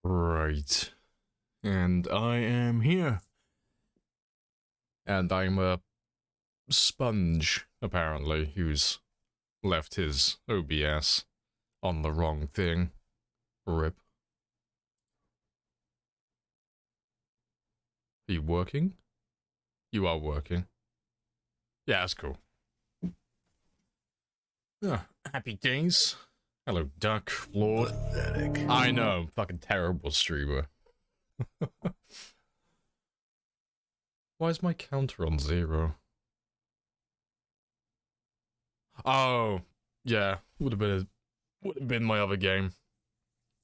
Right. And I am here. And I'm a sponge, apparently, who's left his OBS on the wrong thing. Rip. Are you working? You are working. Yeah, that's cool. Happy days. Hello, Duck Lord. Pathetic. I know, fucking terrible streamer. Why is my counter on 0? Oh, yeah, would have been my other game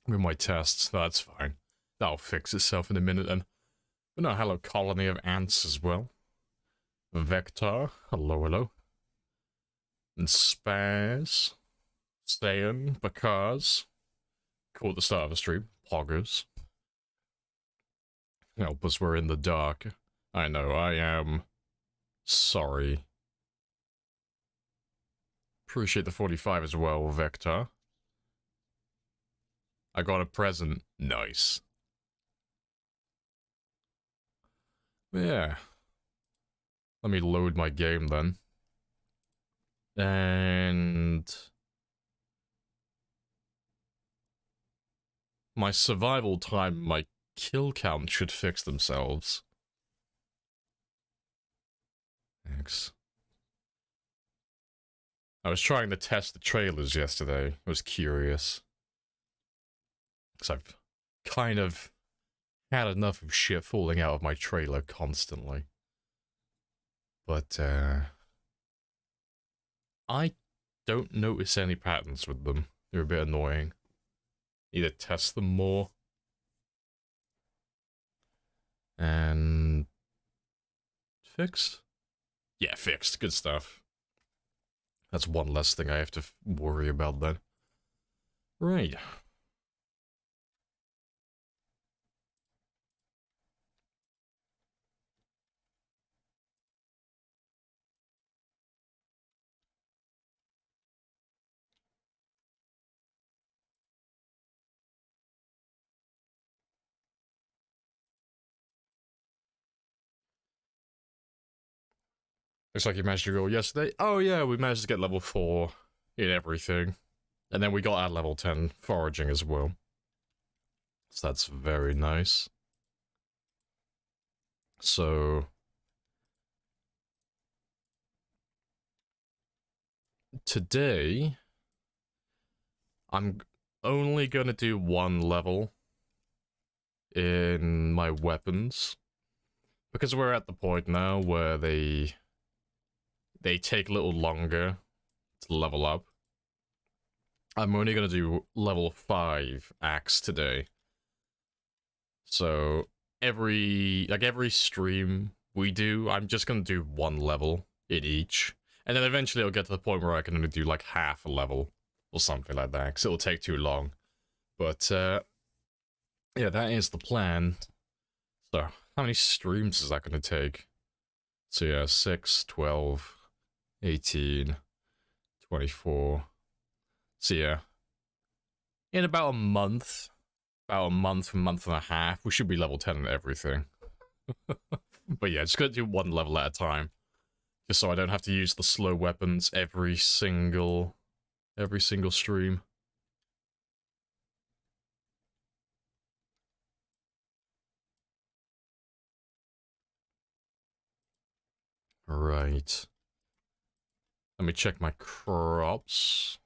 with my tests. That's fine. That'll fix itself in a minute then. But no, hello, colony of ants as well. Vector, hello. And Spaz, Stayan, because cool at the start of the stream. Poggers. Help us, we're in the dark. I know, I am sorry. Appreciate the 45 as well, Vector. I got a present. Nice. Yeah. Let me load my game then. And my survival time, my kill count should fix themselves. Thanks. I was trying to test the trailers yesterday. I was curious. Because I've kind of had enough of shit falling out of my trailer constantly. But, I don't notice any patterns with them. They're a bit annoying. Need to test them more. And fixed? Yeah, fixed. Good stuff. That's one less thing I have to worry about then. Right. Looks like you managed to go yesterday. Oh yeah, we managed to get level 4 in everything. And then we got our level 10 foraging as well. So that's very nice. So today, I'm only gonna do 1 level in my weapons. Because we're at the point now where they take a little longer to level up. I'm only gonna do level 5 axe today. So every stream we do, I'm just gonna do 1 level in each. And then eventually I'll get to the point where I can only do like half a level or something like that, because it'll take too long. But yeah, that is the plan. So how many streams is that gonna take? So yeah, 6, 12, 18, 24. So yeah, in about a month, a month and a half, we should be level 10 and everything. But yeah, just gonna do 1 level at a time. Just so I don't have to use the slow weapons every single stream. Right. Let me check my crops.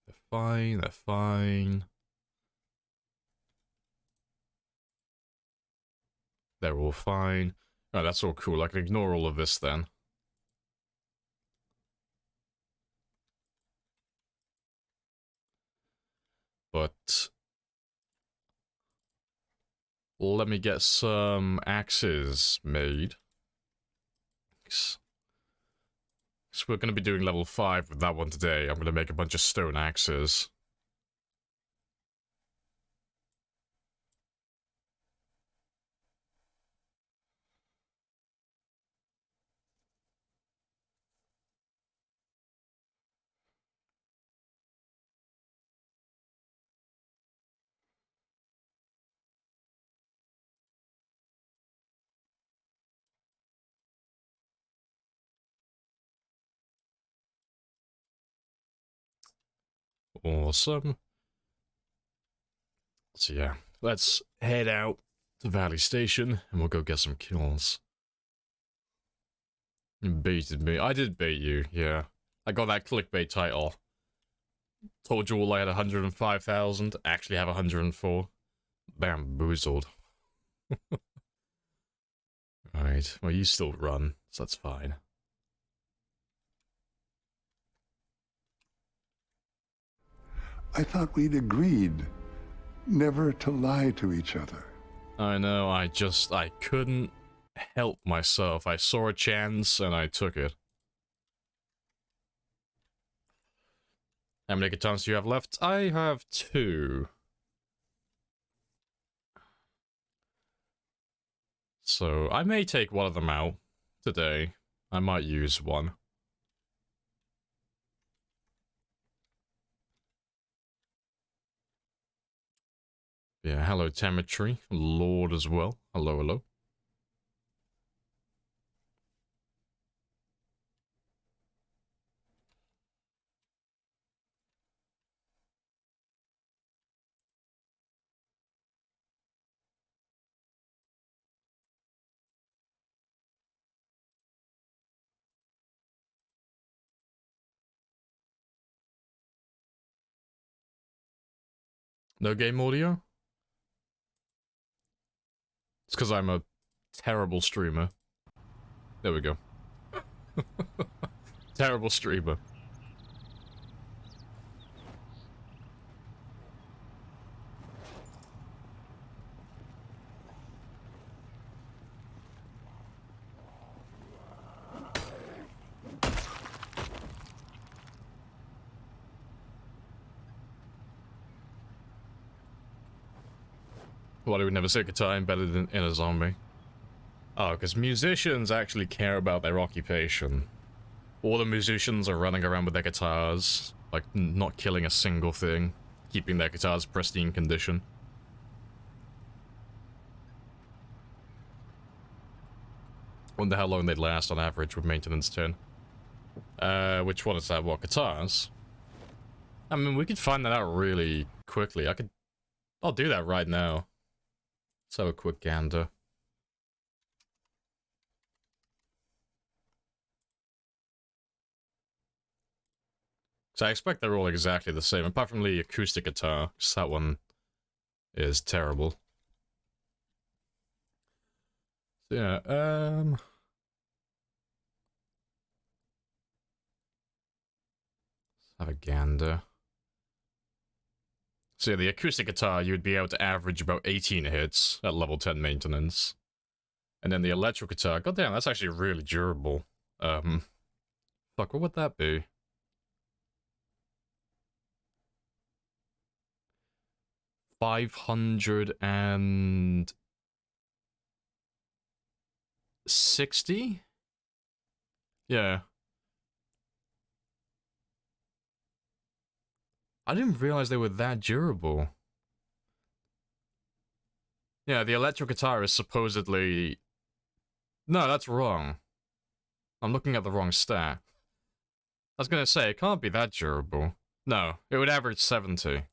They're fine, they're fine. They're all fine. Oh, that's all cool. I can ignore all of this then. But let me get some axes made. So we're going to be doing level 5 with that one today. I'm going to make a bunch of stone axes. Awesome. So yeah, let's head out to Valley Station and we'll go get some kills. You baited me. I did bait you, yeah. I got that clickbait title. Told you all I had 105,000, actually have 104. Bamboozled. Right, well you still run, so that's fine. I thought we'd agreed never to lie to each other. I know, I couldn't help myself. I saw a chance and I took it. How many guitars do you have left? I have 2. So I may take one of them out today. I might use one. Yeah, hello Temetry. Lord as well. Hello, hello. No game audio? It's because I'm a terrible streamer. There we go. Terrible streamer. Why do we never say guitar embedded in a zombie? Oh, because musicians actually care about their occupation. All the musicians are running around with their guitars, like not killing a single thing, keeping their guitars pristine condition. Wonder how long they'd last on average with maintenance 10. Which one is that? What, guitars? I mean, we could find that out really quickly. I'll do that right now. Let's have a quick gander. So I expect they're all exactly the same, apart from the acoustic guitar, because that one is terrible. So yeah, let's have a gander. So yeah, the acoustic guitar, you would be able to average about 18 hits at level 10 maintenance. And then the electric guitar, goddamn, that's actually really durable. Fuck, what would that be? $560? Yeah. I didn't realize they were that durable. Yeah, the electric guitar is supposedly... No, that's wrong. I'm looking at the wrong stat. I was gonna say, it can't be that durable. No, it would average 70. I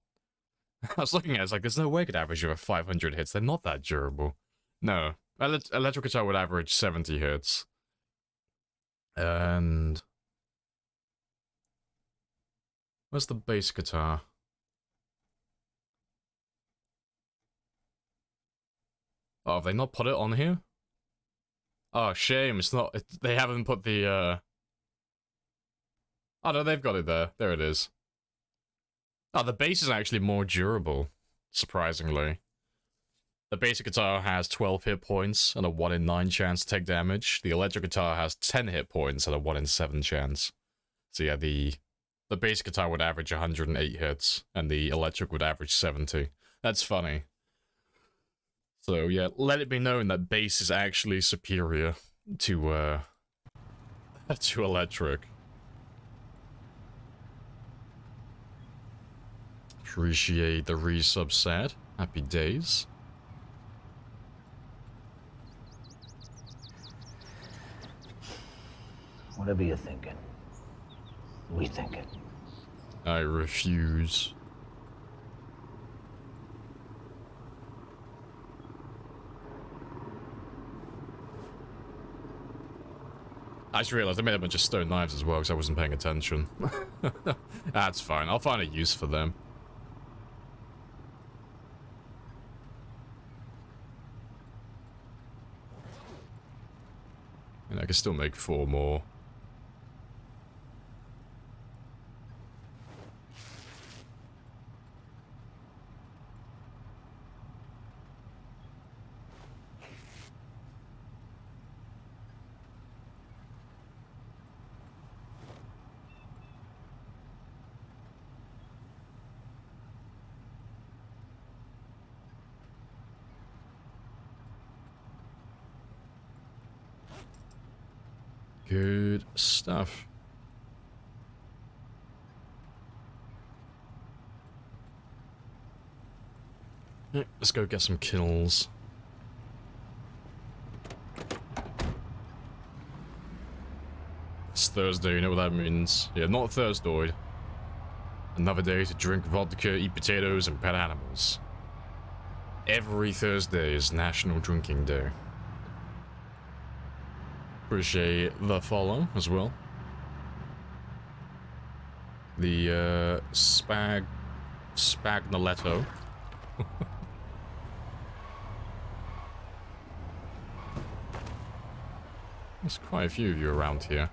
was looking at it, it's like, there's no way it could average over 500 hits. They're not that durable. No, electric guitar would average 70 hits. And... where's the bass guitar? Oh, have they not put it on here? Oh, shame, it's not... they haven't put the, Oh, no, they've got it there. There it is. Oh, the bass is actually more durable, surprisingly. The basic guitar has 12 hit points and a 1 in 9 chance to take damage. The electric guitar has 10 hit points and a 1 in 7 chance. So yeah, the bass guitar would average 108 hits, and the electric would average 70. That's funny. So yeah, let it be known that bass is actually superior to electric. Appreciate the resub set. Happy days. Whatever you're thinking, we think it. I refuse. I just realized I made a bunch of stone knives as well because I wasn't paying attention. That's fine. I'll find a use for them. And I can still make 4 more. Good stuff. Right, let's go get some kills. It's Thursday, you know what that means. Yeah, not Thursday. Another day to drink vodka, eat potatoes, and pet animals. Every Thursday is National Drinking Day. Appreciate the follow as well. The Spagnoletto. There's quite a few of you around here.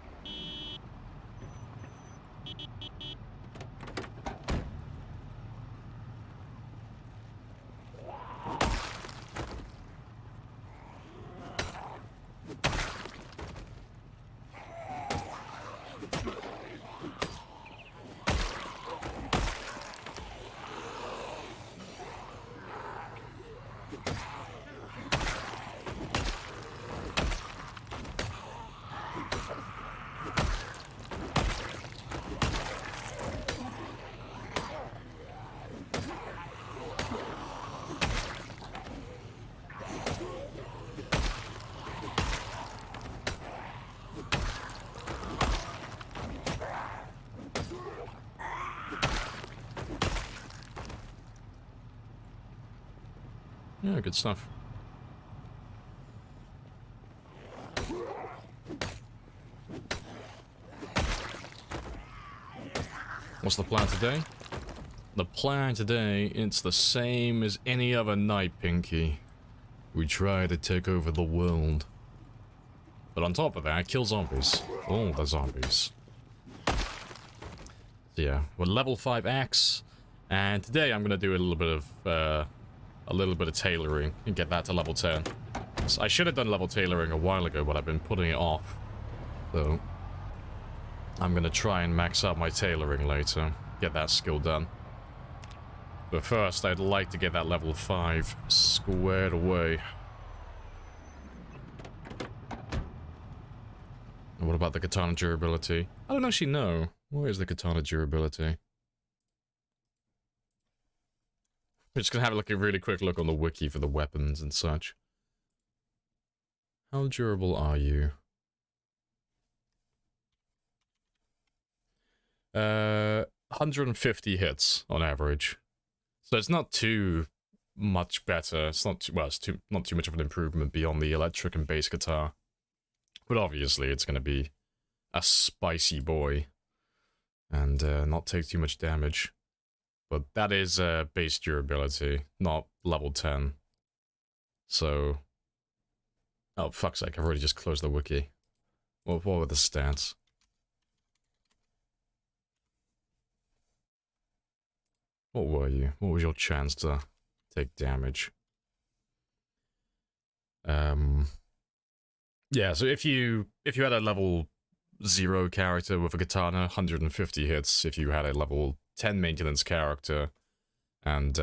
Yeah, good stuff. What's the plan today? The plan today, it's the same as any other night, Pinky. We try to take over the world. But on top of that, kill zombies. All the zombies. So yeah, we're level 5 axe, and today I'm gonna do a little bit of tailoring and get that to level 10. So I should have done level tailoring a while ago, but I've been putting it off. So I'm gonna try and max out my tailoring later, get that skill done. But first, I'd like to get that level 5 squared away. And what about the katana durability? I don't actually know. Where is the katana durability? We're just gonna have like a really quick look on the wiki for the weapons and such. How durable are you? 150 hits on average. So it's not too much better. It's not too, well, it's not too much of an improvement beyond the electric and bass guitar. But obviously it's gonna be a spicy boy and not take too much damage. But that is base durability, not level 10. So... oh, fuck's sake, I've already just closed the wiki. What were the stats? What were you? What was your chance to take damage? Yeah, so if you had a level 0 character with a katana, 150 hits. If you had a level 10 maintenance character and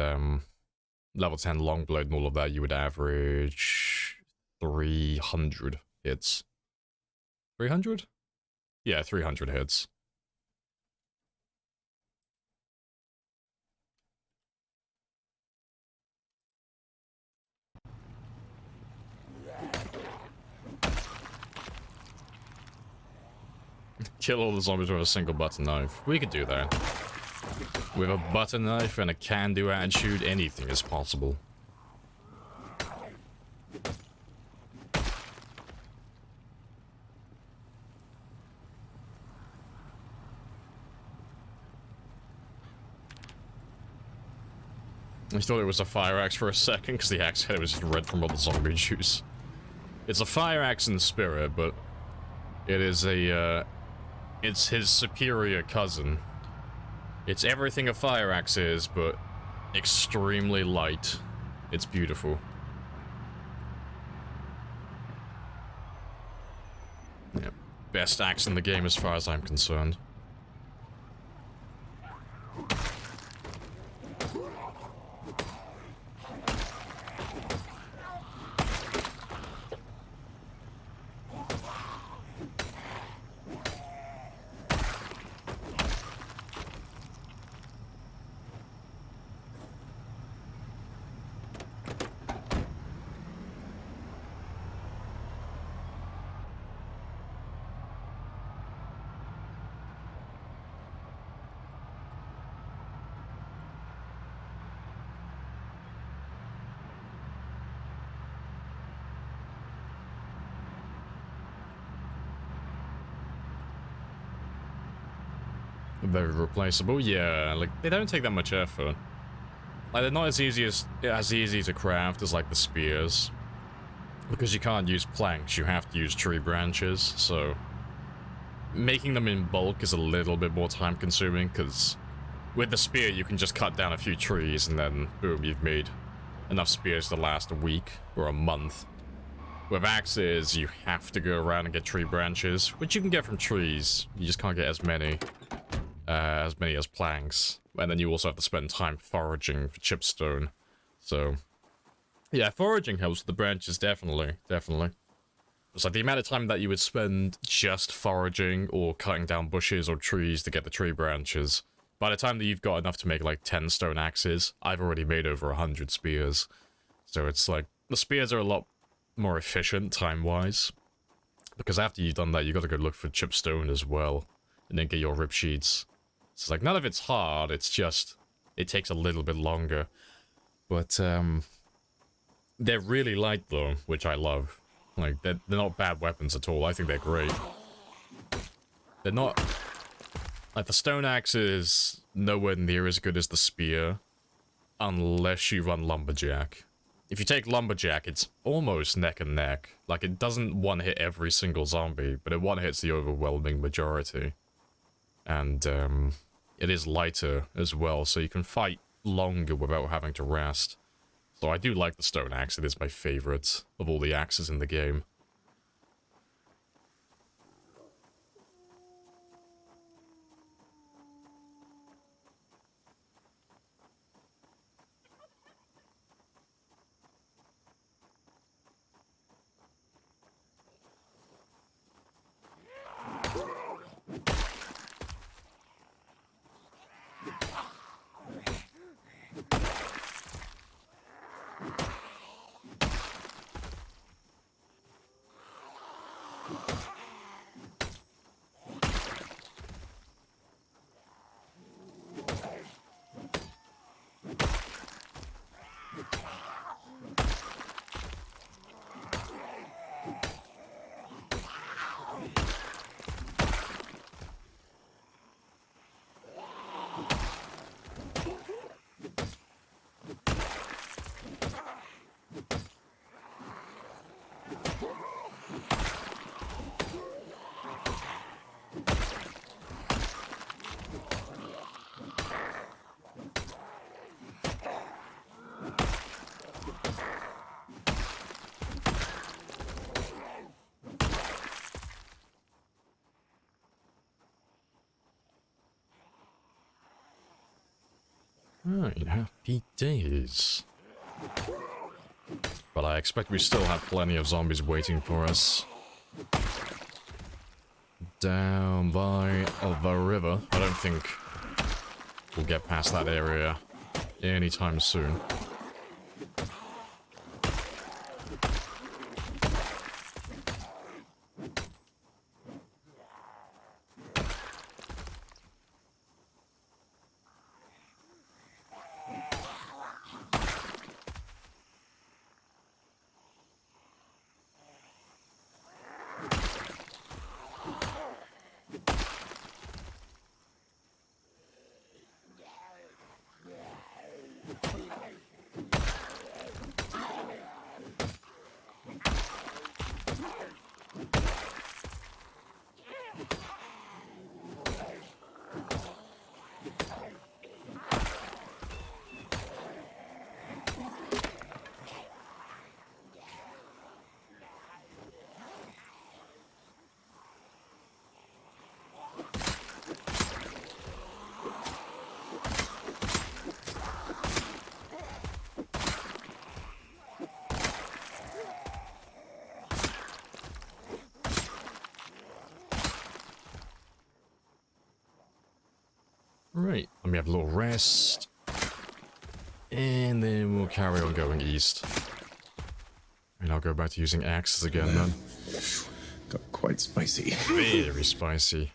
level 10 longblade and all of that, you would average 300 hits. 300? Yeah, 300 hits. Kill all the zombies with a single button knife. We could do that. With a butter knife and a can-do attitude, anything is possible. I thought it was a fire axe for a second, because the axe head was just red from all the zombie juice. It's a fire axe in spirit, but it is a, it's his superior cousin. It's everything a fire axe is, but extremely light. It's beautiful. Yeah, best axe in the game as far as I'm concerned. Very replaceable, yeah, like, they don't take that much effort. Like, they're not as easy to craft as, like, the spears. Because you can't use planks, you have to use tree branches, so... making them in bulk is a little bit more time consuming, because... with the spear, you can just cut down a few trees, and then, boom, you've made enough spears to last a week, or a month. With axes, you have to go around and get tree branches, which you can get from trees, you just can't get as many as planks. And then you also have to spend time foraging for chipstone. So, yeah, foraging helps with the branches, definitely. It's like the amount of time that you would spend just foraging or cutting down bushes or trees to get the tree branches. By the time that you've got enough to make like 10 stone axes, I've already made over 100 spears. So it's like, the spears are a lot more efficient time-wise. Because after you've done that, you gotta go look for chipstone as well. And then get your rip sheets. It's like, none of it's hard, it's just, it takes a little bit longer. But, they're really light though, which I love. Like, they're not bad weapons at all, I think they're great. They're not... like, the stone axe is nowhere near as good as the spear, unless you run lumberjack. If you take lumberjack, it's almost neck and neck. Like, it doesn't one-hit every single zombie, but it one-hits the overwhelming majority. And, it is lighter as well, so you can fight longer without having to rest. So I do like the stone axe, it is my favorite of all the axes in the game. Right, happy days. But I expect we still have plenty of zombies waiting for us. Down by the river. I don't think we'll get past that area anytime soon. And we have a little rest. And then we'll carry on going east. And I'll go back to using axes again then. Got quite spicy. Very spicy.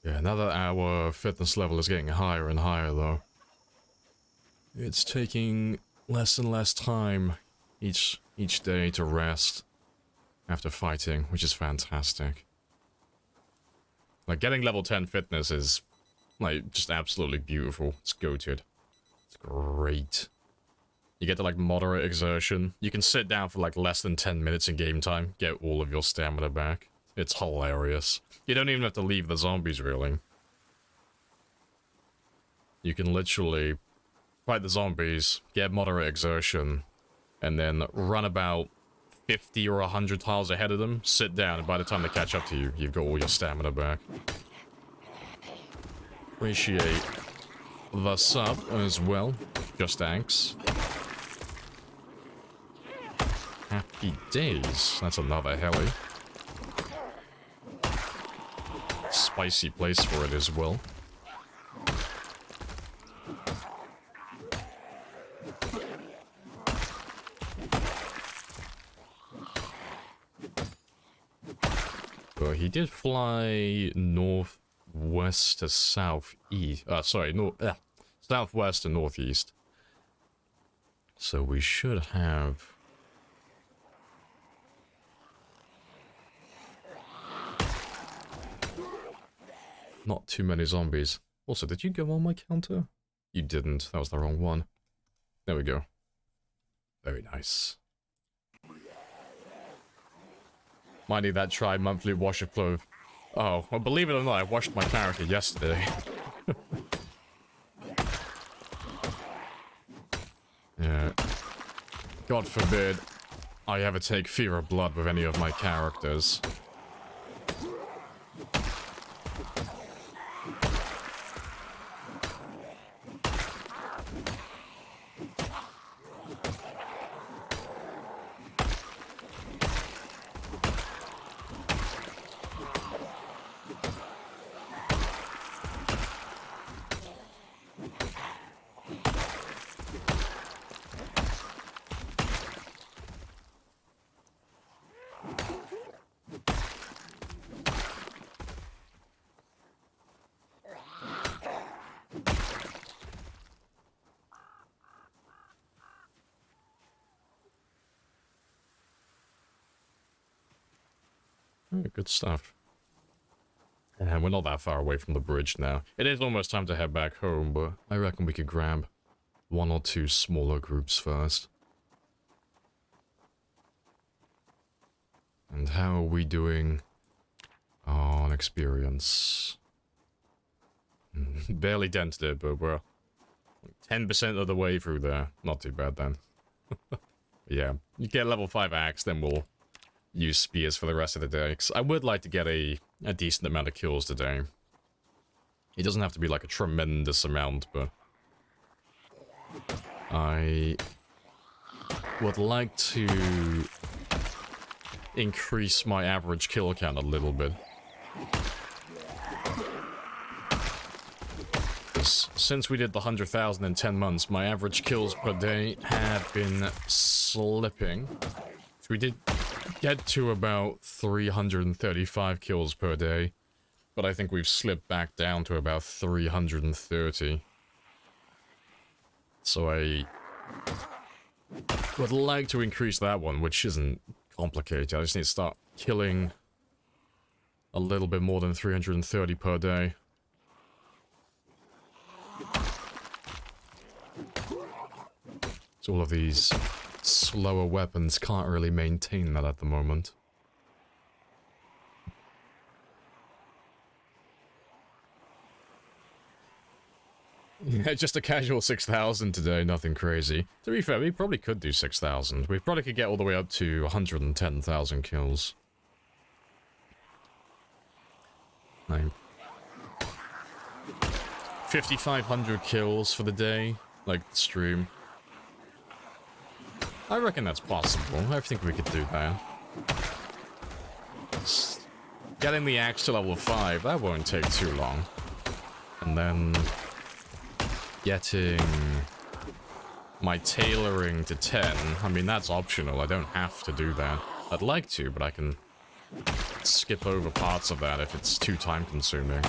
Yeah, now that our fitness level is getting higher and higher though, it's taking less and less time each day to rest after fighting, which is fantastic. Like, getting level 10 fitness is, like, just absolutely beautiful. It's goated. It's great. You get to, like, moderate exertion. You can sit down for, like, less than 10 minutes in game time, get all of your stamina back. It's hilarious. You don't even have to leave the zombies, really. You can literally fight the zombies, get moderate exertion, and then run about 50 or 100 tiles ahead of them, sit down, and by the time they catch up to you, you've got all your stamina back. Appreciate the sub as well. Just thanks. Happy days. That's another heli. Spicy place for it as well. But he did fly northwest to southeast. Southwest to northeast. So we should have... not too many zombies. Also, did you go on my counter? You didn't. That was the wrong one. There we go. Very nice. Might need that tri-monthly wash of clothes. Oh, well, believe it or not, I washed my character yesterday. Yeah. God forbid I ever take Fear of Blood with any of my characters. Good stuff. And we're not that far away from the bridge now. It is almost time to head back home, but I reckon we could grab one or two smaller groups first. And how are we doing on experience? Barely dented it, but we're 10% of the way through there. Not too bad then. Yeah, you get level 5 axe, then we'll use spears for the rest of the day. 'Cause I would like to get a decent amount of kills today. It doesn't have to be like a tremendous amount, but I would like to increase my average kill count a little bit. Since we did the 100,000 in 10 months, my average kills per day have been slipping. So we did get to about 335 kills per day, but I think we've slipped back down to about 330. So I would like to increase that one, which isn't complicated. I just need to start killing a little bit more than 330 per day. So all of these slower weapons can't really maintain that at the moment. Yeah, just a casual 6,000 today, nothing crazy. To be fair, we probably could do 6,000. We probably could get all the way up to 110,000 kills. Like 5,500 kills for the day, like stream. I reckon that's possible. I think we could do that. Getting the axe to level 5, that won't take too long. And then getting my tailoring to 10, I mean, that's optional. I don't have to do that. I'd like to, but I can skip over parts of that if it's too time consuming.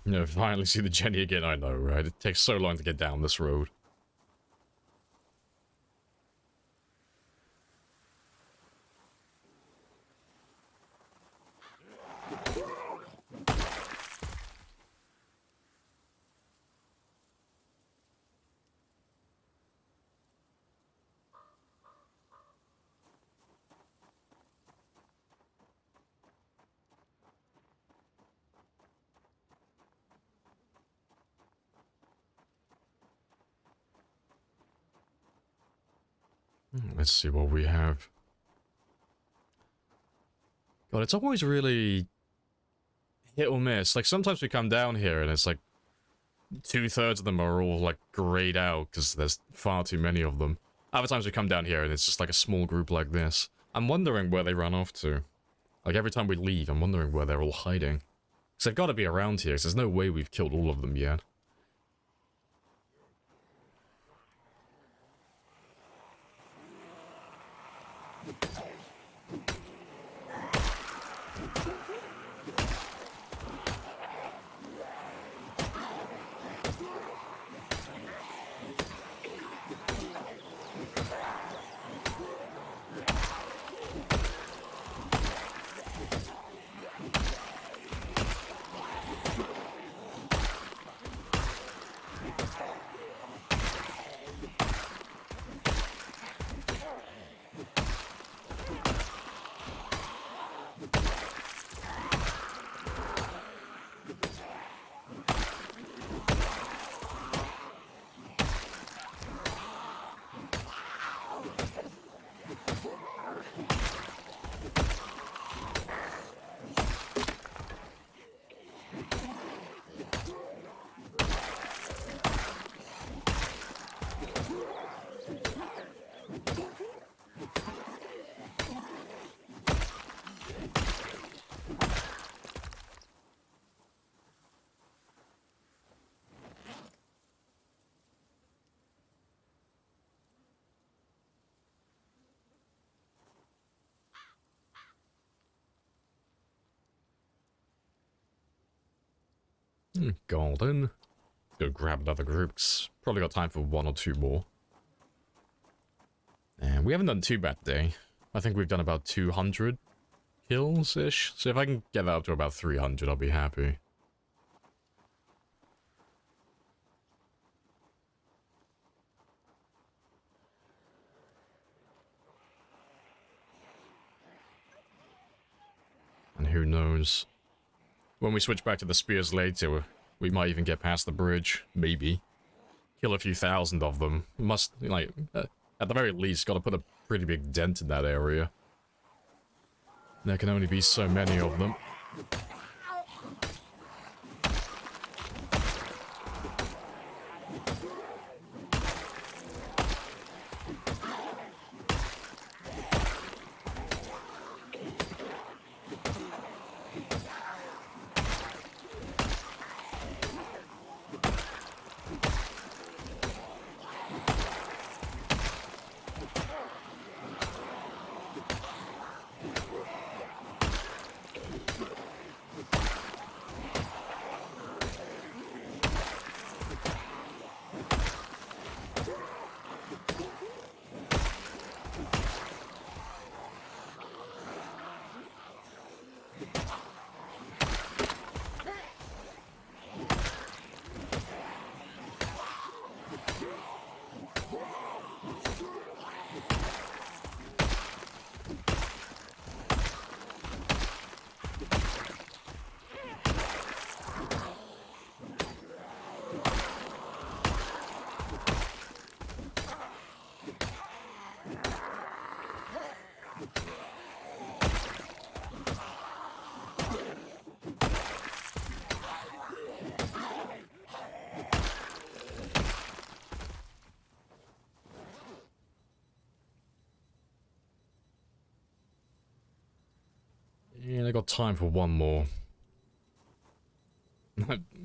No, finally see the Jenny again, I know, right? It takes so long to get down this road. Let's see what we have. God, it's always really hit or miss. Like, sometimes we come down here and it's like 2/3 of them are all like grayed out because there's far too many of them. Other times we come down here and it's just like a small group like this. I'm wondering where they run off to. Like, every time we leave, I'm wondering where they're all hiding. Because they've got to be around here, because there's no way we've killed all of them yet. Golden. Go grab another group. Probably got time for 1 or 2 more. And we haven't done too bad today. I think we've done about 200 kills-ish. So if I can get that up to about 300, I'll be happy. And who knows? When we switch back to the spears later, we might even get past the bridge. Maybe. Kill a few thousand of them. Must, like, at the very least, gotta put a pretty big dent in that area. There can only be so many of them. got time for one more.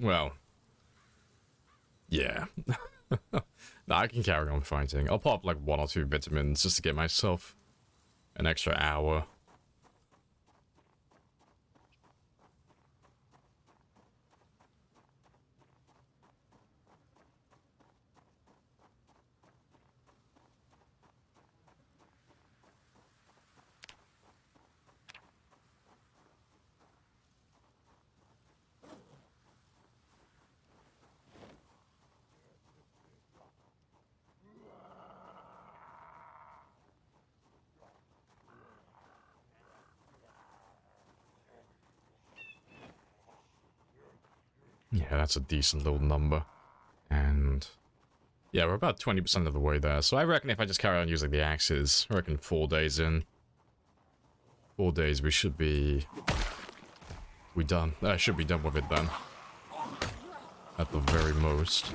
Well, yeah. Nah, I can carry on fighting. I'll pop like 1 or 2 vitamins just to get myself an extra hour. Yeah, that's a decent little number. And yeah, we're about 20% of the way there. So I reckon if I just carry on using the axes, I reckon 4 days in. 4 days we should be... done. I should be done with it then. At the very most.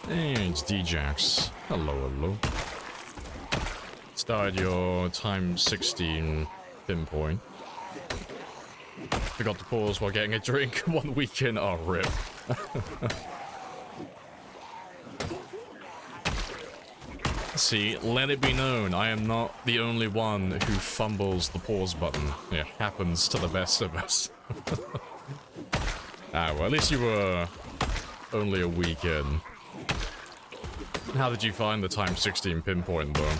Hey, it's Djax. Hello, hello. Started your time 16 pinpoint. Forgot to pause while getting a drink 1 week in. Oh, rip. See, let it be known, I am not the only one who fumbles the pause button. It happens to the best of us. Ah, well, at least you were only a week in. How did you find the time 16 pinpoint, though?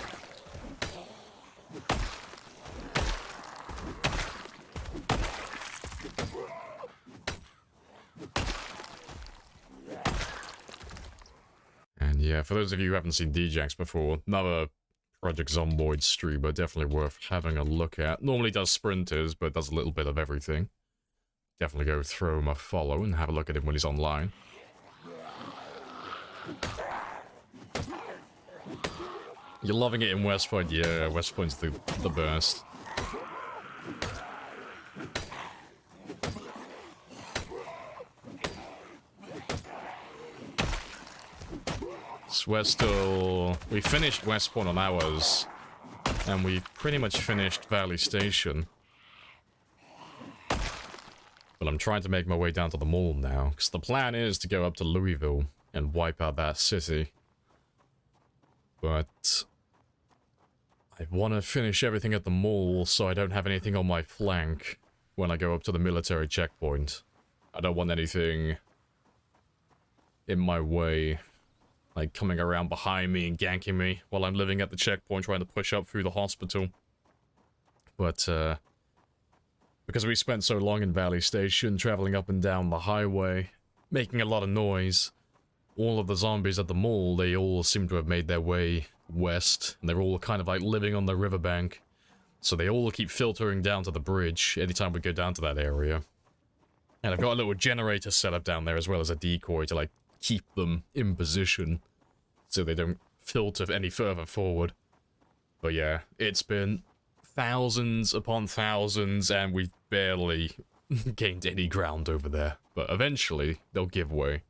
And yeah, for those of you who haven't seen Djax before, another Project Zomboid streamer, definitely worth having a look at. Normally does sprinters, but does a little bit of everything. Definitely go throw him a follow and have a look at him when he's online. You're loving it in West Point? Yeah, West Point's the best. We finished West Point on ours, and we pretty much finished Valley Station. But I'm trying to make my way down to the mall now, because the plan is to go up to Louisville and wipe out that city. But I want to finish everything at the mall so I don't have anything on my flank when I go up to the military checkpoint. I don't want anything in my way, like coming around behind me and ganking me while I'm living at the checkpoint trying to push up through the hospital. But, because we spent so long in Valley Station, traveling up and down the highway, making a lot of noise, all of the zombies at the mall, they all seem to have made their way west, and they're all kind of like living on the riverbank. So they all keep filtering down to the bridge anytime we go down to that area. And I've got a little generator set up down there as well as a decoy to like keep them in position so they don't filter any further forward. But yeah, it's been thousands upon thousands and we've barely gained any ground over there. But eventually, they'll give way.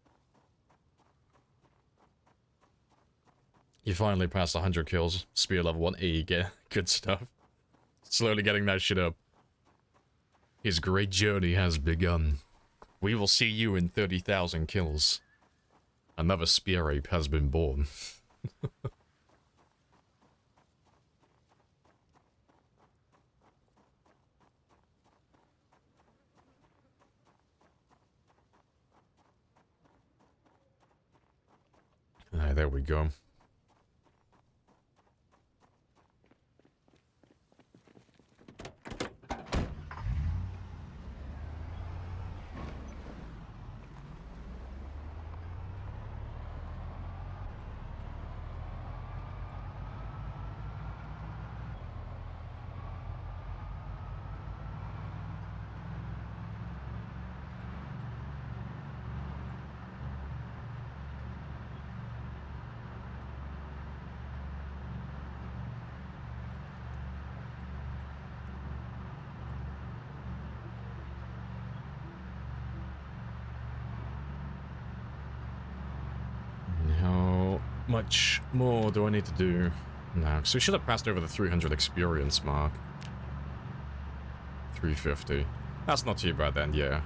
You finally passed 100 kills, spear level 1, yeah, good stuff. Slowly getting that shit up. His great journey has begun. We will see you in 30,000 kills. Another spear ape has been born. there we go. How much more do I need to do? No, so we should have passed over the 300 experience mark. 350. That's not too bad then, yeah.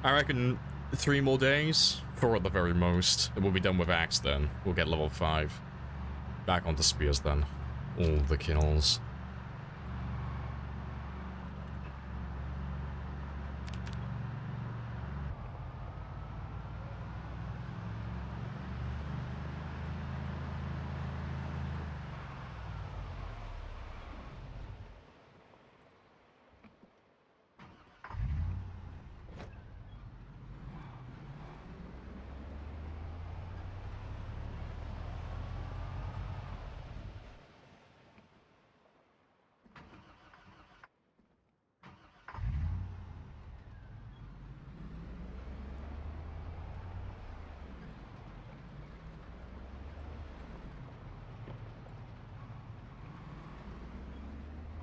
I reckon 3 more days, 4 at the very most, and we'll be done with Axe then. We'll get level 5. Back onto Spears then. All the kills.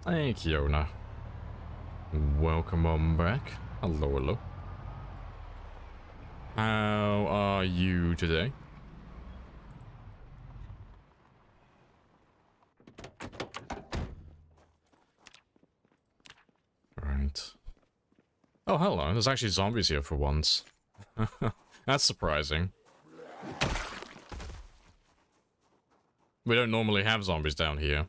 Thank you, Yona. Welcome on back. Hello, hello. How are you today? Right. Oh, hello. There's actually zombies here for once. That's surprising. We don't normally have zombies down here.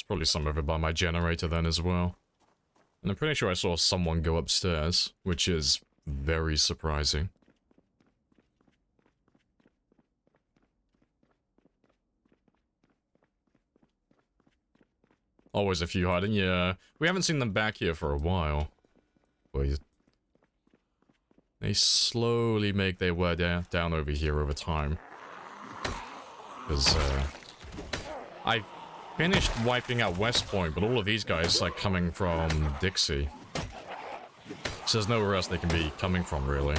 Probably some of it by my generator then as well. And I'm pretty sure I saw someone go upstairs, which is very surprising. Always a few hiding, yeah. We haven't seen them back here for a while. But they slowly make their way down over here over time. Because, I finished wiping out West Point, but all of these guys are coming from Dixie. So there's nowhere else they can be coming from, really.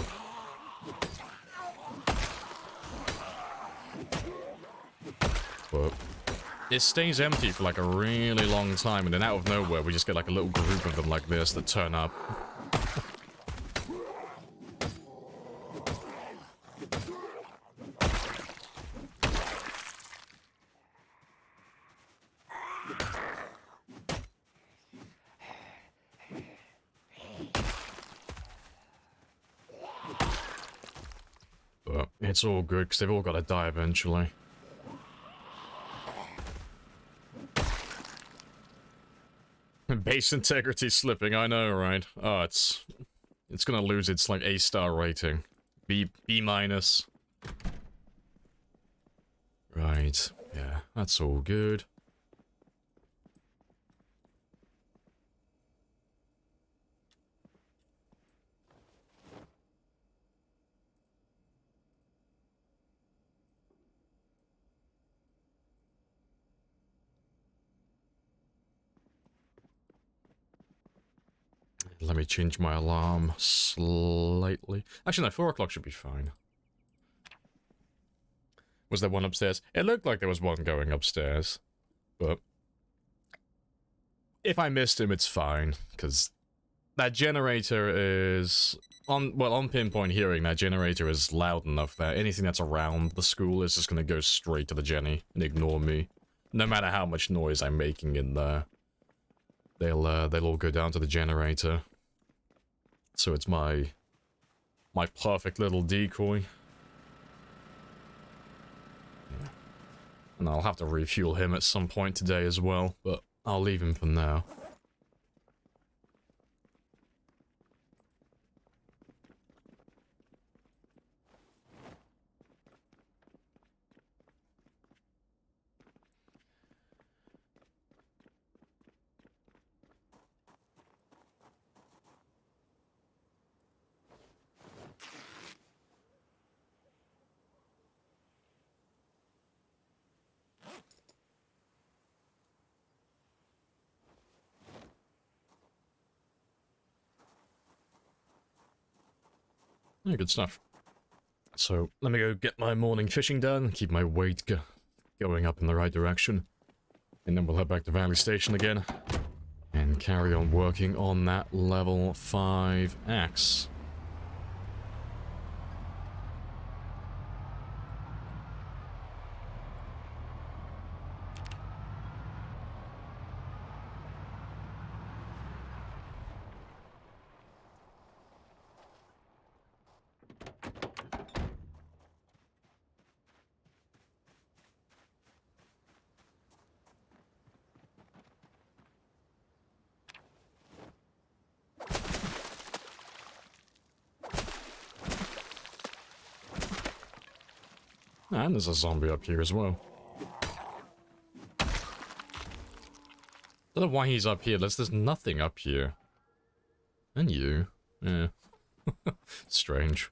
But it stays empty for like a really long time, and then out of nowhere we just get like a little group of them like this that turn up. It's all good, because they've all got to die eventually. Base integrity slipping, I know, right? Oh, it's gonna lose its, like, A-star rating. B minus. Right, yeah, that's all good. Let me change my alarm slightly. Actually, no, 4 o'clock should be fine. Was there one upstairs? It looked like there was one going upstairs. But if I missed him, it's fine. Because that generator is... on pinpoint hearing, that generator is loud enough that anything that's around the school is just going to go straight to the Jenny and ignore me. No matter how much noise I'm making in there. They'll all go down to the generator. So it's my perfect little decoy. Yeah. And I'll have to refuel him at some point today as well, but I'll leave him for now. Yeah, good stuff. So, let me go get my morning fishing done, keep my weight going up in the right direction. And then we'll head back to Valley Station again. And carry on working on that level 5 axe. And there's a zombie up here as well. Don't know why he's up here. There's nothing up here. And you. Yeah. Strange.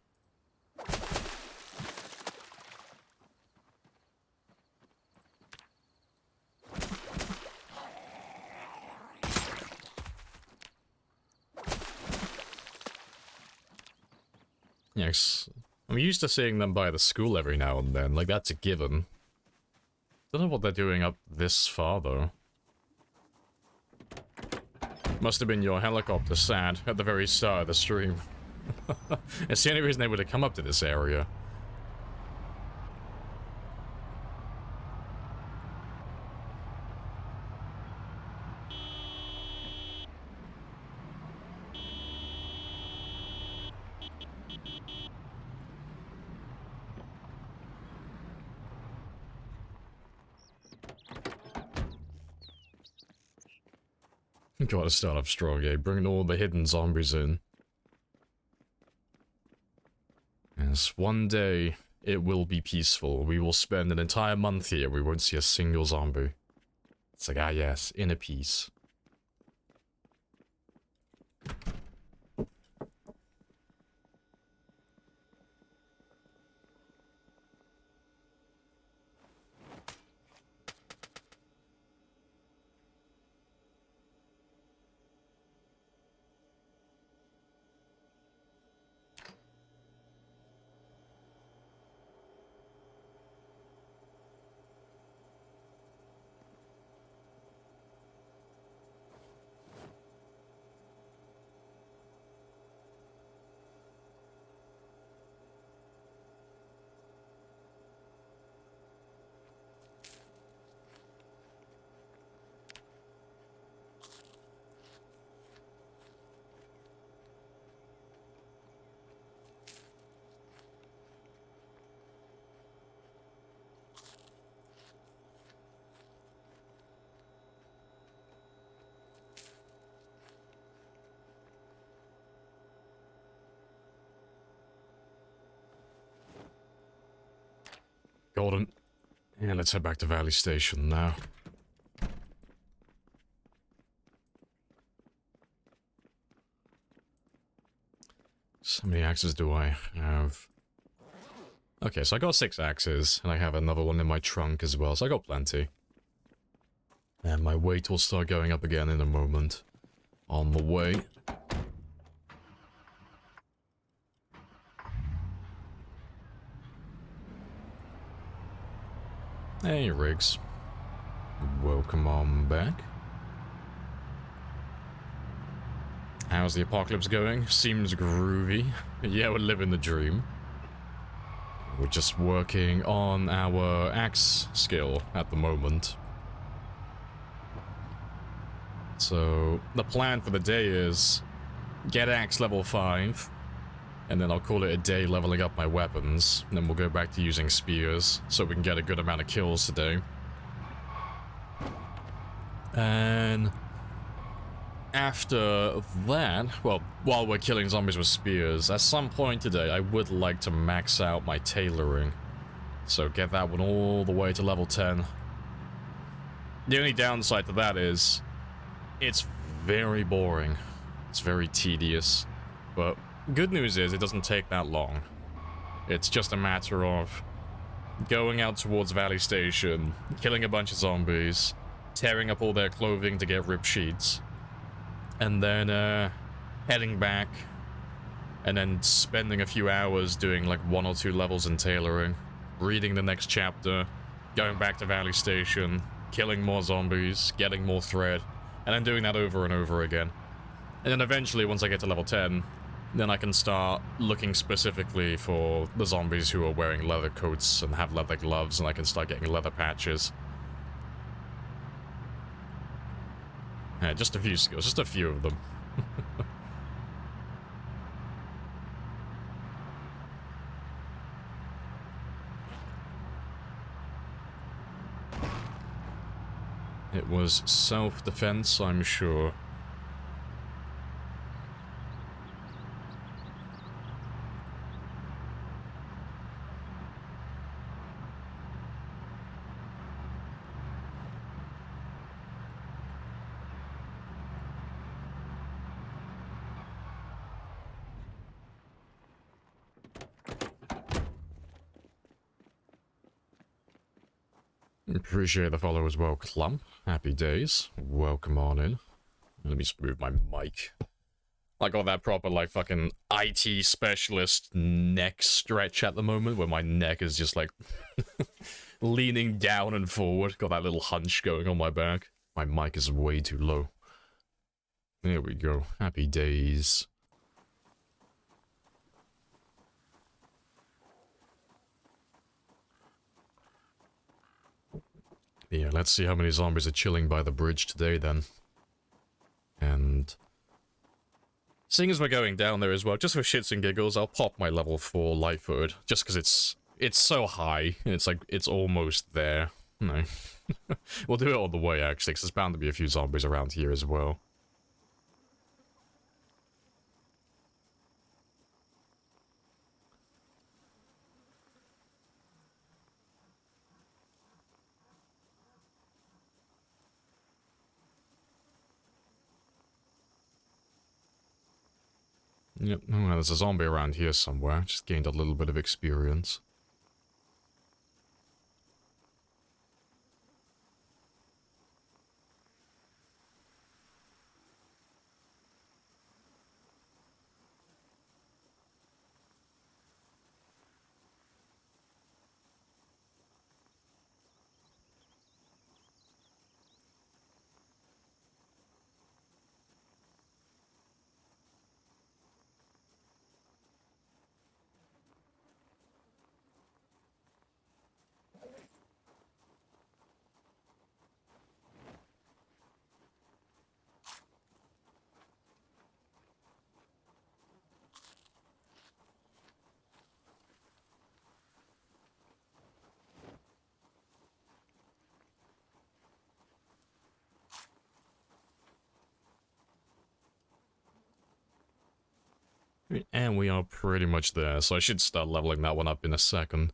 Yes. I'm used to seeing them by the school every now and then, like that's a given. Don't know what they're doing up this far though. Must have been your helicopter sad at the very start of the stream. It's the only reason they would have come up to this area. Gotta start up strong, eh? Bringing all the hidden zombies in. Yes, one day it will be peaceful. We will spend an entire month here. We won't see a single zombie. It's like, ah yes, inner peace. Golden. Yeah, let's head back to Valley Station now. So many axes do I have? Okay, so I got 6 axes, and I have another one in my trunk as well, so I got plenty. And my weight will start going up again in a moment. On the way. Hey, Riggs. Welcome on back. How's the apocalypse going? Seems groovy. Yeah, we're living the dream. We're just working on our axe skill at the moment. So, the plan for the day is get axe level 5, and then I'll call it a day leveling up my weapons, and then we'll go back to using spears, so we can get a good amount of kills today. And after that, well, while we're killing zombies with spears, at some point today I would like to max out my tailoring. So get that one all the way to level 10. The only downside to that is, it's very boring. It's very tedious, but good news is it doesn't take that long. It's just a matter of going out towards Valley Station, killing a bunch of zombies, tearing up all their clothing to get rip sheets, and then heading back and then spending a few hours doing like 1 or 2 levels in tailoring, reading the next chapter, going back to Valley Station, killing more zombies, getting more thread, and then doing that over and over again. And then eventually, once I get to level 10, then I can start looking specifically for the zombies who are wearing leather coats and have leather gloves, and I can start getting leather patches. Yeah, just a few skills, just a few of them. It was self-defense, I'm sure. Appreciate the follow as well, Clump. Happy days. Welcome on in. Let me just move my mic. I got that proper, like, fucking IT specialist neck stretch at the moment, where my neck is just, like, leaning down and forward. Got that little hunch going on my back. My mic is way too low. There we go. Happy days. Yeah, let's see how many zombies are chilling by the bridge today, then. And seeing as we're going down there as well, just for shits and giggles, I'll pop my level 4 light-footed, just because it's so high. It's like, it's almost there. No. We'll do it on the way, actually, because there's bound to be a few zombies around here as well. Yep, oh, well, there's a zombie around here somewhere. Just gained a little bit of experience. And we are pretty much there, so I should start leveling that one up in a second.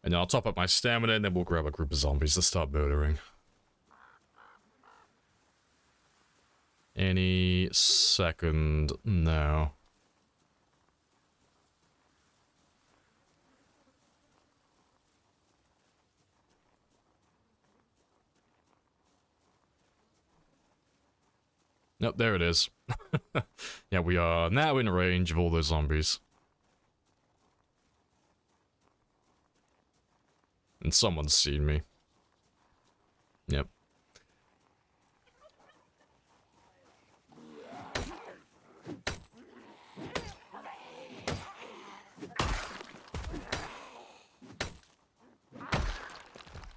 And then I'll top up my stamina, and then we'll grab a group of zombies to start murdering. Any second now. Nope, there it is. Yeah, we are now in range of all those zombies. And someone's seen me. Yep.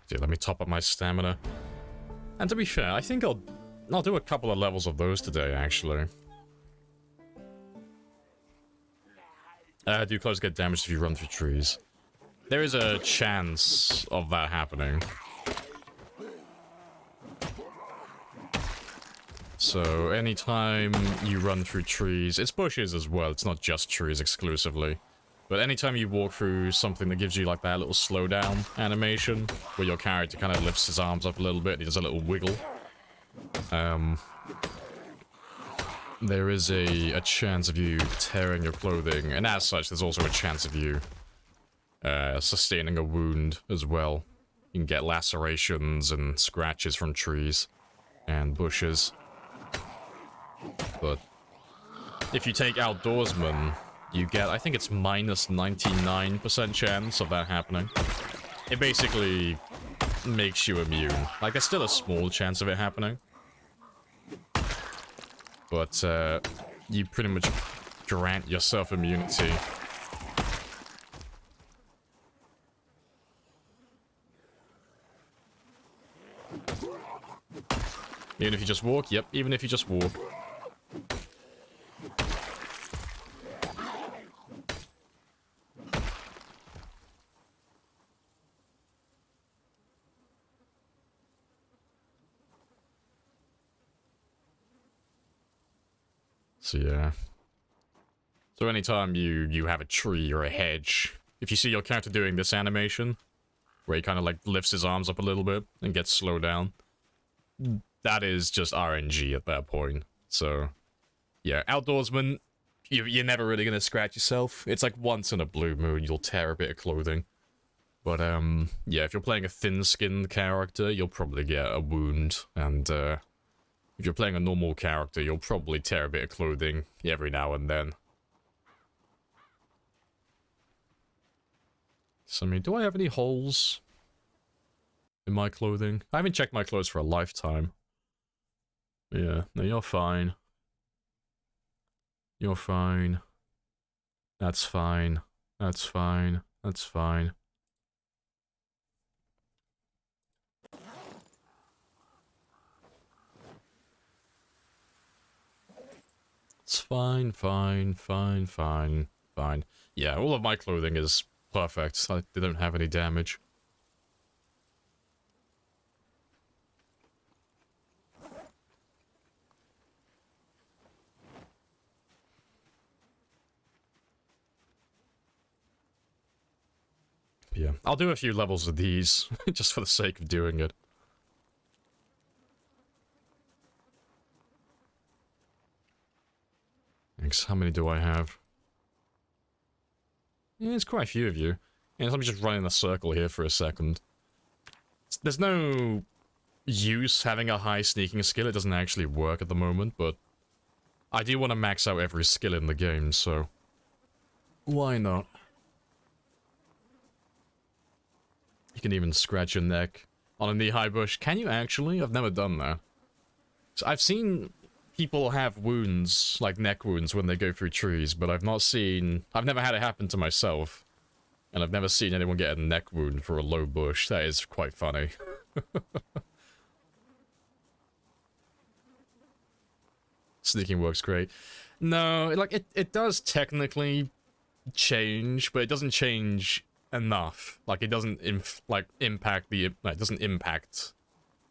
See, let me top up my stamina. And to be fair, I think I'll do a couple of levels of those today, actually. Do close get damaged if you run through trees. There is a chance of that happening. So, anytime you run through trees, it's bushes as well, it's not just trees exclusively. But anytime you walk through something that gives you like that little slowdown animation, where your character kind of lifts his arms up a little bit, he does a little wiggle. There is a chance of you tearing your clothing, and as such, there's also a chance of you sustaining a wound as well. You can get lacerations and scratches from trees and bushes. But if you take Outdoorsman you get, I think it's minus 99% chance of that happening. It basically makes you immune. Like, there's still a small chance of it happening. But, you pretty much grant yourself immunity. Even if you just walk? Yep, even if you just walk. So yeah. So anytime you have a tree or a hedge, if you see your character doing this animation, where he kind of like lifts his arms up a little bit and gets slowed down, that is just RNG at that point. So yeah, outdoorsman, you're never really gonna scratch yourself. It's like once in a blue moon you'll tear a bit of clothing. But yeah, if you're playing a thin-skinned character, you'll probably get a wound, and if you're playing a normal character, you'll probably tear a bit of clothing every now and then. So, I mean, do I have any holes in my clothing? I haven't checked my clothes for a lifetime. Yeah, no, you're fine. You're fine. That's fine. That's fine. That's fine. It's fine, fine, fine, fine, fine. Yeah, all of my clothing is perfect. They don't have any damage. Yeah, I'll do a few levels of these, just for the sake of doing it. Thanks. How many do I have? Yeah, there's quite a few of you. Yeah, let me just run in a circle here for a second. There's no use having a high sneaking skill. It doesn't actually work at the moment, but I do want to max out every skill in the game, so why not? You can even scratch your neck on a knee-high bush. Can you actually? I've never done that. So I've seen people have wounds, like neck wounds, when they go through trees, but I've never had it happen to myself. And I've never seen anyone get a neck wound for a low bush. That is quite funny. Sneaking works great. No, it does technically change, but it doesn't change enough. Like, it doesn't impact the it doesn't impact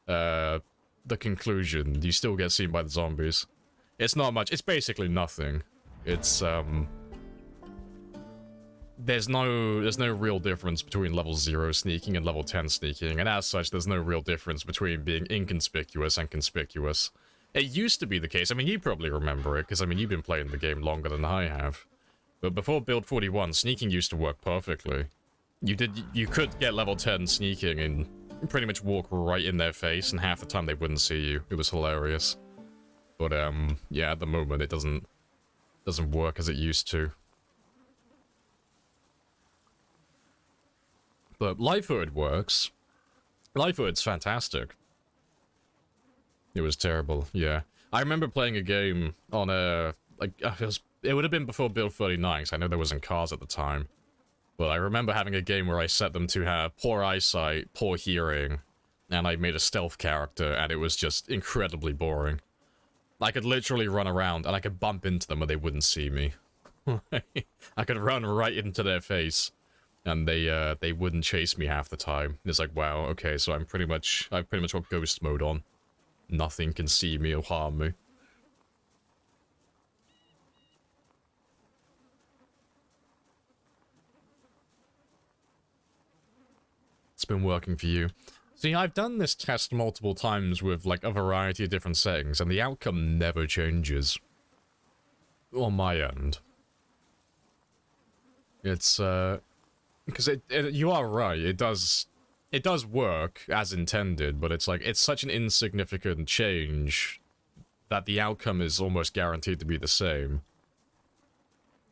the conclusion. You still get seen by the zombies. It's not much. It's basically nothing. It's there's no real difference between level 0 sneaking and level 10 sneaking, and as such there's no real difference between being inconspicuous and conspicuous. It used to be the case. I mean, you probably remember it, because I mean, you've been playing the game longer than I have. But before build 41, sneaking used to work perfectly. You could get level 10 sneaking and pretty much walk right in their face, and half the time they wouldn't see you. It was hilarious. But yeah, at the moment it doesn't work as it used to. But Lifehood works. Lifehood's fantastic. It was terrible, yeah. I remember playing a game on a it would have been before build 39, because I know there wasn't cars at the time. But I remember having a game where I set them to have poor eyesight, poor hearing, and I made a stealth character, and it was just incredibly boring. I could literally run around, and I could bump into them, and they wouldn't see me. I could run right into their face, and they wouldn't chase me half the time. It's like, wow, okay, so I've pretty much got ghost mode on. Nothing can see me or harm me. It's been working for you. See, I've done this test multiple times with, like, a variety of different settings, and the outcome never changes. On my end. It's, because you are right, it does work as intended, but it's like, it's such an insignificant change that the outcome is almost guaranteed to be the same.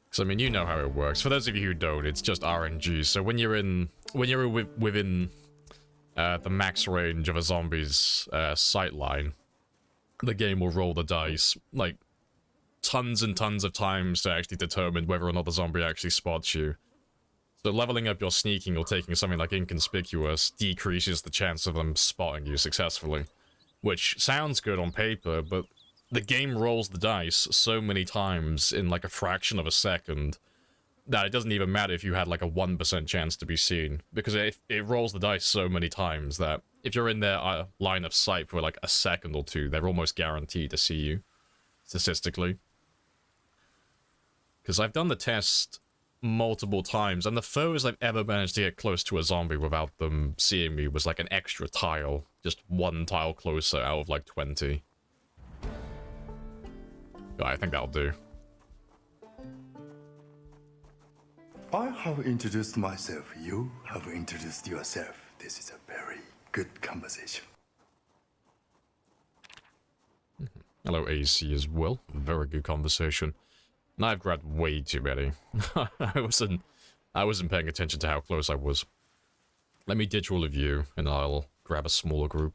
Because I mean, you know how it works. For those of you who don't, it's just RNG. So when you're within the max range of a zombie's sight line, the game will roll the dice like tons and tons of times to actually determine whether or not the zombie actually spots you. So leveling up your sneaking or taking something like inconspicuous decreases the chance of them spotting you successfully. Which sounds good on paper, but the game rolls the dice so many times in like a fraction of a second that it doesn't even matter if you had like a 1% chance to be seen. Because it rolls the dice so many times that if you're in their line of sight for like a second or two, they're almost guaranteed to see you, statistically. Because I've done the test multiple times, and the furthest I've ever managed to get close to a zombie without them seeing me was like an extra tile. Just one tile closer out of like 20. I think that'll do. I have introduced myself. You have introduced yourself. This is a very good conversation. Hello, AC as well. Very good conversation. And I've grabbed way too many. I wasn't paying attention to how close I was. Let me ditch all of you, and I'll grab a smaller group.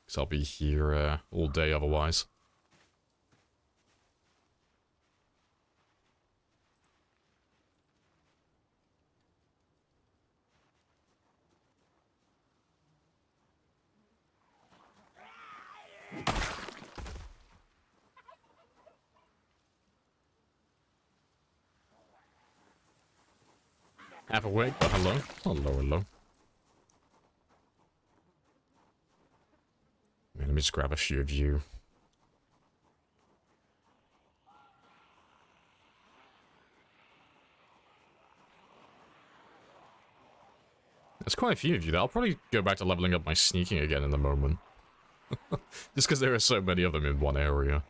Because I'll be here all day otherwise. Half awake, but hello. Hello, hello. Let me just grab a few of you. There's quite a few of you there. I'll probably go back to leveling up my sneaking again in a moment. Just because there are so many of them in one area.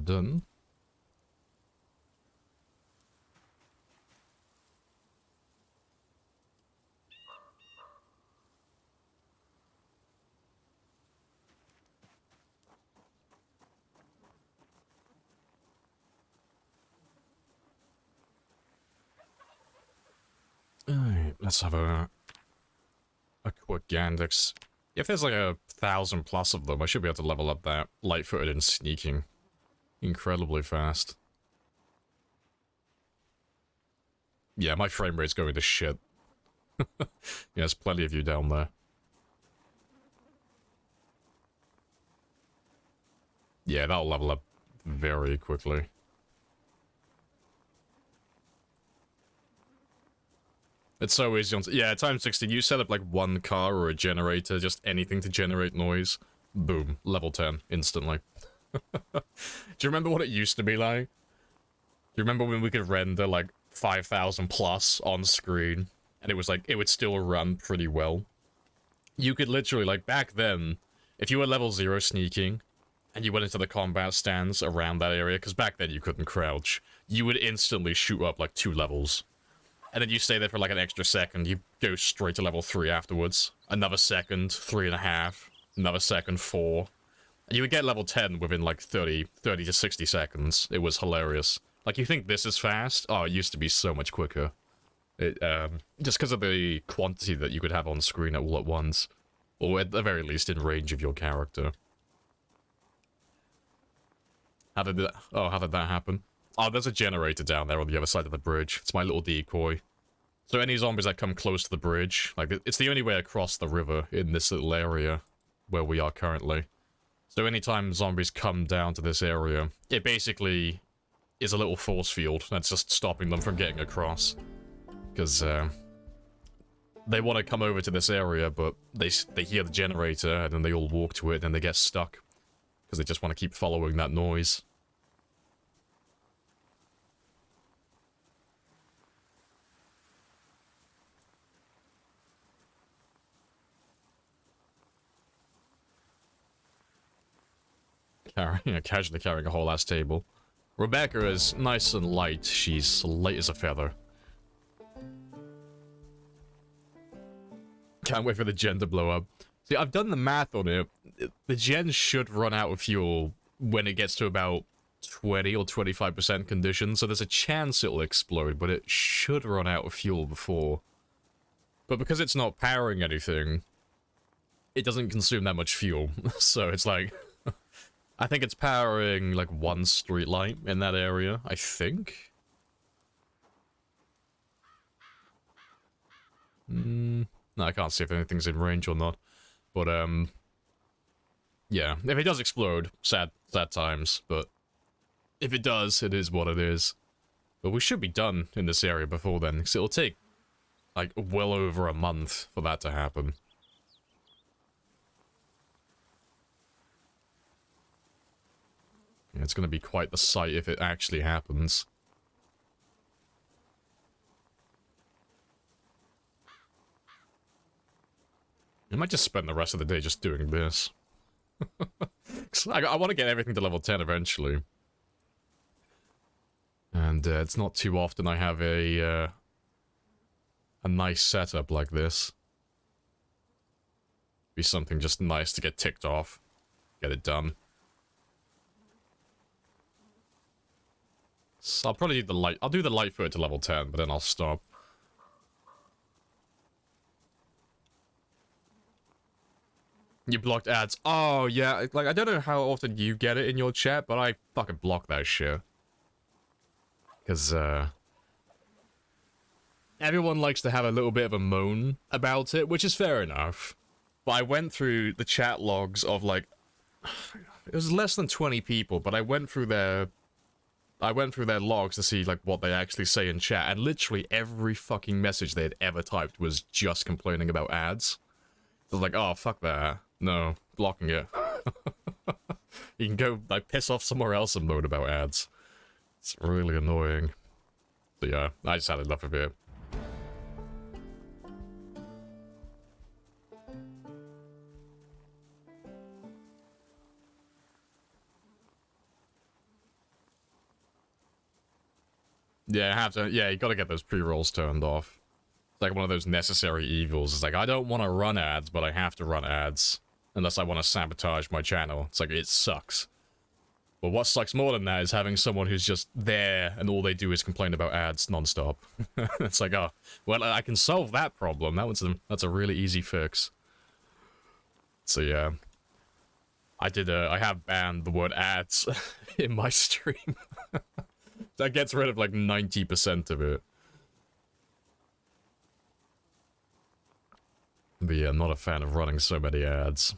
Done. Alright, let's have a quick Gandex. If there's like 1,000 plus of them, I should be able to level up that light-footed and sneaking incredibly fast. Yeah, my frame rate's going to shit. Yeah, there's plenty of you down there. Yeah, that'll level up very quickly. It's so easy on... Yeah, times 16, you set up like one car or a generator, just anything to generate noise. Boom, level 10, instantly. Do you remember what it used to be like? Do you remember when we could render like 5,000 plus on screen, and it was like, it would still run pretty well? You could literally, like, back then, if you were level 0 sneaking, and you went into the combat stands around that area, because back then you couldn't crouch, you would instantly shoot up like 2 levels. And then you stay there for like an extra second, you go straight to level 3 afterwards. Another second, 3.5, another second, 4. And you would get level 10 within like 30 to 60 seconds. It was hilarious. Like, you think this is fast? Oh, it used to be so much quicker. It, just because of the quantity that you could have on screen all at once. Or at the very least in range of your character. How did that happen? Oh, there's a generator down there on the other side of the bridge. It's my little decoy. So any zombies that come close to the bridge, like, it's the only way across the river in this little area where we are currently. So anytime zombies come down to this area, it basically is a little force field that's just stopping them from getting across. Because, they want to come over to this area, but they hear the generator, and then they all walk to it, and they get stuck. Because they just want to keep following that noise. Casually carrying a whole ass table. Rebecca is nice and light. She's light as a feather. Can't wait for the gen to blow up. See, I've done the math on it. The gen should run out of fuel when it gets to about 20 or 25% condition, so there's a chance it'll explode, but it should run out of fuel before. But because it's not powering anything, it doesn't consume that much fuel. So it's like... I think it's powering, like, one street light in that area, I think? No, I can't see if anything's in range or not. But, yeah. If it does explode, sad times, but if it does, it is what it is. But we should be done in this area before then, because it'll take, like, well over a month for that to happen. It's going to be quite the sight if it actually happens. I might just spend the rest of the day just doing this. I want to get everything to level 10 eventually. And it's not too often I have a nice setup like this. Be something just nice to get ticked off. Get it done. So I'll probably do the light. I'll do the light foot to level 10, but then I'll stop. You blocked ads. Oh, yeah. Like, I don't know how often you get it in your chat, but I fucking block that shit. Because, everyone likes to have a little bit of a moan about it, which is fair enough. But I went through the chat logs of, like... It was less than 20 people, but I went through their logs to see, like, what they actually say in chat, and literally every fucking message they had ever typed was just complaining about ads. So I was like, oh, fuck that. No, blocking it. You can go, like, piss off somewhere else and moan about ads. It's really annoying. So yeah, I just had enough of it. Yeah, I have to. Yeah, you gotta get those pre-rolls turned off. It's like one of those necessary evils. It's like, I don't want to run ads, but I have to run ads. Unless I want to sabotage my channel. It's like, it sucks. But what sucks more than that is having someone who's just there and all they do is complain about ads non-stop. It's like, oh, well, I can solve that problem. That's a really easy fix. So yeah. I have banned the word ads in my stream. That gets rid of like 90% of it. But yeah, I'm not a fan of running so many ads.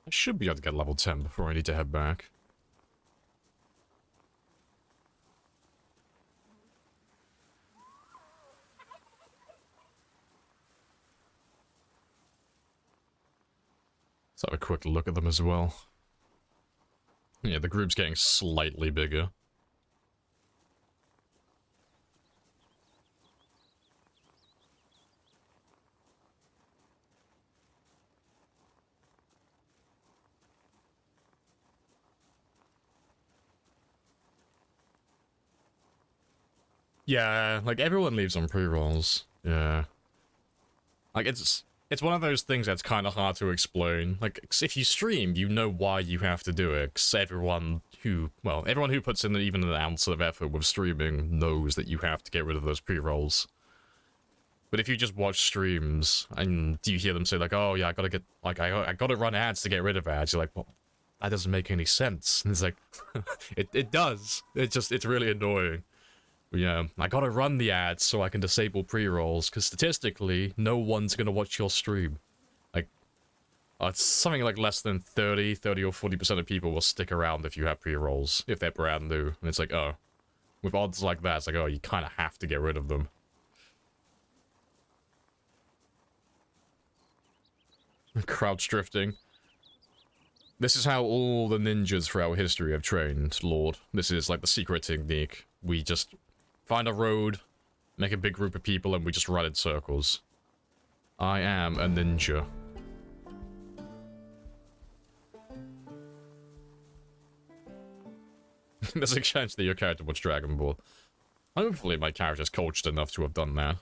I should be able to get level 10 before I need to head back. Let's have a quick look at them as well. Yeah, the group's getting slightly bigger. Yeah, like everyone leaves on pre-rolls. Yeah. Like it's one of those things that's kind of hard to explain. Like, 'cause if you stream, you know why you have to do it. 'Cause everyone who puts in even an ounce of effort with streaming knows that you have to get rid of those pre-rolls. But if you just watch streams and you hear them say like, "Oh yeah, I gotta run ads to get rid of ads," you're like, "Well, that doesn't make any sense." And it's like, it does. It's really annoying. But yeah, I gotta run the ads so I can disable pre-rolls, because statistically, no one's gonna watch your stream. Like, it's something like less than 30 or 40% of people will stick around if you have pre-rolls, if they're brand new. And it's like, oh, with odds like that, it's like, oh, you kind of have to get rid of them. Crouch drifting. This is how all the ninjas throughout history have trained, Lord. This is like the secret technique. We just find a road, make a big group of people, and we just run in circles. I am a ninja. There's a chance that your character watched Dragon Ball. Hopefully my character's coached enough to have done that.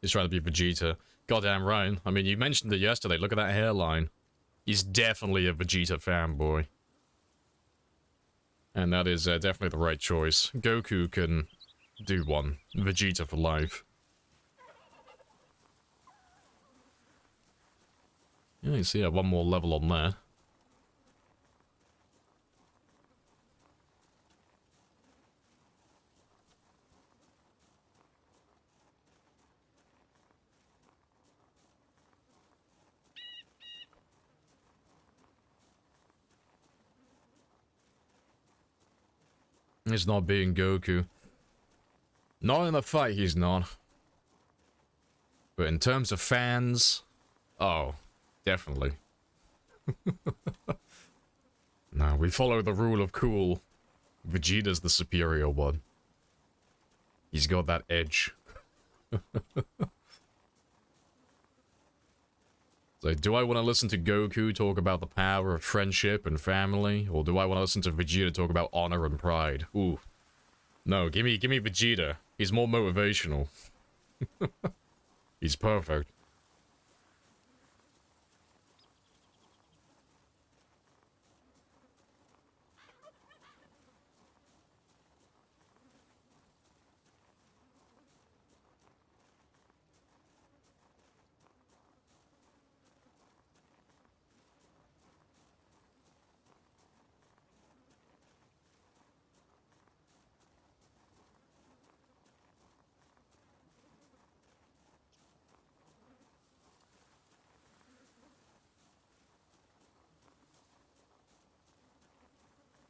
He's trying to be Vegeta. Goddamn right. I mean, you mentioned it yesterday. Look at that hairline. He's definitely a Vegeta fanboy. And that is definitely the right choice. Goku can do one. Vegeta for life. Yeah, you see, one more level on there. He's not being Goku. Not in the fight, he's not. But in terms of fans, oh, definitely. No, we follow the rule of cool. Vegeta's the superior one. He's got that edge. So, do I want to listen to Goku talk about the power of friendship and family, or do I want to listen to Vegeta talk about honor and pride? Ooh. No, give me Vegeta. He's more motivational. He's perfect.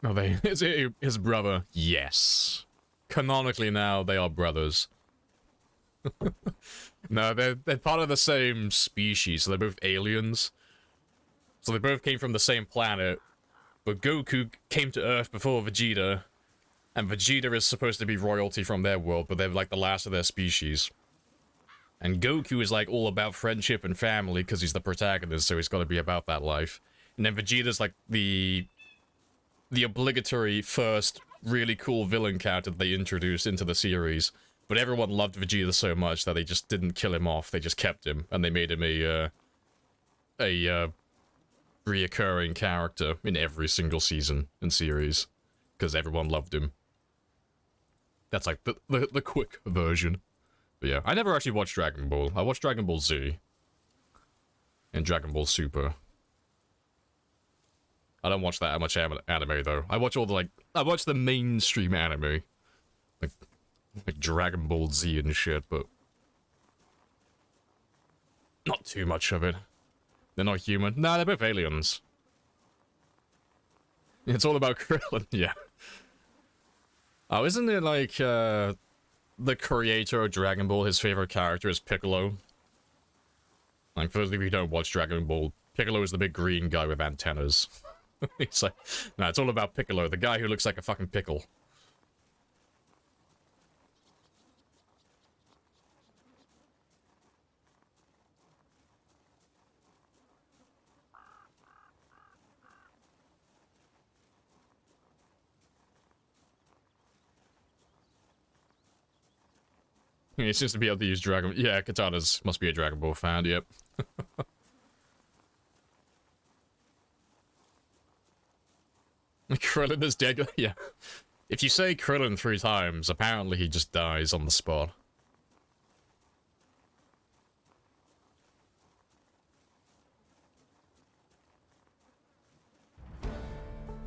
Are they? Is it his brother? Yes. Canonically now, they are brothers. No, they're part of the same species, so they're both aliens. So they both came from the same planet, but Goku came to Earth before Vegeta, and Vegeta is supposed to be royalty from their world, but they're like the last of their species. And Goku is like all about friendship and family, because he's the protagonist, so he's got to be about that life. And then Vegeta's like the obligatory first really cool villain character that they introduced into the series. But everyone loved Vegeta so much that they just didn't kill him off, they just kept him, and they made him a reoccurring character in every single season and series. Because everyone loved him. That's like the quick version. But yeah, I never actually watched Dragon Ball. I watched Dragon Ball Z. And Dragon Ball Super. I don't watch that much anime though. I watch all the I watch the mainstream anime, like Dragon Ball Z and shit, but not too much of it. They're not human. Nah, they're both aliens. It's all about Krillin, yeah. Oh, isn't it like the creator of Dragon Ball, his favorite character is Piccolo? Like, firstly, if you don't watch Dragon Ball, Piccolo is the big green guy with antennas. It's like, no, it's all about Piccolo, the guy who looks like a fucking pickle. He seems to be able to use Dragon... Yeah, Katana's must be a Dragon Ball fan, yep. Krillin is dead. Yeah. If you say Krillin 3 times, apparently he just dies on the spot.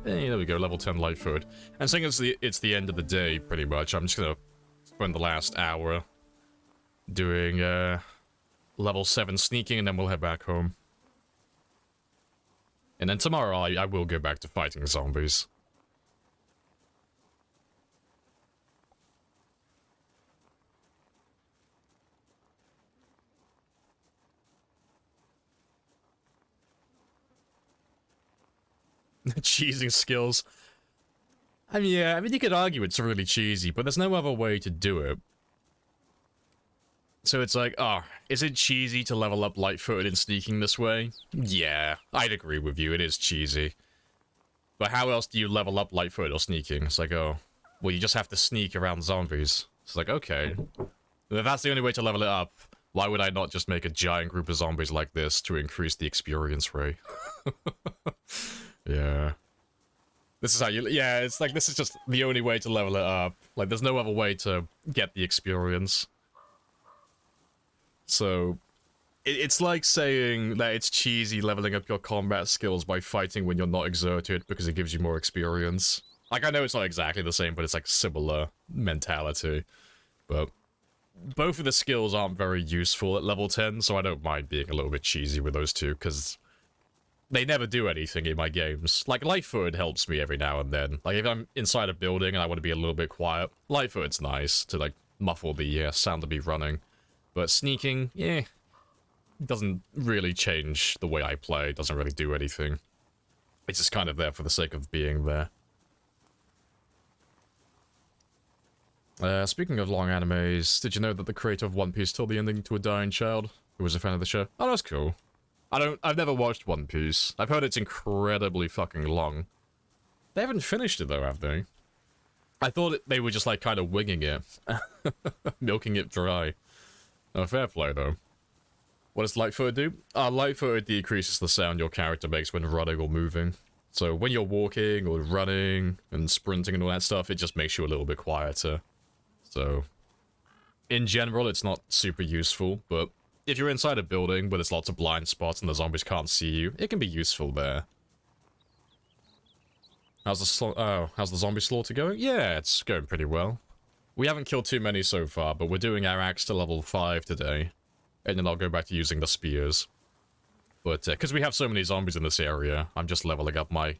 Hey, there we go, level 10 light food. And seeing as it's the end of the day, pretty much, I'm just gonna spend the last hour doing level 7 sneaking, and then we'll head back home. And then tomorrow I will go back to fighting zombies. Cheesing skills. I mean, yeah, you could argue it's really cheesy, but there's no other way to do it. So it's like, oh, is it cheesy to level up light-footed and sneaking this way? Yeah, I'd agree with you, it is cheesy. But how else do you level up light-footed or sneaking? It's like, oh, well, you just have to sneak around zombies. It's like, okay. If that's the only way to level it up, why would I not just make a giant group of zombies like this to increase the experience rate? Yeah. This is how you... Yeah, it's like, this is just the only way to level it up. Like, there's no other way to get the experience. So, it's like saying that it's cheesy leveling up your combat skills by fighting when you're not exerted because it gives you more experience. Like, I know it's not exactly the same, but it's like similar mentality. But both of the skills aren't very useful at level 10, so I don't mind being a little bit cheesy with those two, because they never do anything in my games. Like, light-footed helps me every now and then. Like, if I'm inside a building and I want to be a little bit quiet, light-footed's nice to, like, muffle the sound of me running. But sneaking, yeah, it doesn't really change the way I play. It doesn't really do anything. It's just kind of there for the sake of being there. Speaking of long animes, did you know that the creator of One Piece told the ending to a dying child who was a fan of the show? Oh, that's cool. I've never watched One Piece. I've heard it's incredibly fucking long. They haven't finished it though, have they? I thought they were just like kind of winging it. Milking it dry. Oh, fair play though. What does light-footed do? Light-footed decreases the sound your character makes when running or moving. So when you're walking or running and sprinting and all that stuff, it just makes you a little bit quieter. So, in general, it's not super useful, but if you're inside a building where there's lots of blind spots and the zombies can't see you, it can be useful there. How's the zombie slaughter going? Yeah, it's going pretty well. We haven't killed too many so far, but we're doing our axe to level 5 today. And then I'll go back to using the spears. But, because we have so many zombies in this area, I'm just leveling up my...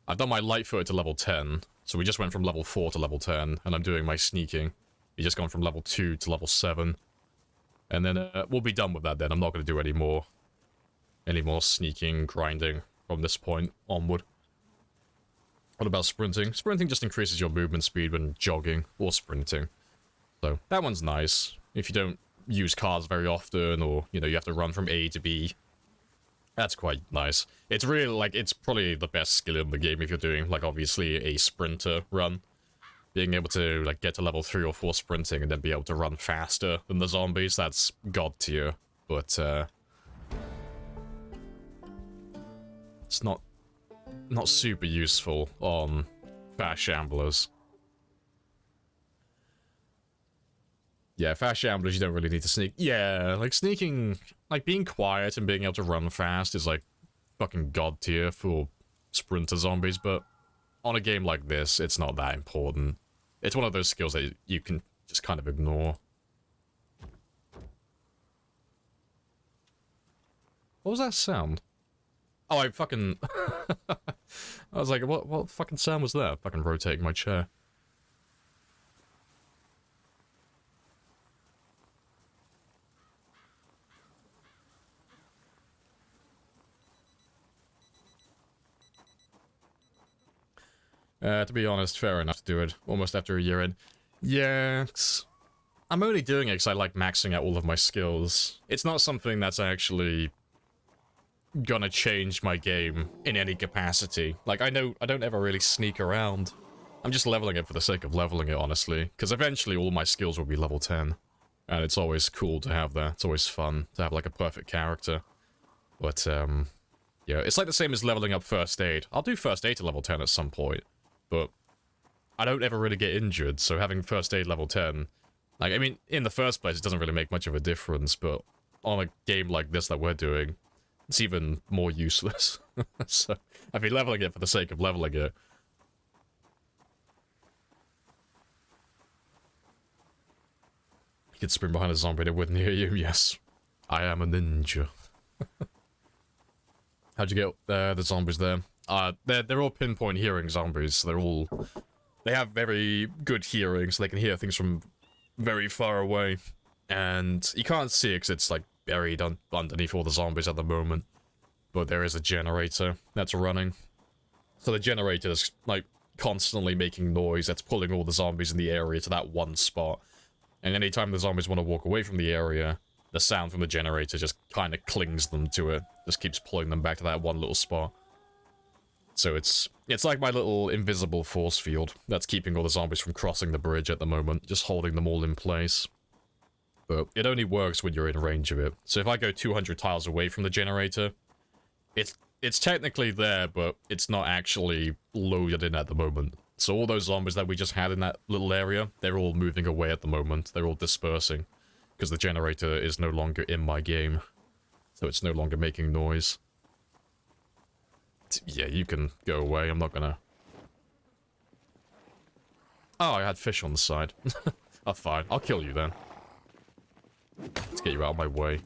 I've done my light-footed to level 10, so we just went from level 4 to level 10, and I'm doing my sneaking. We just gone from level 2 to level 7. And then, we'll be done with that then. I'm not going to do any more sneaking, grinding from this point onward. What about sprinting? Sprinting just increases your movement speed when jogging or sprinting. So, that one's nice. If you don't use cars very often, or, you know, you have to run from A to B. That's quite nice. It's really, like, it's probably the best skill in the game if you're doing, like, obviously a sprinter run. Being able to, like, get to level 3 or 4 sprinting and then be able to run faster than the zombies, that's god tier. But, it's not super useful on fast shamblers. Yeah, fast shamblers, you don't really need to sneak. Yeah, like, sneaking, like, being quiet and being able to run fast is, like, fucking god tier for sprinter zombies, but on a game like this, it's not that important. It's one of those skills that you can just kind of ignore. What was that sound? Oh, I fucking... I was like, what fucking sound was that? Fucking rotating my chair. To be honest, fair enough to do it almost after a year in. Yeah, I'm only doing it because I like maxing out all of my skills. It's not something that's actually gonna change my game in any capacity. Like, I don't ever really sneak around. I'm just leveling it for the sake of leveling it, honestly. Because eventually all my skills will be level 10. And it's always cool to have that. It's always fun to have, like, a perfect character. But, yeah, it's like the same as leveling up First Aid. I'll do First Aid to level 10 at some point, but I don't ever really get injured, so having First Aid level 10... Like, I mean, in the first place, it doesn't really make much of a difference, but on a game like this that we're doing, it's even more useless. So, I'd be leveling it for the sake of leveling it. You could sprint behind a zombie and it wouldn't hear you. Yes, I am a ninja. How'd you get the zombies there? They're all pinpoint hearing zombies. They have very good hearing, so they can hear things from very far away. And you can't see it because it's like buried underneath all the zombies at the moment. But there is a generator that's running. So the generator is like constantly making noise that's pulling all the zombies in the area to that one spot. And anytime the zombies want to walk away from the area, the sound from the generator just kind of clings them to it. Just keeps pulling them back to that one little spot. So it's like my little invisible force field that's keeping all the zombies from crossing the bridge at the moment, just holding them all in place. But it only works when you're in range of it. So if I go 200 tiles away from the generator, it's technically there, but it's not actually loaded in at the moment. So all those zombies that we just had in that little area, they're all moving away at the moment. They're all dispersing, because the generator is no longer in my game. So it's no longer making noise. Yeah, you can go away, I'm not gonna... Oh, I had fish on the side. Oh, fine, I'll kill you then. Let's get you out of my way.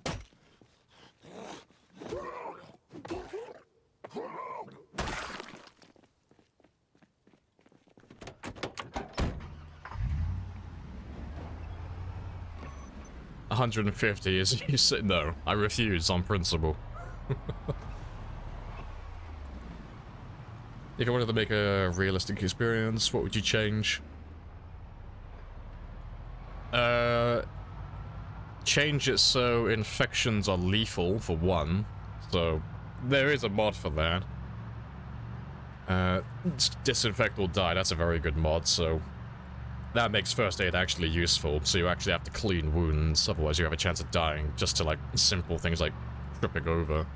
$150 is you say no. I refuse on principle. If you wanted to make a realistic experience, what would you change? Change it so infections are lethal, for one. So, there is a mod for that. Disinfect or die, that's a very good mod, so... That makes first aid actually useful, so you actually have to clean wounds, otherwise you have a chance of dying, just to, like, simple things like tripping over.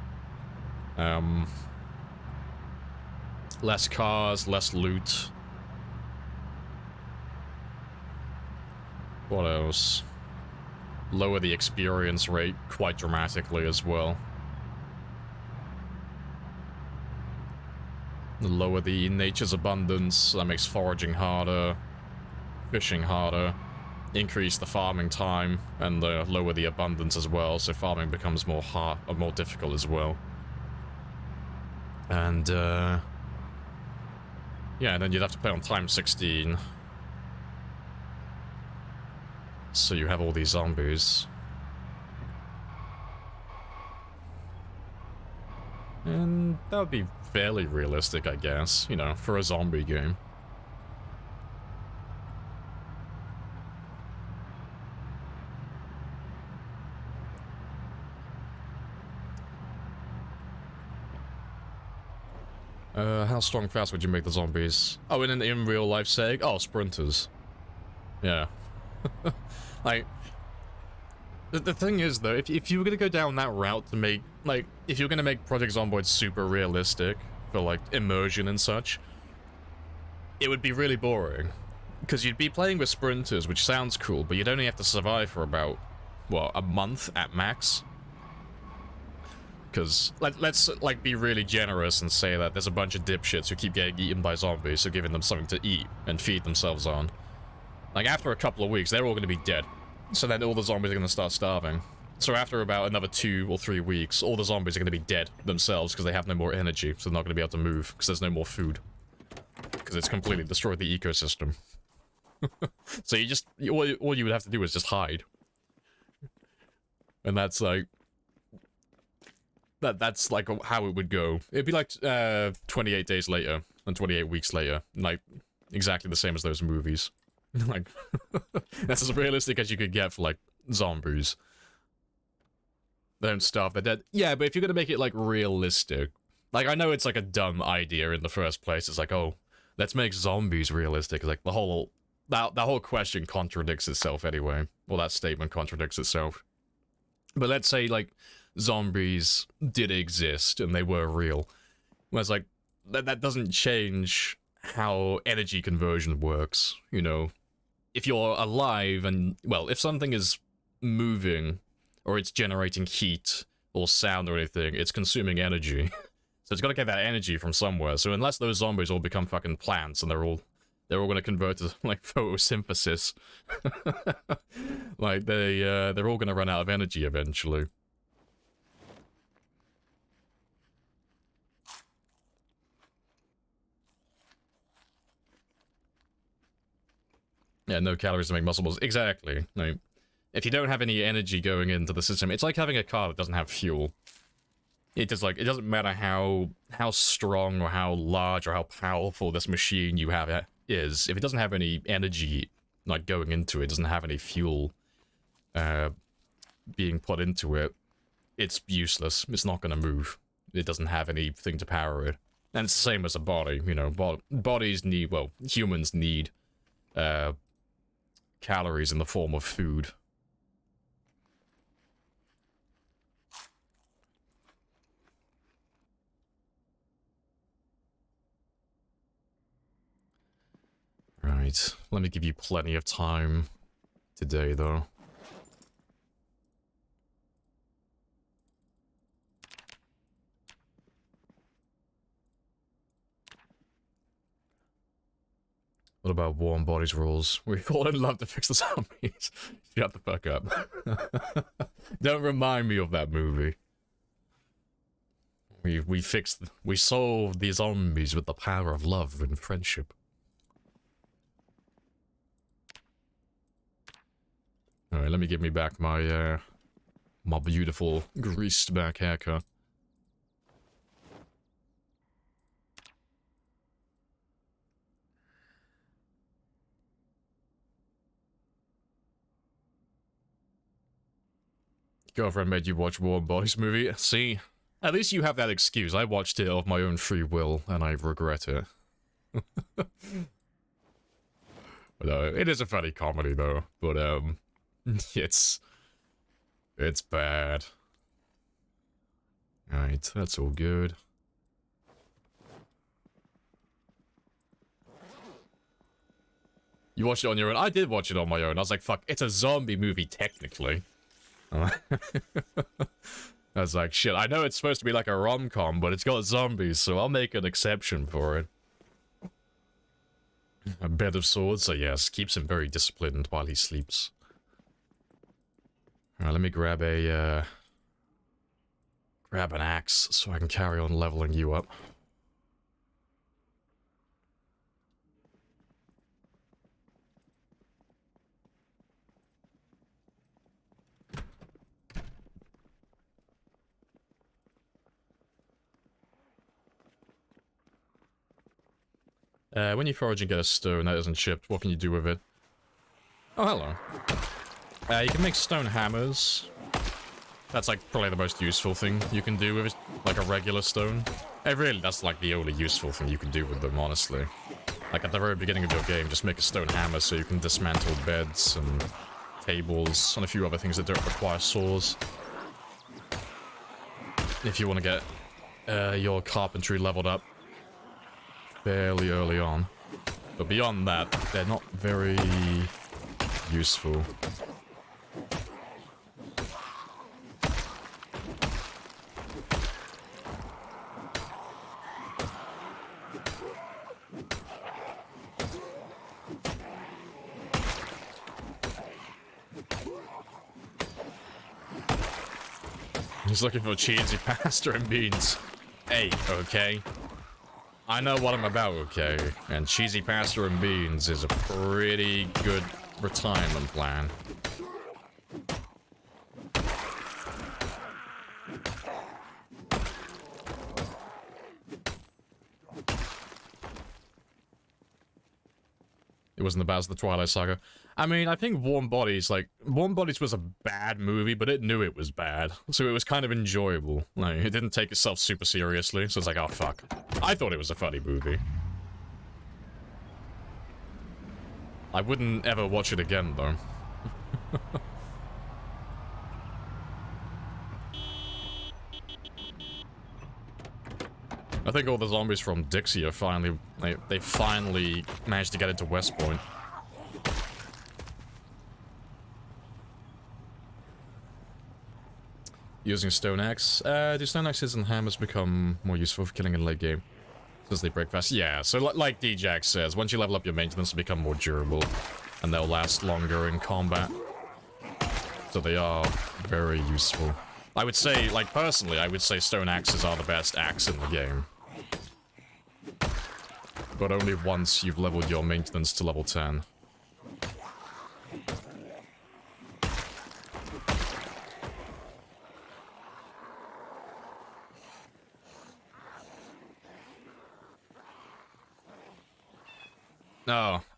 Less cars, less loot. What else? Lower the experience rate quite dramatically as well. Lower the nature's abundance, that makes foraging harder, fishing harder. Increase the farming time, and lower the abundance as well, so farming becomes more difficult as well. And, yeah, and then you'd have to play on time 16. So you have all these zombies. And that would be fairly realistic, I guess, you know, for a zombie game. How strong fast would you make the zombies? Oh, in real life setting? Oh, sprinters. Yeah. Like, the thing is, though, if you were gonna go down that route to make, like, if you're gonna make Project Zomboid super realistic for, like, immersion and such, it would be really boring. Because you'd be playing with sprinters, which sounds cool, but you'd only have to survive for about, what, a month at max? Because, let's, like, be really generous and say that there's a bunch of dipshits who keep getting eaten by zombies, so giving them something to eat and feed themselves on. Like, after a couple of weeks, they're all going to be dead. So then all the zombies are going to start starving. So after about another 2 or 3 weeks, all the zombies are going to be dead themselves because they have no more energy, so they're not going to be able to move because there's no more food. Because it's completely destroyed the ecosystem. So you just, all you would have to do is just hide. And that's like... That's like how it would go. It'd be like 28 days later and 28 weeks later. Like, exactly the same as those movies. Like, that's as realistic as you could get for, like, zombies. They don't starve, they're dead. Yeah, but if you're gonna make it, like, realistic... Like, I know it's, like, a dumb idea in the first place. It's like, oh, let's make zombies realistic. Like, the whole that whole question contradicts itself anyway. Well, that statement contradicts itself. But let's say, like, zombies did exist and they were real. Whereas, like, that doesn't change how energy conversion works, you know? If you're alive and, well, if something is moving, or it's generating heat, or sound or anything, it's consuming energy. So it's gotta get that energy from somewhere. So unless those zombies all become fucking plants and they're all gonna convert to, like, photosynthesis, like, they're all gonna run out of energy eventually. Yeah, no calories to make muscle balls. Exactly. Like, if you don't have any energy going into the system, it's like having a car that doesn't have fuel. It just, like, it doesn't matter how strong or how large or how powerful this machine you have is. If it doesn't have any energy, like, going into it, doesn't have any fuel being put into it, it's useless. It's not gonna move. It doesn't have anything to power it. And it's the same as a body, you know. Bodies need, well, humans need calories in the form of food. Right, let me give you plenty of time today, though. What about warm bodies rules? We fall in love to fix the zombies. Shut the fuck up. Don't remind me of that movie. We solved the zombies with the power of love and friendship. Alright, let me give me back my, my beautiful greased back haircut. Girlfriend made you watch Warm Bodies movie. See? At least you have that excuse. I watched it of my own free will, and I regret it. But it is a funny comedy, though. But, it's bad. Alright, that's all good. You watched it on your own? I did watch it on my own. I was like, fuck, it's a zombie movie, technically. I was like, shit, I know it's supposed to be like a rom-com, but it's got zombies, so I'll make an exception for it. A bed of swords, so yes, keeps him very disciplined while he sleeps. Alright, let me grab a, grab an axe so I can carry on leveling you up. When you forage and get a stone that isn't chipped, what can you do with it? Oh, hello. You can make stone hammers. That's, like, probably the most useful thing you can do with it, like a regular stone. Really, that's, like, the only useful thing you can do with them, honestly. Like, at the very beginning of your game, just make a stone hammer so you can dismantle beds and tables and a few other things that don't require saws. If you want to get your carpentry leveled up fairly early on. But beyond that, they're not very useful. He's looking for cheesy pasta and beans. Hey, okay. I know what I'm about, okay? And cheesy pasta and beans is a pretty good retirement plan. It wasn't the best of the Twilight Saga. I mean, I think Warm Bodies, like, Warm Bodies was a bad movie, but it knew it was bad. So it was kind of enjoyable. Like, it didn't take itself super seriously, so it's like, oh, fuck. I thought it was a funny movie. I wouldn't ever watch it again, though. I think all the zombies from Dixie are finally... They finally managed to get into West Point. Using Stone Axe. Do Stone Axes and Hammers become more useful for killing in late game? Because they break fast? Yeah, so like D-Jack says, once you level up your maintenance, they become more durable. And they'll last longer in combat. So they are very useful. I would say, like, personally, I would say Stone Axes are the best axe in the game. But only once you've leveled your maintenance to level 10.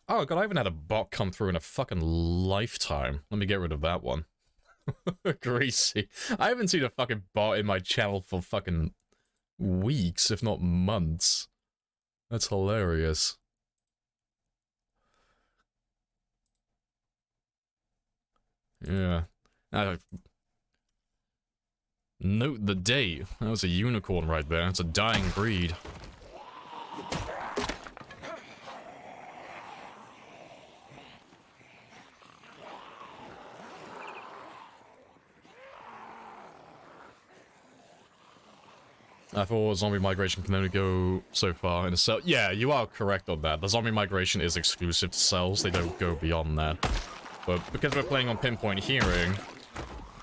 Oh god, I haven't had a bot come through in a fucking lifetime. Let me get rid of that one. Greasy. I haven't seen a fucking bot in my channel for fucking weeks, if not months. That's hilarious. Yeah. Note the date. That was a unicorn right there. It's a dying breed. I thought zombie migration can only go so far in a cell. Yeah, you are correct on that. The zombie migration is exclusive to cells. They don't go beyond that. But because we're playing on pinpoint hearing,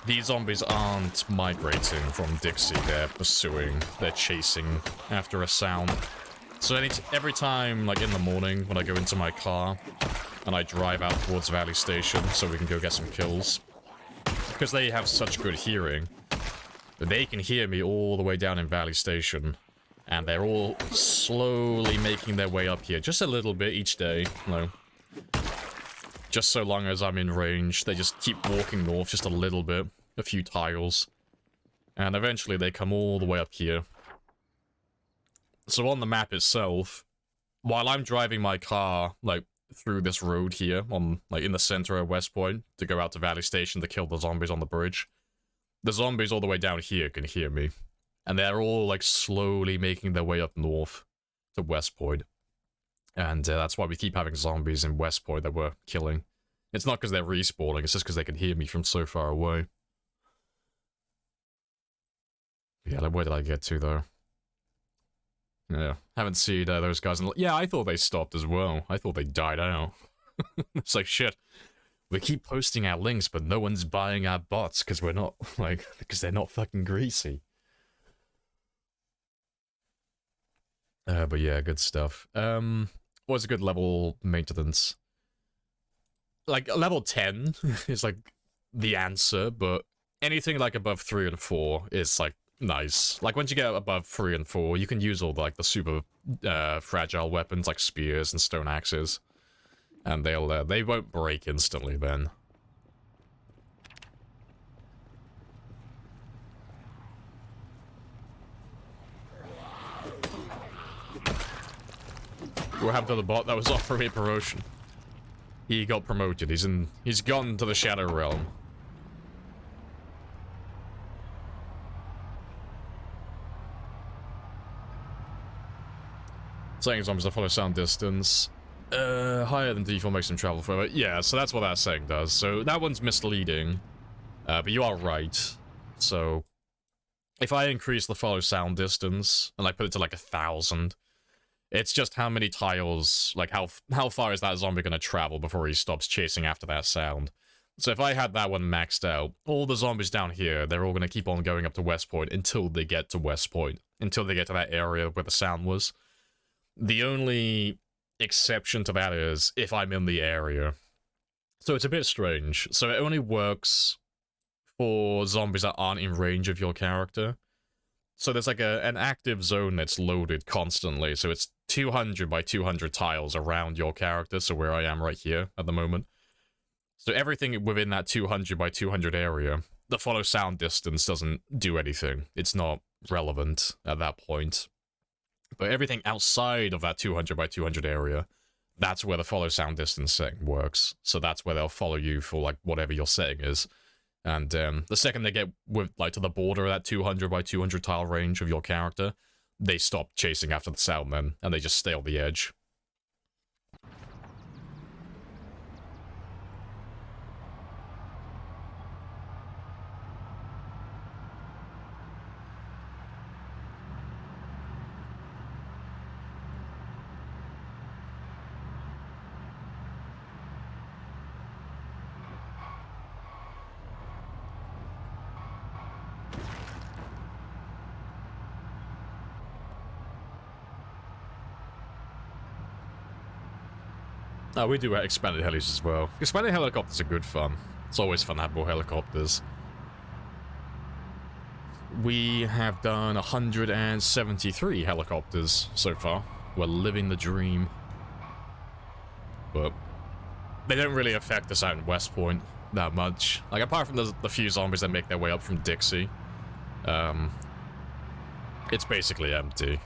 these zombies aren't migrating from Dixie. They're pursuing, they're chasing after a sound. So every time, like in the morning, when I go into my car and I drive out towards Valley Station so we can go get some kills, because they have such good hearing, they can hear me all the way down in Valley Station, and they're all slowly making their way up here, just a little bit each day, you know. Just so long as I'm in range, they just keep walking north just a little bit, a few tiles, and eventually they come all the way up here. So on the map itself, while I'm driving my car, like, through this road here, on, like, in the center of West Point, to go out to Valley Station to kill the zombies on the bridge, the zombies all the way down here can hear me. And they're all, like, slowly making their way up north to West Point. And that's why we keep having zombies in West Point that we're killing. It's not because they're respawning, it's just because they can hear me from so far away. Yeah, like, where did I get to, though? Yeah, haven't seen those guys in... Yeah, I thought they stopped as well. I thought they died out. It's like, shit. We keep posting our links, but no one's buying our bots because we're not, like, because they're not fucking greasy. But yeah, good stuff. What's a good level maintenance? Like, level 10 is, like, the answer, but anything, like, above 3 and 4 is, like, nice. Like, once you get above 3 and 4, you can use all, like, the super fragile weapons, like spears and stone axes. And they won't break instantly then. What happened to the bot that was offering me promotion? He got promoted. He's gone to the Shadow Realm. Saying zombies that follow sound distance. Higher than default makes them travel further. Yeah, so that's what that saying does. So that one's misleading. But you are right. So if I increase the follow sound distance and I put it to like 1,000, it's just how many tiles, like how far is that zombie going to travel before he stops chasing after that sound. So if I had that one maxed out, all the zombies down here, they're all going to keep on going up to West Point until they get to West Point. Until they get to that area where the sound was. The only exception to that is if I'm in the area. So it's a bit strange. So it only works for zombies that aren't in range of your character. So there's like an active zone that's loaded constantly. So it's 200 by 200 tiles around your character. So where I am right here at the moment. So everything within that 200 by 200 area, the follow sound distance doesn't do anything. It's not relevant at that point. But everything outside of that 200 by 200 area, that's where the follow sound distance setting works. So that's where they'll follow you for like whatever your setting is. And the second they get with like to the border of that 200 by 200 tile range of your character, they stop chasing after the sound then, and they just stay on the edge. Oh, we do expanded helis as well. Expanded helicopters are good fun. It's always fun to have more helicopters. We have done 173 helicopters so far. We're living the dream. But they don't really affect us out in West Point that much. Like, apart from the few zombies that make their way up from Dixie, it's basically empty.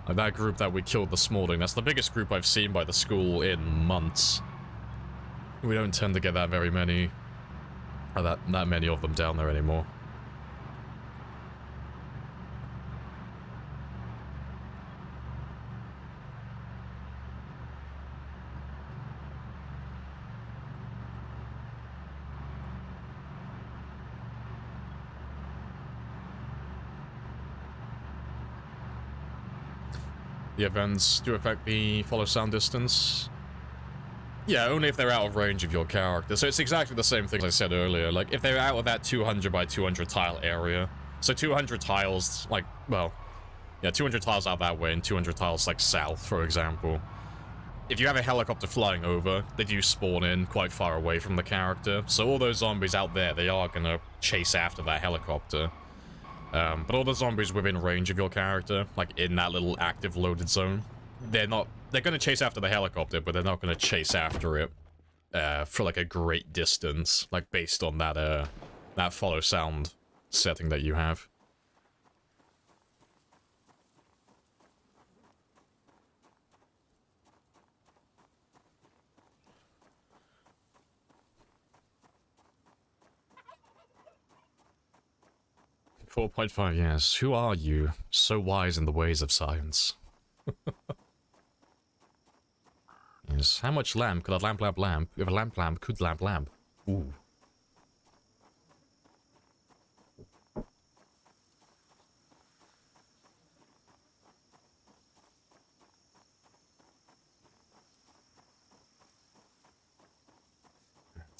Like that group that we killed this morning, that's the biggest group I've seen by the school in months. We don't tend to get that very many, or that many of them down there anymore. The events do affect the follow sound distance. Yeah, only if they're out of range of your character. So it's exactly the same thing as I said earlier. Like, if they're out of that 200 by 200 tile area, so 200 tiles, like, well, yeah, 200 tiles out that way and 200 tiles, like, south, for example. If you have a helicopter flying over, they do spawn in quite far away from the character. So all those zombies out there, they are gonna chase after that helicopter. But all the zombies within range of your character, like in that little active loaded zone, they're gonna chase after the helicopter, but they're not gonna chase after it for like a great distance, like based on that that follow sound setting that you have. .5 yes. Who are you? So wise in the ways of science. Yes. How much lamp could a lamp? If a lamp could lamp. Ooh.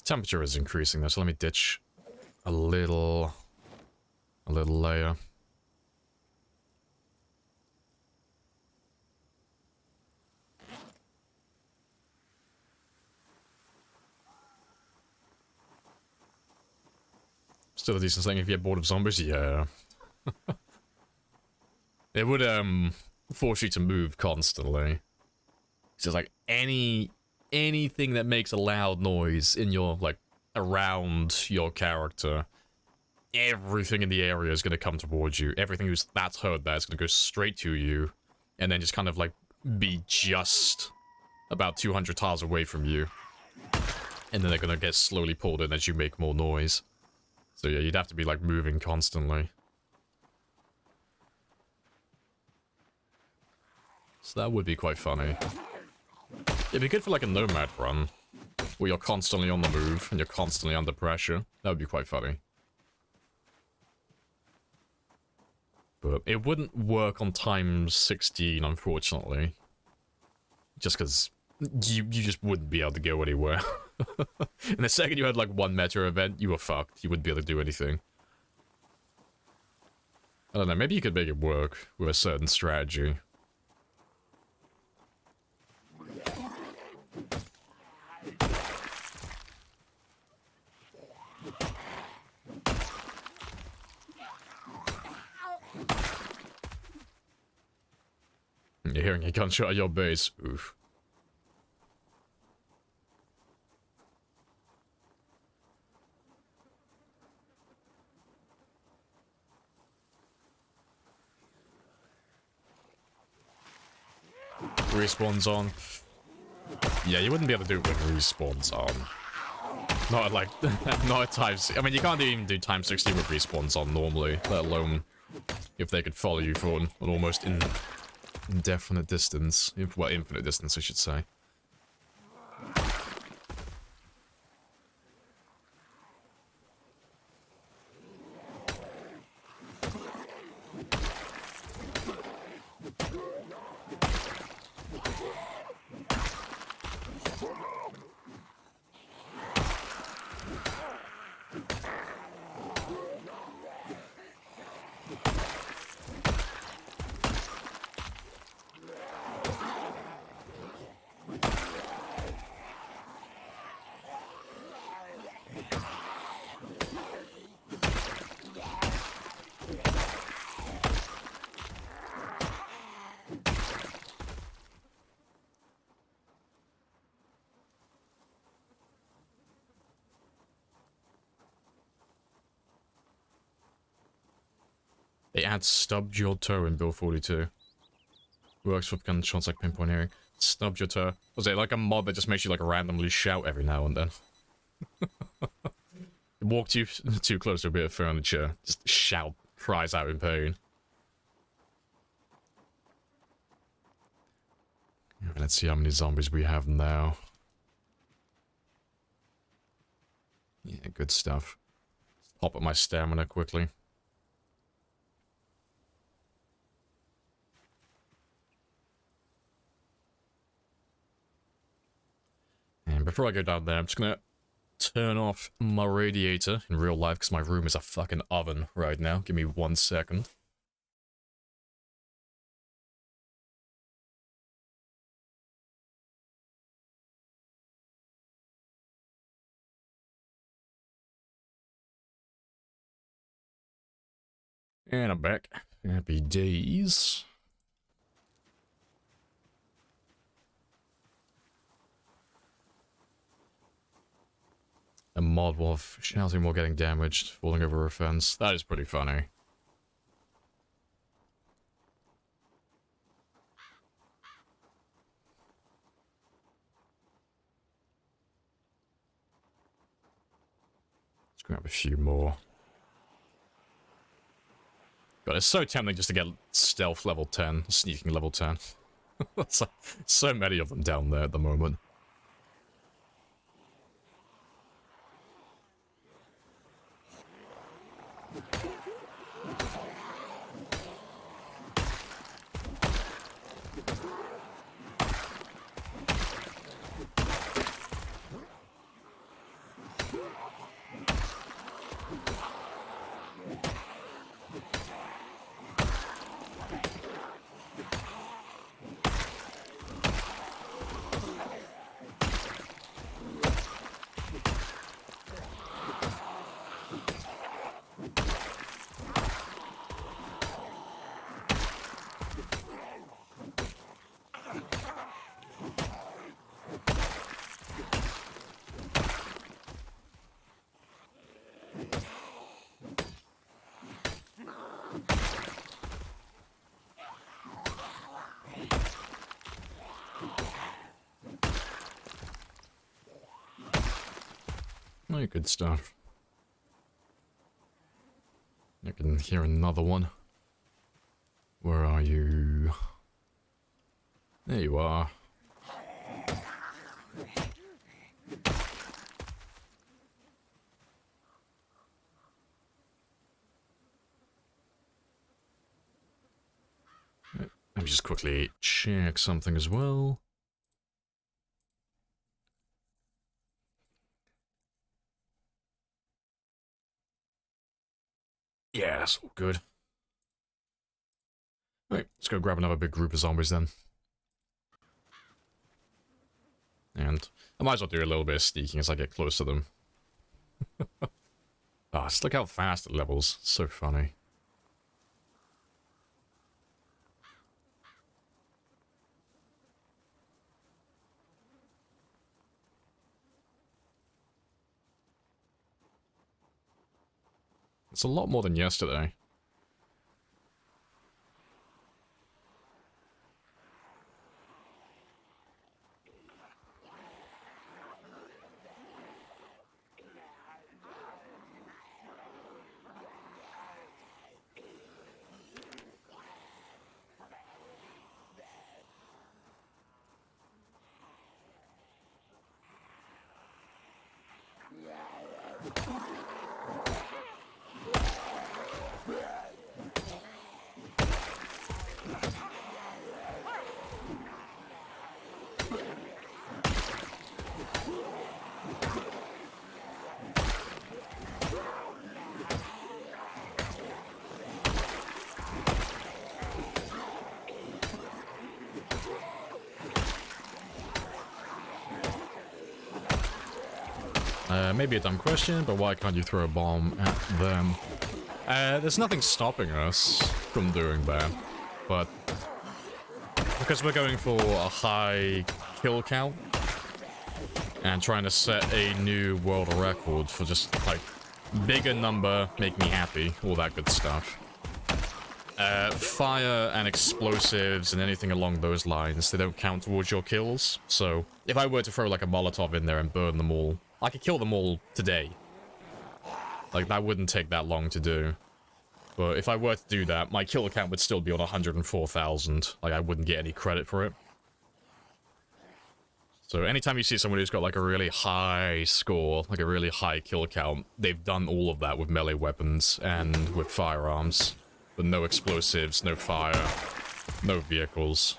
Temperature is increasing though, so let me ditch a little layer. Still a decent thing if you get bored of zombies, yeah. It would force you to move constantly. It's just like anything that makes a loud noise in your, like, around your character, everything in the area is going to come towards you. Everything that's heard that is going to go straight to you, and then just kind of, like, be just about 200 tiles away from you. And then they're going to get slowly pulled in as you make more noise. So yeah, you'd have to be, like, moving constantly. So that would be quite funny. It'd be good for, like, a nomad run, where you're constantly on the move, and you're constantly under pressure. That would be quite funny. But it wouldn't work on times 16, unfortunately. Just because you just wouldn't be able to go anywhere. And the second you had, like, one meta event, you were fucked. You wouldn't be able to do anything. I don't know, maybe you could make it work with a certain strategy. You're hearing a gunshot at your base. Oof. Respawn's on. Yeah, you wouldn't be able to do it when respawn's on. Not at, like, not at times. I mean, you can't even do time 60 with respawns on normally, let alone if they could follow you for an almost indefinite distance. Well, infinite distance, I should say. They add stubbed your toe in Bill 42. Works for gun shots like pinpoint hearing. Stubbed your toe. Was it like a mod that just makes you like randomly shout every now and then? Walk too close to a bit of furniture. Just shout. Cries out in pain. Let's see how many zombies we have now. Yeah, good stuff. Pop up my stamina quickly. And before I go down there, I'm just gonna turn off my radiator in real life because my room is a fucking oven right now. Give me 1 second. And I'm back. Happy days. A mod wolf shouting while getting damaged, falling over a fence. That is pretty funny. Let's grab a few more. God, it's so tempting just to get stealth level 10, sneaking level 10. So many of them down there at the moment. Oh, good stuff. I can hear another one. Where are you? There you are. Let me just quickly check something as well. Yeah, that's all good. Right, let's go grab another big group of zombies then. And I might as well do a little bit of sneaking as I get close to them. Ah, just look how fast it levels. So funny. It's a lot more than yesterday. Maybe a dumb question, but why can't you throw a bomb at them? There's nothing stopping us from doing that, but because we're going for a high kill count and trying to set a new world record for just, like, bigger number, make me happy, all that good stuff. Fire and explosives and anything along those lines, they don't count towards your kills. So, if I were to throw, like, a Molotov in there and burn them all, I could kill them all today. Like, that wouldn't take that long to do. But if I were to do that, my kill count would still be on 104,000. Like, I wouldn't get any credit for it. So anytime you see someone who's got, like, a really high score, like a really high kill count, they've done all of that with melee weapons and with firearms. But no explosives, no fire, no vehicles.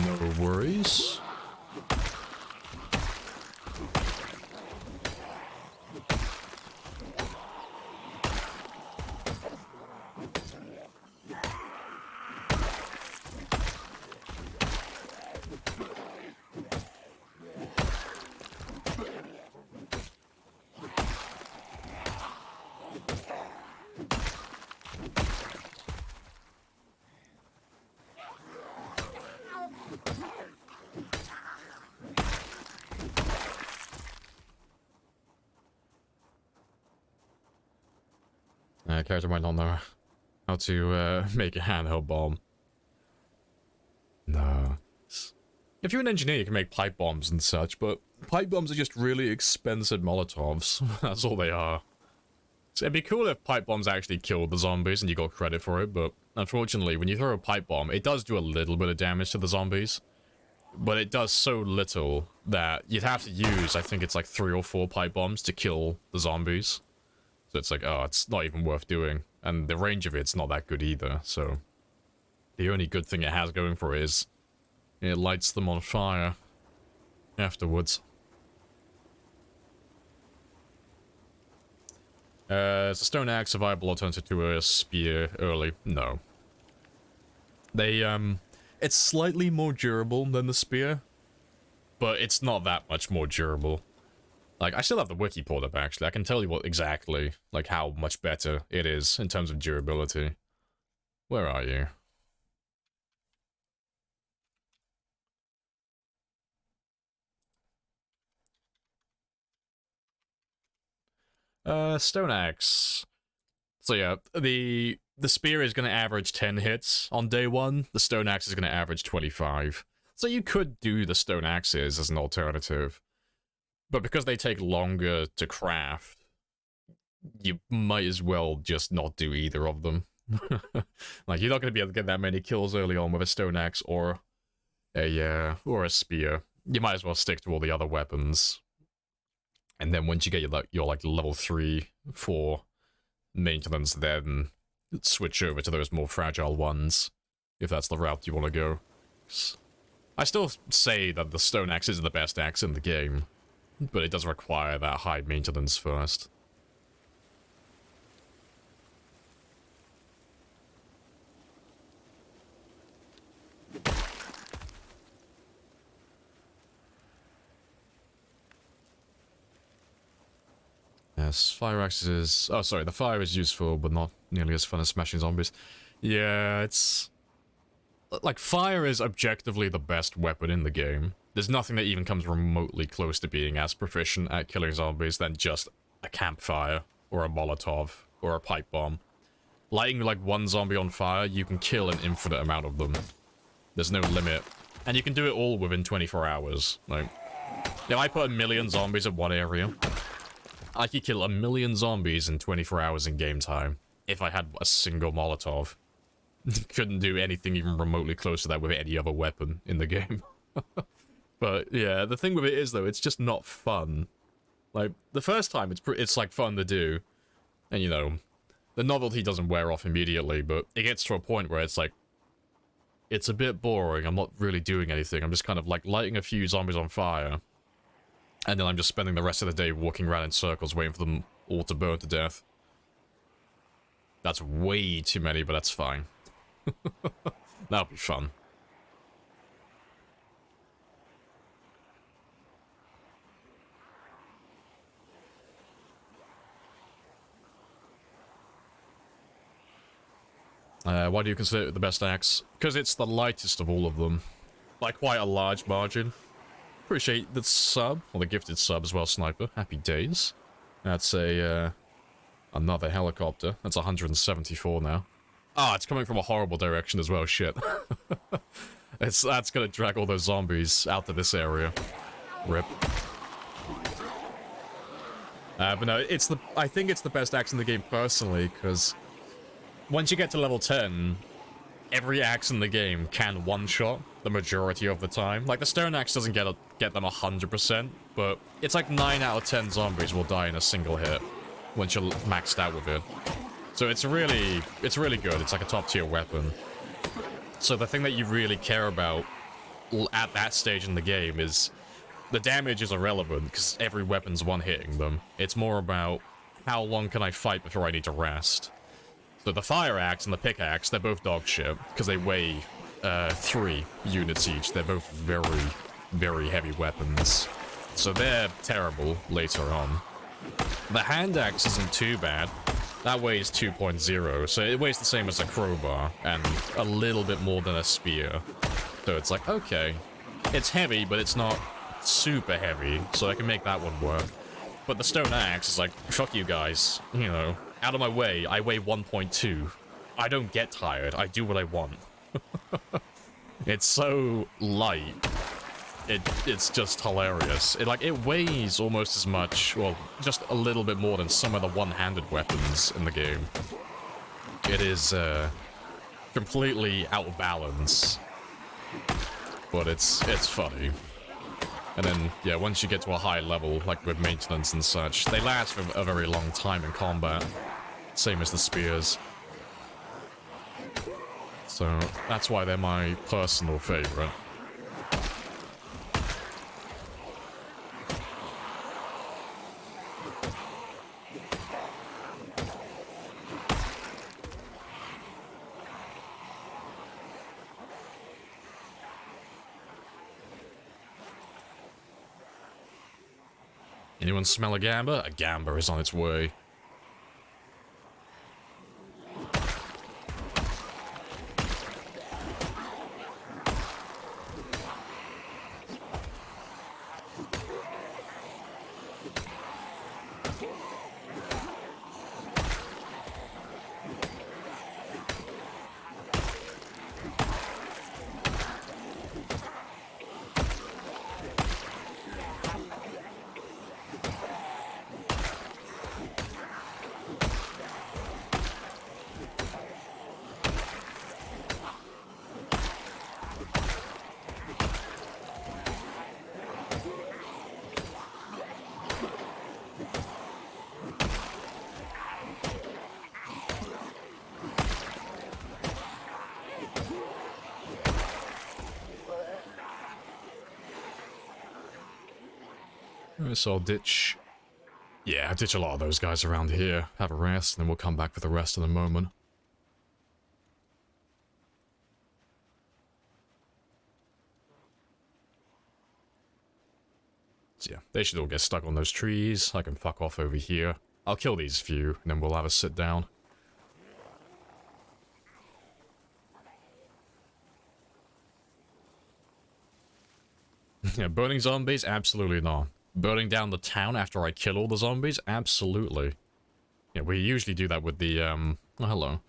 No worries. Character might not know how to make a handheld bomb. No. If you're an engineer, you can make pipe bombs and such, but pipe bombs are just really expensive Molotovs. That's all they are. So it'd be cool if pipe bombs actually killed the zombies and you got credit for it, but unfortunately, when you throw a pipe bomb, it does do a little bit of damage to the zombies. But it does so little that you'd have to use, I think it's like 3 or 4 pipe bombs to kill the zombies. So it's like, oh, it's not even worth doing. And the range of it's not that good either, so... The only good thing it has going for it is... it lights them on fire afterwards. Is a stone axe a viable alternative to a spear early? No. They, it's slightly more durable than the spear, but it's not that much more durable. Like, I still have the wiki pulled up, actually. I can tell you what exactly, like, how much better it is in terms of durability. Where are you? Stone axe. So yeah, the spear is going to average 10 hits on day 1. The stone axe is going to average 25. So you could do the stone axes as an alternative. But because they take longer to craft, you might as well just not do either of them. Like, you're not going to be able to get that many kills early on with a stone axe or a spear. You might as well stick to all the other weapons. And then once you get your like level 3, 4 maintenance, then switch over to those more fragile ones, if that's the route you want to go. I still say that the stone axe is the best axe in the game, but it does require that high maintenance first. Yes, fire axes. Oh, sorry, the fire is useful, but not nearly as fun as smashing zombies. Yeah, it's... like, fire is objectively the best weapon in the game. There's nothing that even comes remotely close to being as proficient at killing zombies than just a campfire, or a Molotov, or a pipe bomb. Lighting, like, one zombie on fire, you can kill an infinite amount of them. There's no limit. And you can do it all within 24 hours. Like, if I put 1 million zombies at one area, I could kill 1 million zombies in 24 hours in game time, if I had a single Molotov. Couldn't do anything even remotely close to that with any other weapon in the game. But yeah, the thing with it is, though, it's just not fun. Like, the first time it's like fun to do, and you know, the novelty doesn't wear off immediately, but it gets to a point where it's like, it's a bit boring, I'm not really doing anything, I'm just kind of like lighting a few zombies on fire, and then I'm just spending the rest of the day walking around in circles waiting for them all to burn to death. That's way too many, but that's fine. That'll be fun. Why do you consider it the best axe? Because it's the lightest of all of them. By quite a large margin. Appreciate the sub, or the gifted sub as well, Sniper. Happy days. That's a, another helicopter. That's 174 now. Ah, it's coming from a horrible direction as well, shit. That's gonna drag all those zombies out to this area. Rip. But no, I think it's the best axe in the game personally, because once you get to level 10, every axe in the game can one-shot the majority of the time. Like, the stone axe doesn't get them 100%, but it's like 9 out of 10 zombies will die in a single hit once you're maxed out with it. So it's really good. It's like a top-tier weapon. So the thing that you really care about at that stage in the game is the damage is irrelevant, because every weapon's one-hitting them. It's more about how long can I fight before I need to rest. So the fire axe and the pickaxe, they're both dog shit, because they weigh 3 units each. They're both very, very heavy weapons. So they're terrible later on. The hand axe isn't too bad. That weighs 2.0, so it weighs the same as a crowbar, and a little bit more than a spear. So it's like, okay, it's heavy, but it's not super heavy, so I can make that one work. But the stone axe is like, fuck you guys, you know, out of my way, I weigh 1.2. I don't get tired, I do what I want. It's so light. It's just hilarious. It weighs almost as much, well, just a little bit more than some of the one-handed weapons in the game. It is, completely out of balance. But it's funny. And then, yeah, once you get to a high level, like with maintenance and such, they last for a very long time in combat. Same as the spears. So, that's why they're my personal favorite. Anyone smell a gamba? A gamba is on its way. So I'll ditch... Yeah, I'll ditch a lot of those guys around here, have a rest, and then we'll come back for the rest in a moment. So yeah, they should all get stuck on those trees. I can fuck off over here. I'll kill these few, and then we'll have a sit down. Yeah, burning zombies? Absolutely not. Burning down the town after I kill all the zombies? Absolutely. Yeah, we usually do that with the, oh, hello.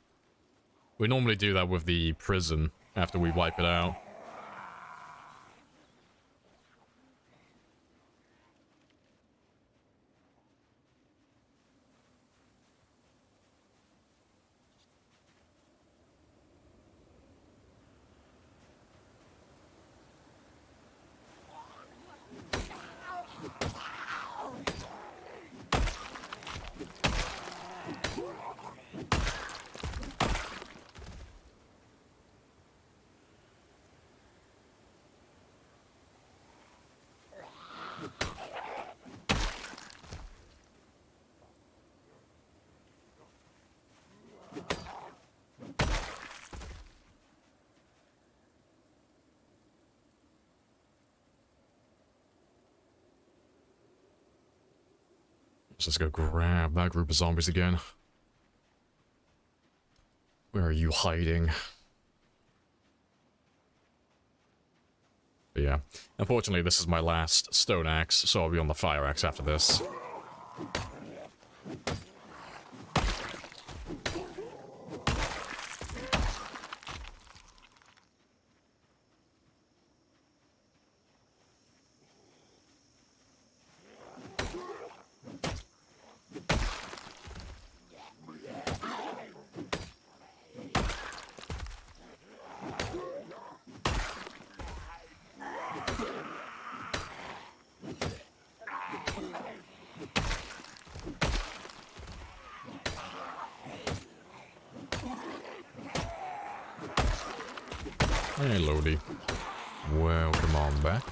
We normally do that with the prison after we wipe it out. Let's just go grab that group of zombies again. Where are you hiding? But yeah, unfortunately this is my last stone axe, so I'll be on the fire axe after this. Hey, Lodi. Welcome on back.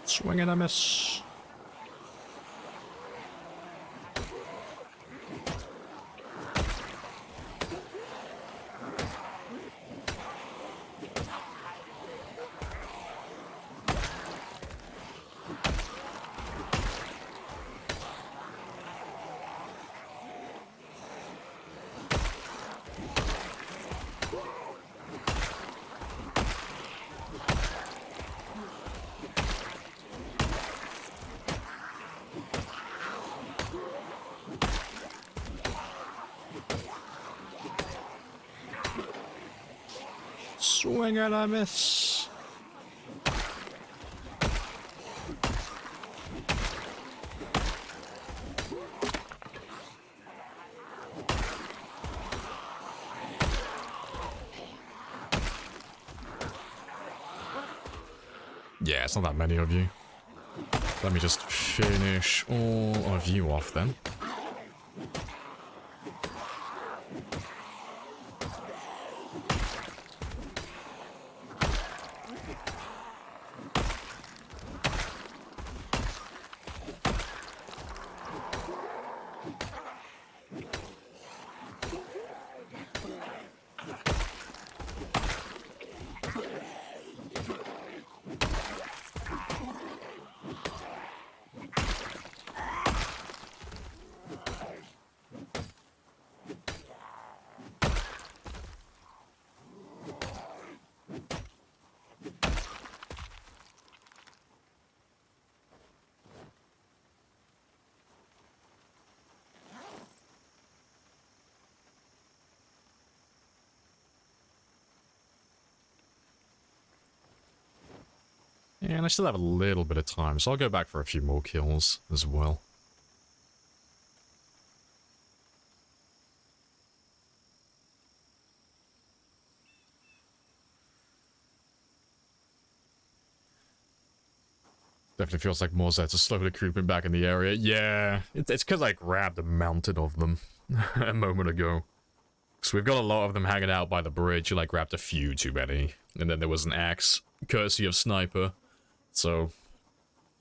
Swing and a miss. Swing and a miss. Yeah, it's not that many of you. Let me just finish all of you off then. And I still have a little bit of time, so I'll go back for a few more kills as well. Definitely feels like more Zeds are slowly creeping back in the area. Yeah, it's because I grabbed a mountain of them a moment ago. So we've got a lot of them hanging out by the bridge, and I grabbed a few too many. And then there was an axe, courtesy of Sniper. So,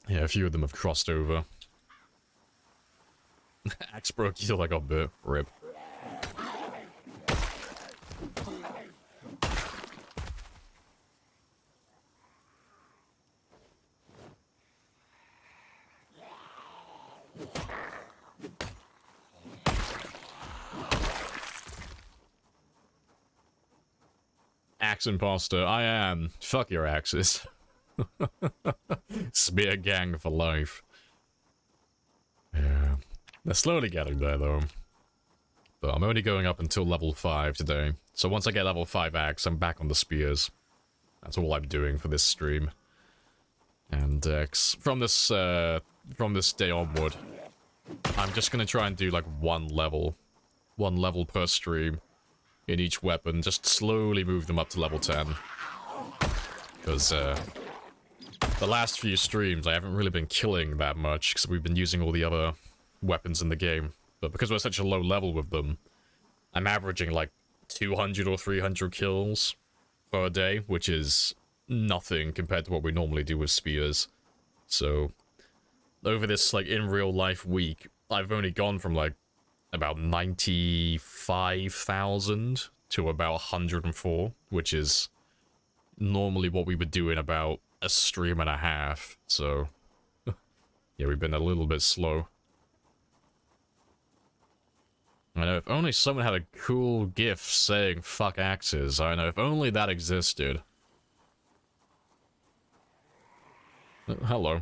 yeah, a few of them have crossed over. Axe broke, you like a bit. Rip. Axe imposter, I am. Fuck your axes. Spear gang for life. Yeah. They're slowly getting there, though. But I'm only going up until level 5 today. So once I get level 5 axe, I'm back on the spears. That's all I'm doing for this stream. And from this day onward, I'm just gonna try and do like one level per stream in each weapon, just slowly move them up to level 10. Because the last few streams I haven't really been killing that much because we've been using all the other weapons in the game. But because we're such a low level with them, I'm averaging like 200 or 300 kills per day, which is nothing compared to what we normally do with spears. So over this like in real life week, I've only gone from like about 95,000 to about 104, which is normally what we would do in about a stream and a half. So yeah, we've been a little bit slow. I know, if only someone had a cool GIF saying fuck axes. I know, if only that existed. Hello.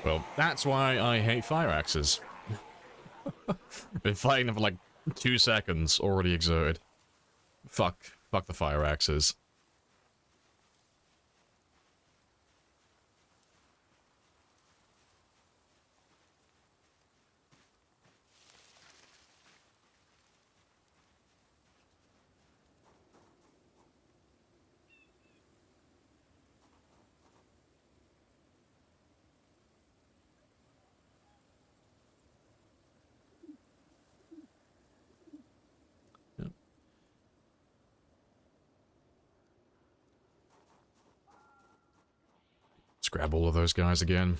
Well, that's why I hate fire axes. Been fighting them for like 2 seconds, already exerted. Fuck the fire axes. Let's grab all of those guys again.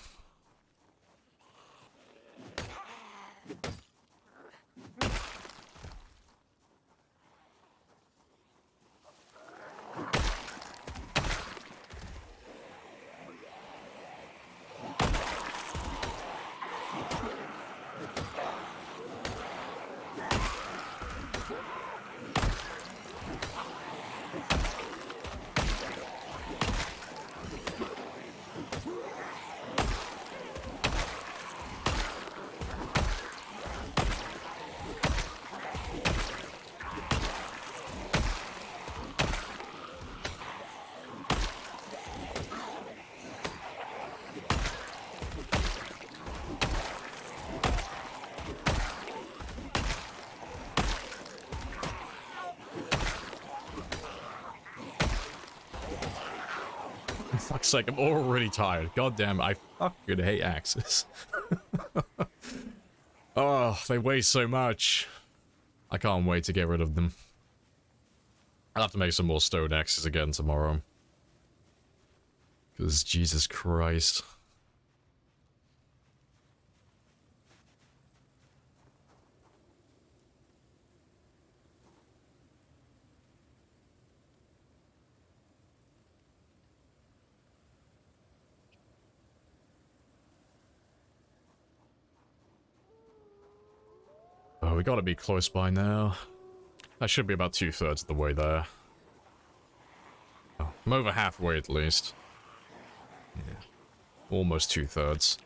Fuck's sake, I'm already tired. God damn it, I fucking hate axes. Oh, they weigh so much. I can't wait to get rid of them. I'll have to make some more stone axes again tomorrow. Because Jesus Christ. Oh, we gotta be close by now. I should be about 2/3 of the way there. Oh, I'm over halfway at least. Yeah. Almost 2/3.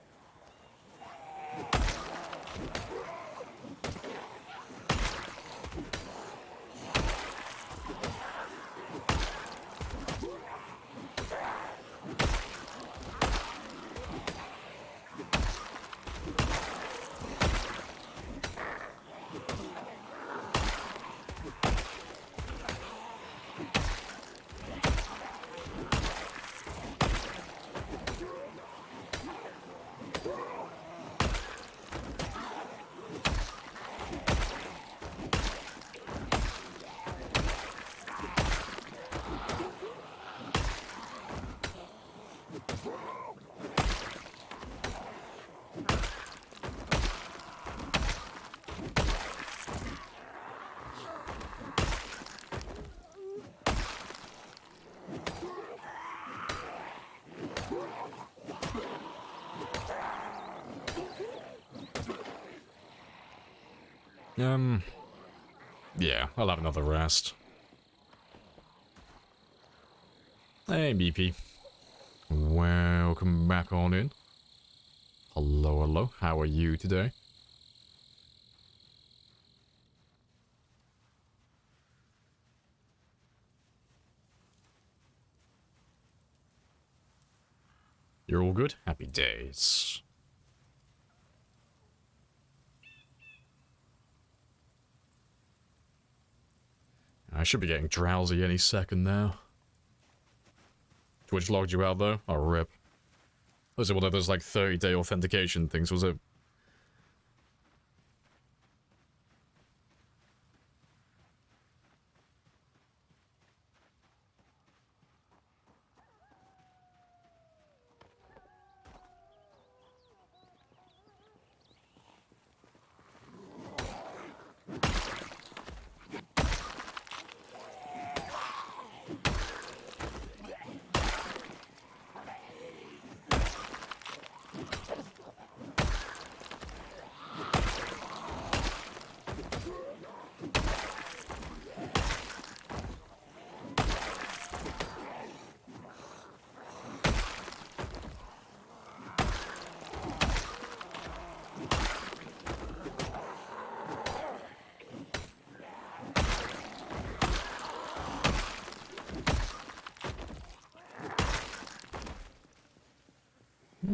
Yeah, I'll have another rest. Hey, BP. Welcome back on in. Hello, hello. How are you today? You're all good? Happy days. I should be getting drowsy any second now. Twitch logged you out though? Oh, rip. Was it one of those like 30-day authentication things, was it?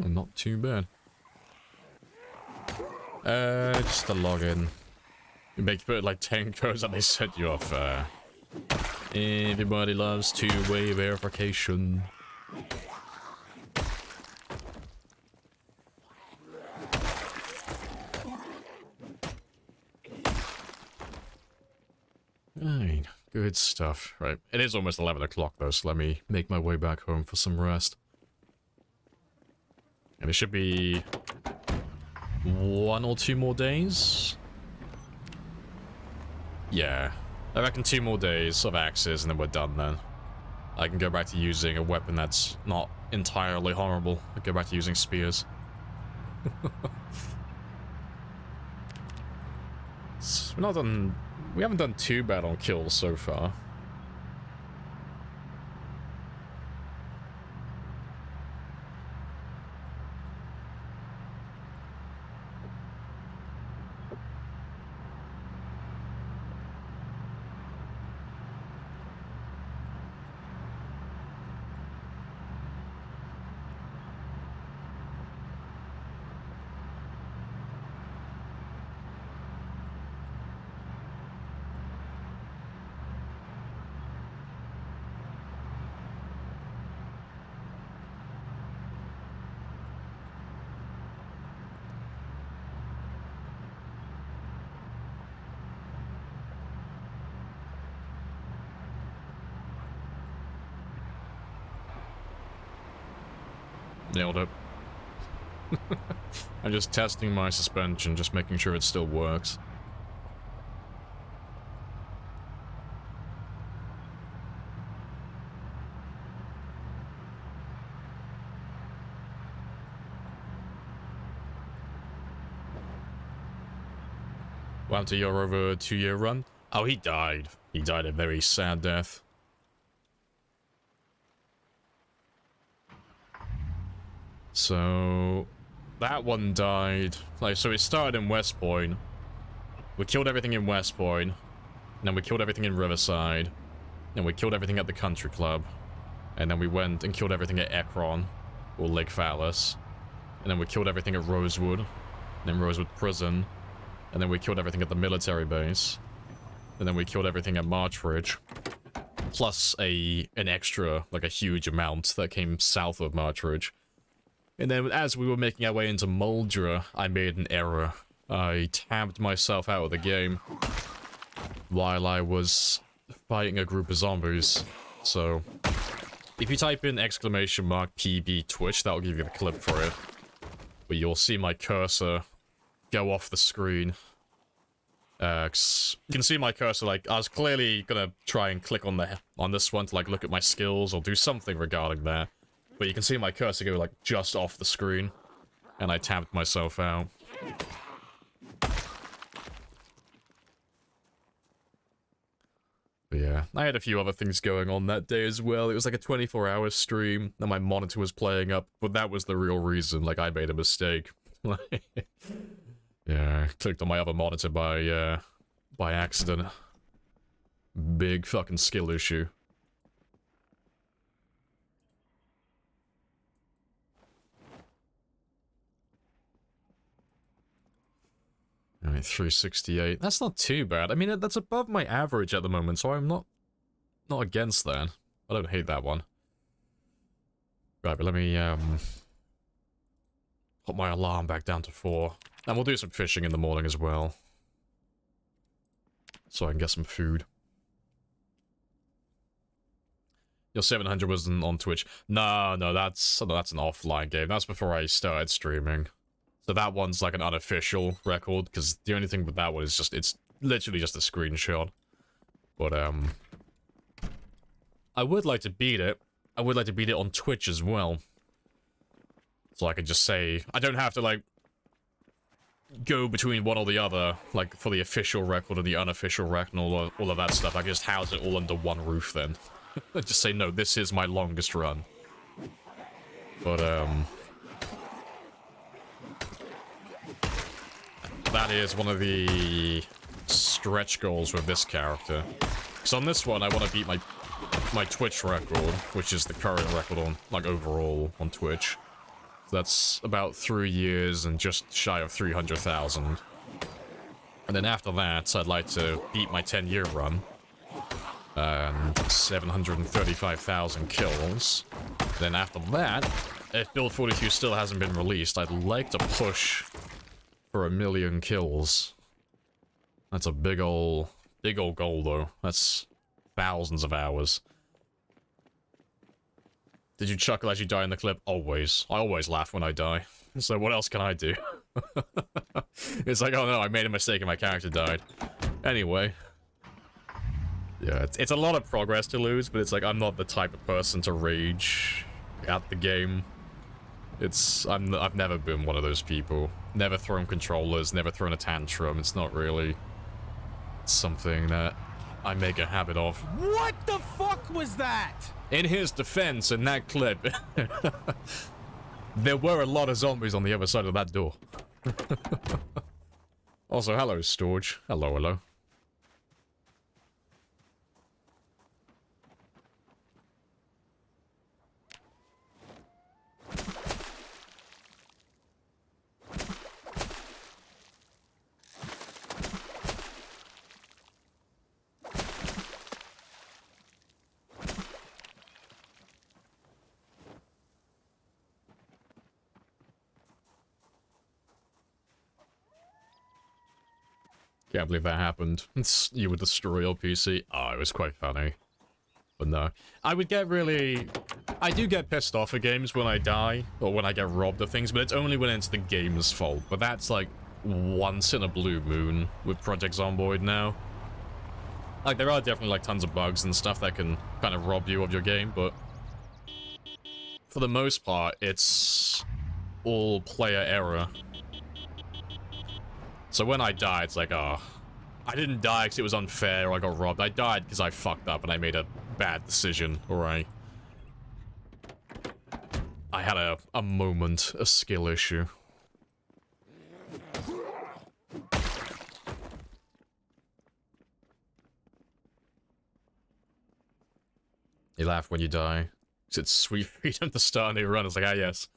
Oh, not too bad. Just a login. You put like 10 codes and they set you off. Everybody loves two-way verification. Alright, good stuff. Right, it is almost 11 o'clock though, so let me make my way back home for some rest. And it should be 1 or 2 more days. Yeah, I reckon 2 more days of axes and then we're done then. I can go back to using a weapon that's not entirely horrible. I go back to using spears. We haven't done too bad on kills so far. Nailed it. I'm just testing my suspension, just making sure it still works. Well, to your over 2-year run? Oh, he died. He died a very sad death. So that one died. Like, so it started in West Point. We killed everything in West Point. And then we killed everything in Riverside. And we killed everything at the country club. And then we went and killed everything at Ekron, or Lake Phallus. And then we killed everything at Rosewood. And then Rosewood Prison. And then we killed everything at the military base. And then we killed everything at Marchridge. Plus an extra, like a huge amount that came south of Marchridge. And then as we were making our way into Muldra, I made an error. I tabbed myself out of the game while I was fighting a group of zombies. So if you type in !PBTwitch, that'll give you the clip for it. But you'll see my cursor go off the screen. You can see my cursor, like, I was clearly gonna try and click on this one to, like, look at my skills or do something regarding that. But you can see my cursor go, like, just off the screen. And I tabbed myself out. But yeah, I had a few other things going on that day as well. It was like a 24-hour stream, and my monitor was playing up, but that was the real reason. Like, I made a mistake. Yeah, I clicked on my other monitor by accident. Big fucking skill issue. Alright, 368. That's not too bad. I mean, that's above my average at the moment, so I'm not against that. I don't hate that one. Right, but let me, put my alarm back down to 4. And we'll do some fishing in the morning as well. So I can get some food. Your 700 wasn't on Twitch. No, that's an offline game. That's before I started streaming. So that one's like an unofficial record, because the only thing with that one is just, it's literally just a screenshot. But, I would like to beat it. I would like to beat it on Twitch as well. So I can just say, I don't have to, like, go between one or the other, like, for the official record and the unofficial record and all of that stuff. I can just house it all under one roof then. Just say, no, this is my longest run. But, that is one of the stretch goals with this character. So on this one, I want to beat my Twitch record, which is the current record on, like, overall on Twitch. So that's about 3 years and just shy of 300,000. And then after that, I'd like to beat my 10-year run. And 735,000 kills. Then after that, if Build 42 still hasn't been released, I'd like to push for 1 million kills. That's a big ol' goal, though. That's thousands of hours. Did you chuckle as you die in the clip? Always. I always laugh when I die. So what else can I do? It's like, oh no, I made a mistake and my character died. Anyway. Yeah, it's a lot of progress to lose, but it's like, I'm not the type of person to rage at the game. I've never been one of those people. Never thrown controllers, never thrown a tantrum. It's not really something that I make a habit of. What the fuck was that? In his defense, in that clip, there were a lot of zombies on the other side of that door. Also, hello, Storage. Hello, hello. Can't believe that happened. You would destroy your PC. Oh, it was quite funny. But no. I do get pissed off at games when I die, or when I get robbed of things, but it's only when it's the game's fault. But that's like once in a blue moon with Project Zomboid now. Like, there are definitely like tons of bugs and stuff that can kind of rob you of your game, but for the most part, it's all player error. So when I die, it's like, oh, I didn't die because it was unfair or I got robbed. I died because I fucked up and I made a bad decision, or I had a moment, a skill issue. You laugh when you die. It's sweet freedom to start a new run. It's like, ah, yes.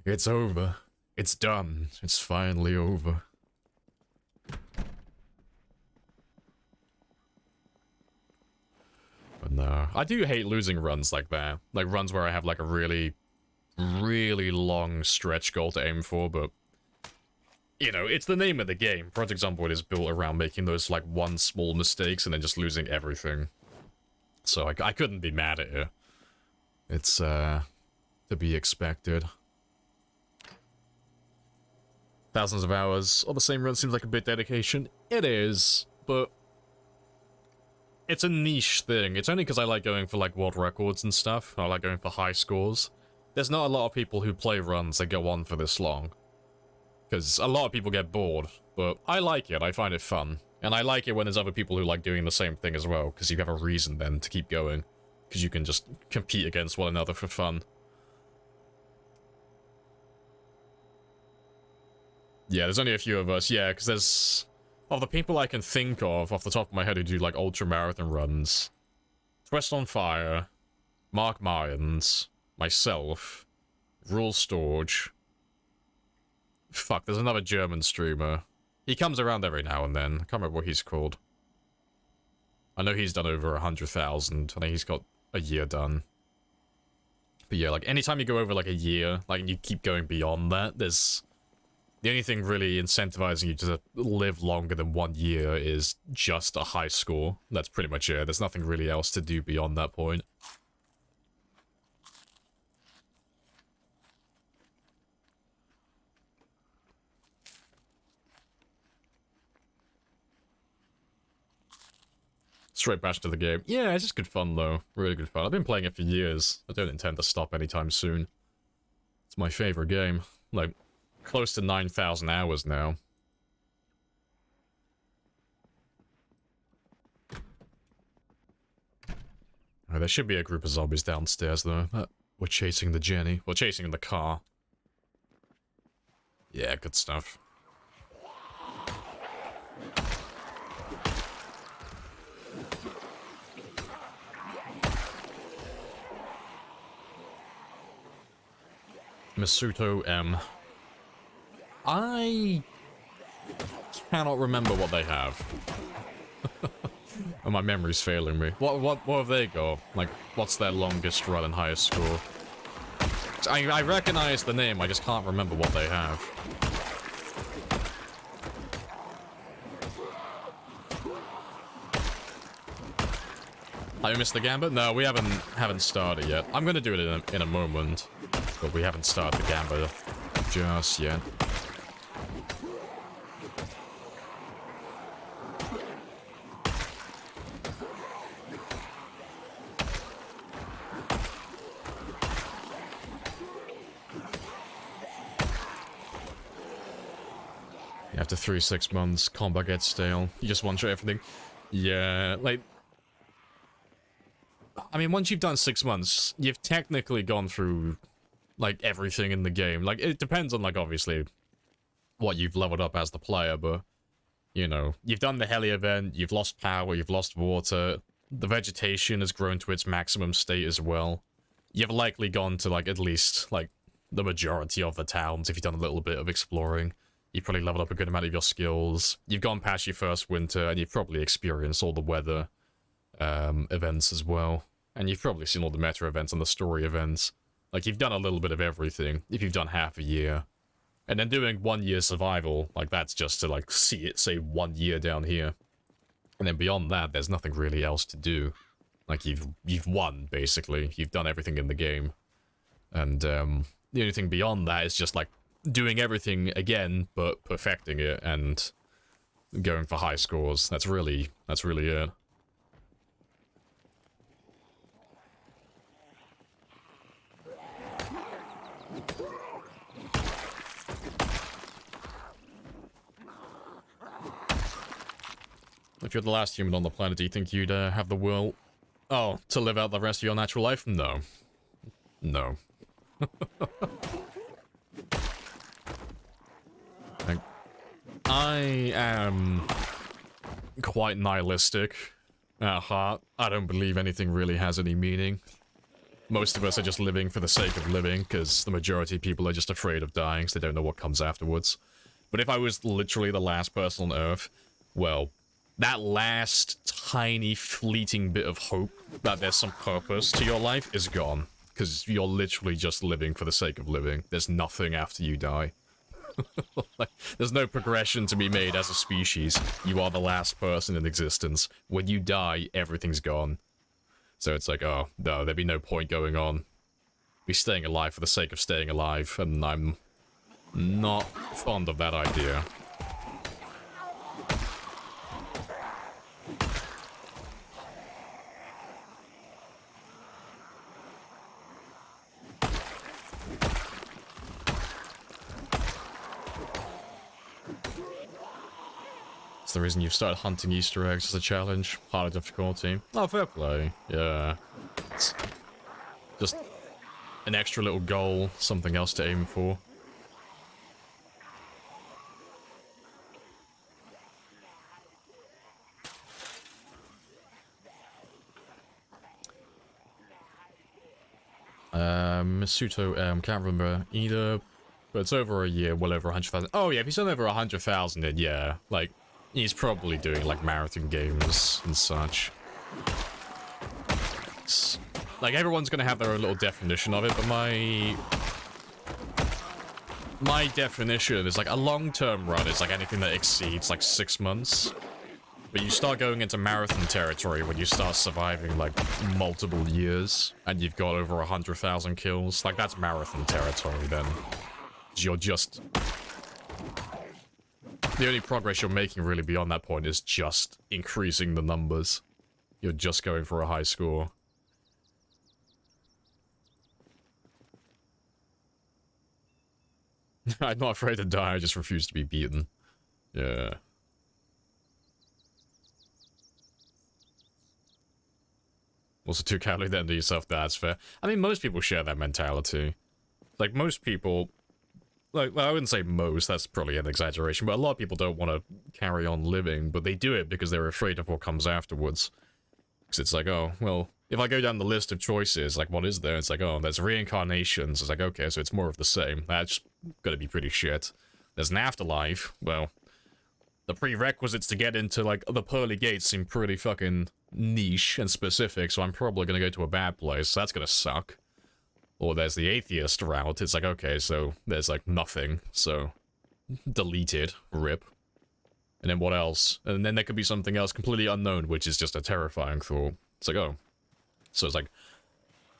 It's over. It's done. It's finally over. But no, I do hate losing runs like that. Like runs where I have like a really, really long stretch goal to aim for, but you know, it's the name of the game. Project Zomboid is built around making those like one small mistakes and then just losing everything. So I couldn't be mad at it. It's to be expected. Thousands of hours on the same run seems like a bit dedication. It is, but it's a niche thing. It's only because I like going for, like, world records and stuff. I like going for high scores. There's not a lot of people who play runs that go on for this long. Because a lot of people get bored. But I like it. I find it fun. And I like it when there's other people who like doing the same thing as well, because you have a reason then to keep going. Because you can just compete against one another for fun. Yeah, there's only a few of us. Yeah, because there's... Of the people I can think of off the top of my head who do like ultra marathon runs. Twist on Fire, Mark Mayans, myself, Rule Storage. Fuck, there's another German streamer. He comes around every now and then. I can't remember what he's called. I know he's done over 100,000. I think he's got a year done. But yeah, like, anytime you go over, like, a year, like, and you keep going beyond that, there's... The only thing really incentivizing you to live longer than 1 year is just a high score. That's pretty much it. There's nothing really else to do beyond that point. Straight back to the game. Yeah, it's just good fun, though. Really good fun. I've been playing it for years. I don't intend to stop anytime soon. It's my favorite game. Like, close to 9,000 hours now. Oh, there should be a group of zombies downstairs, though. We're chasing the Jenny. We're chasing the car. Yeah, good stuff. Masuto M. I cannot remember what they have. And my memory's failing me. What have they got? Like, what's their longest run and highest score? I recognize the name, I just can't remember what they have. Have you missed the gambit? No, we haven't started yet. I'm gonna do it in a moment, but we haven't started the gambit just yet. After 3-6 months, combat gets stale. You just want to try everything. Yeah, like... I mean, once you've done 6 months, you've technically gone through, like, everything in the game. Like, it depends on, like, obviously, what you've leveled up as the player, but, you know, you've done the heli event, you've lost power, you've lost water, the vegetation has grown to its maximum state as well. You've likely gone to, like, at least, like, the majority of the towns if you've done a little bit of exploring. You've probably leveled up a good amount of your skills. You've gone past your first winter, and you've probably experienced all the weather events as well. And you've probably seen all the meta events and the story events. Like, you've done a little bit of everything, if you've done half a year. And then doing 1 year survival, like, that's just to, like, see it, say, 1 year down here. And then beyond that, there's nothing really else to do. Like, you've won, basically. You've done everything in the game. And, the only thing beyond that is just, like, doing everything again, but perfecting it and going for high scores. That's really it. If you're the last human on the planet, do you think you'd have the will... Oh, to live out the rest of your natural life? No. No. I am quite nihilistic at heart. I don't believe anything really has any meaning. Most of us are just living for the sake of living, because the majority of people are just afraid of dying, so they don't know what comes afterwards. But if I was literally the last person on Earth, well, that last tiny fleeting bit of hope that there's some purpose to your life is gone. Because you're literally just living for the sake of living. There's nothing after you die. Like, there's no progression to be made as a species. You are the last person in existence. When you die, everything's gone. So it's like, oh, no, there'd be no point going on. Be staying alive for the sake of staying alive, and I'm not fond of that idea. It's the reason you've started hunting Easter eggs as a challenge. Harder difficulty. Oh, fair play. Yeah. It's just an extra little goal, something else to aim for. Masuto, can't remember either, but it's over a year, well over 100,000. Oh yeah, if he's done over 100,000, then yeah, like, he's probably doing like marathon games and such. It's, like, everyone's gonna have their own little definition of it, but my definition is like a long-term run is like anything that exceeds like 6 months. But you start going into marathon territory when you start surviving, like, multiple years, and you've got over 100,000 kills. Like, that's marathon territory, then. You're just... The only progress you're making, really, beyond that point is just increasing the numbers. You're just going for a high score. I'm not afraid to die, I just refuse to be beaten. Yeah. Also, too cowardly then to yourself, that's fair. I mean, most people share that mentality. Like, most people... Like, well, I wouldn't say most, that's probably an exaggeration, but a lot of people don't want to carry on living, but they do it because they're afraid of what comes afterwards. Because it's like, oh, well, if I go down the list of choices, like, what is there? It's like, oh, there's reincarnations. It's like, okay, so it's more of the same. That's gonna be pretty shit. There's an afterlife. Well, the prerequisites to get into, like, the pearly gates seem pretty fucking niche and specific, so I'm probably gonna go to a bad place, so that's gonna suck. Or there's the atheist route. It's like, okay, so there's, like, nothing, so deleted, rip. And then what else? And then there could be something else completely unknown, which is just a terrifying thought. It's like, oh. So it's like,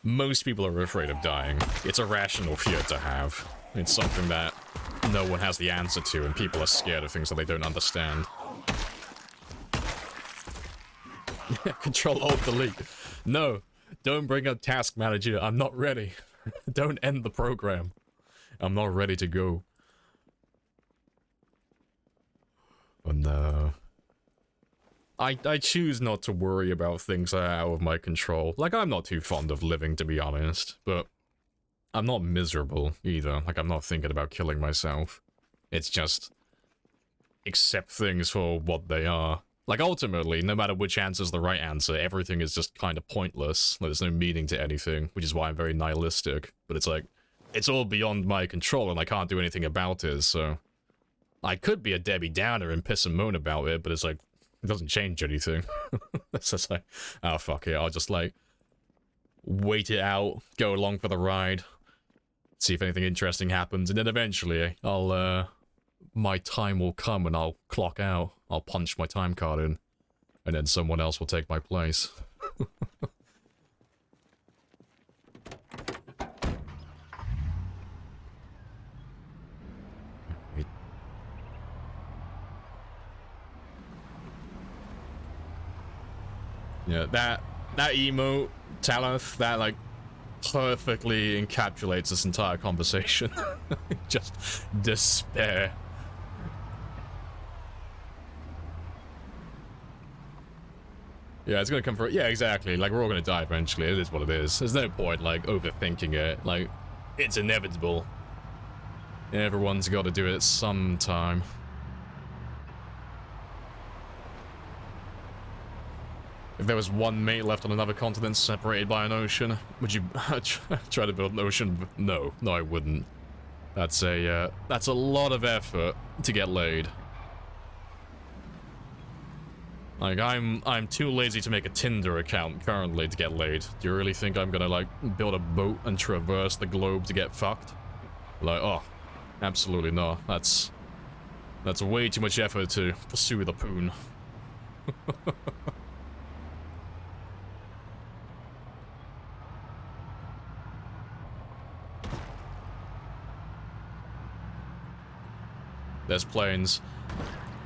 most people are afraid of dying. It's a rational fear to have. It's something that no one has the answer to, and people are scared of things that they don't understand. Control-Alt-Delete. No, don't bring up Task Manager. I'm not ready. Don't end the program. I'm not ready to go. Oh no. I choose not to worry about things that are out of my control. Like, I'm not too fond of living, to be honest, but I'm not miserable either. Like, I'm not thinking about killing myself. It's just accept things for what they are. Like, ultimately, no matter which answer's the right answer, everything is just kind of pointless. Like, there's no meaning to anything, which is why I'm very nihilistic. But it's like, it's all beyond my control, and I can't do anything about it, so... I could be a Debbie Downer and piss and moan about it, but it's like, it doesn't change anything. It's just like, oh, fuck it, I'll just, like, wait it out, go along for the ride, see if anything interesting happens, and then eventually, I'll, my time will come and I'll clock out. I'll punch my time card in, and then someone else will take my place. Yeah, that emote, Talith, that, like, perfectly encapsulates this entire conversation. Just despair. Yeah, it's gonna come for... Yeah, exactly. Like, we're all gonna die eventually. It is what it is. There's no point, like, overthinking it. Like, it's inevitable. Everyone's gotta do it sometime. If there was one mate left on another continent separated by an ocean, would you try to build an ocean? No, I wouldn't. That's a lot of effort to get laid. Like, I'm too lazy to make a Tinder account currently to get laid. Do you really think I'm gonna, like, build a boat and traverse the globe to get fucked? Like, oh, absolutely not. That's way too much effort to pursue the poon. There's planes.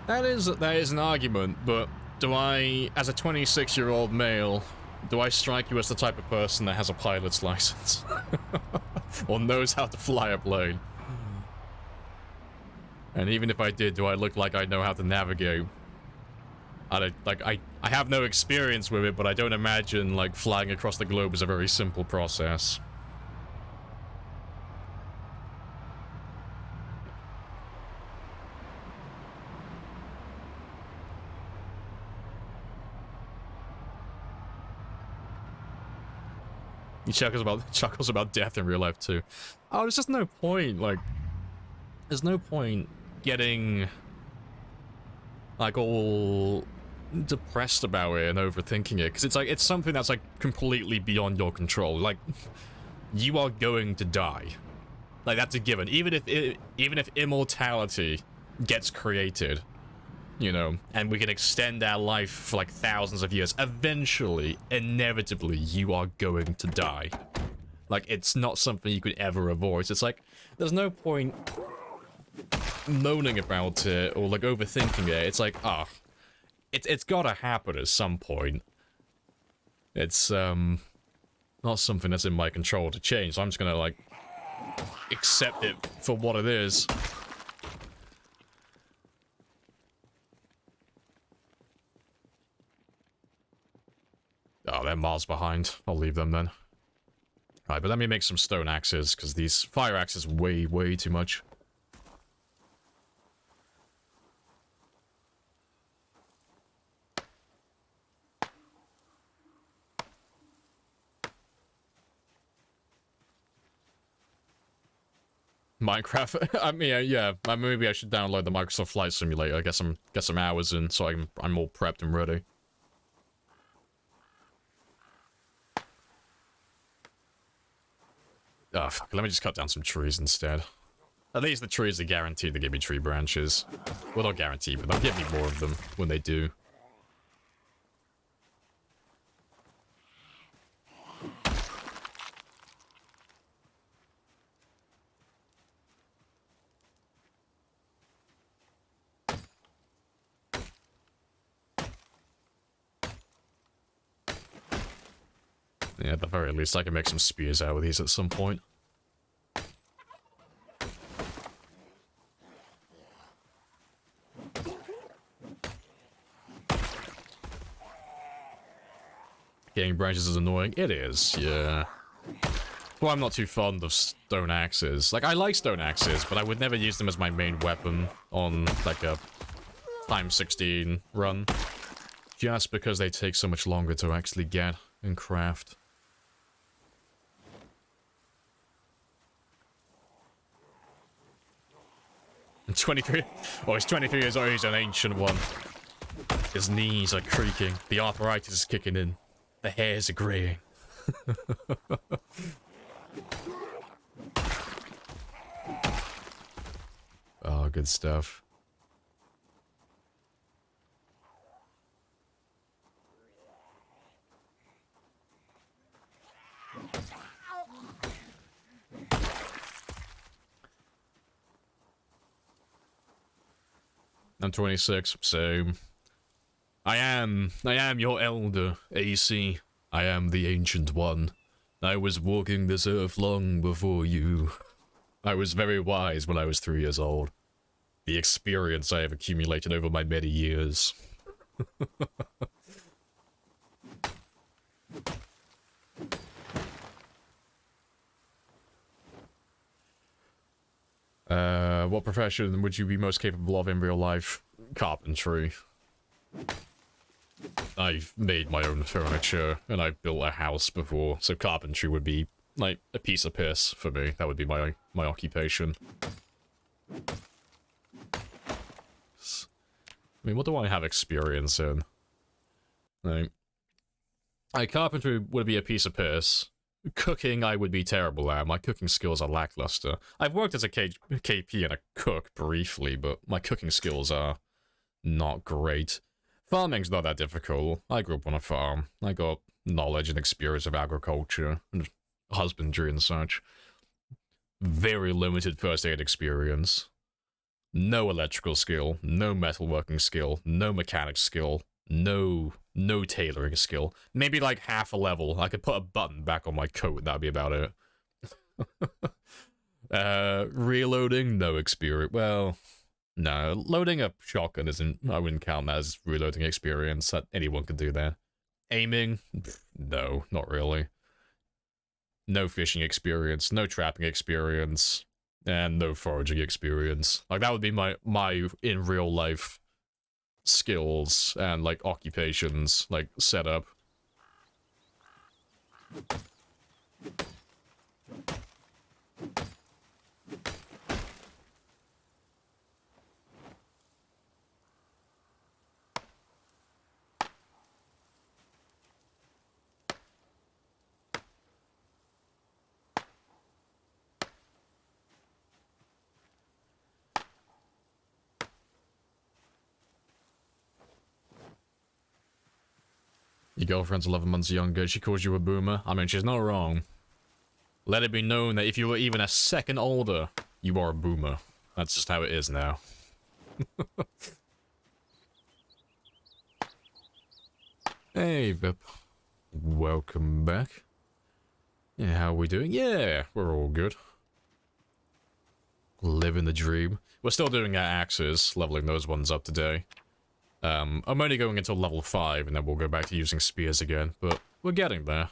That is an argument, but do I, as a 26-year-old male, do I strike you as the type of person that has a pilot's license? Or knows how to fly a plane? And even if I did, do I look like I know how to navigate? I have no experience with it, but I don't imagine like flying across the globe is a very simple process. He chuckles about death in real life too. Oh, there's just no point. Like, there's no point getting like all depressed about it and overthinking it, because it's like it's something that's like completely beyond your control. Like, you are going to die. Like, that's a given. Even if immortality gets created, you know, and we can extend our life for like thousands of years, eventually, inevitably, you are going to die. Like, it's not something you could ever avoid. It's like, there's no point moaning about it or like overthinking it. It's like, it's gotta happen at some point. It's not something that's in my control to change, so I'm just gonna like accept it for what it is. Oh, they're miles behind. I'll leave them then. Alright, but let me make some stone axes, because these fire axes weigh way too much. Minecraft. I mean, yeah. Maybe I should download the Microsoft Flight Simulator. Get some hours in, so I'm all prepped and ready. Oh, fuck. Let me just cut down some trees instead. At least the trees are guaranteed to give me tree branches. Well, not guaranteed, but they'll give me more of them when they do. Yeah, at the very least, I can make some spears out of these at some point. Getting branches is annoying. It is, yeah. Well, I'm not too fond of stone axes. Like, I like stone axes, but I would never use them as my main weapon on, like, a x16 run. Just because they take so much longer to actually get and craft. And 23... Oh, he's 23 years old. He's an ancient one. His knees are creaking. The arthritis is kicking in. The hairs are graying. Oh, good stuff. I'm 26, so... I am your elder, AC. I am the Ancient One. I was walking this earth long before you. I was very wise when I was 3 years old. The experience I have accumulated over my many years. What profession would you be most capable of in real life? Carpentry. I've made my own furniture, and I've built a house before, so carpentry would be, like, a piece of piss for me. That would be my occupation. I mean, what do I have experience in? Like, carpentry would be a piece of piss. Cooking, I would be terrible at. My cooking skills are lackluster. I've worked as a KP and a cook briefly, but my cooking skills are not great. Farming's not that difficult. I grew up on a farm. I got knowledge and experience of agriculture and husbandry and such. Very limited first aid experience. No electrical skill, no metalworking skill, no mechanic skill, no tailoring skill. Maybe like half a level. I could put a button back on my coat, that'd be about it. Reloading, no experience. Well, No, loading a shotgun isn't, I wouldn't count that as reloading experience. That anyone could do that. Aiming? No, not really. No fishing experience, no trapping experience, and no foraging experience. Like, that would be my in real life skills and, like, occupations, like, setup. Your girlfriend's 11 months younger, she calls you a boomer. I mean, she's not wrong. Let it be known that if you were even a second older, you are a boomer. That's just how it is now. Hey, Bip. Welcome back. Yeah, how are we doing? Yeah, we're all good. Living the dream. We're still doing our axes, leveling those ones up today. I'm only going until level 5, and then we'll go back to using spears again, but we're getting there.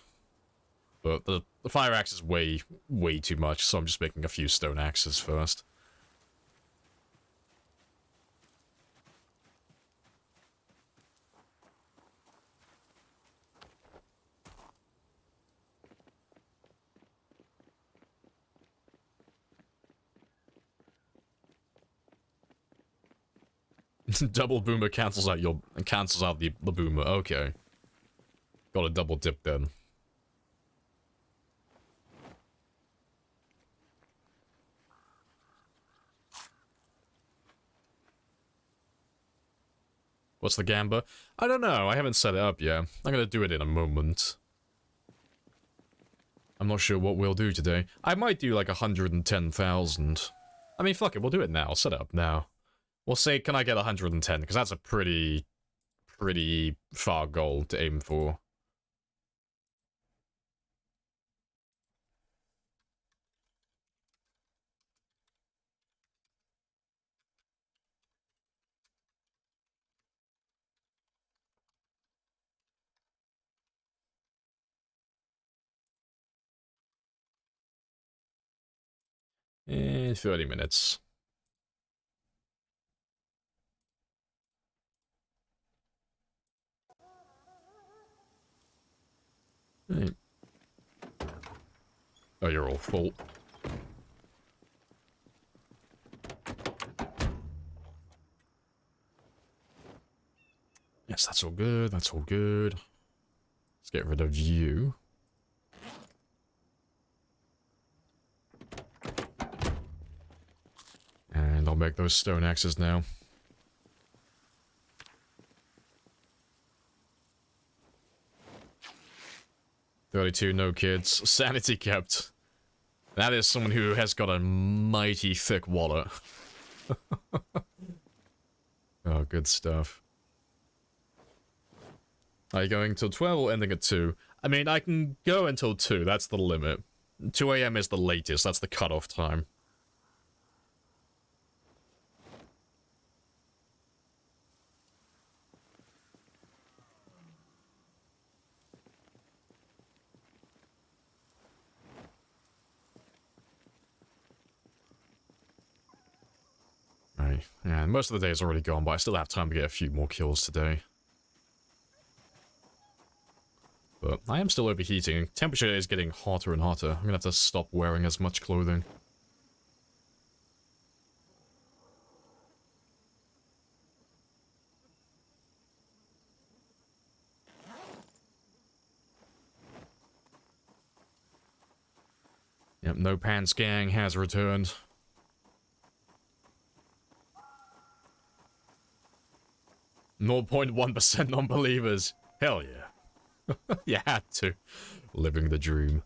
But the fire axe is way too much, so I'm just making a few stone axes first. Double boomer cancels out the boomer. Okay. Got a double dip then. What's the gamba? I don't know. I haven't set it up yet. I'm gonna do it in a moment. I'm not sure what we'll do today. I might do like 110,000. I mean, fuck it. We'll do it now. I'll set it up now. We'll say, can I get 110? Because that's a pretty far goal to aim for. In 30 minutes. Right. Oh, you're all full. Yes, that's all good. That's all good. Let's get rid of you. And I'll make those stone axes now. $32, no kids. Sanity kept. That is someone who has got a mighty thick wallet. Oh, good stuff. Are you going till 12 or ending at 2? I mean, I can go until 2. That's the limit. 2 AM is the latest. That's the cutoff time. Right. Yeah, most of the day is already gone, but I still have time to get a few more kills today. But I am still overheating. Temperature is getting hotter and hotter. I'm gonna have to stop wearing as much clothing. Yep, no pants gang has returned. .1% non-believers. Hell yeah. You had to. Living the dream.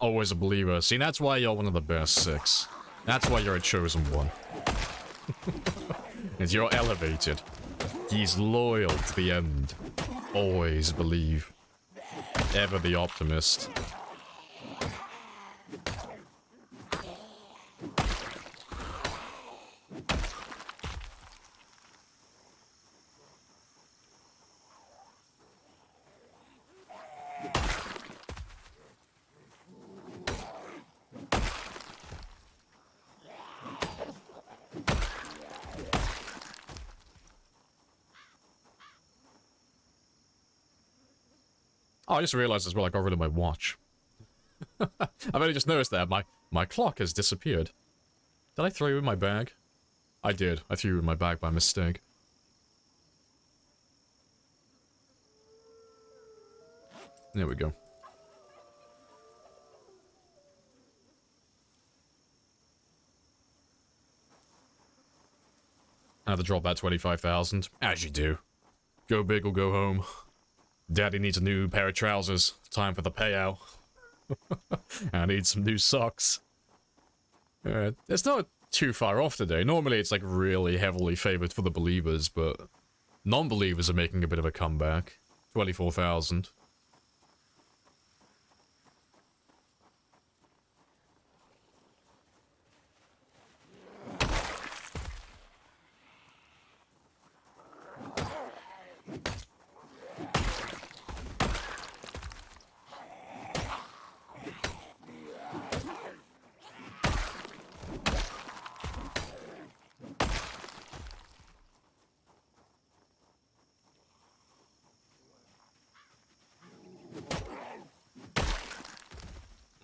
always a believer. See, that's why you're one of the best 6. That's why you're a chosen one. And you're elevated. He's loyal to the end. Always believe. Ever the optimist. Oh, I just realized as well I got rid of my watch. I've only just noticed that. My clock has disappeared. Did I throw it in my bag? I did. I threw it in my bag by mistake. There we go. I had to drop that 25,000, as you do. Go big or go home. Daddy needs a new pair of trousers. Time for the payout. I need some new socks. It's not too far off today. Normally it's like really heavily favored for the believers, but non-believers are making a bit of a comeback. 24,000.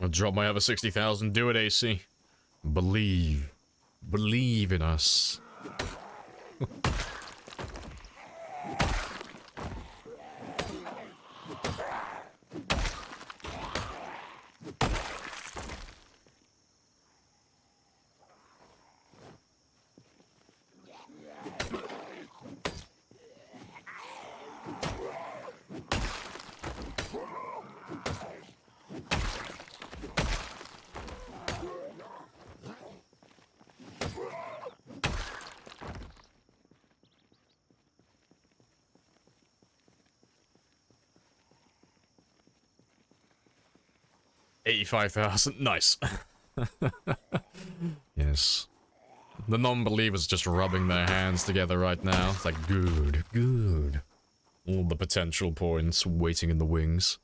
I'll drop my other 60,000. Do it, AC. Believe. Believe in us. $85,000. Nice. Yes. The non-believers just rubbing their hands together right now. It's like, good, good. All the potential points waiting in the wings.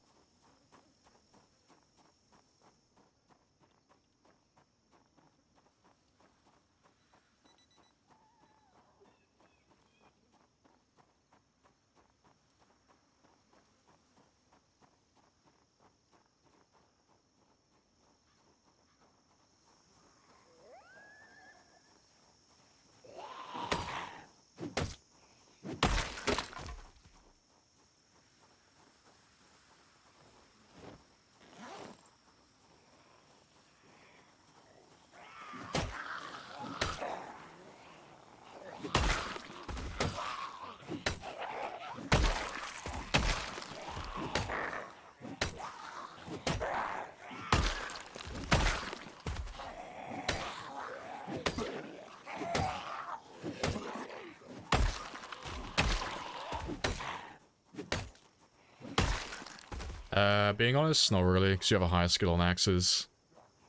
Being honest, not really, because you have a higher skill on axes.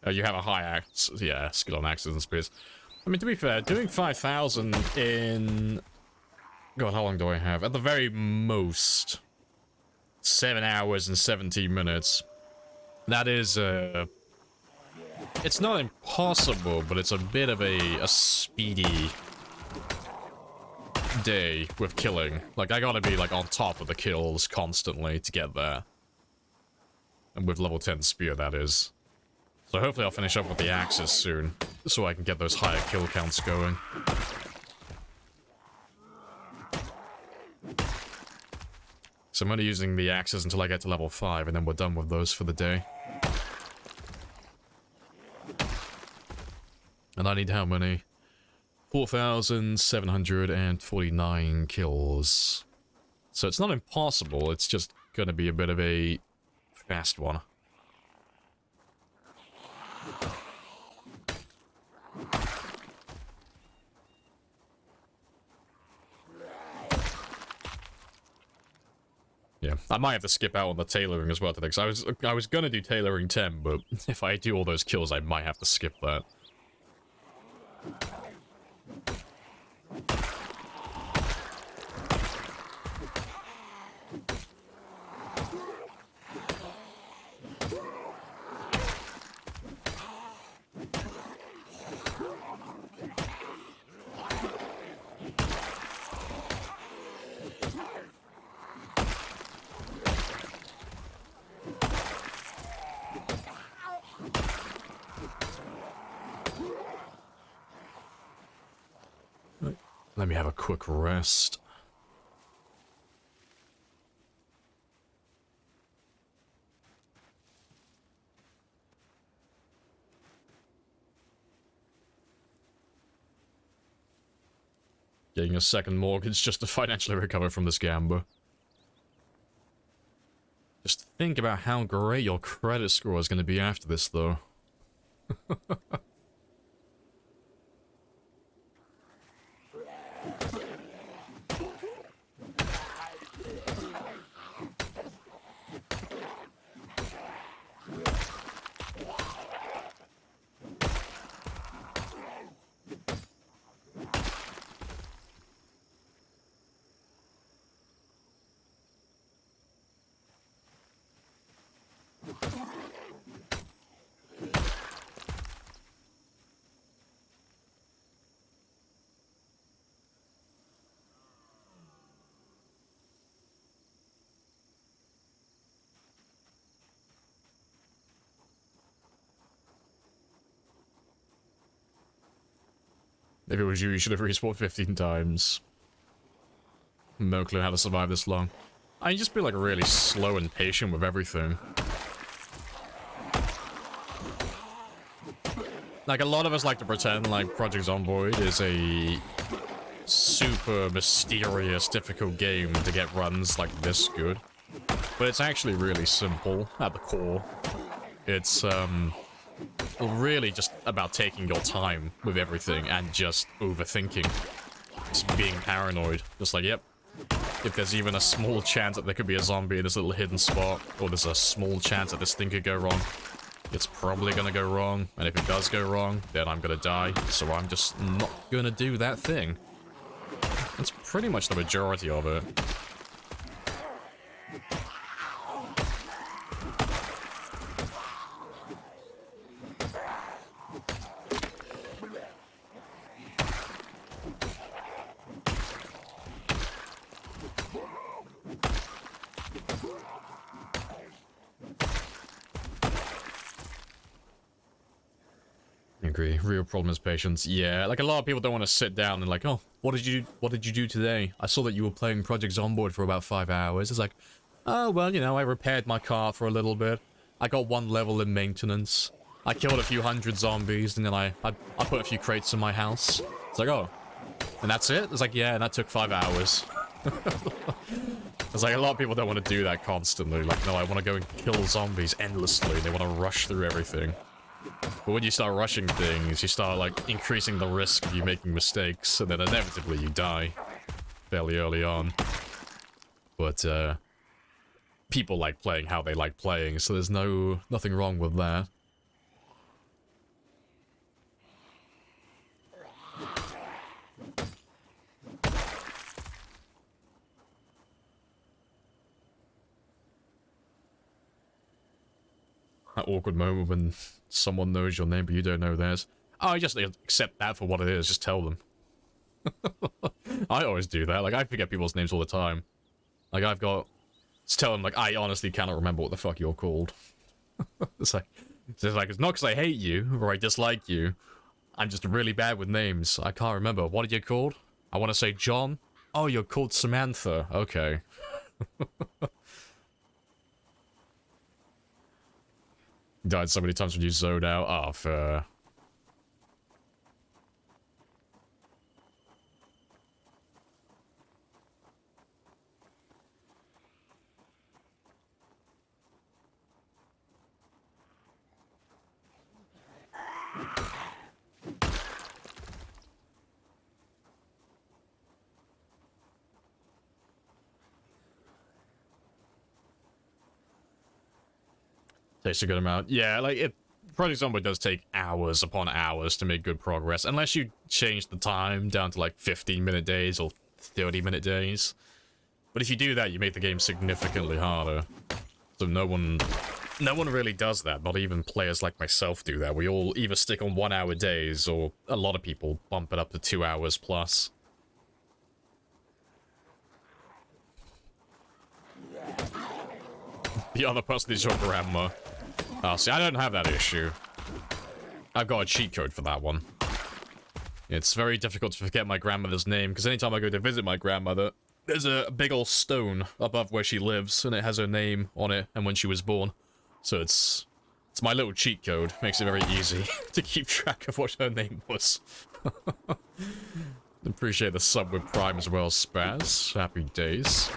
You have a higher skill on axes and spears. I mean, to be fair, doing 5,000 in... God, how long do I have? At the very most, 7 hours and 17 minutes. That is, it's not impossible, but it's a bit of a speedy day with killing. Like, I gotta be, like, on top of the kills constantly to get there. And with level 10 spear, that is. So hopefully I'll finish up with the axes soon, so I can get those higher kill counts going. So I'm only using the axes until I get to level 5, and then we're done with those for the day. And I need how many? 4,749 kills. So it's not impossible, it's just gonna be a bit of a fast one. Yeah, I might have to skip out on the tailoring as well today, because I was gonna do tailoring 10, but if I do all those kills, I might have to skip that. Let me have a quick rest. Getting a second mortgage just to financially recover from this gamble. Just think about how great your credit score is going to be after this, though. If it was you, you should have respawned 15 times. No clue how to survive this long. I just be like really slow and patient with everything. Like a lot of us like to pretend like Project Zomboid is a super mysterious, difficult game to get runs like this good. But it's actually really simple at the core. It's really just about taking your time with everything and just overthinking. Just being paranoid. Just like, yep. If there's even a small chance that there could be a zombie in this little hidden spot, or there's a small chance that this thing could go wrong, it's probably gonna go wrong. And if it does go wrong, then I'm gonna die. So I'm just not gonna do that thing. That's pretty much the majority of it. Agree. Real problem is patience. Yeah, like a lot of people don't want to sit down and like, oh, what did you do today? I saw that you were playing Project Zomboid for about 5 hours. It's like, oh, well, you know, I repaired my car for a little bit. I got 1 level in maintenance. I killed a few hundred zombies, and then I put a few crates in my house. It's like, oh, and that's it? It's like, yeah, and that took 5 hours. It's like a lot of people don't want to do that constantly. Like, no, I want to go and kill zombies endlessly. They want to rush through everything. But when you start rushing things, you start, like, increasing the risk of you making mistakes, and then inevitably you die fairly early on. But, people like playing how they like playing, so there's nothing wrong with that. That awkward moment when someone knows your name but you don't know theirs. Oh, I just accept that for what it is, just tell them. I always do that, like I forget people's names all the time. Like I've got... Just tell them like, I honestly cannot remember what the fuck you're called. It's like, it's not because I hate you or I dislike you. I'm just really bad with names. I can't remember. What are you called? I want to say John. Oh, you're called Samantha. Okay. Died so many times when you zoned out. Oh, fair. Takes a good amount. Yeah, like, Project Zomboid does take hours upon hours to make good progress, unless you change the time down to, like, 15-minute days or 30-minute days. But if you do that, you make the game significantly harder. So no one really does that. Not even players like myself do that. We all either stick on 1-hour days, or a lot of people bump it up to 2 hours plus. The other person is your grandma. Oh, see, I don't have that issue. I've got a cheat code for that one. It's very difficult to forget my grandmother's name, because anytime I go to visit my grandmother, there's a big old stone above where she lives, and it has her name on it and when she was born. So it's my little cheat code. Makes it very easy to keep track of what her name was. Appreciate the sub with Prime as well, Spaz. Happy days.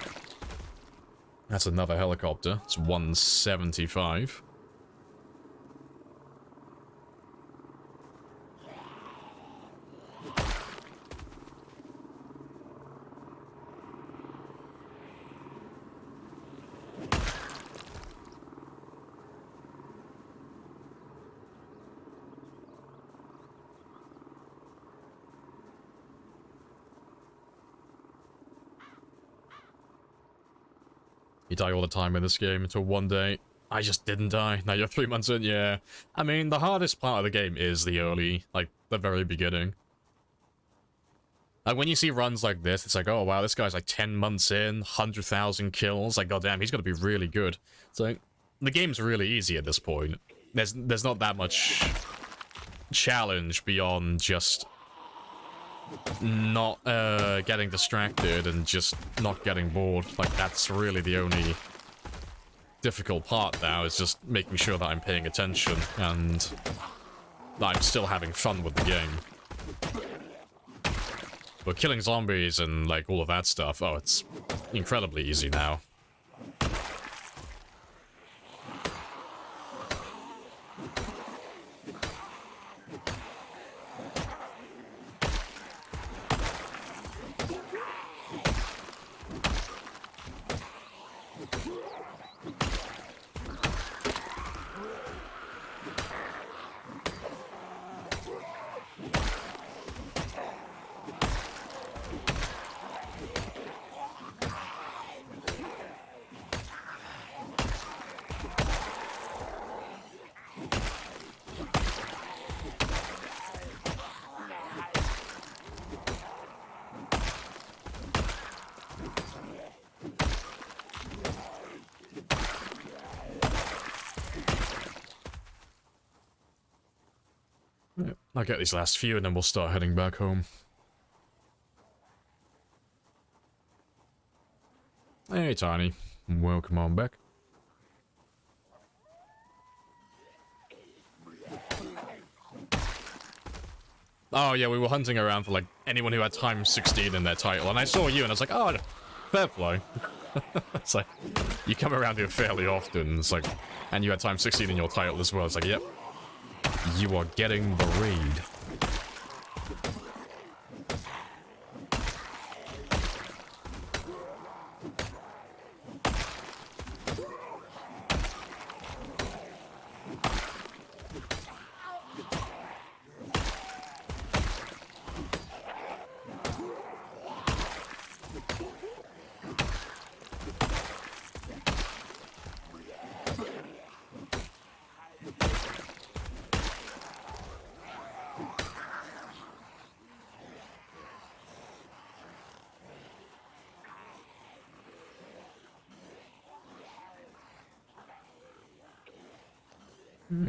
That's another helicopter. It's 175. You die all the time in this game until one day. I just didn't die. Now you're 3 months in, yeah. I mean, the hardest part of the game is the early, like, the very beginning. Like, when you see runs like this, it's like, oh wow, this guy's like 10 months in, 100,000 kills. Like, goddamn, he's gotta be really good. So, the game's really easy at this point. There's not that much challenge beyond just not getting distracted and just not getting bored. Like, that's really the only difficult part now, is just making sure that I'm paying attention and that I'm still having fun with the game. But killing zombies and, like, all of that stuff, oh, it's incredibly easy now. I'll get these last few and then we'll start heading back home. Hey, Tiny. Welcome on back. Oh, yeah, we were hunting around for, like, anyone who had times 16 in their title, and I saw you, and I was like, oh, fair play. It's like, you come around here fairly often, it's like, and you had times 16 in your title as well. It's like, yep. You are getting the raid.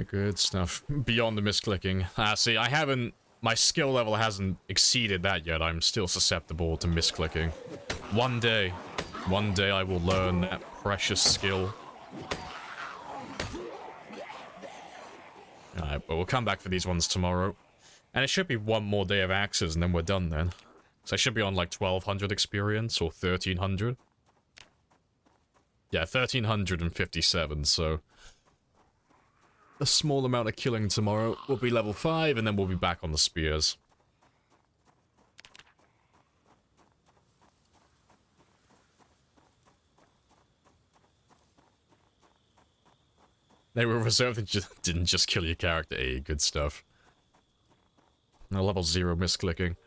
Good stuff. Beyond the misclicking. See, I haven't... My skill level hasn't exceeded that yet. I'm still susceptible to misclicking. One day I will learn that precious skill. Alright, but we'll come back for these ones tomorrow. And it should be one more day of axes and then we're done then. So I should be on like 1200 experience or 1300. Yeah, 1357, so... a small amount of killing tomorrow. We'll be level 5, and then we'll be back on the spears. They were reserved and just didn't just kill your character. Hey, good stuff. No, level 0 misclicking.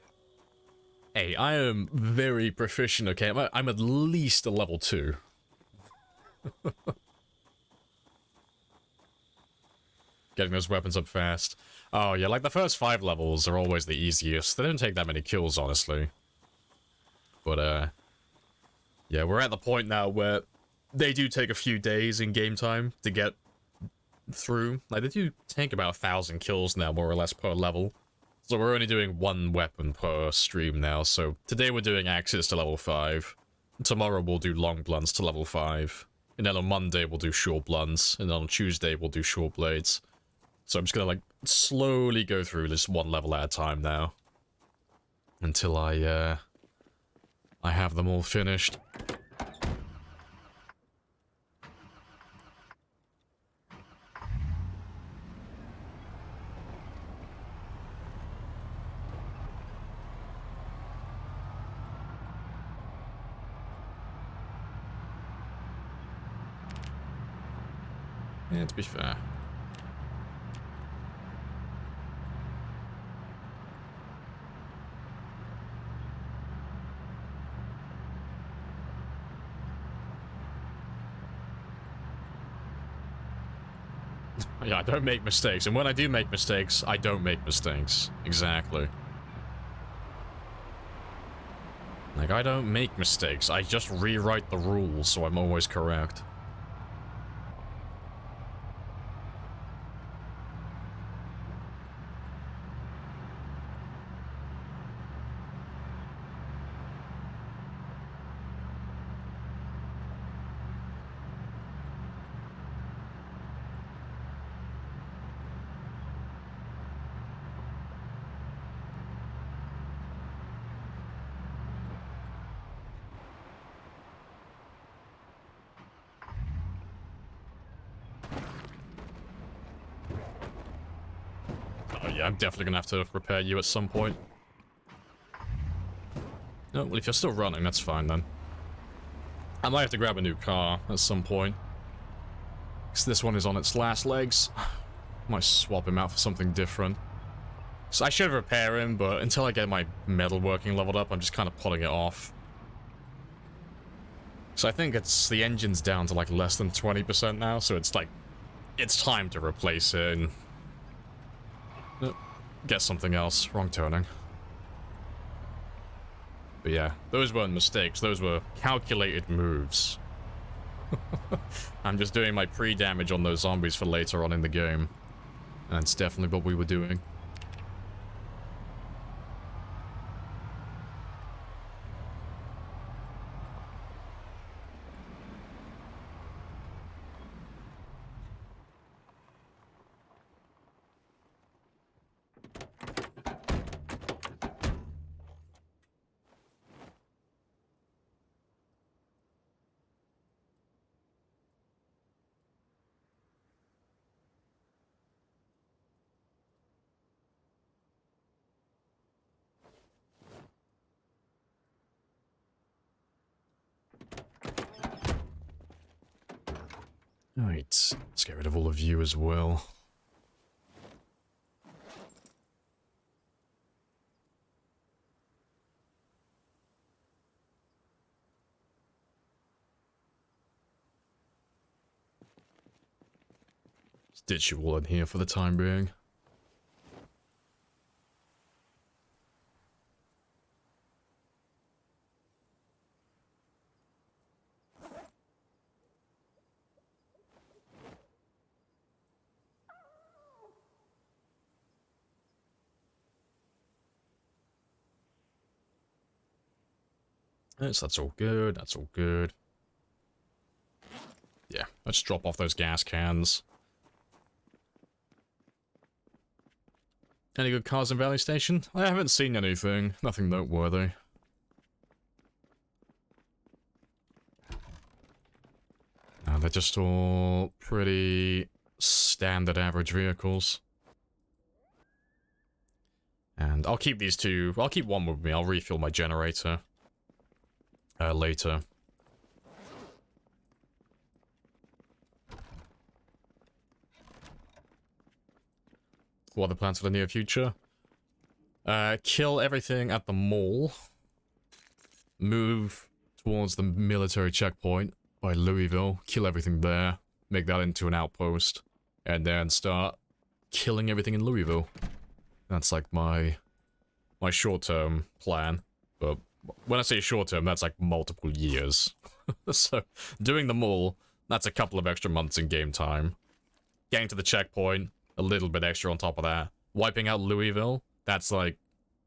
Hey, I am very proficient, okay? I'm at least a level 2. Getting those weapons up fast. Oh, yeah, like the first 5 levels are always the easiest. They don't take that many kills, honestly. But, yeah, we're at the point now where they do take a few days in game time to get through. Like, they do take about 1,000 kills now, more or less, per level. So we're only doing 1 weapon per stream now. So today we're doing axes to level 5. Tomorrow we'll do long blunts to level 5. And then on Monday we'll do short blunts. And then on Tuesday we'll do short blades. So I'm just gonna, like, slowly go through this 1 level at a time now. Until I have them all finished. Yeah, to be fair. Yeah, I don't make mistakes, and when I do make mistakes, I don't make mistakes. Exactly. Like, I don't make mistakes, I just rewrite the rules so I'm always correct. Yeah, I'm definitely gonna have to repair you at some point. No, well, if you're still running, that's fine then. I might have to grab a new car at some point. Because this one is on its last legs. Might swap him out for something different. So I should repair him, but until I get my metalworking leveled up, I'm just kind of putting it off. So I think it's the engine's down to like less than 20% now, so it's like, it's time to replace it and get something else. Wrong turning. But yeah, those weren't mistakes, those were calculated moves. I'm just doing my pre-damage on those zombies for later on in the game. And that's definitely what we were doing. Alright, let's get rid of all of you as well. Let's ditch you all in here for the time being. Yes, that's all good, that's all good. Yeah, let's drop off those gas cans. Any good cars in Valley Station? I haven't seen anything, nothing noteworthy. They're just all pretty standard average vehicles. And I'll keep these two, I'll keep one with me, I'll refuel my generator. Later. What are the plans for the near future? Kill everything at the mall. Move towards the military checkpoint by Louisville. Kill everything there. Make that into an outpost. And then start killing everything in Louisville. That's like my short-term plan. But when I say short-term, that's like multiple years. So, doing them all, that's a couple of extra months in game time. Getting to the checkpoint, a little bit extra on top of that. Wiping out Louisville, that's like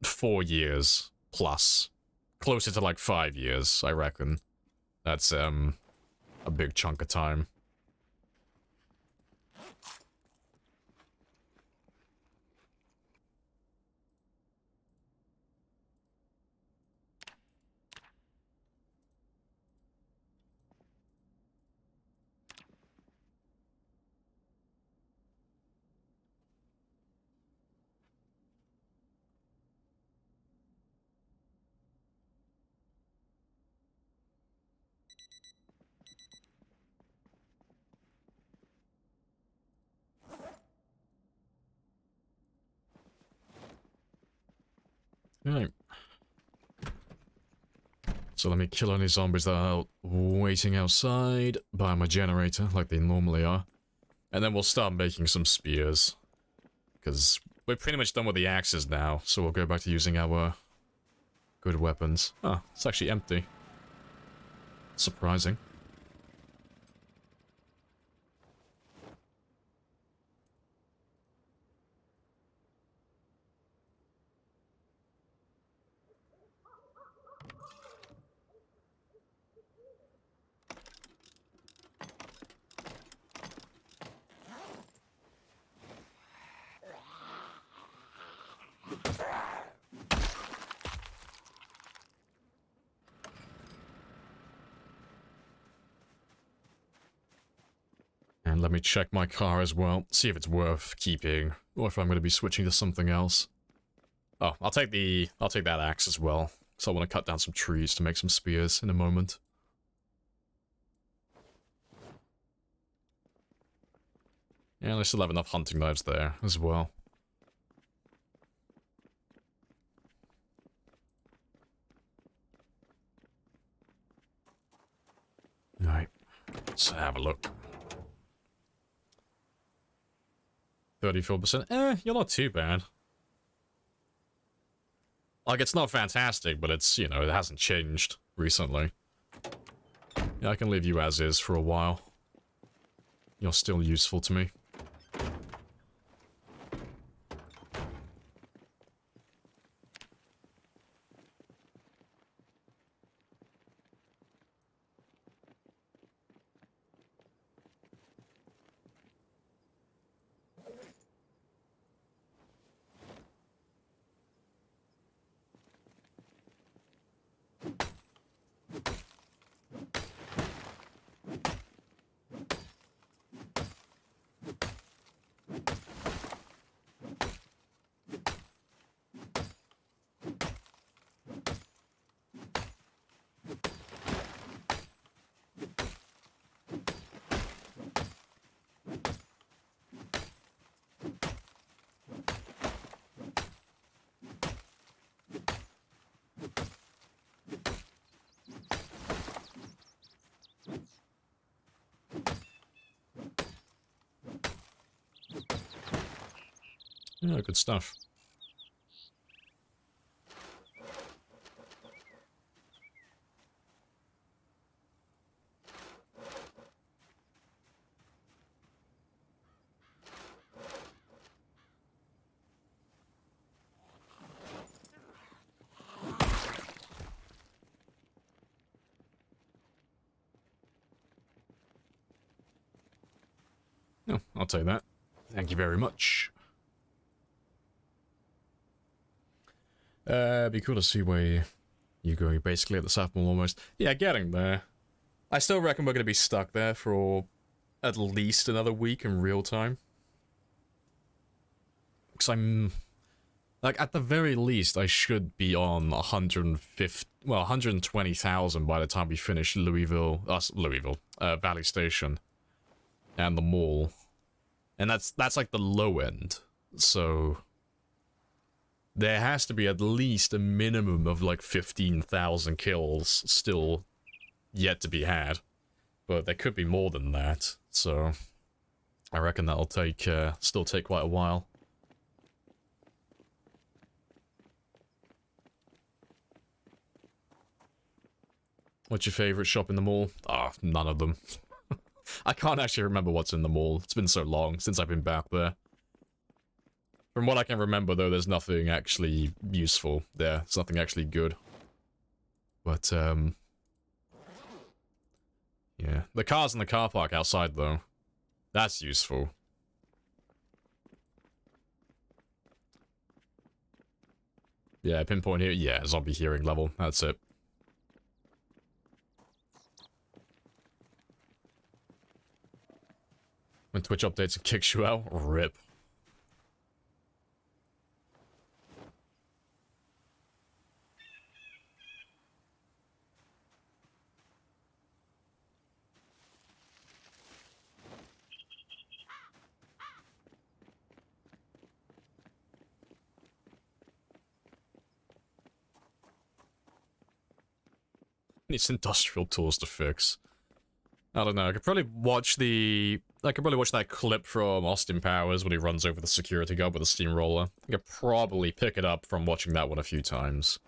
4 years plus. Closer to like 5 years, I reckon. That's a big chunk of time. Right. So let me kill any zombies that are waiting outside by my generator, like they normally are. And then we'll start making some spears. Because we're pretty much done with the axes now, so we'll go back to using our good weapons. Oh, it's actually empty. Surprising. And let me check my car as well, see if it's worth keeping, or if I'm going to be switching to something else. Oh, I'll take that axe as well, so I want to cut down some trees to make some spears in a moment. And I still have enough hunting knives there as well. Alright, let's have a look. 34%. You're not too bad. Like, it's not fantastic, but it's, you know, it hasn't changed recently. Yeah, I can leave you as is for a while. You're still useful to me. Yeah, good stuff. Oh, I'll take that. Thank you very much. Be cool to see where you go. You're basically at the South Mall almost. Yeah, getting there. I still reckon we're going to be stuck there for at least another week in real time. Because I'm... like, at the very least, I should be on 120,000 by the time we finish Valley Station. And the mall. And that's like the low end. So there has to be at least a minimum of like 15,000 kills still yet to be had. But there could be more than that, so I reckon that'll take, still take quite a while. What's your favorite shop in the mall? Ah, none of them. I can't actually remember what's in the mall. It's been so long since I've been back there. From what I can remember, though, there's nothing actually useful there. There's nothing actually good. But, yeah. The cars in the car park outside, though. That's useful. Yeah, pinpoint here. Yeah, zombie hearing level. That's it. When Twitch updates and kicks you out, rip. Needs industrial tools to fix. I don't know, I could probably watch that clip from Austin Powers when he runs over the security guard with a steamroller. I could probably pick it up from watching that one a few times.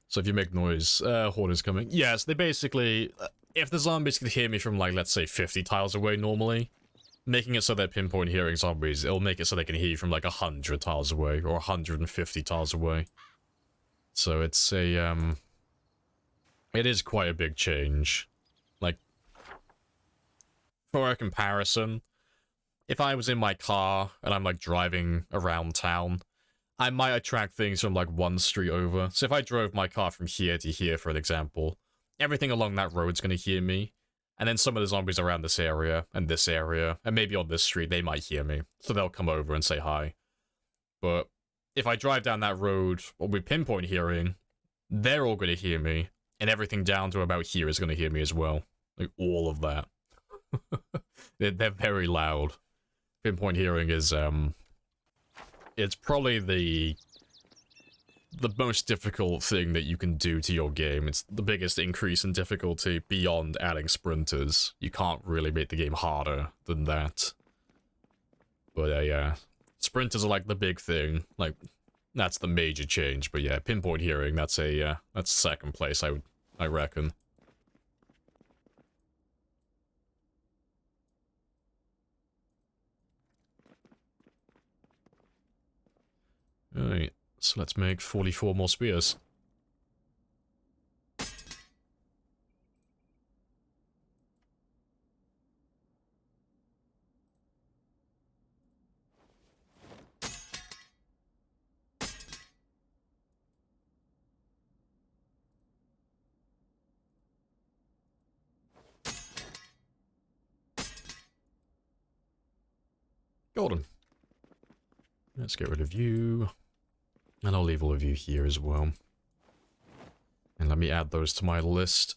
So if you make noise, horde is coming. Yes, they basically, if the zombies can hear me from like, let's say 50 tiles away normally, making it so they're pinpoint hearing zombies, it'll make it so they can hear you from like 100 tiles away, or 150 tiles away. So it's a, it is quite a big change. Like, for a comparison, if I was in my car and I'm like driving around town, I might attract things from like one street over. So if I drove my car from here to here, for an example, everything along that road's gonna hear me. And then some of the zombies around this area, and maybe on this street, they might hear me. So they'll come over and say hi. But if I drive down that road with pinpoint hearing, they're all going to hear me. And everything down to about here is going to hear me as well. Like, all of that. They're very loud. Pinpoint hearing is, it's probably the most difficult thing that you can do to your game. It's the biggest increase in difficulty beyond adding sprinters. You can't really make the game harder than that. But yeah, sprinters are like the big thing. Like, that's the major change. But yeah, pinpoint hearing, that's second place, I reckon. Alright. So let's make 44 more spears. Golden. Let's get rid of you. And I'll leave all of you here as well. And let me add those to my list.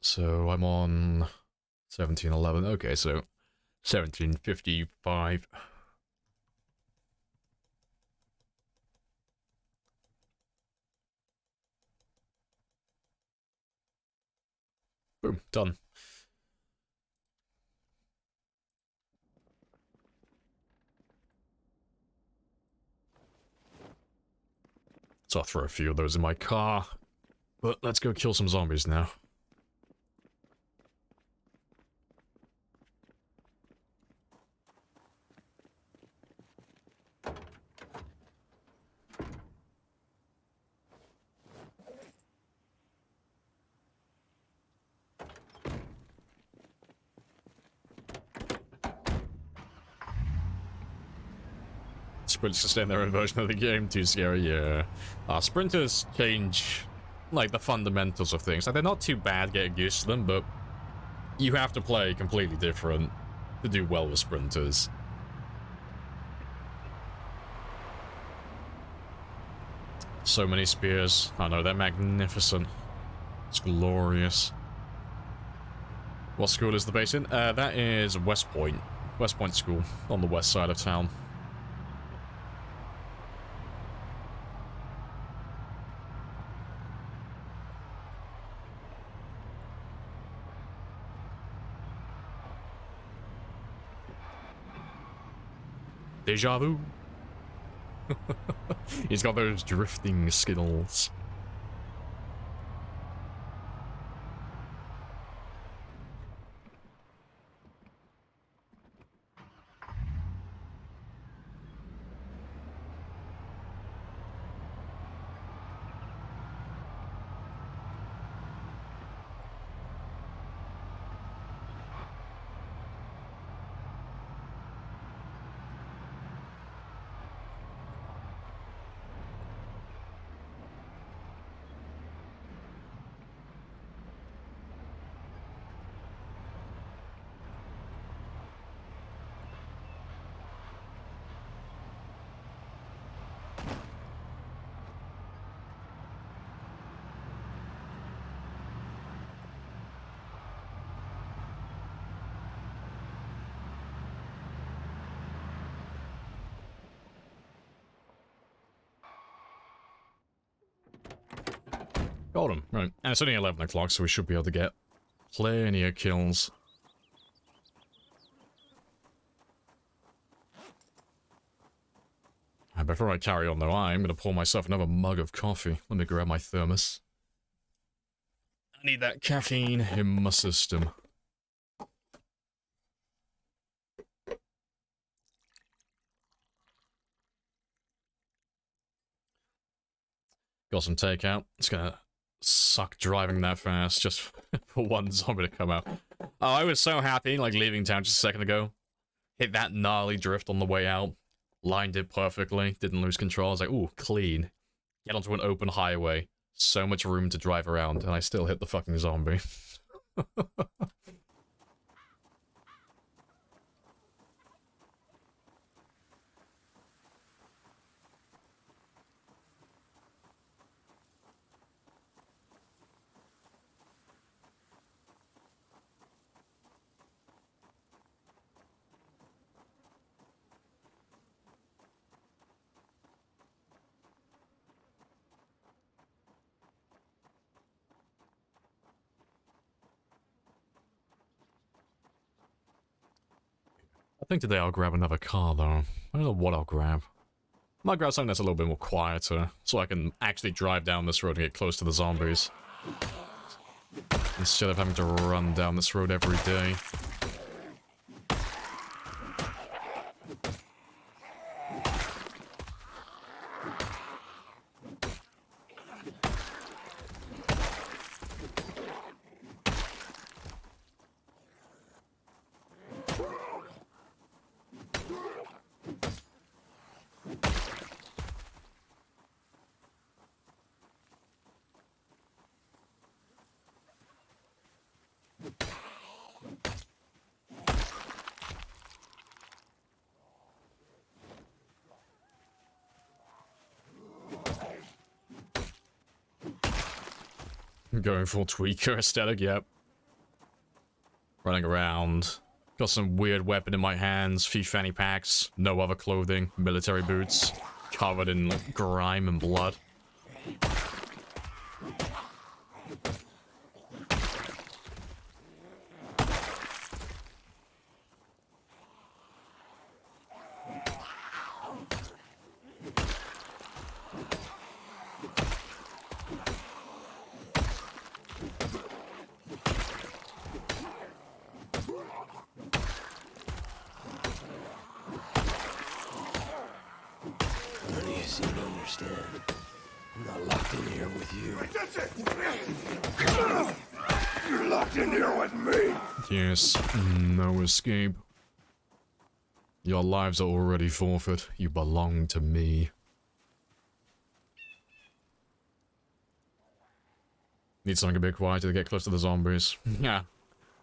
So I'm on 1711. Okay, so 1755. Boom, done. So I'll throw a few of those in my car. But let's go kill some zombies now. Sprinters just in their own version of the game, too scary, yeah. Sprinters change, like, the fundamentals of things. Like, they're not too bad getting used to them, but you have to play completely different to do well with sprinters. So many spears. I know, they're magnificent. It's glorious. What school is the base in? That is West Point. West Point School, on the west side of town. Deja vu. He's got those drifting skills. Got him, right. And it's only 11 o'clock, so we should be able to get plenty of kills. And before I carry on though, I'm gonna pour myself another mug of coffee. Let me grab my thermos. I need that caffeine in my system. Got some takeout. It's gonna suck driving that fast just for one zombie to come out. Oh, I was so happy, like, leaving town just a second ago. Hit that gnarly drift on the way out. Lined it perfectly. Didn't lose control. I was like, ooh, clean. Get onto an open highway. So much room to drive around, and I still hit the fucking zombie. I think today I'll grab another car, though. I don't know what I'll grab. Might grab something that's a little bit more quieter, so I can actually drive down this road and get close to the zombies. Instead of having to run down this road every day. Going full tweaker aesthetic, yep. Running around. Got some weird weapon in my hands, few fanny packs, no other clothing, military boots, covered in like, grime and blood. Yes, no escape. Your lives are already forfeit. You belong to me. Need something a bit quieter to get close to the zombies. Yeah.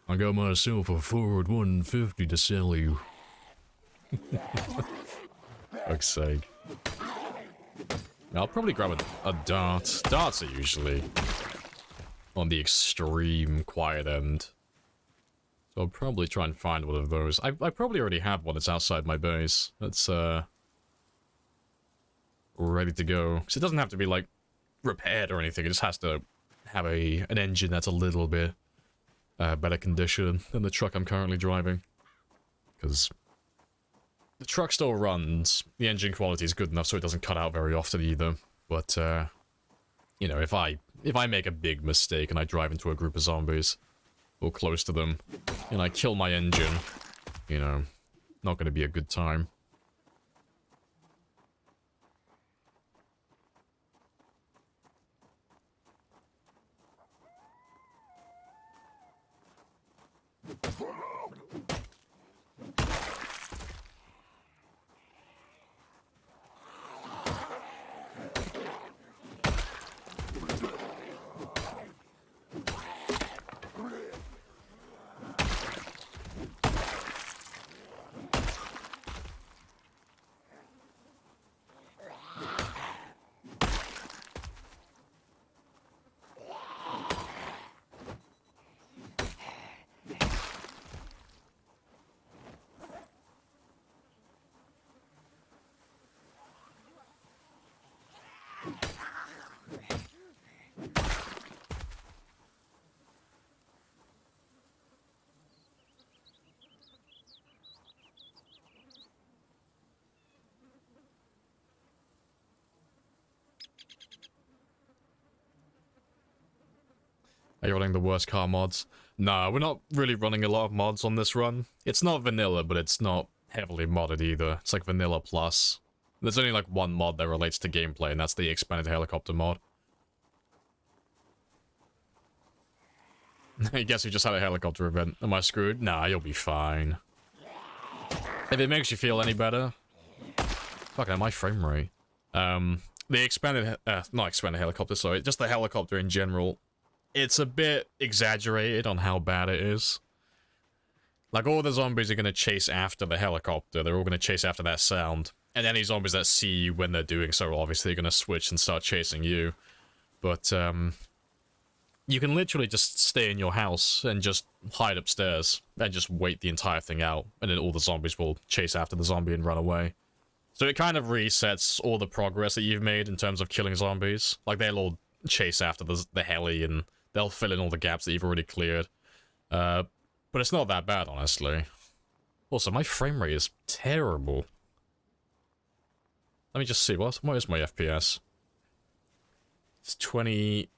I got myself a forward 150 to sell you. Fuck's sake. I'll probably grab a dart. Darts are usually on the extreme quiet end. So I'll probably try and find one of those. I probably already have one that's outside my base. That's, ready to go. Because it doesn't have to be, like, repaired or anything. It just has to have an engine that's a little bit better condition than the truck I'm currently driving. Because the truck still runs. The engine quality is good enough so it doesn't cut out very often either. But, you know, if I make a big mistake and I drive into a group of zombies, or close to them, and I kill my engine, you know, not gonna be a good time. Are you running the worst car mods? Nah, we're not really running a lot of mods on this run. It's not vanilla, but it's not heavily modded either. It's like vanilla plus. There's only like one mod that relates to gameplay, and that's the expanded helicopter mod. I guess we just had a helicopter event. Am I screwed? Nah, you'll be fine. If it makes you feel any better... Fuck, my frame rate. The expanded... not expanded helicopter, sorry. Just the helicopter in general. It's a bit exaggerated on how bad it is. Like, all the zombies are going to chase after the helicopter. They're all going to chase after that sound. And any zombies that see you when they're doing so are obviously going to switch and start chasing you. But, you can literally just stay in your house and just hide upstairs and just wait the entire thing out. And then all the zombies will chase after the zombie and run away. So it kind of resets all the progress that you've made in terms of killing zombies. Like, they'll all chase after the heli and they'll fill in all the gaps that you've already cleared. But it's not that bad, honestly. Also, my frame rate is terrible. Let me just see, what is my FPS? It's 20...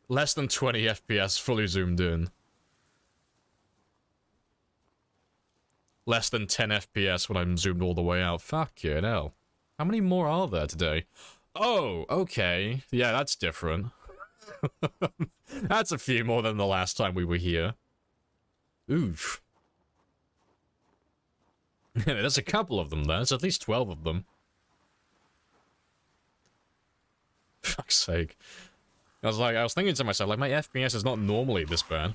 Less than 20 FPS fully zoomed in. Less than 10 FPS when I'm zoomed all the way out. Fucking hell. How many more are there today? Oh, okay. Yeah, that's different. That's a few more than the last time we were here. Oof. There's a couple of them there. There's at least 12 of them. Fuck's sake. I was thinking to myself, like, my FPS is not normally this bad.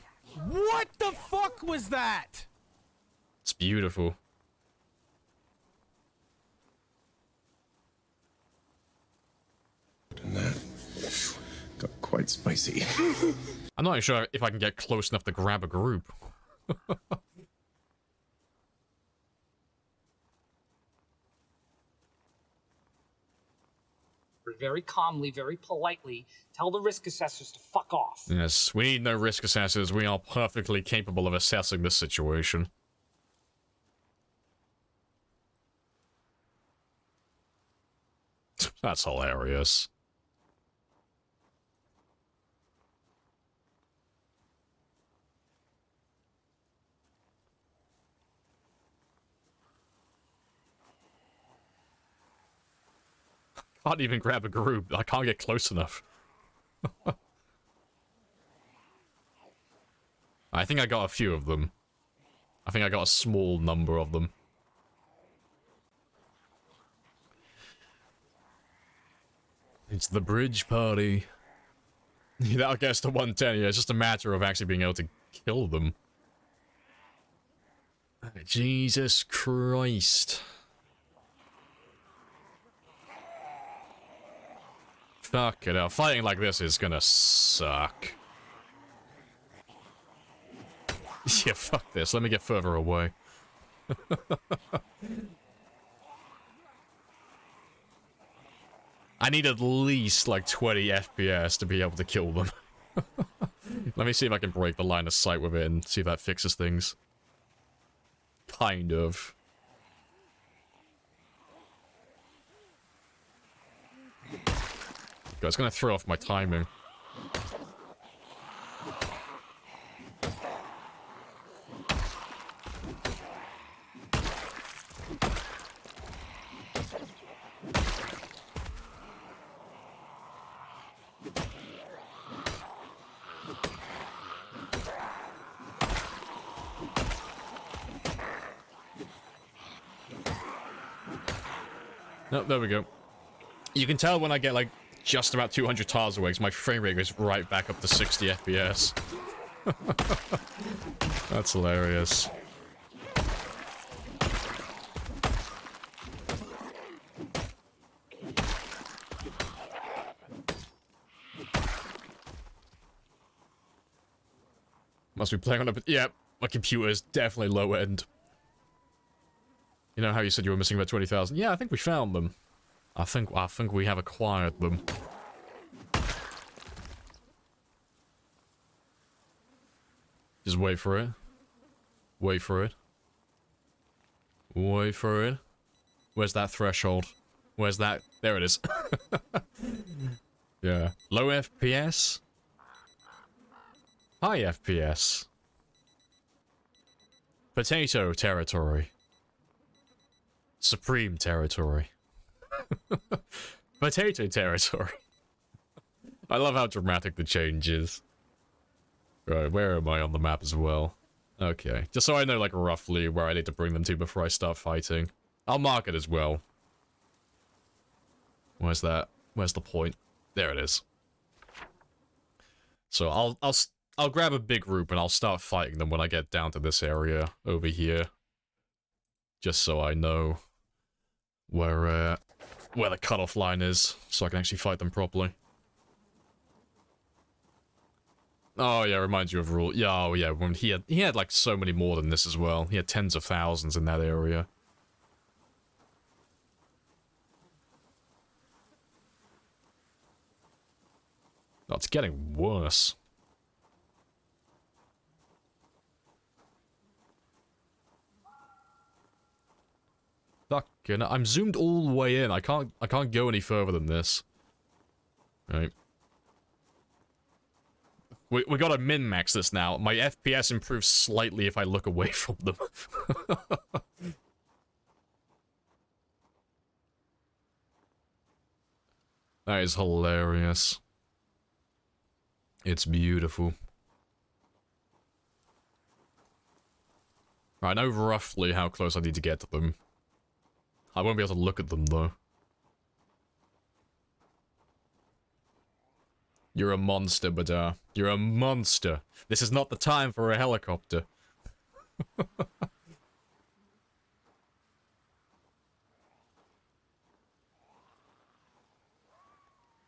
What the fuck was that? It's beautiful. And that got quite spicy. I'm not even sure if I can get close enough to grab a group. Very calmly, very politely, tell the risk assessors to fuck off. Yes, we need no risk assessors. We are perfectly capable of assessing this situation. That's hilarious. Can't even grab a group. I can't get close enough. I think I got a few of them. I think I got a small number of them. It's the bridge party. That'll get us to 110. Yeah, it's just a matter of actually being able to kill them. Jesus Christ. Fuck it out. Fighting like this is gonna suck. Yeah, fuck this. Let me get further away. I need at least like 20 FPS to be able to kill them. Let me see if I can break the line of sight with it and see if that fixes things. Kind of. God, it's gonna throw off my timing. No, there we go. You can tell when I get like just about 200 tiles away, because my frame rate goes right back up to 60 FPS. That's hilarious. Must be playing on a... Yeah, my computer is definitely low end. You know how you said you were missing about 20,000? Yeah, I think we found them. I think we have acquired them. Just wait for it. Wait for it. Wait for it. Where's that threshold? Where's that? There it is. Yeah. Low FPS? High FPS. Potato territory. Supreme territory. Potato territory. I love how dramatic the change is. Right, where am I on the map as well? Okay, just so I know like roughly where I need to bring them to before I start fighting. I'll mark it as well. Where's that? Where's the point? There it is. So I'll grab a big group and I'll start fighting them when I get down to this area over here. Just so I know where the cutoff line is, so I can actually fight them properly. Oh yeah, reminds you of Rule. Yeah, oh yeah, when he had like so many more than this as well. He had tens of thousands in that area. Oh, it's getting worse. Fucking, I'm zoomed all the way in. I can't go any further than this. Right. We gotta min-max this now. My FPS improves slightly if I look away from them. That is hilarious. It's beautiful. Right, I know roughly how close I need to get to them. I won't be able to look at them, though. You're a monster, Badar. You're a monster. This is not the time for a helicopter.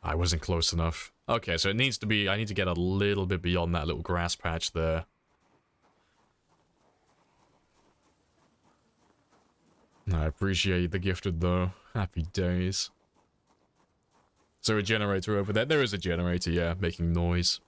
I wasn't close enough. Okay, so it needs to be... I need to get a little bit beyond that little grass patch there. I appreciate the gifted, though. Happy days. Is there a generator over there? There is a generator, yeah, making noise.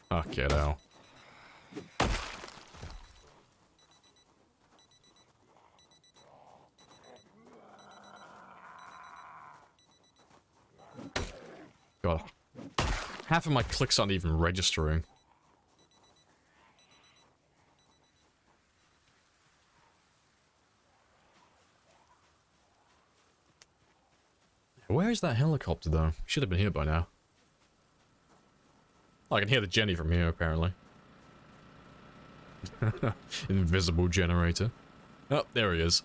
Fuck it out. God. Half of my clicks aren't even registering. Where is that helicopter, though? Should have been here by now. Oh, I can hear the Jenny from here, apparently. Invisible generator. Oh, there he is.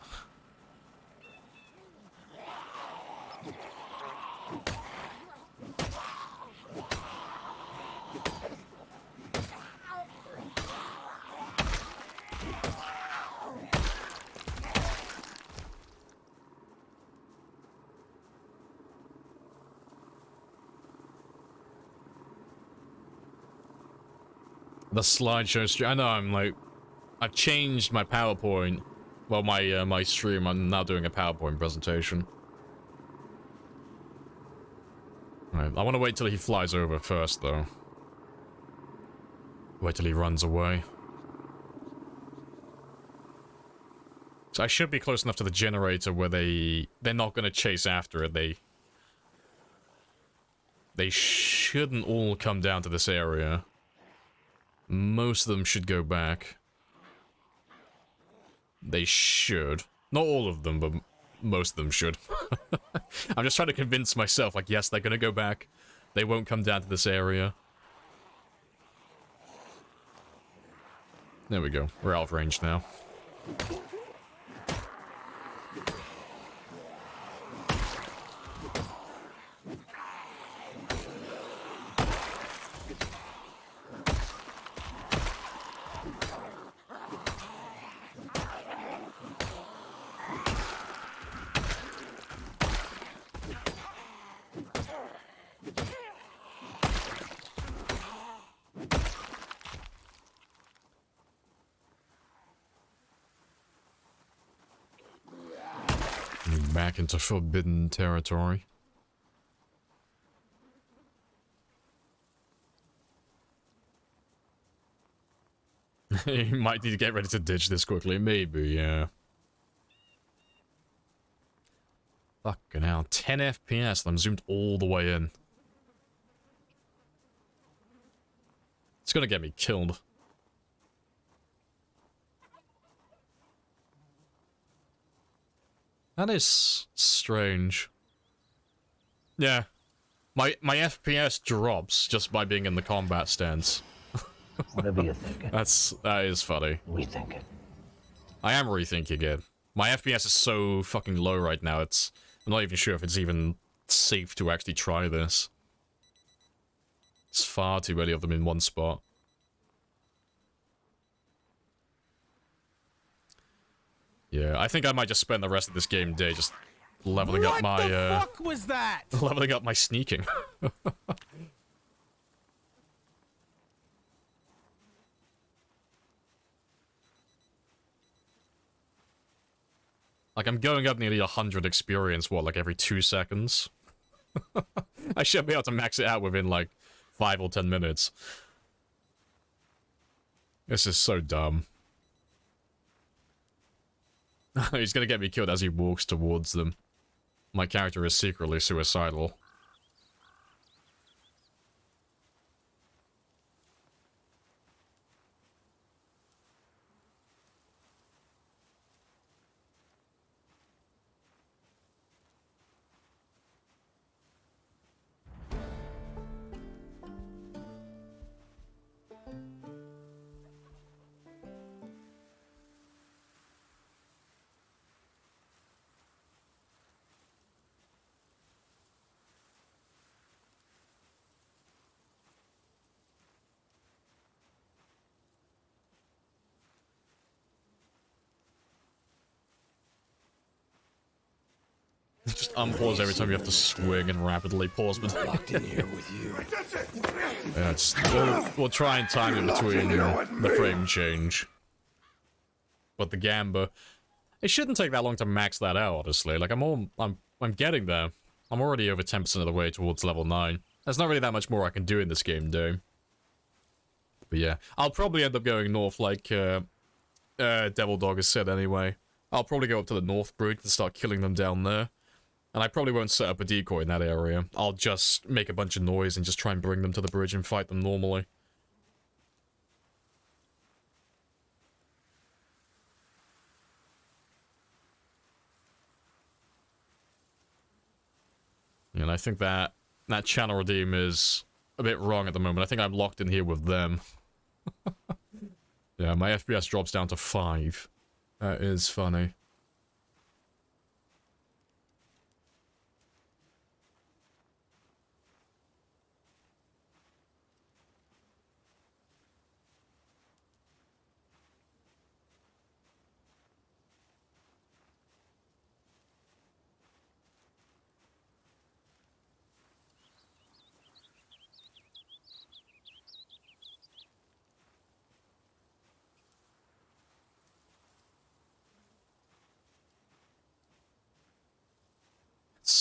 The slideshow stream. I know, I'm like... I've changed my PowerPoint. Well, my stream, I'm now doing a PowerPoint presentation. Right, I want to wait till he flies over first, though. Wait till he runs away. So I should be close enough to the generator where they're not going to chase after it. They shouldn't all come down to this area. Most of them should go back. They should. Not all of them, but most of them should. I'm just trying to convince myself, like, yes, they're gonna go back. They won't come down to this area. There we go. We're out of range now. Back into forbidden territory. You might need to get ready to ditch this quickly, maybe, yeah. Fucking hell, 10 FPS, I'm zoomed all the way in. It's gonna get me killed. That is strange. Yeah. My FPS drops just by being in the combat stance. Whatever you're thinking. That is funny. Rethink it. I am rethinking it. My FPS is so fucking low right now, I'm not even sure if it's even safe to actually try this. It's far too many of them in one spot. Yeah, I think I might just spend the rest of this game day just leveling up my, What the fuck was that? leveling up my sneaking. Like, I'm going up nearly 100 experience, what, like every 2 seconds? I should be able to max it out within, like, 5 or 10 minutes. This is so dumb. He's gonna get me killed as he walks towards them. My character is secretly suicidal. Just unpause every time you have to swing and rapidly pause between. Locked in here with you. Yeah, we'll try and time it between the frame change. But the Gamba, it shouldn't take that long to max that out, honestly. Like, I'm getting there. I'm already over 10% of the way towards level 9. There's not really that much more I can do in this game, though. But yeah, I'll probably end up going north like Devil Dog has said anyway. I'll probably go up to the North Bridge and start killing them down there. And I probably won't set up a decoy in that area. I'll just make a bunch of noise and just try and bring them to the bridge and fight them normally. And I think that channel redeem is a bit wrong at the moment. I think I'm locked in here with them. Yeah, my FPS drops down to 5. That is funny.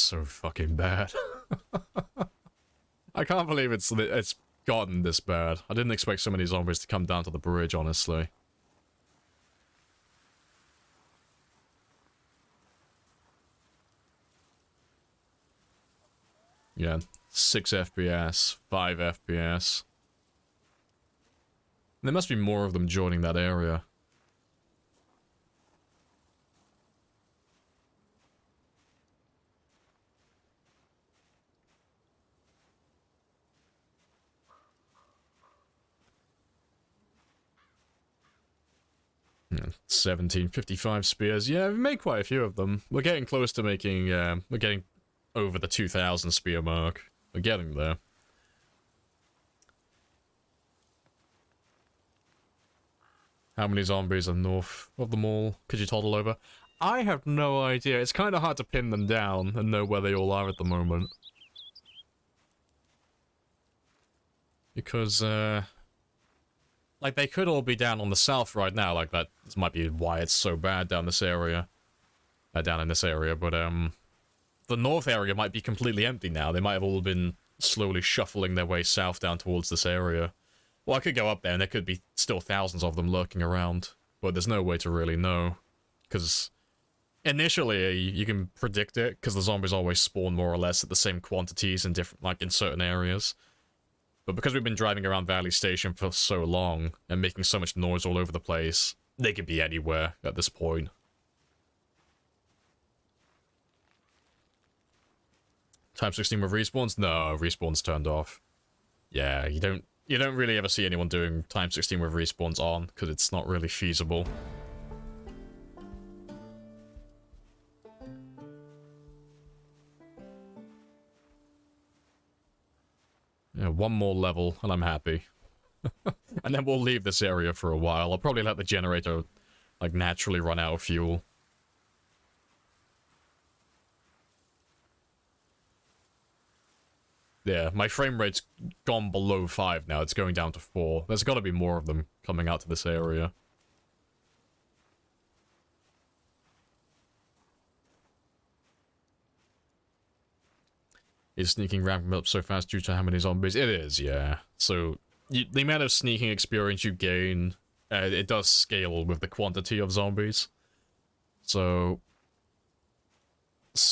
so fucking bad. I can't believe it's gotten this bad. I didn't expect so many zombies to come down to the bridge, honestly. Yeah, 6 FPS, 5 FPS. There must be more of them joining that area. Yeah, 1755 spears. Yeah, we made quite a few of them. We're getting close to making, we're getting over the 2000 spear mark. We're getting there. How many zombies are north of the mall? Could you toddle over? I have no idea. It's kind of hard to pin them down and know where they all are at the moment. Because, like, they could all be down on the south right now. Like, that might be why it's so bad down this area. Down in this area, but, the north area might be completely empty now. They might have all been slowly shuffling their way south down towards this area. Well, I could go up there and there could be still thousands of them lurking around, but there's no way to really know. Because initially, you can predict it, because the zombies always spawn more or less at the same quantities in different, like, in certain areas. But because we've been driving around Valley Station for so long, and making so much noise all over the place, they could be anywhere at this point. Type 16 with respawns? No, respawns turned off. Yeah, you don't really ever see anyone doing Time 16 with respawns on, because it's not really feasible. Yeah, one more level, and I'm happy. And then we'll leave this area for a while. I'll probably let the generator, like, naturally run out of fuel. Yeah, my frame rate's gone below 5 now. It's going down to 4. There's got to be more of them coming out to this area. Is sneaking ramping up so fast due to how many zombies? It is, yeah. So, the amount of sneaking experience you gain, it does scale with the quantity of zombies. So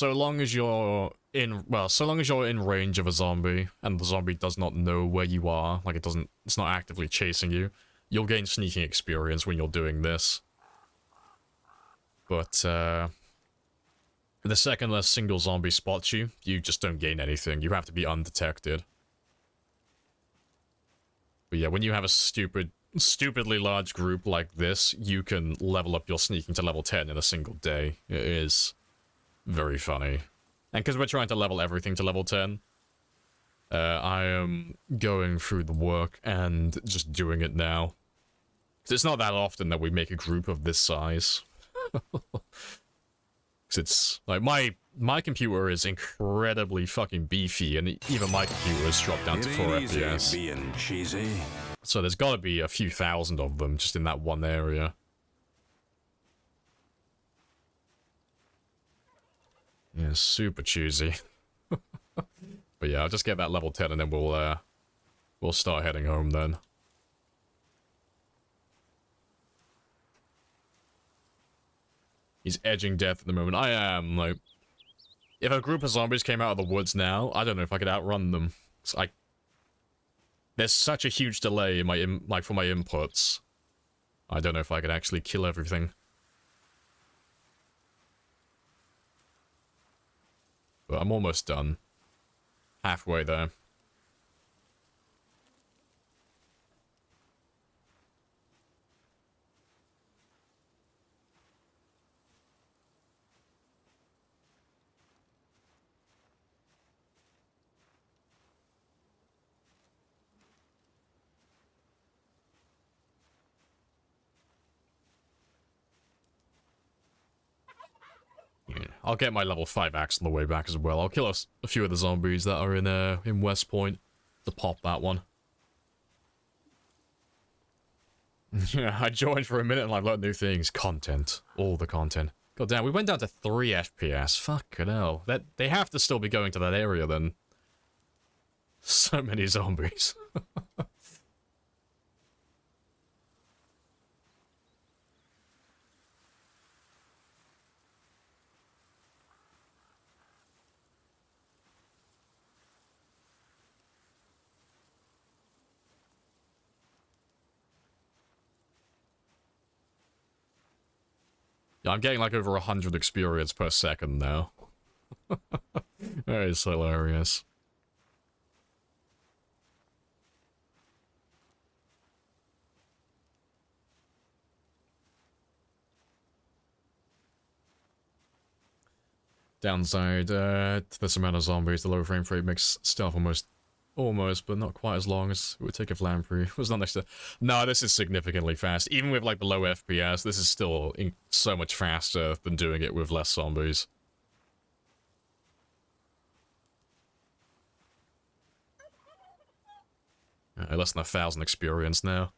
long as you're in range of a zombie, and the zombie does not know where you are, like it's not actively chasing you, you'll gain sneaking experience when you're doing this. But, the second a single zombie spots you, you just don't gain anything. You have to be undetected. But yeah, when you have a stupidly large group like this, you can level up your sneaking to level 10 in a single day. It is very funny. And because we're trying to level everything to level 10, I am going through the work and just doing it now. It's not that often that we make a group of this size. Because it's, like, my computer is incredibly fucking beefy, and even my computer has dropped down to 4 FPS. Being cheesy. So there's gotta be a few thousand of them just in that one area. Yeah, super choosy. But yeah, I'll just get that level 10 and then we'll start heading home then. He's edging death at the moment. I am, like... If a group of zombies came out of the woods now, I don't know if I could outrun them. There's such a huge delay in my for my inputs. I don't know if I could actually kill everything. But I'm almost done. Halfway there. Yeah, I'll get my level 5 axe on the way back as well. I'll kill a few of the zombies that are in West Point to pop that one. Yeah, I joined for a minute and I learned new things. Content. All the content. God damn, we went down to 3 FPS. Fucking hell. They have to still be going to that area then. So many zombies. Yeah, I'm getting like over 100 experience per second now. That is hilarious. Downside, to this amount of zombies, the low frame rate makes stealth almost, but not quite as long as it would take if Lamprey was not next to... No, this is significantly fast. Even with, like, the low FPS, this is still so much faster than doing it with less zombies. Less than 1,000 experience now.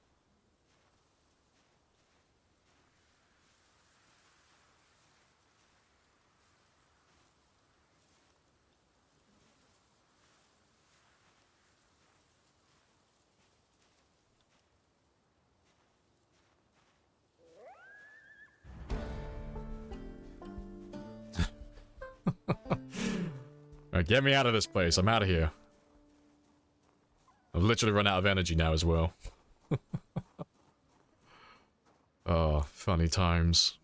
Alright, get me out of this place. I'm out of here. I've literally run out of energy now as well. Oh, funny times.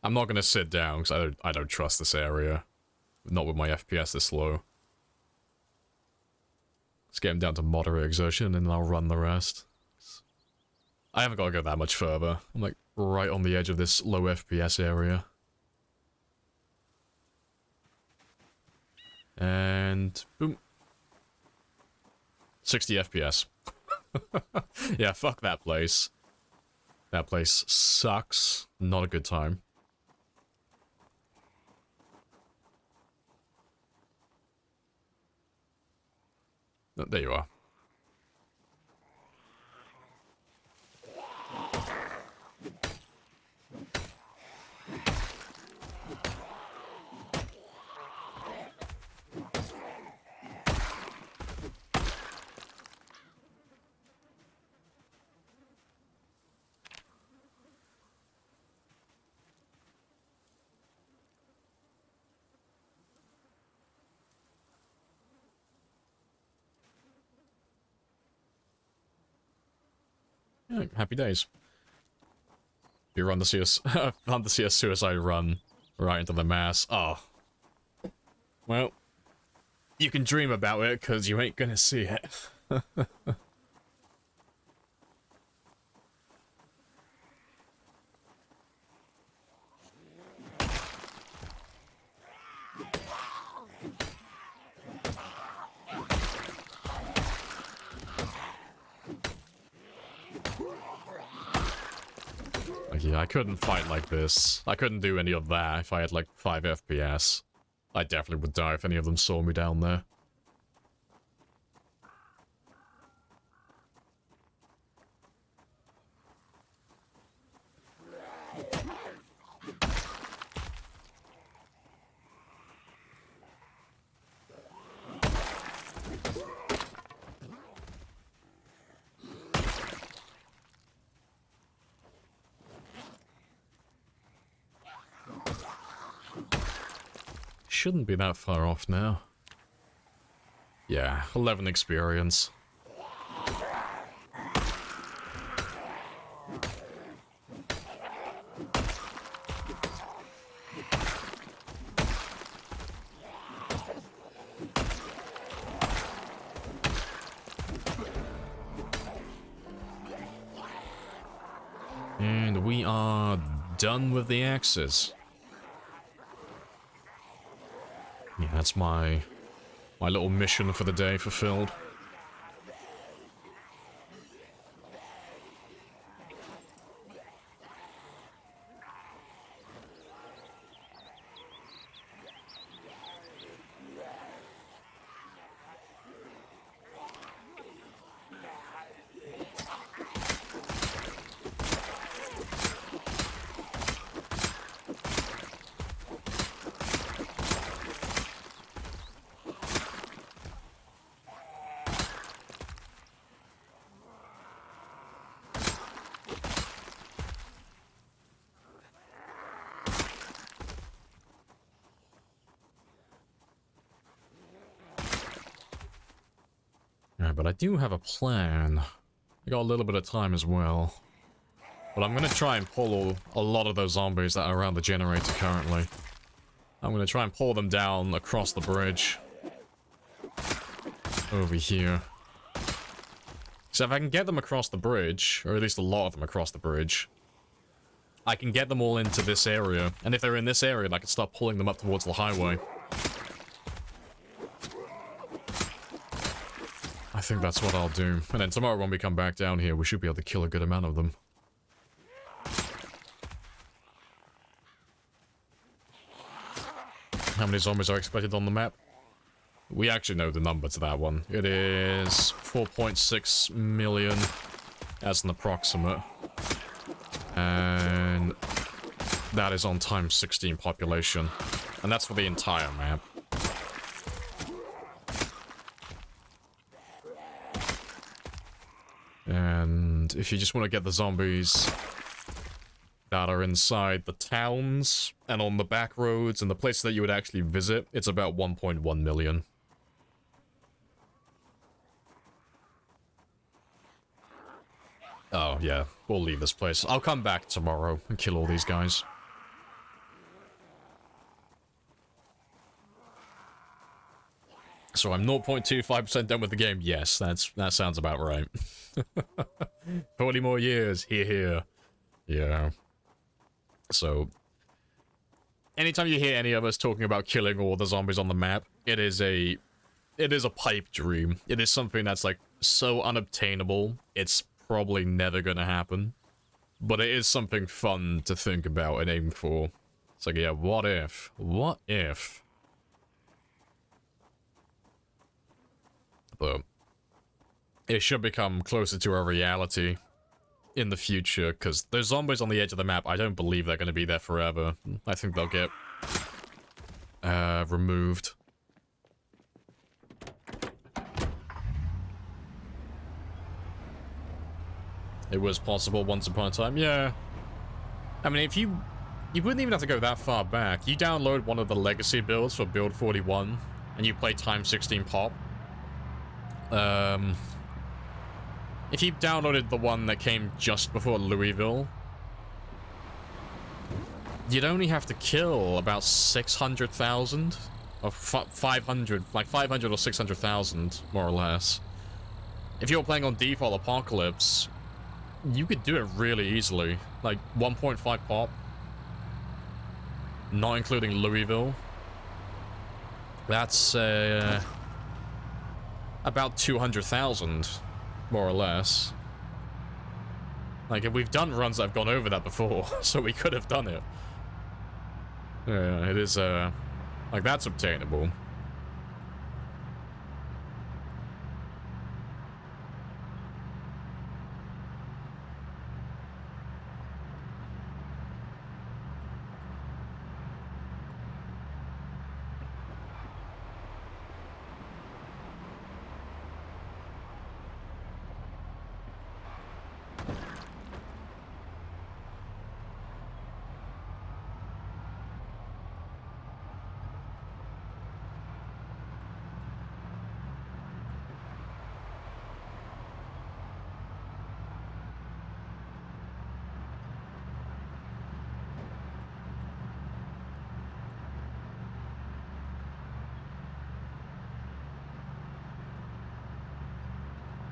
I'm not gonna sit down because I don't trust this area. Not with my FPS this low. Let's get him down to moderate exertion and then I'll run the rest. I haven't got to go that much further. I'm like right on the edge of this low FPS area. And boom. 60 FPS. Yeah, fuck that place. That place sucks. Not a good time. There you are. Yeah, happy days. You run to see us, run to see a suicide run right into the mass. Oh. Well, you can dream about it, because you ain't gonna see it. Yeah, I couldn't fight like this. I couldn't do any of that if I had like 5 FPS. I definitely would die if any of them saw me down there. Shouldn't be that far off now. Yeah, 11 experience. And we are done with the axes. Yeah, that's my little mission for the day fulfilled. Alright, but I do have a plan. I got a little bit of time as well. But I'm gonna try and pull a lot of those zombies that are around the generator currently. I'm gonna try and pull them down across the bridge. Over here. So if I can get them across the bridge, or at least a lot of them across the bridge, I can get them all into this area. And if they're in this area, I can start pulling them up towards the highway. I think that's what I'll do. And then tomorrow when we come back down here, we should be able to kill a good amount of them. How many zombies are expected on the map? We actually know the number to that one. It is 4.6 million as an approximate. And that is on times 16 population. And that's for the entire map. And if you just want to get the zombies that are inside the towns and on the back roads and the places that you would actually visit, it's about 1.1 million. Oh, yeah. We'll leave this place. I'll come back tomorrow and kill all these guys. So I'm 0.25% done with the game? Yes, that sounds about right. 40 more years. Here. Yeah. So, anytime you hear any of us talking about killing all the zombies on the map, it is a pipe dream. It is something that's, like, so unobtainable, it's probably never gonna happen. But it is something fun to think about and aim for. It's like, yeah, what if? What if? But it should become closer to a reality in the future, because those zombies on the edge of the map, I don't believe they're going to be there forever. I think they'll get removed. It was possible once upon a time, yeah. I mean, if you wouldn't even have to go that far back. You download one of the legacy builds for build 41, and you play times 16 pop. If you downloaded the one that came just before Louisville, you'd only have to kill about 600,000 or 500, like 500 or 600,000, more or less. If you were playing on default Apocalypse, you could do it really easily, like 1.5 pop, not including Louisville. That's about 200,000. More or less. Like, we've done runs that have gone over that before, so we could have done it. Yeah, it is, like, that's obtainable.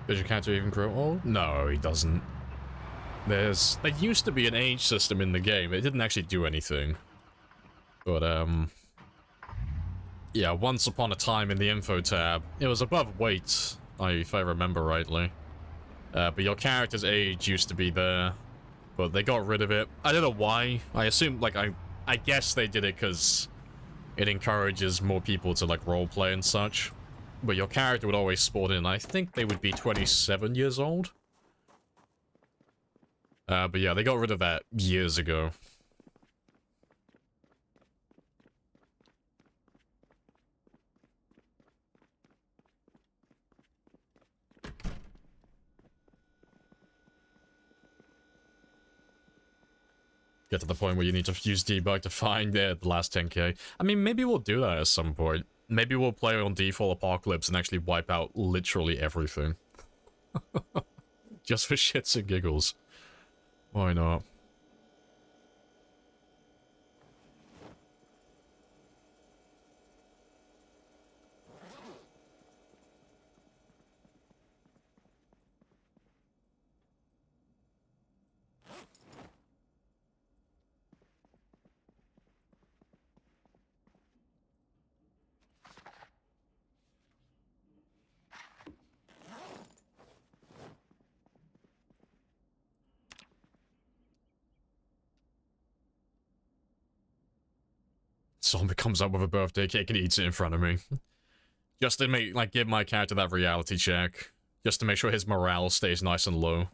Does your character even grow old? No, he doesn't. There used to be an age system in the game. It didn't actually do anything. But, yeah, once upon a time in the info tab, it was above weight, if I remember rightly. But your character's age used to be there. But they got rid of it. I don't know why. I assume, like, I guess they did it because it encourages more people to, like, roleplay and such. But your character would always spawn in. I think they would be 27 years old. But yeah, they got rid of that years ago. Get to the point where you need to use debug to find the last 10k. I mean, maybe we'll do that at some point. Maybe we'll play on default Apocalypse and actually wipe out literally everything. Just for shits and giggles. Why not? Zombie comes up with a birthday cake and eats it in front of me. Just to make, like, give my character that reality check. Just to make sure his morale stays nice and low.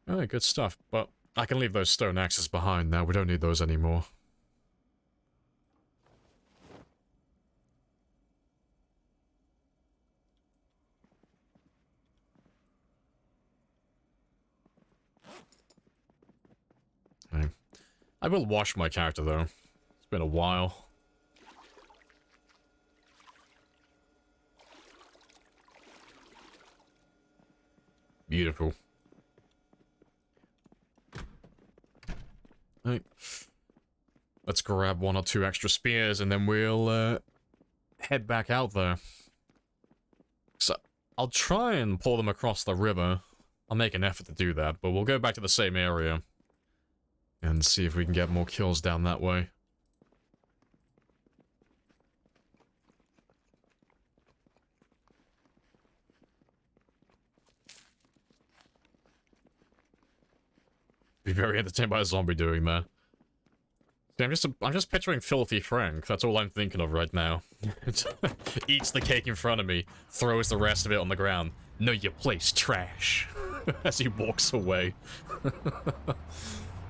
Alright, good stuff, but I can leave those stone axes behind now. We don't need those anymore. I will wash my character, though. It's been a while. Beautiful. Right. Let's grab 1 or 2 extra spears, and then we'll head back out there. So, I'll try and pull them across the river. I'll make an effort to do that, but we'll go back to the same area. And see if we can get more kills down that way. Be very entertained by a zombie doing that. See, I'm just picturing Filthy Frank. That's all I'm thinking of right now. Eats the cake in front of me, throws the rest of it on the ground. Know your place, trash. As he walks away.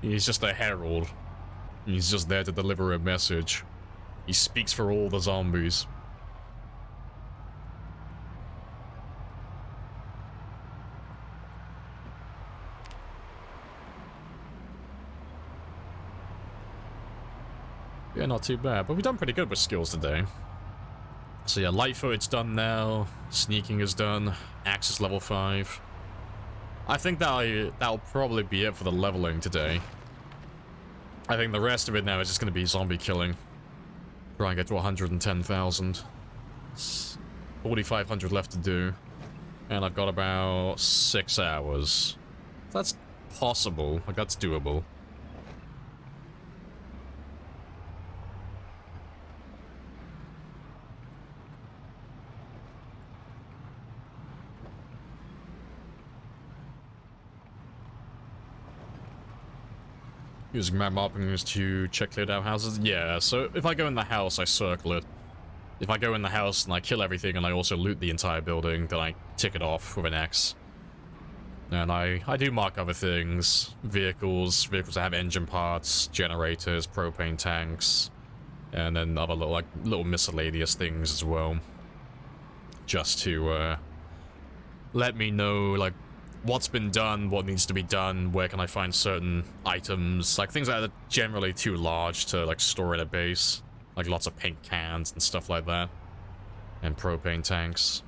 He's just a herald. He's just there to deliver a message. He speaks for all the zombies. Yeah, not too bad, but we've done pretty good with skills today. So yeah, light footage done now. Sneaking is done. Axe is level 5. I think that'll probably be it for the leveling today. I think the rest of it now is just going to be zombie killing. Try and get to 110,000. 4,500 left to do. And I've got about 6 hours. That's possible. Like, that's doable. Using map markings to check cleared out houses? Yeah, so if I go in the house, I circle it. If I go in the house and I kill everything and I also loot the entire building, then I tick it off with an X. And I do mark other things. Vehicles that have engine parts, generators, propane tanks, and then other little miscellaneous things as well. Just to let me know, like, what's been done, what needs to be done, where can I find certain items, like things that are generally too large to like store in a base, like lots of paint cans and stuff like that, and propane tanks.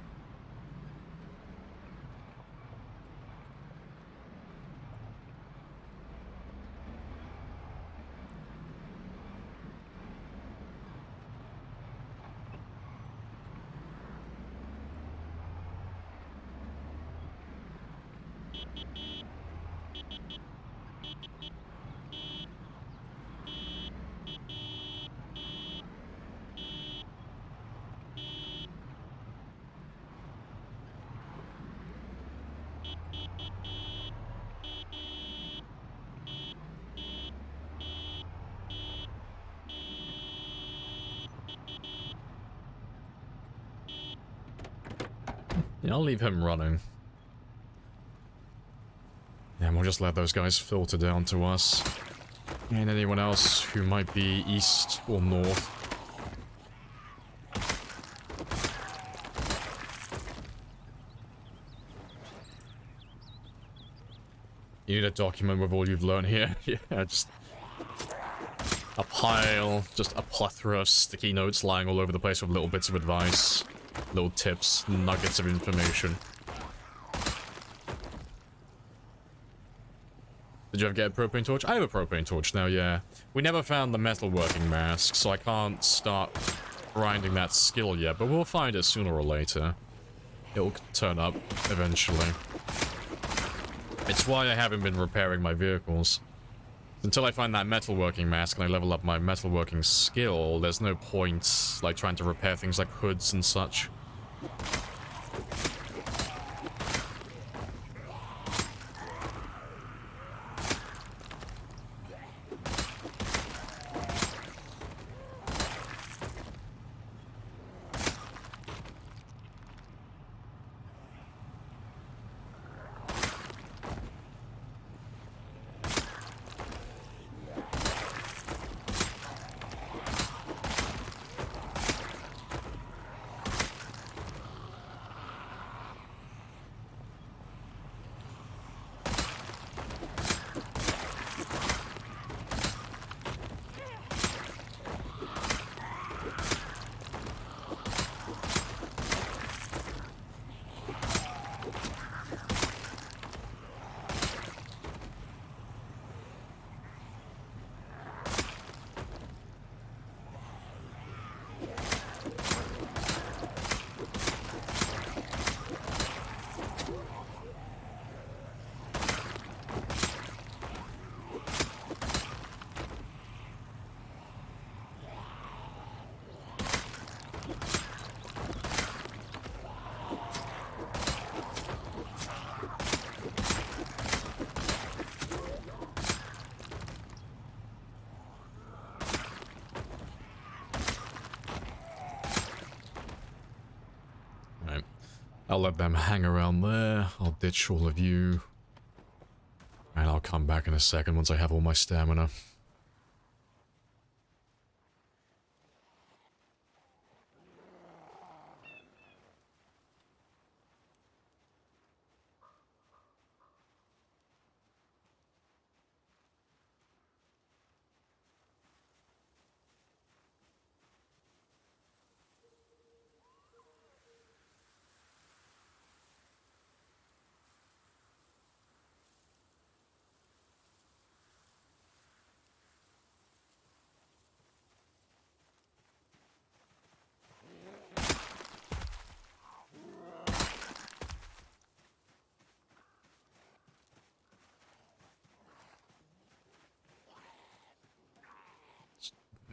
Yeah, I'll leave him running. And we'll just let those guys filter down to us. And anyone else who might be east or north. You need a document with all you've learned here. Yeah, just a pile, just a plethora of sticky notes lying all over the place with little bits of advice, little tips, nuggets of information. Did you ever get a propane torch? I have a propane torch now, yeah. We never found the metalworking mask, so I can't start grinding that skill yet, but we'll find it sooner or later. It'll turn up eventually. It's why I haven't been repairing my vehicles. Until I find that metalworking mask and I level up my metalworking skill, there's no point, like, trying to repair things like hoods and such. I'll let them hang around there. I'll ditch all of you. And I'll come back in a second once I have all my stamina.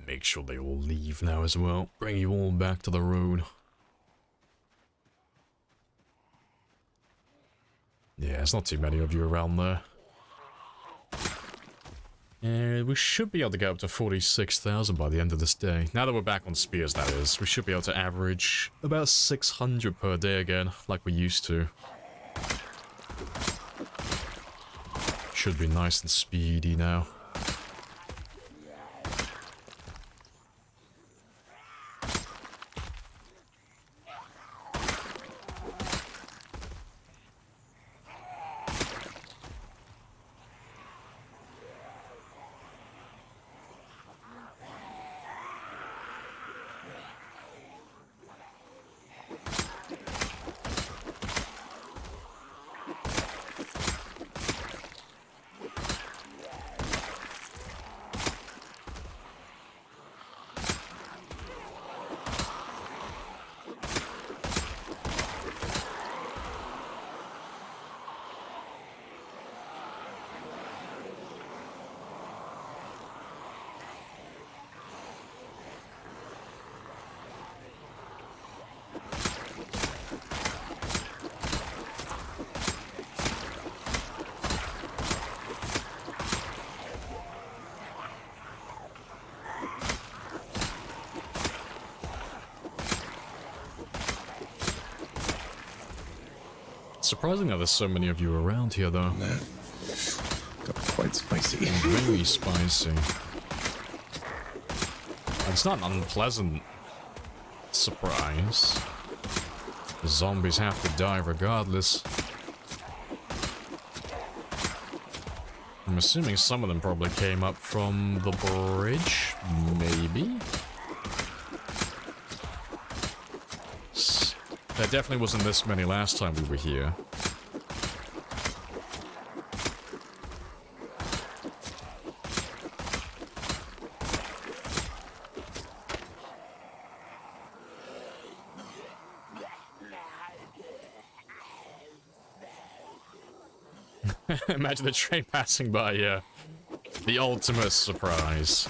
Make sure they all leave now as well. Bring you all back to the road. Yeah, there's not too many of you around there. We should be able to get up to 46,000 by the end of this day. Now that we're back on spears, that is. We should be able to average about 600 per day again, like we used to. Should be nice and speedy now. Surprising that there's so many of you around here, though. That got quite spicy. Very spicy. It's not an unpleasant surprise. The zombies have to die regardless. I'm assuming some of them probably came up from the bridge, maybe? There definitely wasn't this many last time we were here. Imagine the train passing by, yeah. The ultimate surprise.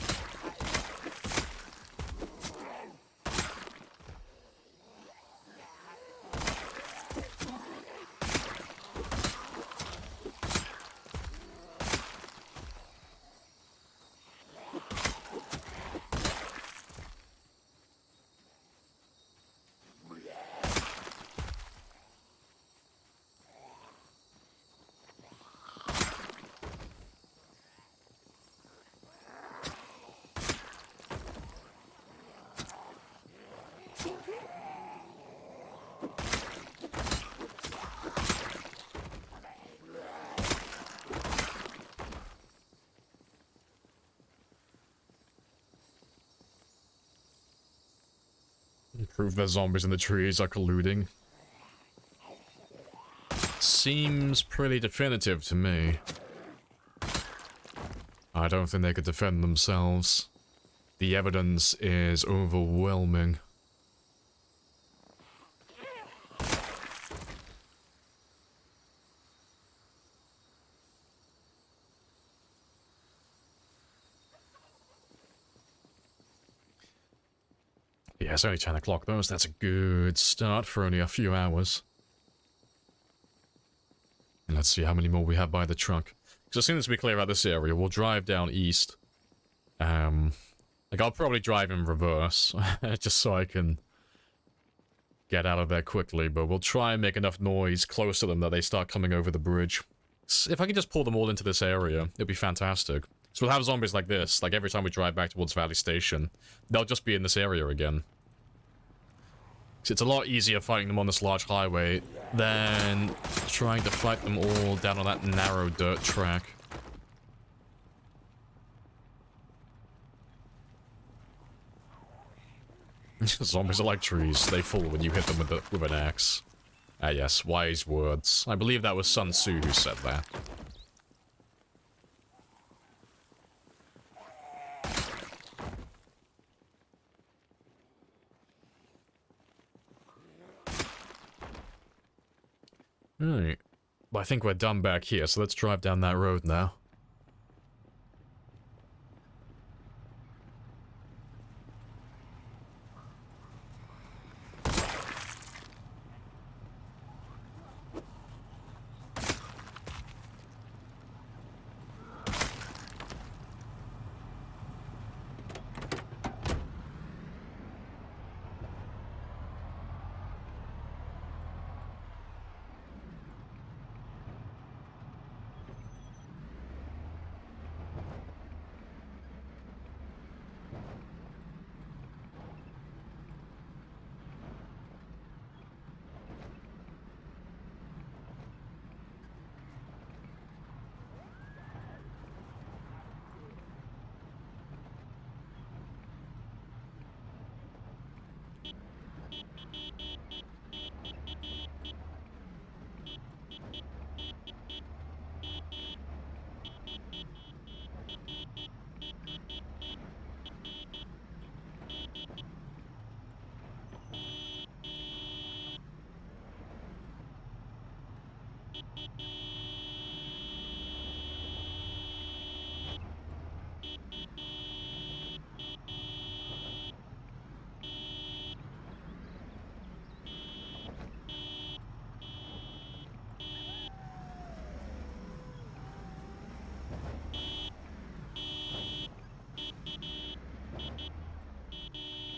Prove their zombies in the trees are colluding. Seems pretty definitive to me. I don't think they could defend themselves. The evidence is overwhelming. Yeah, it's only 10 o'clock though, so that's a good start for only a few hours. And let's see how many more we have by the truck. Because as soon as we clear out this area, we'll drive down east. Like, I'll probably drive in reverse, just so I can get out of there quickly, but we'll try and make enough noise close to them that they start coming over the bridge. If I can just pull them all into this area, it'd be fantastic. So we'll have zombies like this, like every time we drive back towards Valley Station, they'll just be in this area again. It's a lot easier fighting them on this large highway than trying to fight them all down on that narrow dirt track. Zombies are like trees. They fall when you hit them with an axe. Ah yes, wise words. I believe that was Sun Tzu who said that. Alright. Well, I think we're done back here, so let's drive down that road now.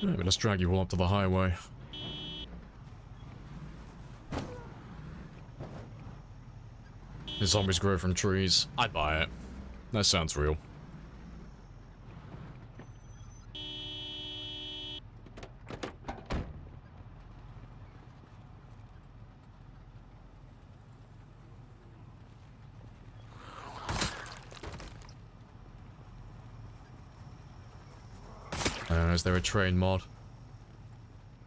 Alright, let's drag you all up to the highway. The zombies grow from trees. I'd buy it. That sounds real. Is there a train mod?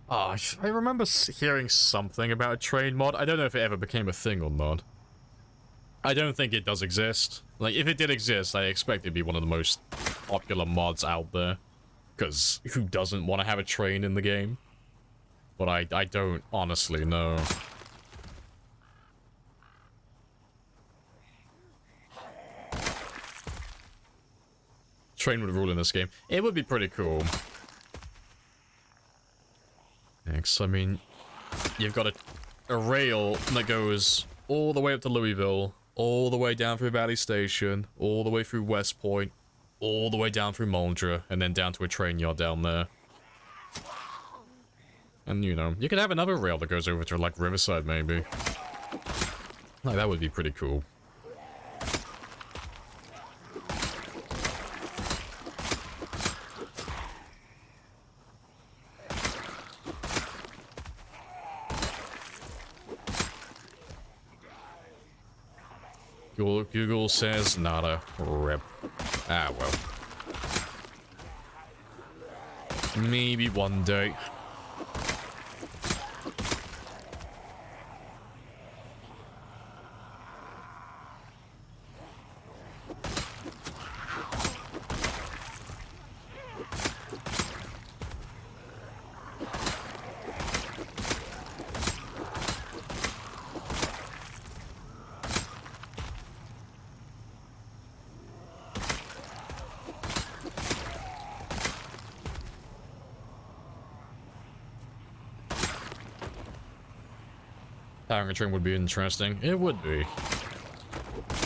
Oh, I remember hearing something about a train mod. I don't know if it ever became a thing or not. I don't think it does exist. Like, if it did exist, I expect it'd be one of the most popular mods out there. Because who doesn't want to have a train in the game? But I don't honestly know. Train would rule in this game. It would be pretty cool. Next, I mean, you've got a rail that goes all the way up to Louisville, all the way down through Valley Station, all the way through West Point, all the way down through Muldra, and then down to a train yard down there. And, you know, you could have another rail that goes over to, like, Riverside, maybe. Like, that would be pretty cool. Google says not a rip. Ah, well. Maybe one day. Powering a train would be interesting. It would be.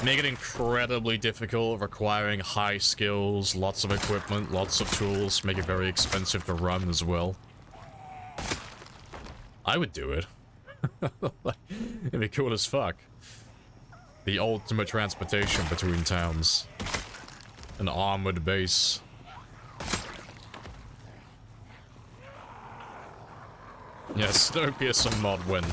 Make it incredibly difficult, requiring high skills, lots of equipment, lots of tools, make it very expensive to run as well. I would do it. It'd be cool as fuck. The ultimate transportation between towns. An armored base. Yes, Snowpiercer mod win.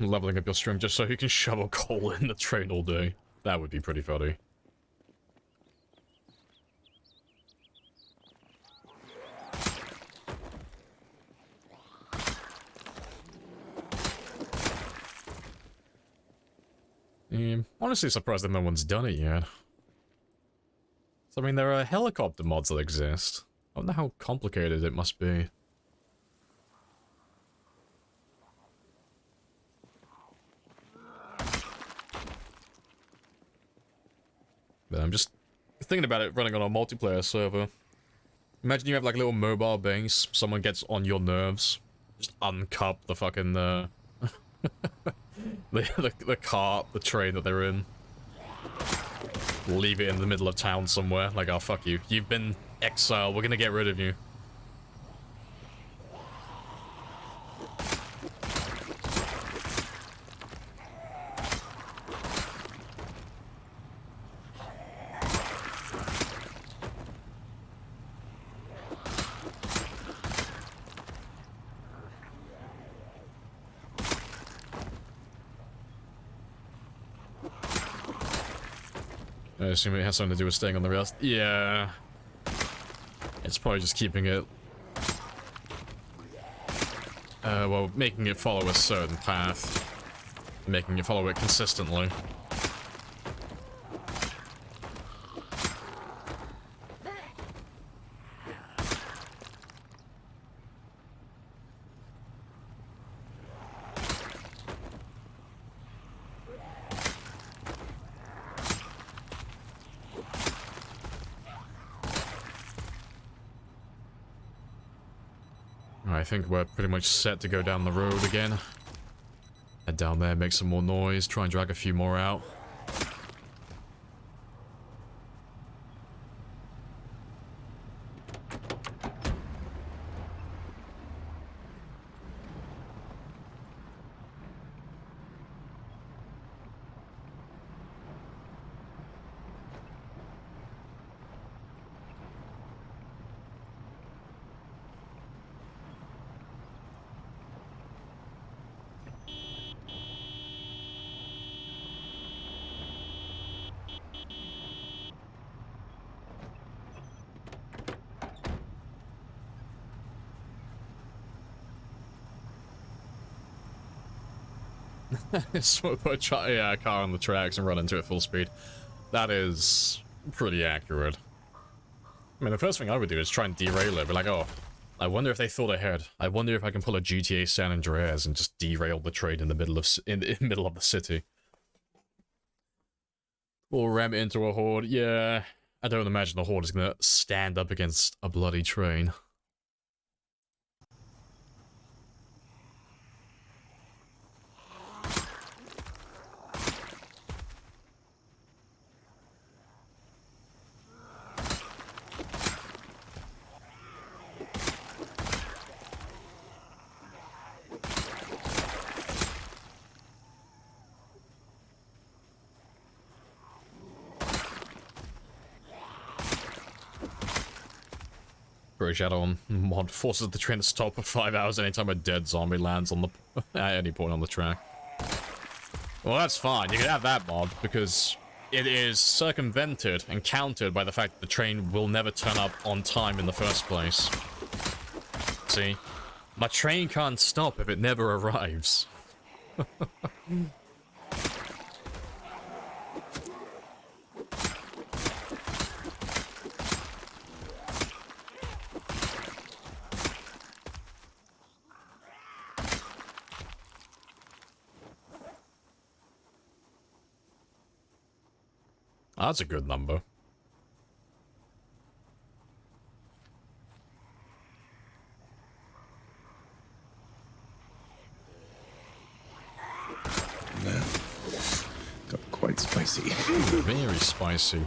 Leveling up your stream just so you can shovel coal in the train all day. That would be pretty funny. Honestly surprised that no one's done it yet. So, I mean, there are helicopter mods that exist. I wonder how complicated it must be. But I'm just thinking about it running on a multiplayer server. Imagine you have like a little mobile base, someone gets on your nerves, just uncup the fucking the cart, the train that they're in. Leave it in the middle of town somewhere, like, oh fuck you, you've been exiled, we're gonna get rid of you. I assume it has something to do with staying on the rails. Yeah. It's probably just keeping it... well, making it follow a certain path. Making it follow it consistently. I think we're pretty much set to go down the road again. Head down there, make some more noise, try and drag a few more out. So put a car on the tracks and run into it full speed. That is pretty accurate. I mean, the first thing I would do is try and derail it. Be like, oh, I wonder if they thought ahead. I wonder if I can pull a GTA San Andreas and just derail the train in the middle of middle of the city. Or ram it into a horde. Yeah, I don't imagine the horde is gonna stand up against a bloody train. Bridge add-on mod forces the train to stop for 5 hours anytime a dead zombie lands on the at any point on the track. Well, that's fine. You can have that mod because it is circumvented and countered by the fact that the train will never turn up on time in the first place. See? My train can't stop if it never arrives. That's a good number. That got quite spicy. Very spicy.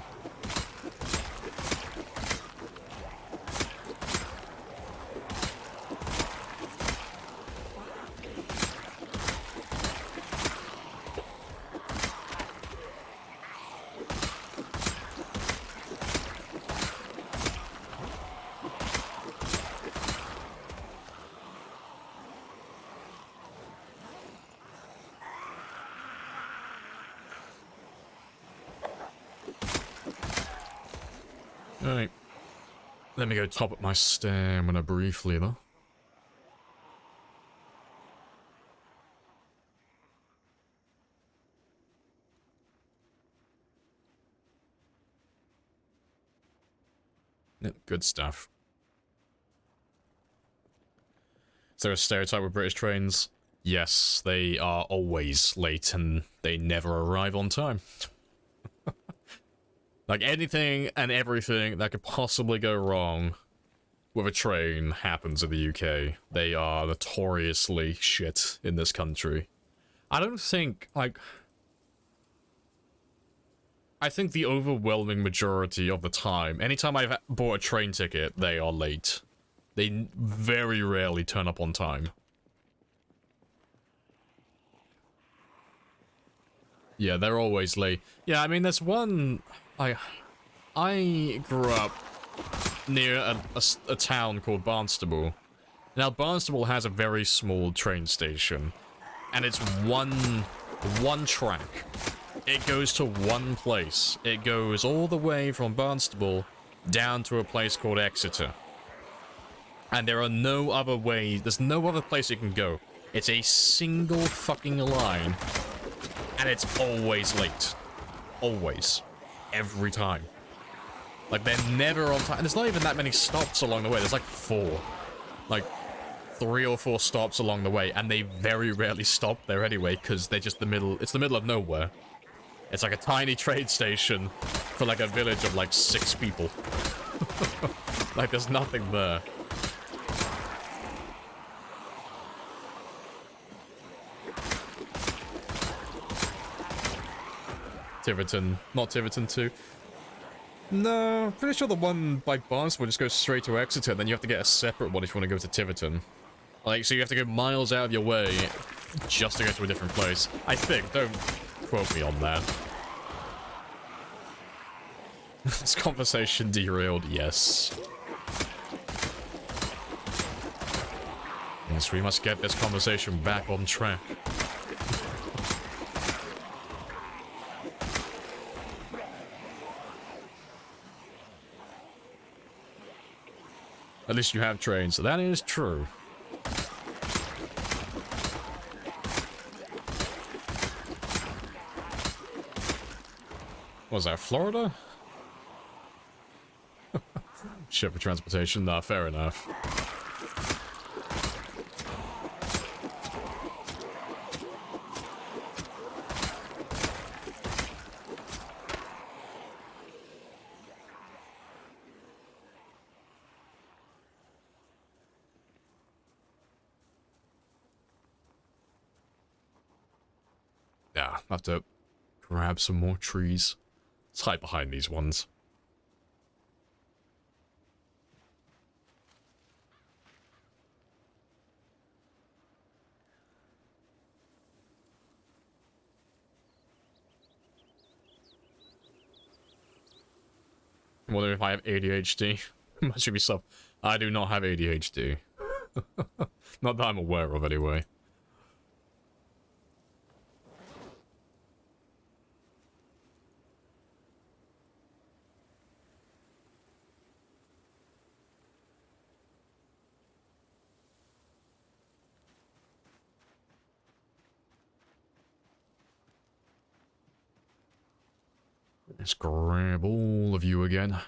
Alright. Let me go top up my stamina briefly, though. Yep, good stuff. Is there a stereotype with British trains? Yes, they are always late and they never arrive on time. Like, anything and everything that could possibly go wrong with a train happens in the UK. They are notoriously shit in this country. I don't think, like... I think the overwhelming majority of the time, anytime I've bought a train ticket, they are late. They very rarely turn up on time. Yeah, they're always late. Yeah, I mean, there's one... I grew up near a town called Barnstable. Now, Barnstable has a very small train station, and it's one track. It goes to one place. It goes all the way from Barnstable down to a place called Exeter. And there are no other ways, there's no other place you can go. It's a single fucking line. And it's always late. Always. Every time. Like, they're never on time. And there's not even that many stops along the way. There's like 4. Like, 3 or 4 stops along the way. And they very rarely stop there anyway, because they're just it's the middle of nowhere. It's like a tiny trade station for like a village of like 6 people. Like, there's nothing there. Tiverton. Not Tiverton 2. No, pretty sure the one by Barnstable just goes straight to Exeter, then you have to get a separate one if you want to go to Tiverton. Like, so you have to go miles out of your way just to go to a different place. I think. Don't quote me on that. This conversation derailed, yes. Yes, we must get this conversation back on track. At least you have trains, so that is true. Was that Florida? Ship for transportation? Nah, fair enough. Yeah, I have to grab some more trees. Let's hide behind these ones. I wonder if I have ADHD. That should be stuff. I do not have ADHD. Not that I'm aware of, anyway. Let's grab all of you again.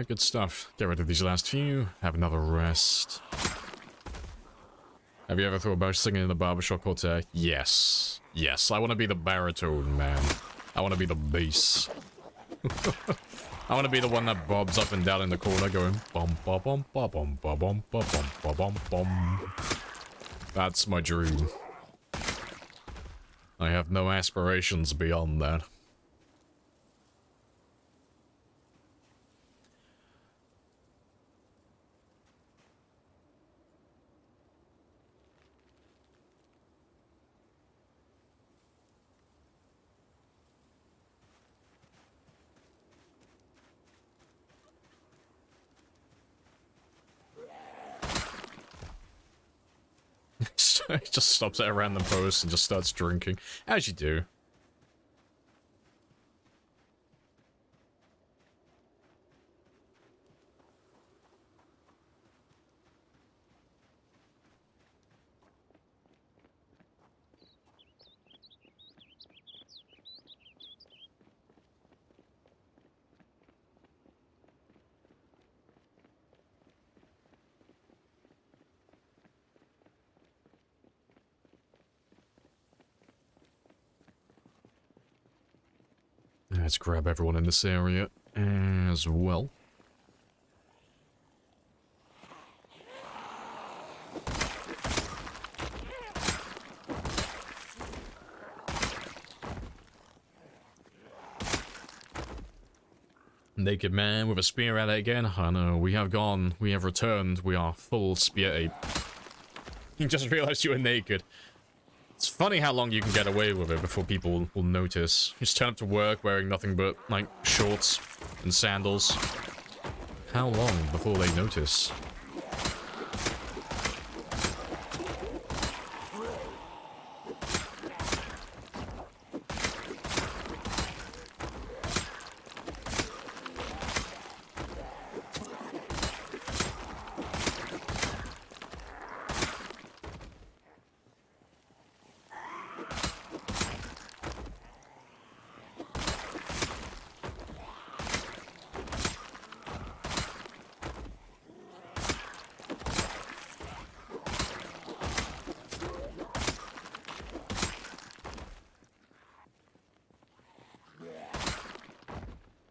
Good stuff. Get rid of these last few. Have another rest. Have you ever thought about singing in the barbershop quartet? Yes. Yes, I want to be the baritone, man. I want to be the bass. I want to be the one that bobs up and down in the corner going bum bum bum bum bum bum bum bum bum bum bum. That's my dream. I have no aspirations beyond that. He just stops at a random post and just starts drinking. As you do. Let's grab everyone in this area as well. Naked man with a spear at it again. I know, we have gone, we have returned, we are full spear ape. You just realized you were naked. It's funny how long you can get away with it before people will notice. You just turn up to work wearing nothing but, like, shorts and sandals. How long before they notice?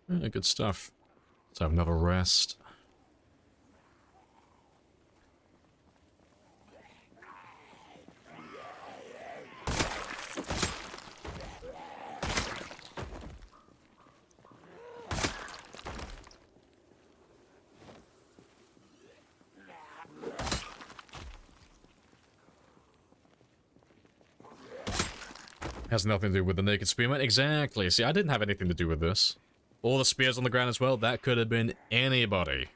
Yeah, good stuff. Let's have another rest. Has nothing to do with the naked spearman. Exactly. See, I didn't have anything to do with this. All the spears on the ground as well, that could have been anybody.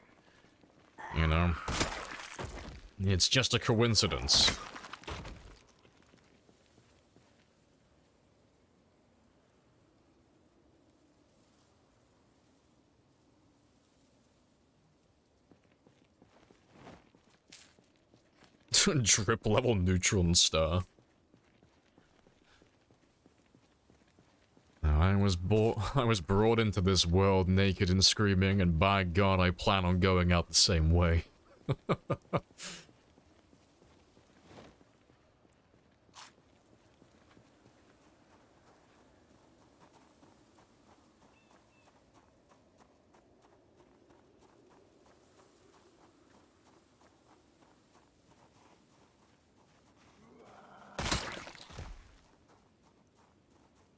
You know? It's just a coincidence. Drip level neutron star. I was brought into this world naked and screaming, and by God, I plan on going out the same way.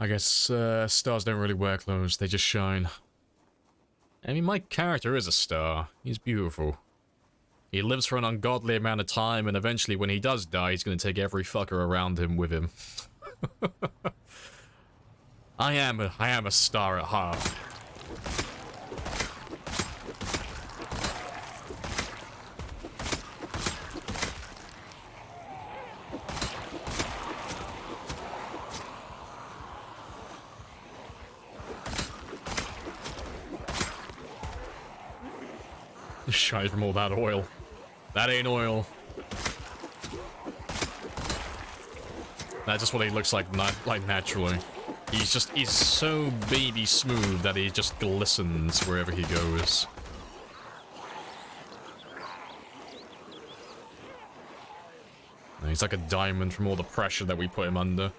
I guess stars don't really wear clothes, they just shine. I mean, my character is a star. He's beautiful. He lives for an ungodly amount of time, and eventually when he does die, he's gonna take every fucker around him with him. I am a star at heart. Shy from all that oil. That ain't oil. That's just what he looks like, naturally. He's so baby smooth that he just glistens wherever he goes. He's like a diamond from all the pressure that we put him under.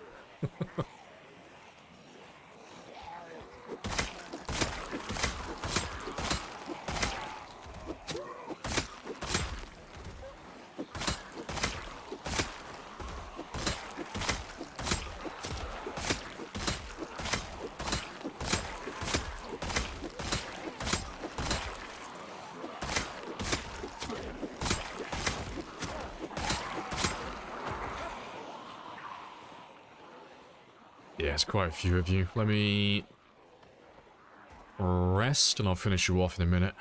There's quite a few of you. Let me rest and I'll finish you off in a minute.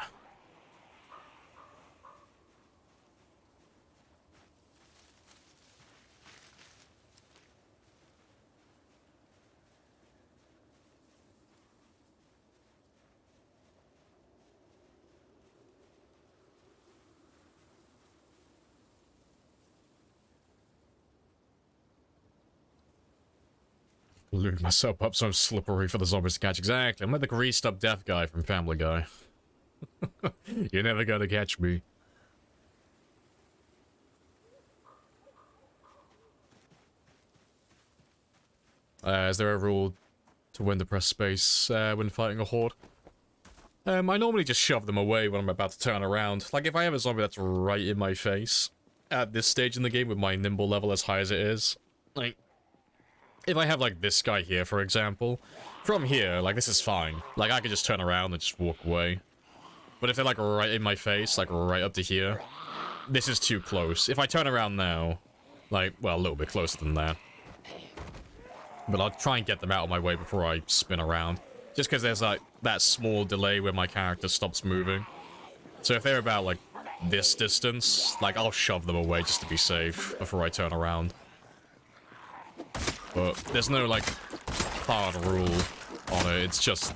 Lube myself up so I'm slippery for the zombies to catch. Exactly. I'm like the greased up death guy from Family Guy. You're never gonna catch me. Is there a rule to when to press space when fighting a horde? I normally just shove them away when I'm about to turn around. Like, if I have a zombie that's right in my face at this stage in the game with my nimble level as high as it is, like, if I have, like, this guy here, for example, from here, like, this is fine. Like, I could just turn around and just walk away. But if they're, like, right in my face, like, right up to here, this is too close. If I turn around now, like, well, a little bit closer than that. But I'll try and get them out of my way before I spin around. Just because there's, like, that small delay where my character stops moving. So if they're about, like, this distance, like, I'll shove them away just to be safe before I turn around. But there's no, like, hard rule on it. It's just...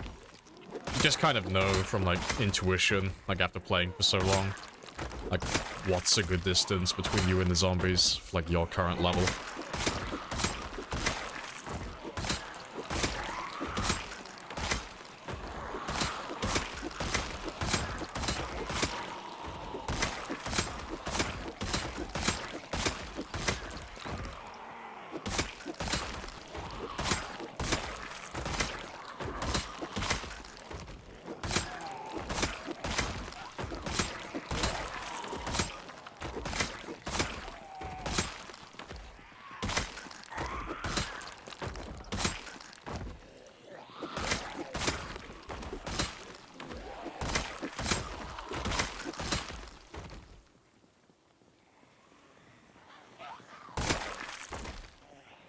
you just kind of know from, like, intuition, like, after playing for so long. Like, what's a good distance between you and the zombies, for, like, your current level.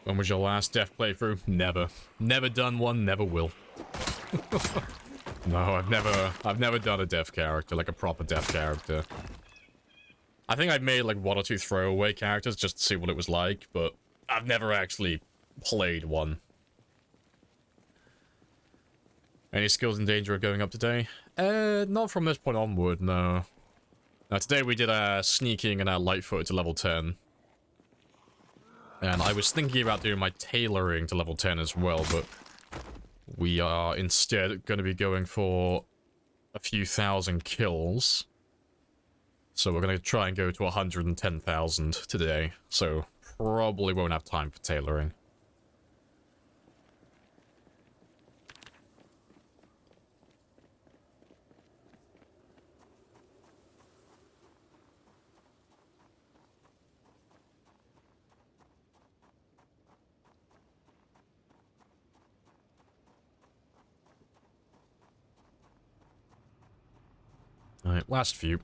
When was your last death playthrough? Never. Never done one, never will. No, I've never done a death character, like a proper death character. I think I've made like 1 or 2 throwaway characters just to see what it was like, but I've never actually played one. Any skills in danger of going up today? Not from this point onward, no. Today we did sneaking and Lightfoot to level 10. And I was thinking about doing my tailoring to level 10 as well, but we are instead going to be going for a few thousand kills. So we're going to try and go to 110,000 today, so probably won't have time for tailoring. Alright, last few.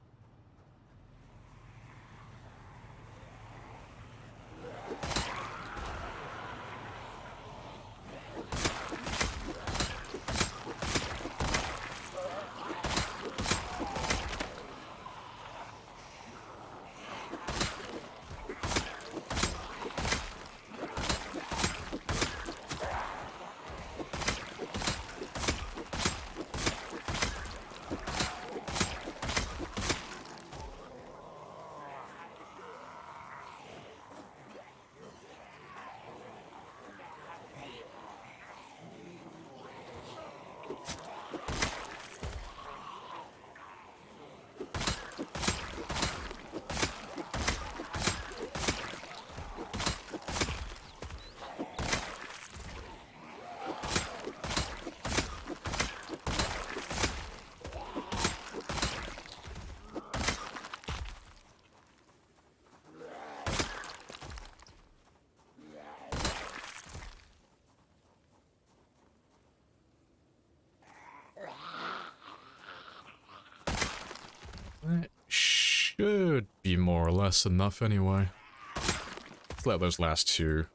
That should be more or less enough anyway. Let's let those last 2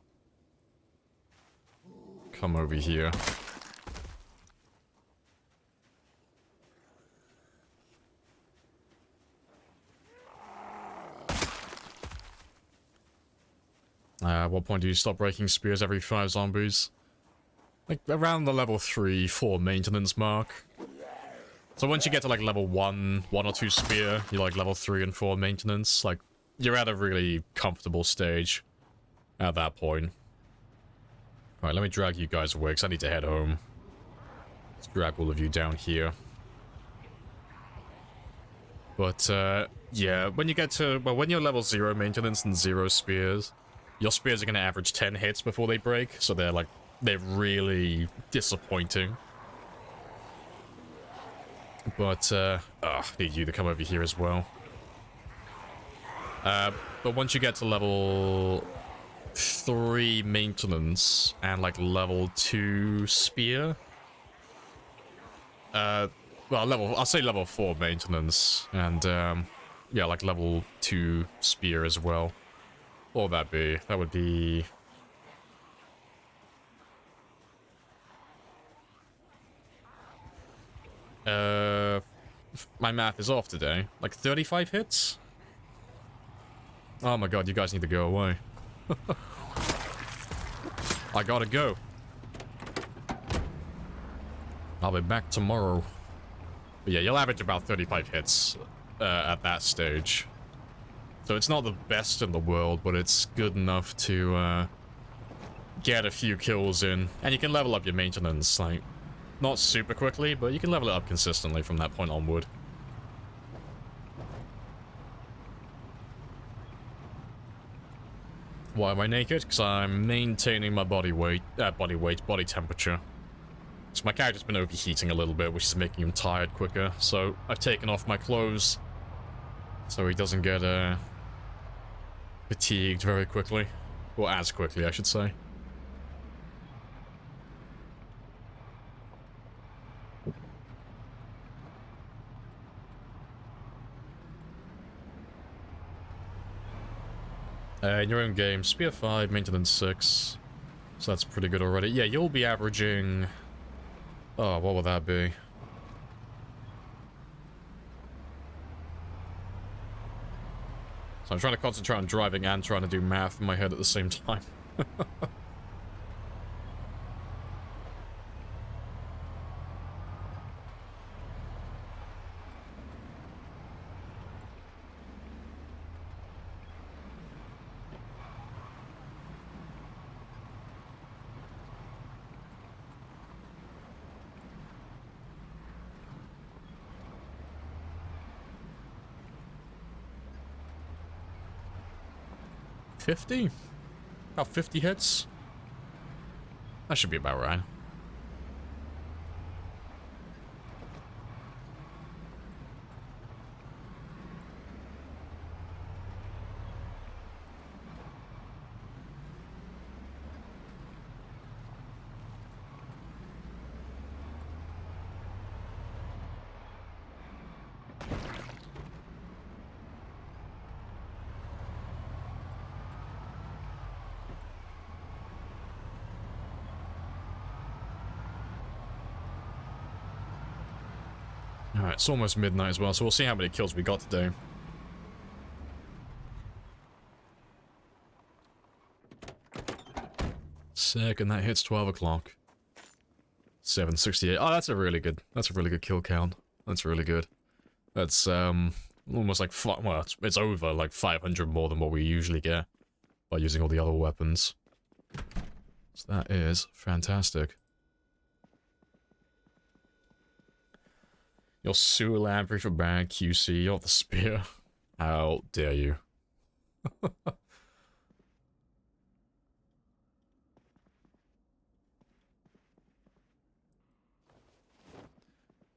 come over here. At what point do you stop breaking spears every 5 zombies? Like, around the level 3-4 maintenance mark. So once you get to like level 1 or 2 spear, you're like level 3 and 4 maintenance. Like, you're at a really comfortable stage at that point. Alright, let me drag you guys away, because I need to head home. Let's drag all of you down here. But, yeah, when you get to... Well, when you're level 0 maintenance and 0 spears, your spears are going to average 10 hits before they break, so they're, like, they're really disappointing. But, I need you to come over here as well. But once you get to level 3 maintenance and like level 2 spear, well, I'll say level 4 maintenance and yeah, like level 2 spear as well. What would that be? That would be my math is off today. Like 35 hits? Oh my god, you guys need to go away. I gotta go. I'll be back tomorrow. But yeah, you'll average about 35 hits at that stage. So it's not the best in the world, but it's good enough to get a few kills in. And you can level up your maintenance, like, not super quickly, but you can level it up consistently from that point onward. Why am I naked? Because I'm maintaining my body temperature. So my character's been overheating a little bit, which is making him tired quicker. So I've taken off my clothes so he doesn't get fatigued very quickly. Or as quickly, I should say. In your own game, Spear 5, Maintenance 6. So that's pretty good already. Yeah, you'll be averaging... Oh, what will that be? So I'm trying to concentrate on driving and trying to do math in my head at the same time. $50? About 50 hits? That should be about right. Alright, it's almost midnight as well, so we'll see how many kills we got today. Sick, and that hits 12 o'clock. 768. Oh, that's a really good kill count. That's really good. That's, almost like, well, it's over, like, 500 more than what we usually get by using all the other weapons. So that is fantastic. You'll sue Lamprey for bad QC, you're the spear. How dare you?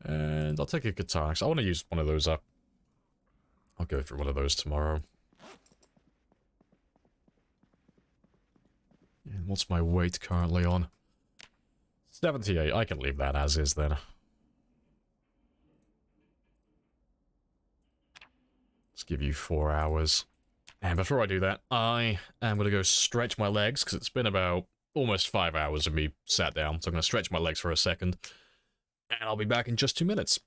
And I'll take a guitar, because I want to use one of those up. I'll go through one of those tomorrow. And what's my weight currently on? 78. I can leave that as is then. Let's give you 4 hours. And before I do that, I am going to go stretch my legs, because it's been about almost 5 hours of me sat down. So I'm going to stretch my legs for a second. And I'll be back in just 2 minutes.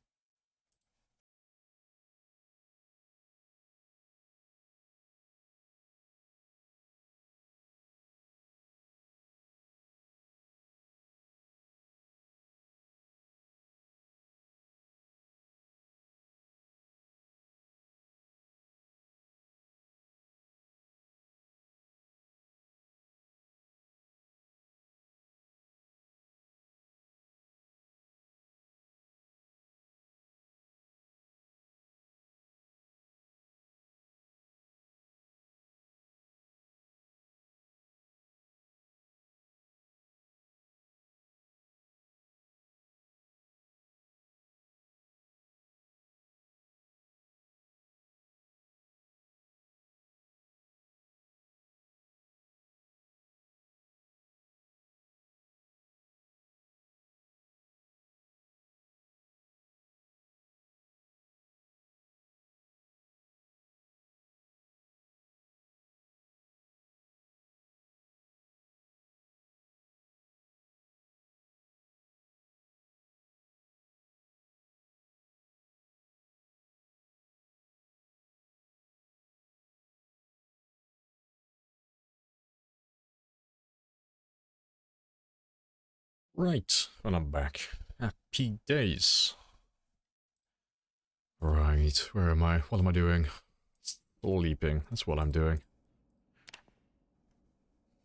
Right, and I'm back. Happy days. Right, where am I? What am I doing? Sleeping, that's what I'm doing.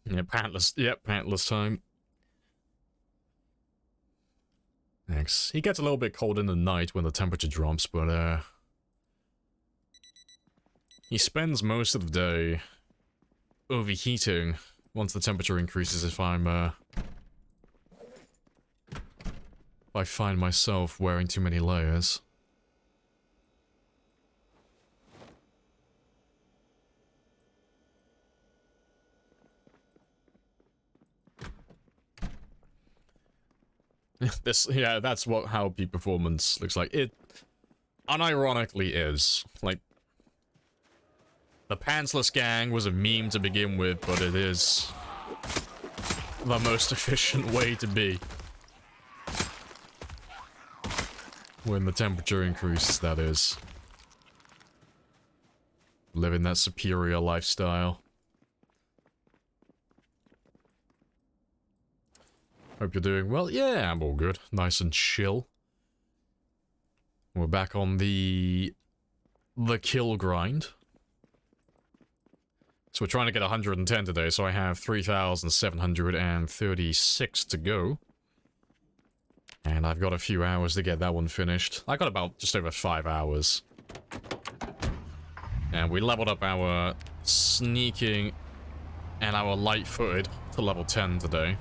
Yeah, pantless, yep, pantless time. Thanks. He gets a little bit cold in the night when the temperature drops, but he spends most of the day overheating once the temperature increases if I find myself wearing too many layers. Yeah, that's how peak performance looks like. It unironically is. Like, the pantsless gang was a meme to begin with, but it is the most efficient way to be. When the temperature increases, that is. Living that superior lifestyle. Hope you're doing well. Yeah, I'm all good. Nice and chill. We're back on the kill grind. So we're trying to get 110 today, so I have 3,736 to go. And I've got a few hours to get that one finished. I got about just over 5 hours. And we leveled up our sneaking and our light-footed to level 10 today.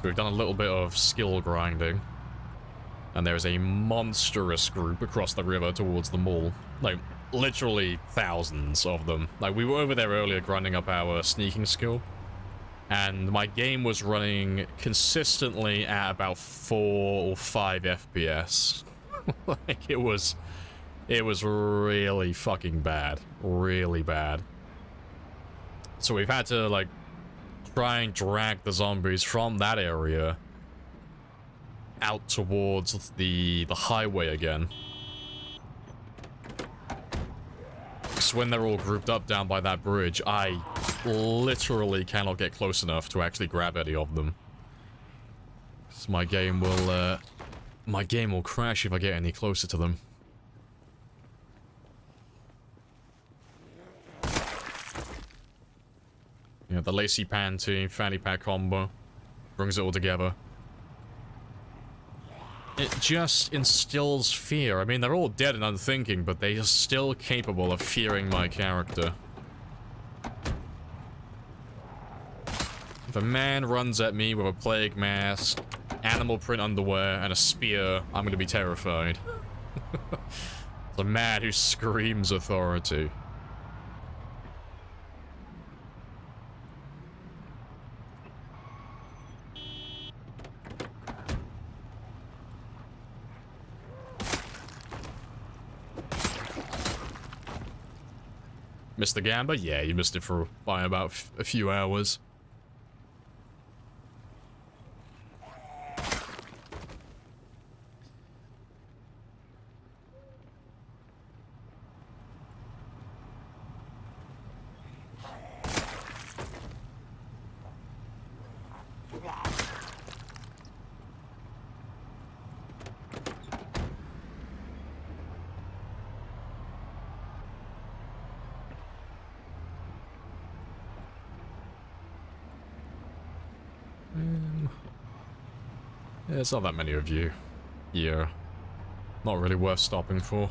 So we've done a little bit of skill grinding. And there's a monstrous group across the river towards the mall. Like, literally thousands of them. Like, we were over there earlier grinding up our sneaking skill. And my game was running consistently at about 4 or 5 FPS. Like, it was really fucking bad. Really bad. So we've had to, like, try and drag the zombies from that area out towards the highway again. So when they're all grouped up down by that bridge, I literally cannot get close enough to actually grab any of them. So my game will crash if I get any closer to them. Yeah, the lacy panty, fanny pack combo brings it all together. It just instills fear. I mean, they're all dead and unthinking, but they are still capable of fearing my character. If a man runs at me with a plague mask, animal print underwear, and a spear, I'm gonna be terrified. It's a man who screams authority. Missed the gamba? Yeah, you missed it by about a few hours. There's not that many of you. Yeah. Not really worth stopping for.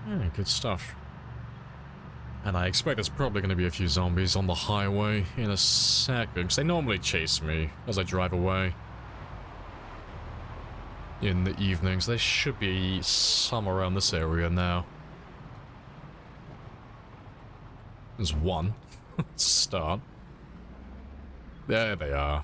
Yeah, good stuff. And I expect there's probably going to be a few zombies on the highway in a sec, because they normally chase me as I drive away. in the evenings. They should be somewhere around this area now. There's one. Start. There they are.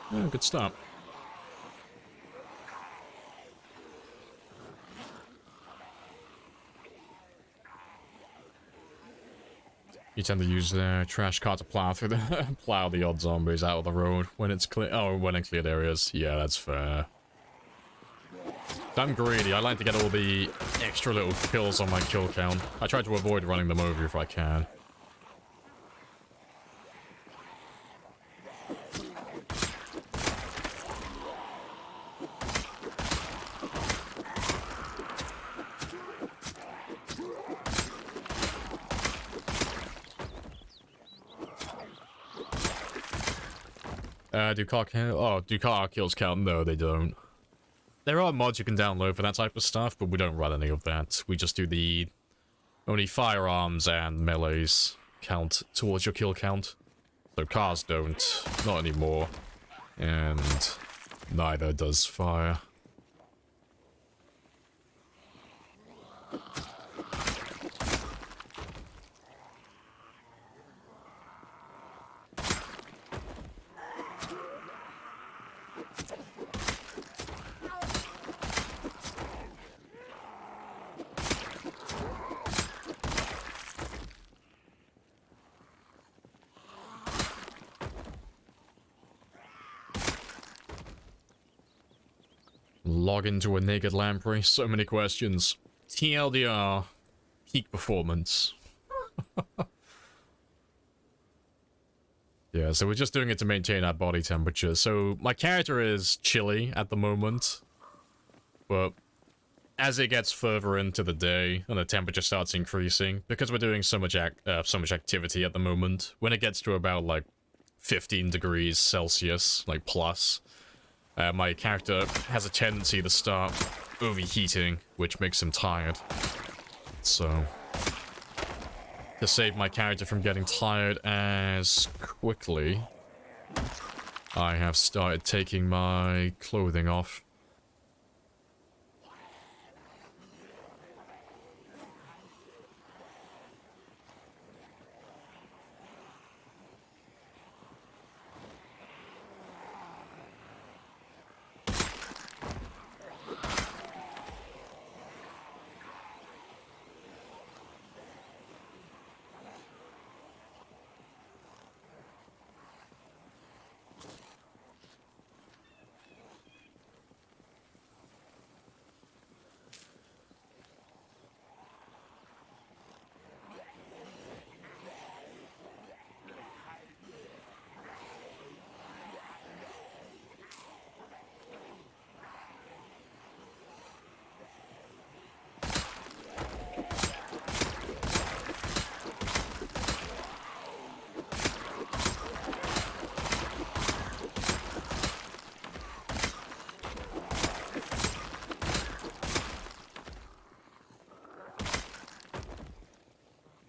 Oh, good start. You tend to use the trash cart to plow through the plow the odd zombies out of the road when it's clear. Oh, when in cleared areas. Yeah, that's fair. I'm greedy. I like to get all the extra little kills on my kill count. I try to avoid running them over if I can. Do car kills count? No, they don't. There are mods you can download for that type of stuff, but we don't run any of that. We just do the only firearms and melees count towards your kill count. So cars don't, not anymore. And neither does fire. Log into a naked Lamprey. So many questions. TLDR. Peak performance. Yeah, so we're just doing it to maintain our body temperature. So my character is chilly at the moment. But as it gets further into the day and the temperature starts increasing, because we're doing so much activity at the moment, when it gets to about like 15 degrees Celsius, like plus, my character has a tendency to start overheating, which makes him tired. So, to save my character from getting tired as quickly, I have started taking my clothing off.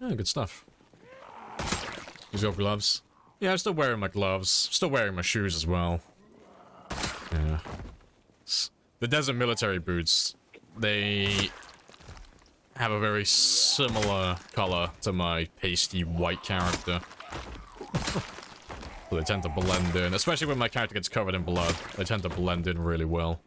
Oh, good stuff. Use your gloves. Yeah, I'm still wearing my gloves. Still wearing my shoes as well. Yeah. The desert military boots, they have a very similar color to my pasty white character. So they tend to blend in, especially when my character gets covered in blood. They tend to blend in really well.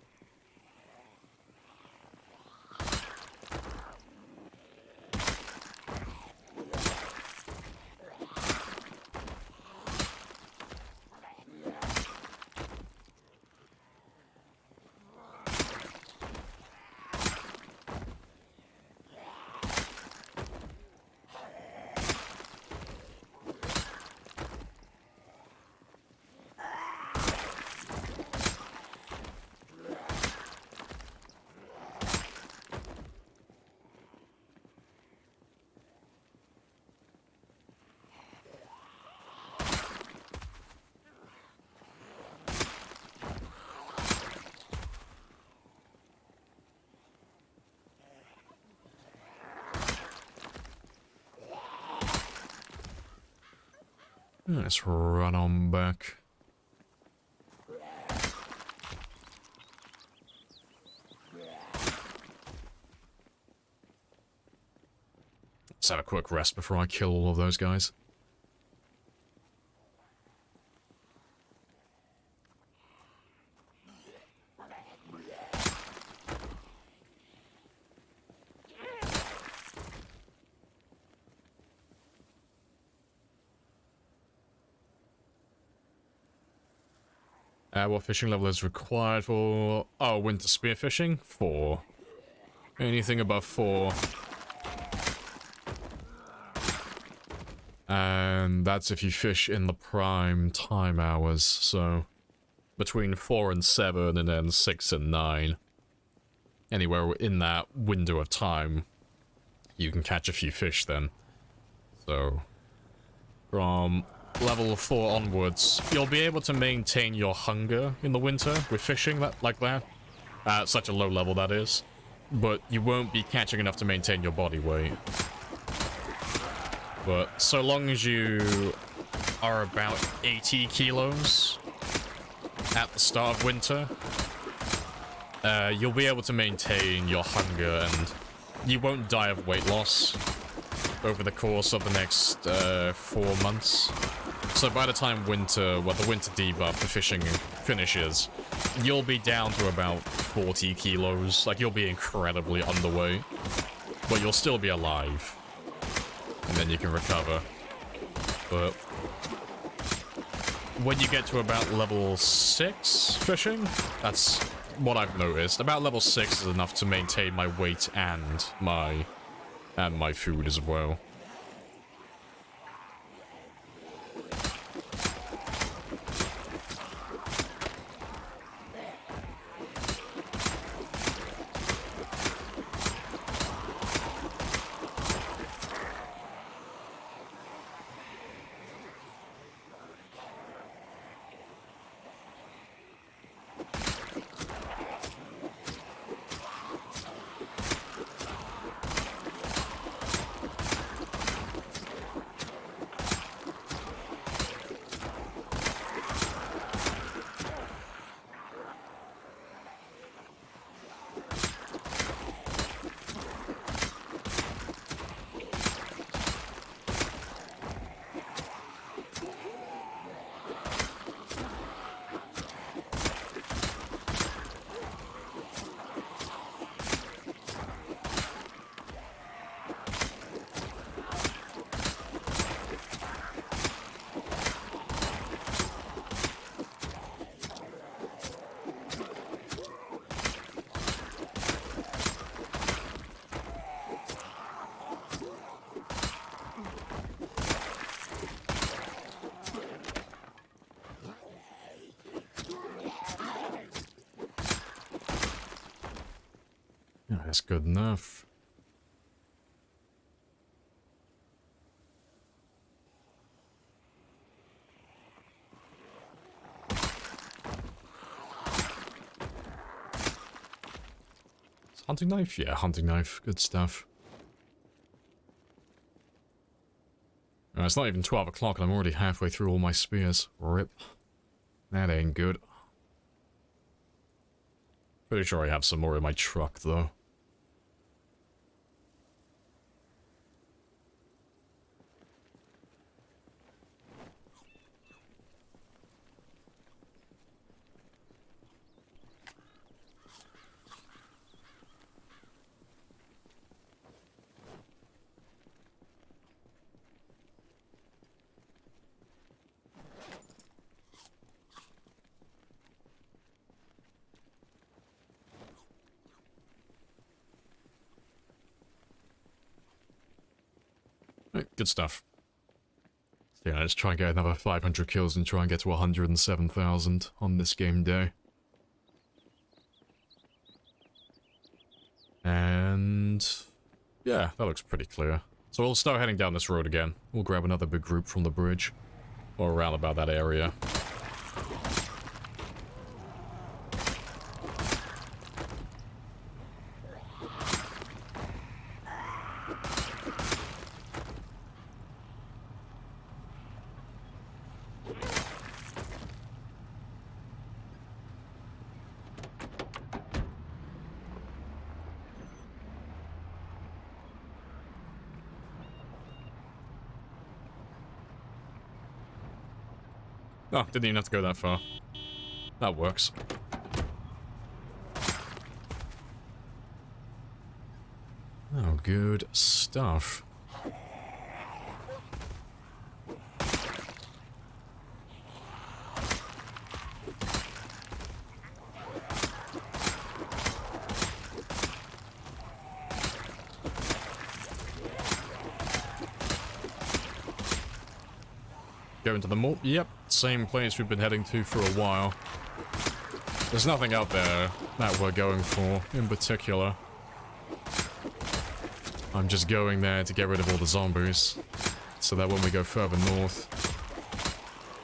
Let's run on back. Let's have a quick rest before I kill all of those guys. What fishing level is required for... Oh, winter spearfishing? 4. Anything above 4. And that's if you fish in the prime time hours, so... Between 4 and 7, and then 6 and 9. Anywhere in that window of time, you can catch a few fish then. So... From... level 4 onwards, you'll be able to maintain your hunger in the winter with fishing like that. At such a low level, that is. But you won't be catching enough to maintain your body weight. But so long as you are about 80 kilos at the start of winter, you'll be able to maintain your hunger and you won't die of weight loss over the course of the next 4 months. So by the time winter, well, the winter debuff for fishing finishes, you'll be down to about 40 kilos. Like, you'll be incredibly underweight, but you'll still be alive. And then you can recover. But when you get to about level 6 fishing, that's what I've noticed. About level 6 is enough to maintain my weight and my food as well. That's good enough. Hunting knife? Yeah, hunting knife. Good stuff. It's not even 12 o'clock and I'm already halfway through all my spears. Rip. That ain't good. Pretty sure I have some more in my truck, though. good stuff. Yeah, let's try and get another 500 kills and try and get to 107,000 on this game day. And yeah, that looks pretty clear. So we'll start heading down this road again. We'll grab another big group from the bridge, or around about that area. Oh, didn't even have to go that far. That works. Oh, good stuff. Go into the mall. Yep, same place we've been heading to for a while. There's nothing out there that we're going for in particular. I'm just going there to get rid of all the zombies, so that when we go further north,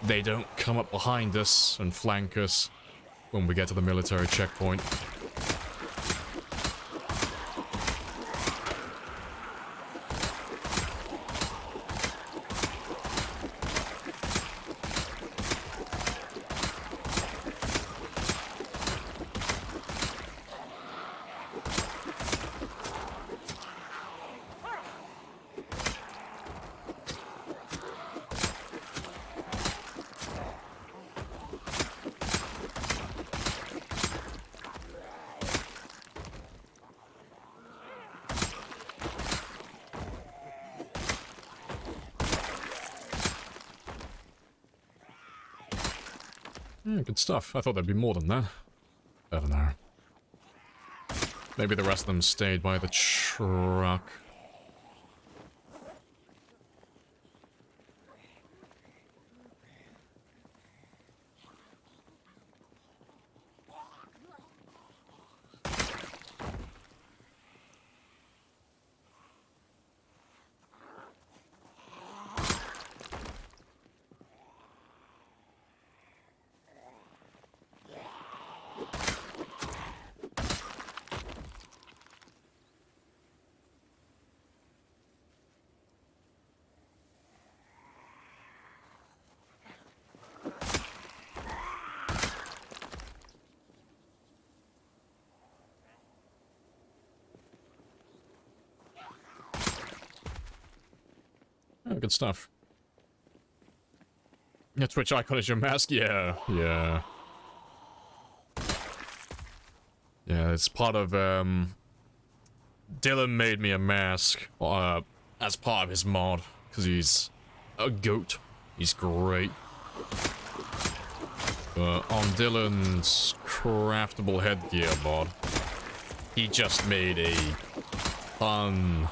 they don't come up behind us and flank us when we get to the military checkpoint. Good stuff. I thought there'd be more than that. I don't know. Maybe the rest of them stayed by the truck. Oh, good stuff. Yeah, Twitch icon is your mask? Yeah, yeah. Yeah, it's part of, Dylan made me a mask, as part of his mod, because he's a goat. He's great. On Dylan's craftable headgear mod, he just made a ton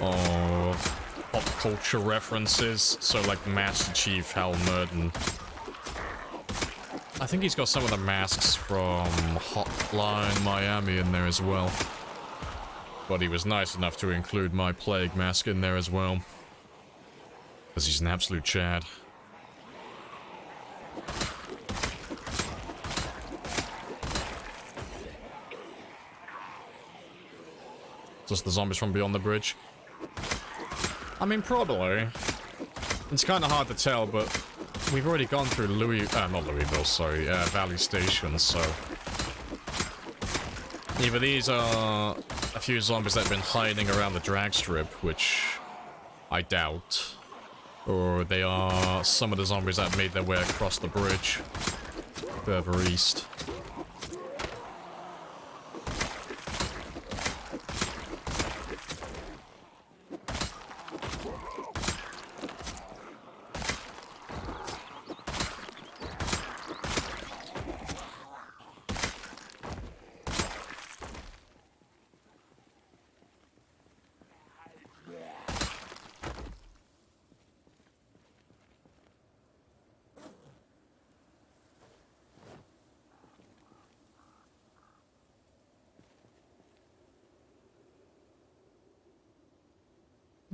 of pop culture references, so like Master Chief helmet, and I think he's got some of the masks from Hotline Miami in there as well. But he was nice enough to include my plague mask in there as well, because he's an absolute Chad. Just the zombies from beyond the bridge. I mean, probably. It's kind of hard to tell, but we've already gone through not Louisville, sorry, Valley Station, so either these are a few zombies that have been hiding around the drag strip, which I doubt, or they are some of the zombies that made their way across the bridge further east.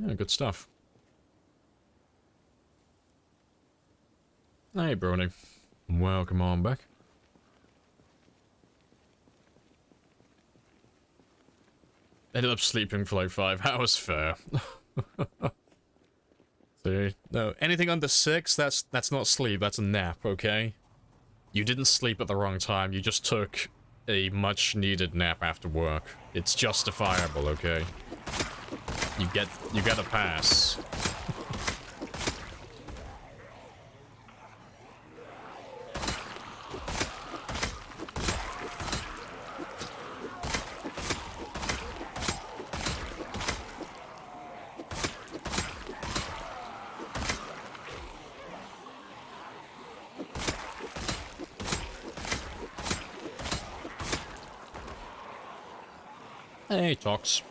Yeah, good stuff. Hey, Brony. Welcome on back. Ended up sleeping for like 5 hours, fair. See? No, anything under 6, that's not sleep, that's a nap, okay? You didn't sleep at the wrong time, you just took a much-needed nap after work. It's justifiable, okay? You get a pass. Hey, Tox.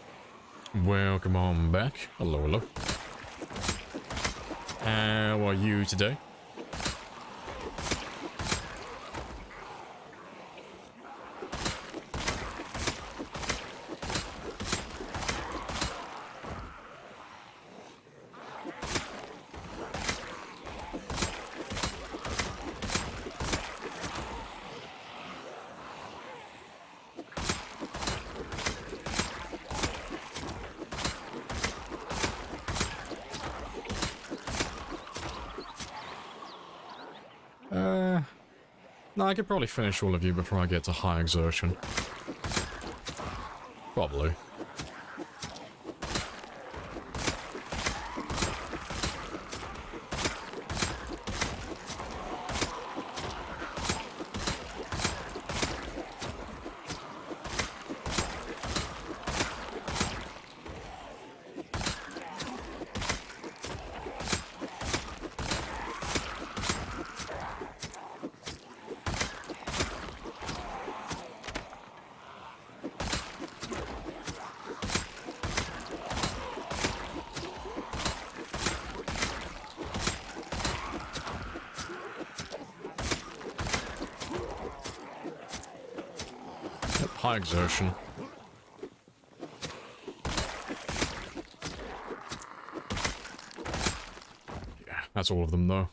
Welcome on back. Hello, hello. How are you today? No, I could probably finish all of you before I get to high exertion. Probably. High exertion. Yeah, that's all of them though.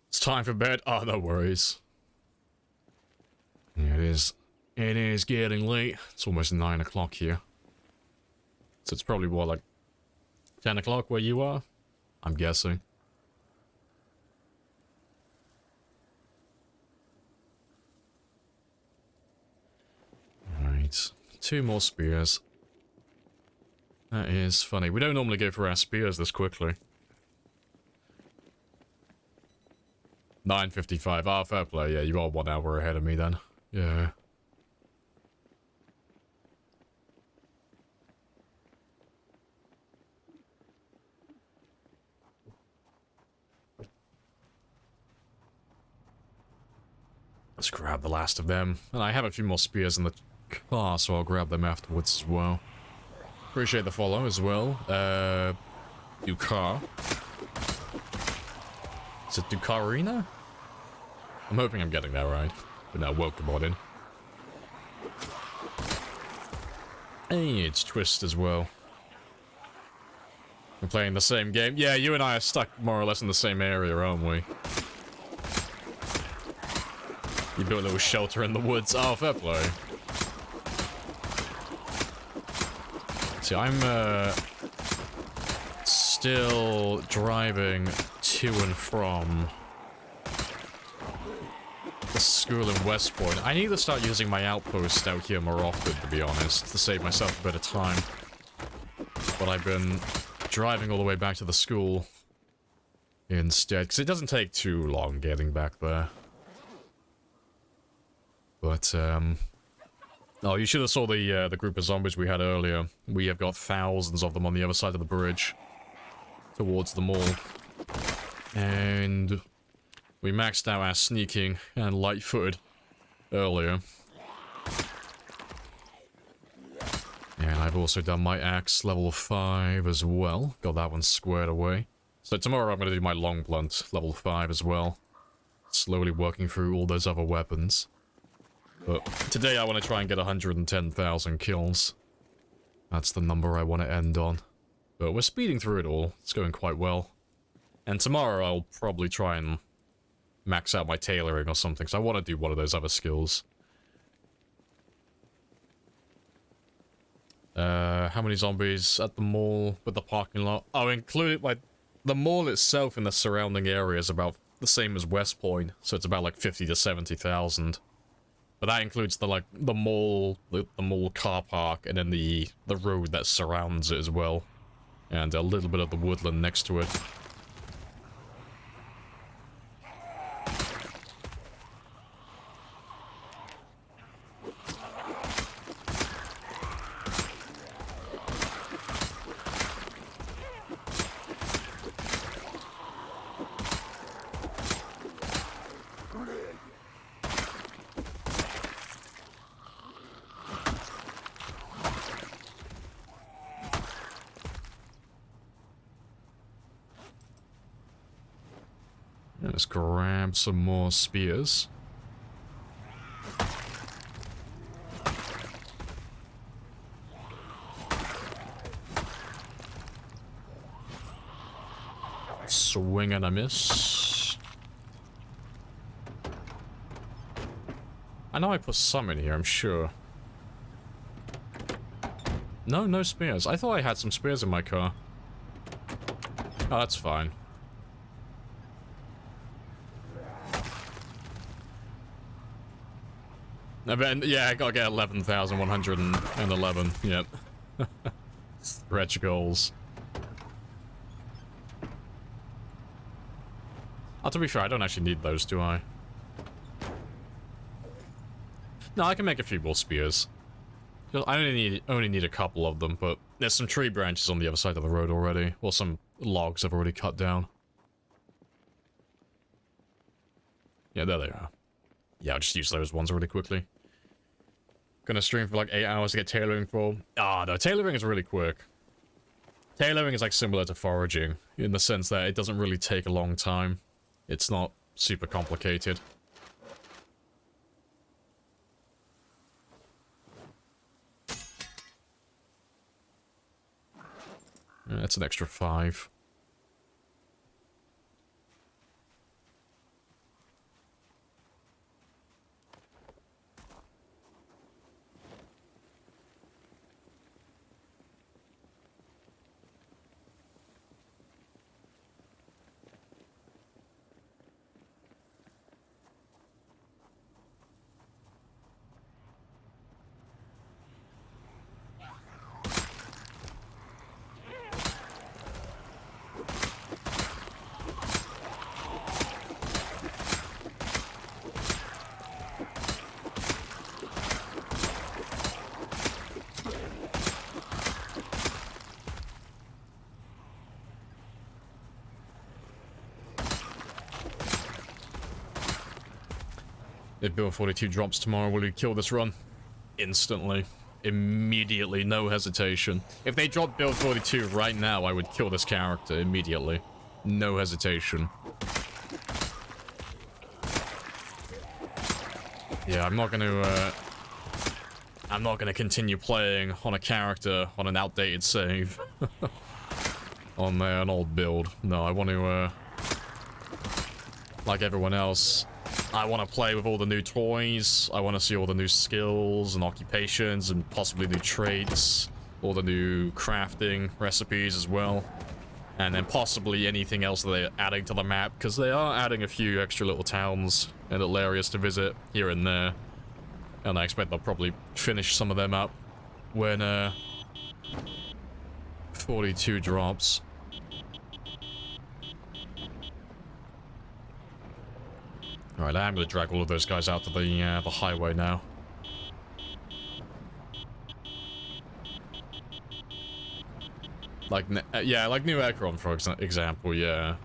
It's time for bed. Oh, no worries. Yeah, it is. It is getting late. It's almost 9 o'clock here. So it's probably what, like 10 o'clock where you are? I'm guessing. Right, 2 more spears. That is funny. We don't normally go for our spears this quickly. 9:55. Ah, fair play. Yeah, you are 1 hour ahead of me then. Yeah. Let's grab the last of them. And I have a few more spears in the car, so I'll grab them afterwards as well. Appreciate the follow as well. Dukar. Is it Dukarina? I'm hoping I'm getting that right. But now, welcome on in. Hey, it's Twist as well. We're playing the same game. Yeah, you and I are stuck more or less in the same area, aren't we? You built a little shelter in the woods. Oh, fair play. See, I'm, still driving to and from the school in West Point. I need to start using my outpost out here more often, to be honest, to save myself a bit of time. But I've been driving all the way back to the school instead, because it doesn't take too long getting back there. But, oh, you should have saw the group of zombies we had earlier. We have got thousands of them on the other side of the bridge. Towards the mall. And we maxed out our sneaking and light-footed earlier. And I've also done my axe level 5 as well. Got that one squared away. So tomorrow I'm going to do my long blunt level 5 as well. Slowly working through all those other weapons. But today I want to try and get 110,000 kills. That's the number I want to end on. But we're speeding through it all. It's going quite well. And tomorrow I'll probably try and max out my tailoring or something, because I want to do one of those other skills. How many zombies at the mall with the parking lot? Oh, included, like, the mall itself and the surrounding area is about the same as West Point, so it's about like 50 to 70,000. But that includes the, like, the mall car park, and then the road that surrounds it as well. And a little bit of the woodland next to it. Let's grab some more spears. Swing and a miss. I know I put some in here, I'm sure. No, no spears. I thought I had some spears in my car. Oh, that's fine. Yeah, I gotta get 11,111. Yep. Stretch goals. Oh, to be fair, I don't actually need those, do I? No, I can make a few more spears. I only need a couple of them, but there's some tree branches on the other side of the road already. Well, some logs I've already cut down. Yeah, there they are. Yeah, I'll just use those ones really quickly. Gonna stream for like 8 hours to get tailoring for. Ah, no, tailoring is really quick. Tailoring is like similar to foraging, in the sense that it doesn't really take a long time. It's not super complicated. That's an extra 5. If Build 42 drops tomorrow, will you kill this run? Instantly. Immediately. No hesitation. If they drop Build 42 right now, I would kill this character immediately. No hesitation. Yeah, I'm not gonna continue playing on a character on an outdated save. On an old build. No, I want to, like everyone else, I want to play with all the new toys. I want to see all the new skills and occupations and possibly new traits. All the new crafting recipes as well. And then possibly anything else that they're adding to the map, because they are adding a few extra little towns and little areas to visit here and there. And I expect they'll probably finish some of them up when 42 drops. Alright, I'm gonna drag all of those guys out to the highway now. Like, yeah, like New Ekron, for example, yeah.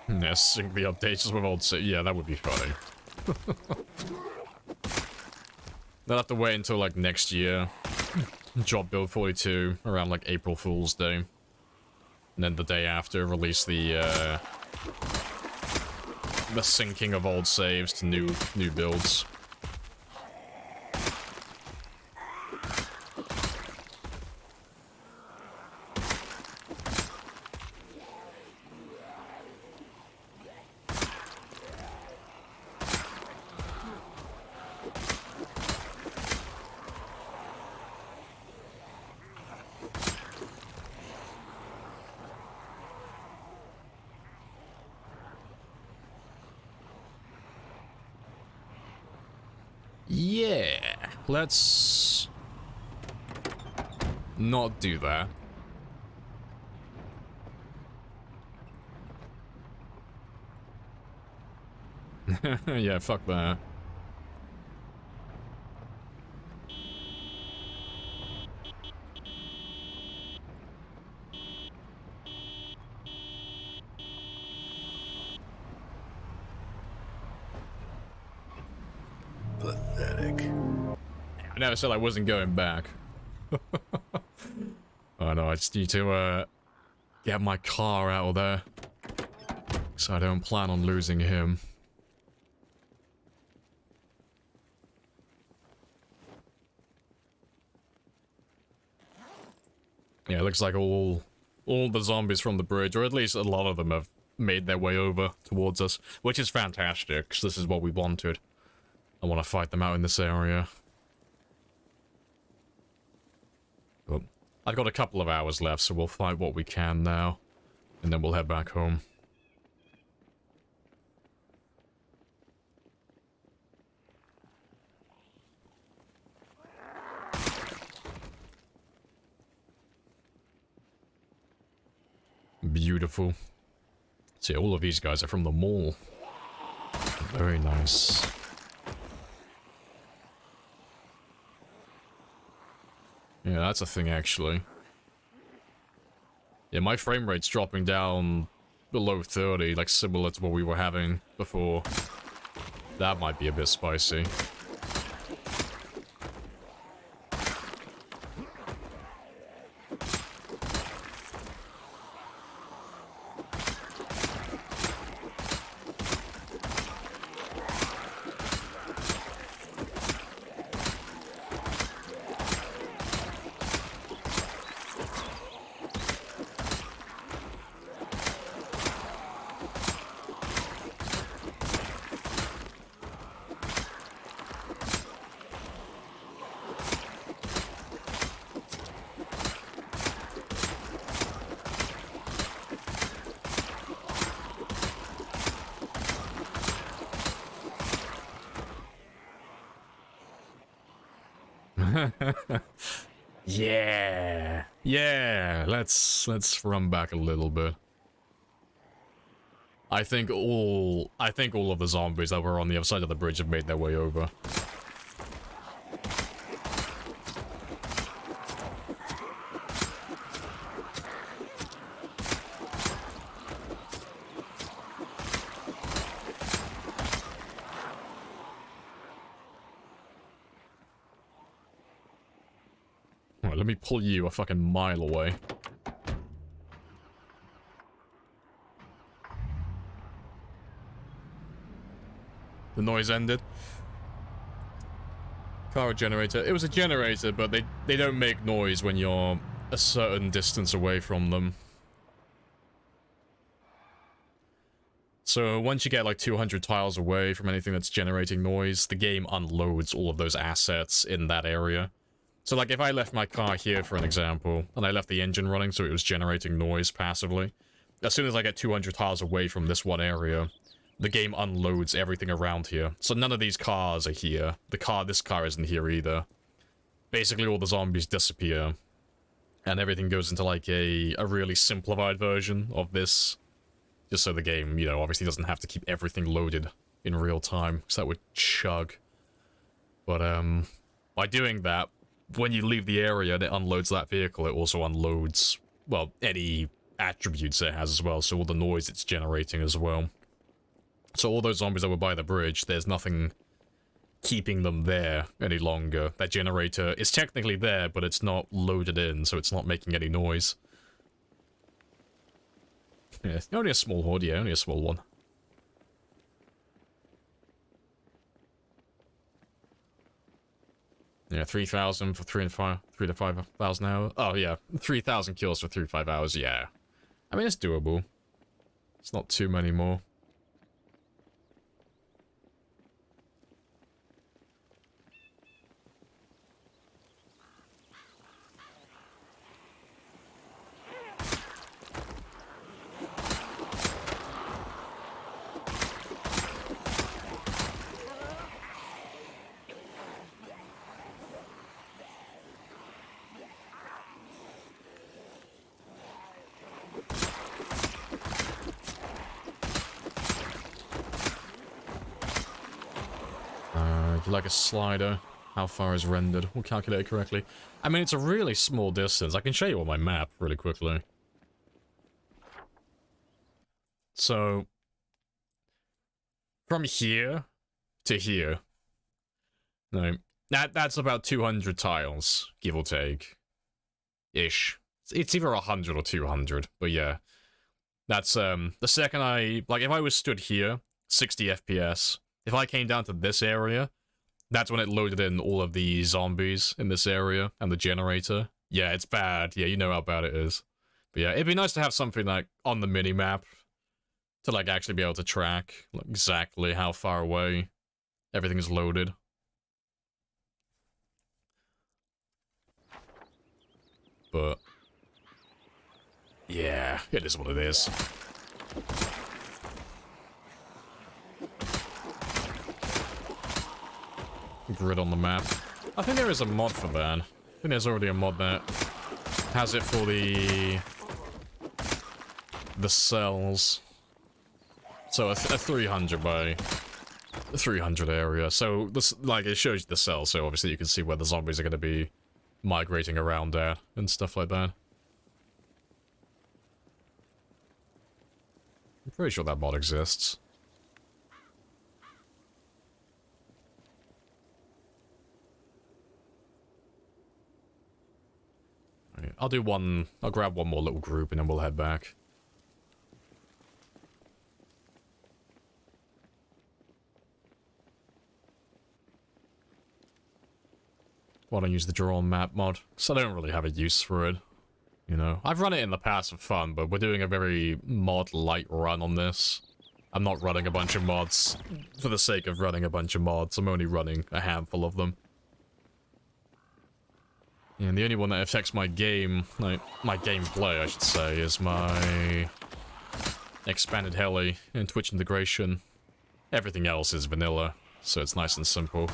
Yeah, sync the updates with old yeah, that would be funny. They'll have to wait until like next year. Drop build 42 around like April Fool's Day. And then the day after release the syncing of old saves to new builds. Yeah, let's not do that. Yeah, fuck that. Pathetic. I never said I wasn't going back. Oh no, I just need to get my car out of there. So I don't plan on losing him. Yeah, it looks like all the zombies from the bridge, or at least a lot of them, have made their way over towards us, which is fantastic, because this is what we wanted. I want to fight them out in this area. But I've got a couple of hours left, so we'll fight what we can now, and then we'll head back home. Beautiful. See, all of these guys are from the mall. Very nice. Yeah, that's a thing, actually. Yeah, my frame rate's dropping down below 30, like similar to what we were having before. That might be a bit spicy. Yeah. Yeah, let's run back a little bit. I think all of the zombies that were on the other side of the bridge have made their way over. Alright, let me pull you a fucking mile away. The noise ended. Car generator. It was a generator, but they don't make noise when you're a certain distance away from them. So once you get like 200 tiles away from anything that's generating noise, the game unloads all of those assets in that area. So like if I left my car here, for an example, and I left the engine running so it was generating noise passively, as soon as I get 200 tiles away from this one area, the game unloads everything around here. So none of these cars are here. This car isn't here either. Basically all the zombies disappear. And everything goes into like a really simplified version of this. Just so the game, you know, obviously doesn't have to keep everything loaded in real time, because that would chug. But by doing that, when you leave the area and it unloads that vehicle, it also unloads, well, any attributes it has as well, so all the noise it's generating as well. So all those zombies that were by the bridge, there's nothing keeping them there any longer. That generator is technically there, but it's not loaded in, so it's not making any noise. Yeah, only a small horde, yeah, only a small one. Yeah, 3,000 for 3 to 5,000 hours. Oh yeah, 3,000 kills for 3 to 5 hours. Yeah, I mean it's doable. It's not too many more. Like a slider, how far is rendered? We'll calculate it correctly. I mean, it's a really small distance. I can show you on my map really quickly. So, from here to here, no, that's about 200 tiles, give or take, ish. It's either 100 or 200, but yeah, that's the second like if I was stood here, 60 FPS. If I came down to this area, that's when it loaded in all of the zombies in this area and the generator. Yeah, it's bad. Yeah, you know how bad it is. But yeah, it'd be nice to have something like on the mini-map to like actually be able to track like, exactly how far away everything's loaded. But yeah, it is what it is. Grid on the map. I think there is a mod for that. I think there's already a mod that has it for the cells. So a 300 by 300 area. So this, like, it shows you the cells, so obviously you can see where the zombies are going to be migrating around at and stuff like that. I'm pretty sure that mod exists. I'll do one, I'll grab one more little group and then we'll head back. Why don't I use the draw on map mod? Because I don't really have a use for it. You know, I've run it in the past for fun, but we're doing a very mod light run on this. I'm not running a bunch of mods for the sake of running a bunch of mods. I'm only running a handful of them. Yeah, and the only one that affects my game, like, my gameplay, I should say, is my expanded heli and Twitch integration. Everything else is vanilla, so it's nice and simple.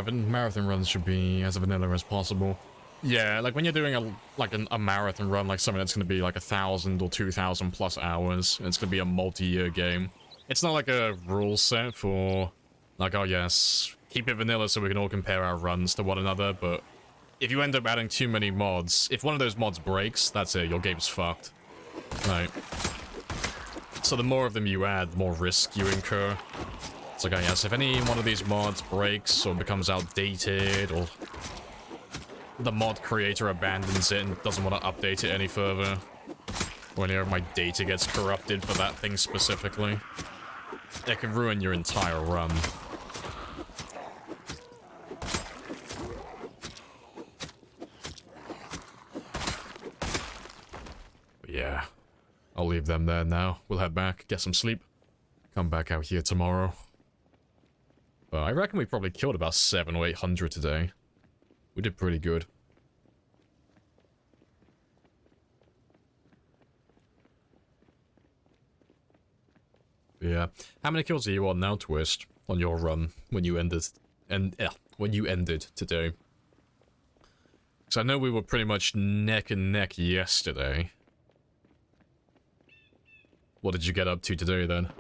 The marathon runs should be as vanilla as possible. Yeah, like when you're doing a marathon run, like something that's going to be like 1,000 or 2,000 plus hours, and it's going to be a multi-year game. It's not like a rule set for, like, oh yes, keep it vanilla so we can all compare our runs to one another, but if you end up adding too many mods, if one of those mods breaks, that's it, your game's fucked. Right. So the more of them you add, the more risk you incur. It's like, oh yes, if any one of these mods breaks or becomes outdated, or the mod creator abandons it and doesn't want to update it any further, or any of my data gets corrupted for that thing specifically, it can ruin your entire run. But yeah, I'll leave them there now. We'll head back, get some sleep, come back out here tomorrow. But I reckon we probably killed about 700 or 800 today. We did pretty good. Yeah. How many kills are you on now, Twist? On your run when you ended today? Because I know we were pretty much neck and neck yesterday. What did you get up to today then?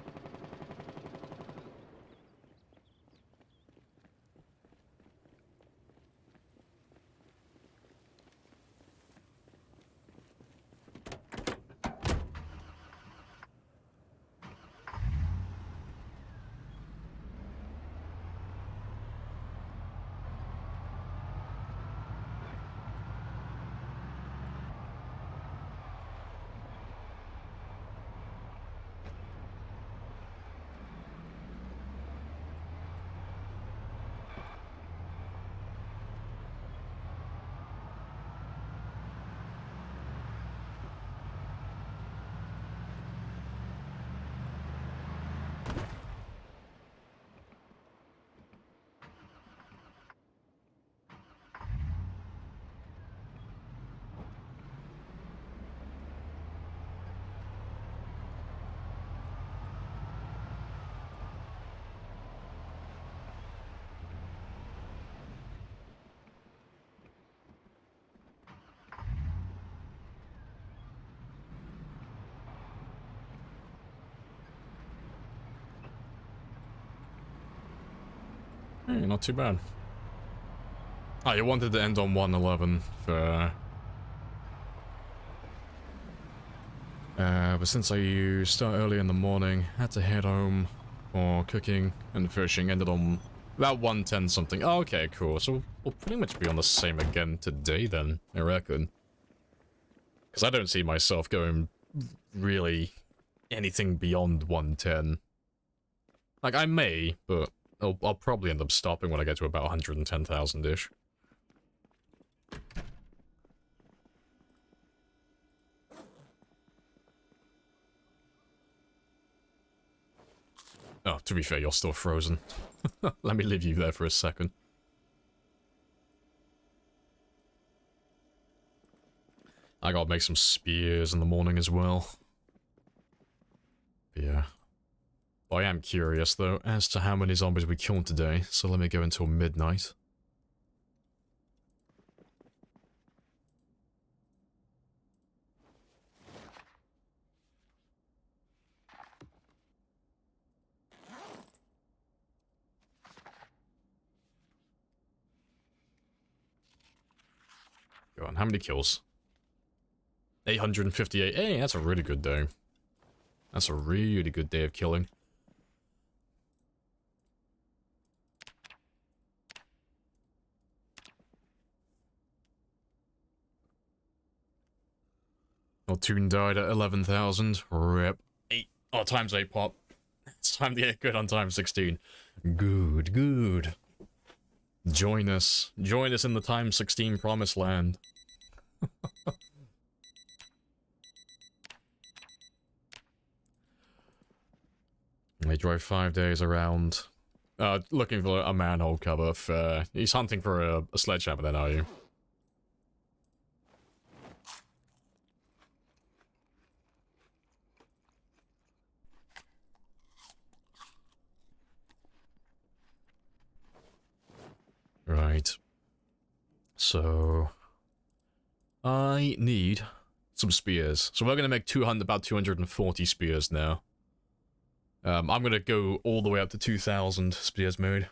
Hey, not too bad. Oh, you wanted to end on 111 for... but since I start early in the morning, had to head home for cooking and fishing, ended on about 110 something. Oh, okay, cool. So we'll pretty much be on the same again today then, I reckon. Because I don't see myself going really anything beyond 110. Like, I may, but I'll probably end up stopping when I get to about 110,000-ish. Oh, to be fair, you're still frozen. Let me leave you there for a second. I gotta make some spears in the morning as well. Yeah. I am curious, though, as to how many zombies we killed today, so let me go until midnight. Go on, how many kills? 858. Hey, that's a really good day. That's a really good day of killing. Toon died at 11,000. Rip. 8. Oh, times 8 pop. It's time to get good on times 16. Good, good. Join us. Join us in the times 16 promised land. They drove 5 days around. Looking for a manhole cover. He's hunting for a sledgehammer then, are you? Right. So, I need some spears. So we're going to make about 240 spears now. I'm going to go all the way up to 2,000 spears mode.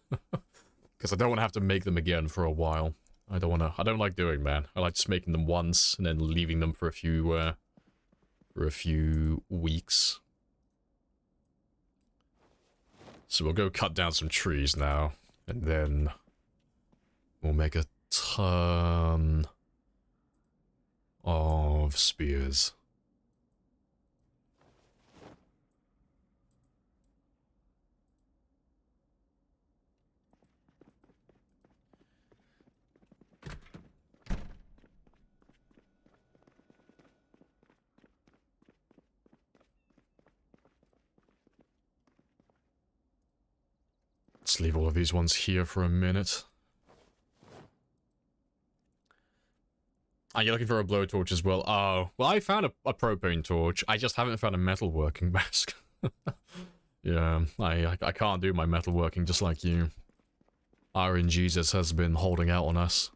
Because I don't want to have to make them again for a while. I don't like doing that. I like just making them once and then leaving them for a few weeks. So we'll go cut down some trees now, and then we'll make a ton of spears. Let's leave all of these ones here for a minute. Are you looking for a blowtorch as well? Oh, well, I found a propane torch. I just haven't found a metalworking mask. Yeah, I can't do my metalworking just like you. Iron Jesus has been holding out on us.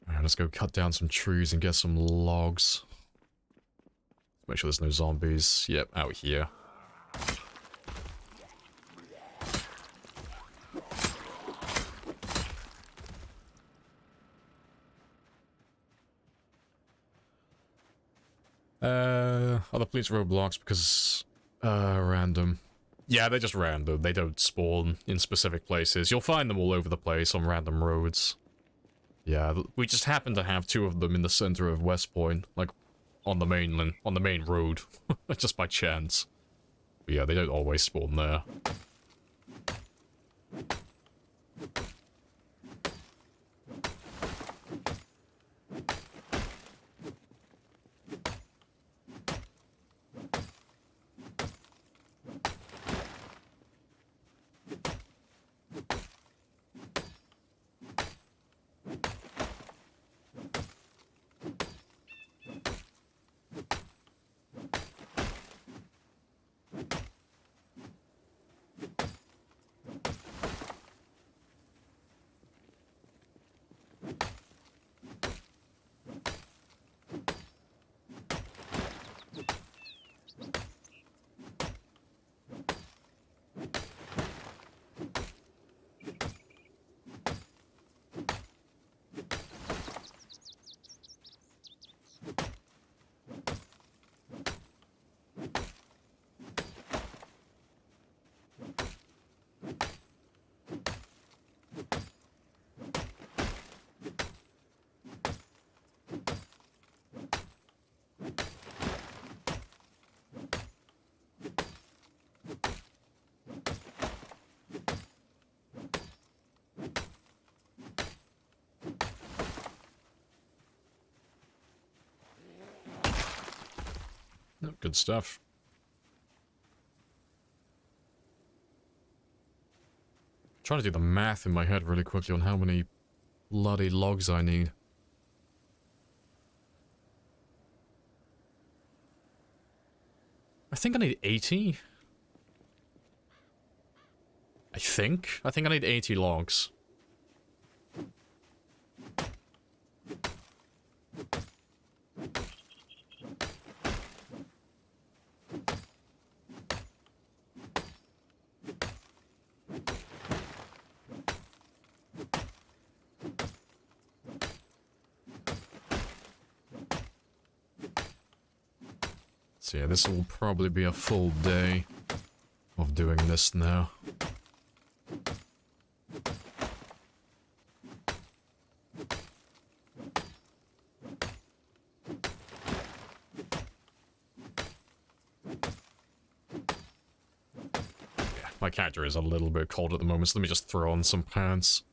Alright, let's go cut down some trees and get some logs. Make sure there's no zombies. Yep, out here. Other police roadblocks because, random. Yeah, they're just random. They don't spawn in specific places. You'll find them all over the place on random roads. Yeah, we just happen to have 2 of them in the center of West Point, like, on the mainland, on the main road, just by chance. But yeah, they don't always spawn there. Oh, good stuff. Trying to do the math in my head really quickly on how many bloody logs I need. I think I need 80. I think I need 80 logs. So yeah, this will probably be a full day of doing this now. Yeah, my character is a little bit cold at the moment, so let me just throw on some pants.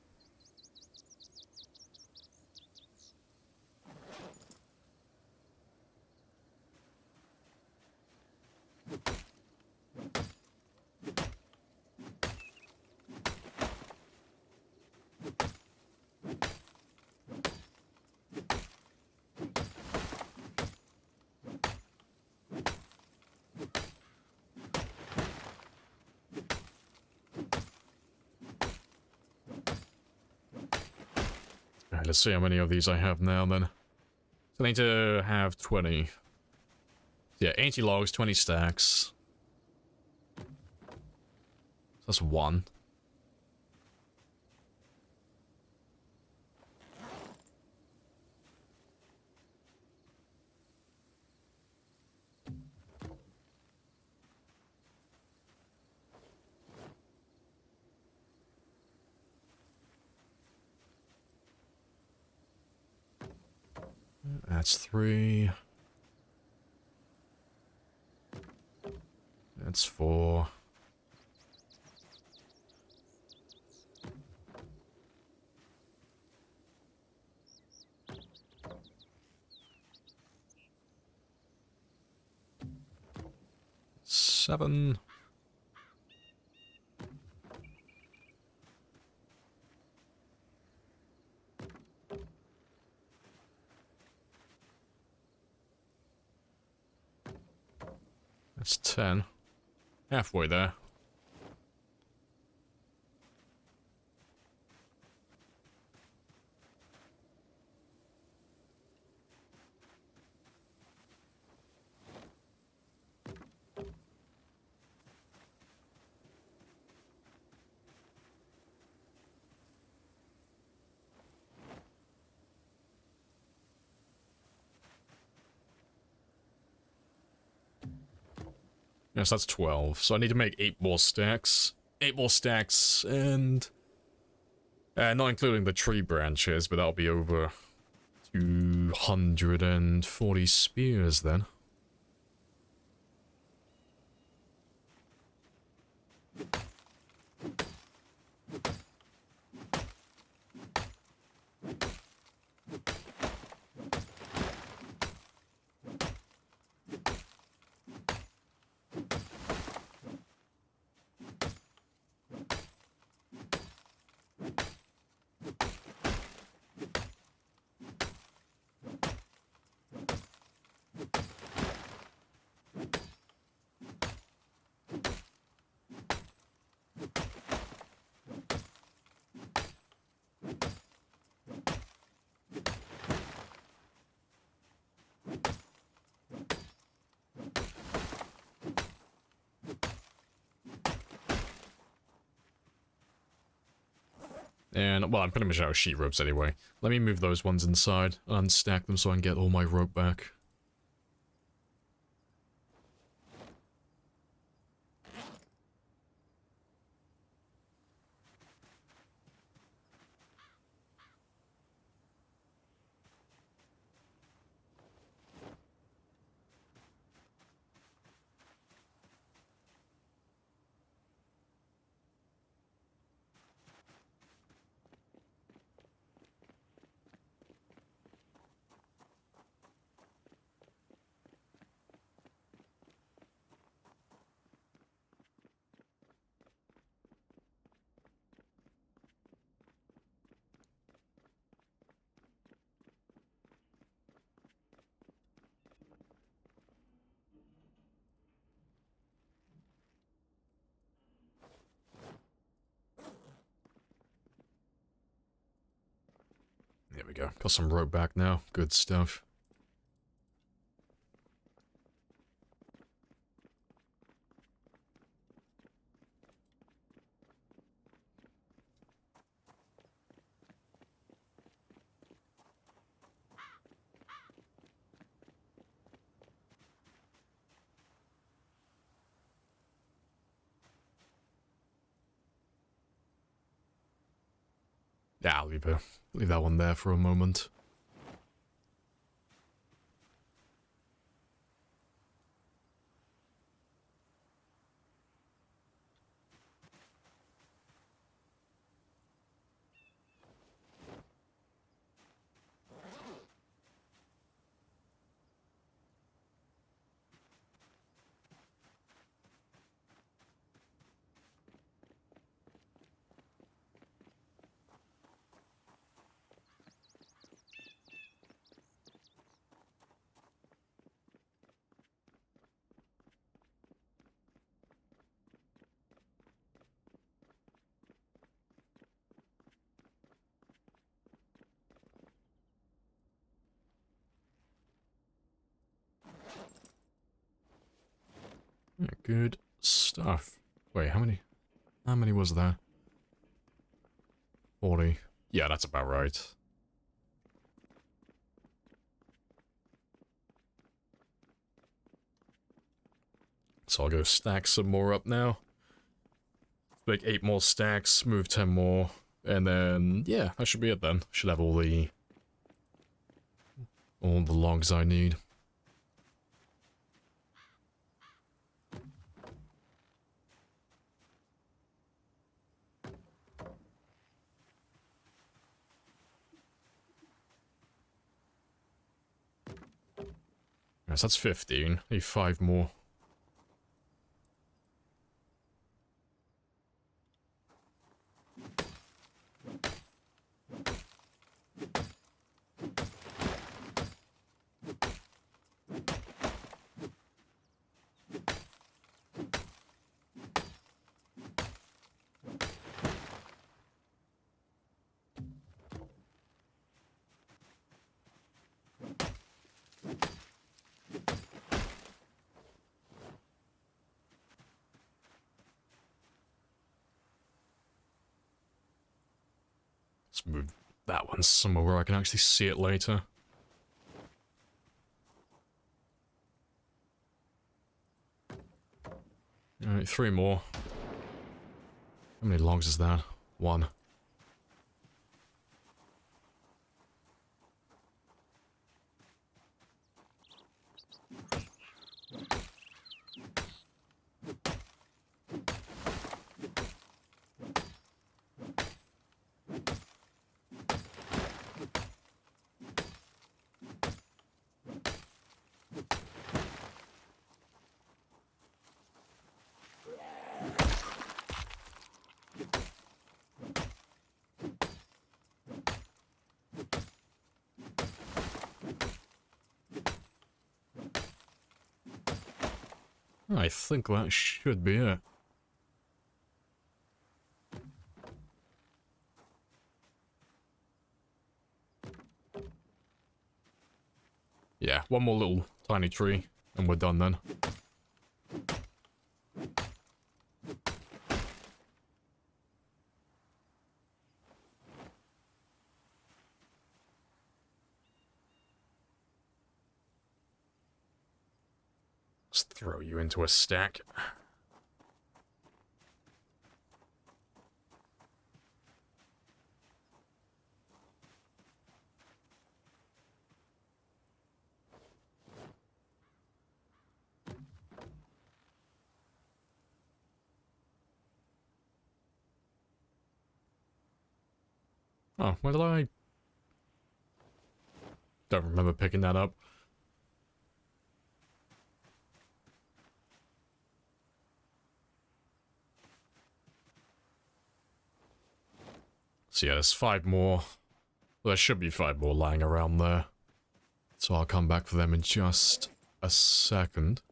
Alright, let's see how many of these I have now then. So I need to have 20. Yeah, 80 logs, 20 stacks. That's one. That's 3. That's 4. Seven. That's 10. Halfway there. Yes, that's 12. So I need to make 8 more stacks. 8 more stacks, and... not including the tree branches, but that'll be over 240 spears then. And, well, I'm pretty much out of sheet ropes anyway. Let me move those ones inside, unstack them so I can get all my rope back. There we go. Got some rope back now. Good stuff. Yeah, I'll leave that one there for a moment. Yeah, good stuff. Wait, how many? How many was there? 40. Yeah, that's about right. So I'll go stack some more up now. Make 8 more stacks, move 10 more, and then, yeah, that should be it then. Should have all the logs I need. Yes, that's 15. Need 5 more. Let's move that one somewhere where I can actually see it later. Alright, 3 more. How many logs is that? 1. I think that should be it. Yeah, one more little tiny tree, and we're done then. Let's throw you into a stack. Oh, where did I... Don't remember picking that up. So yeah, there's 5 more. Well, there should be 5 more lying around there. So I'll come back for them in just a second.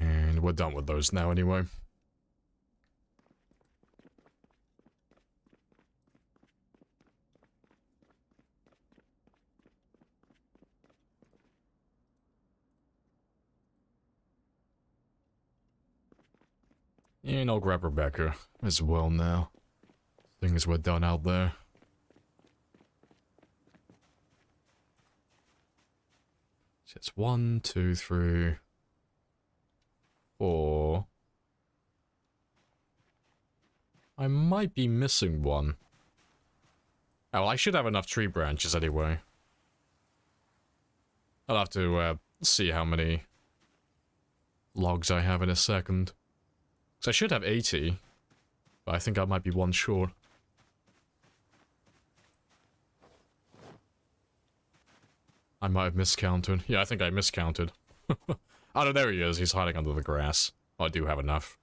And we're done with those now anyway. And I'll grab Rebecca as well now. Seeing as we're done out there. So it's 1, 2, 3, 4. I might be missing one. Oh, well, I should have enough tree branches anyway. I'll have to see how many logs I have in a second. So I should have 80, but I think I might be 1 short. I might have miscounted. Yeah, I think I miscounted. Oh no, there he is. He's hiding under the grass. Oh, I do have enough.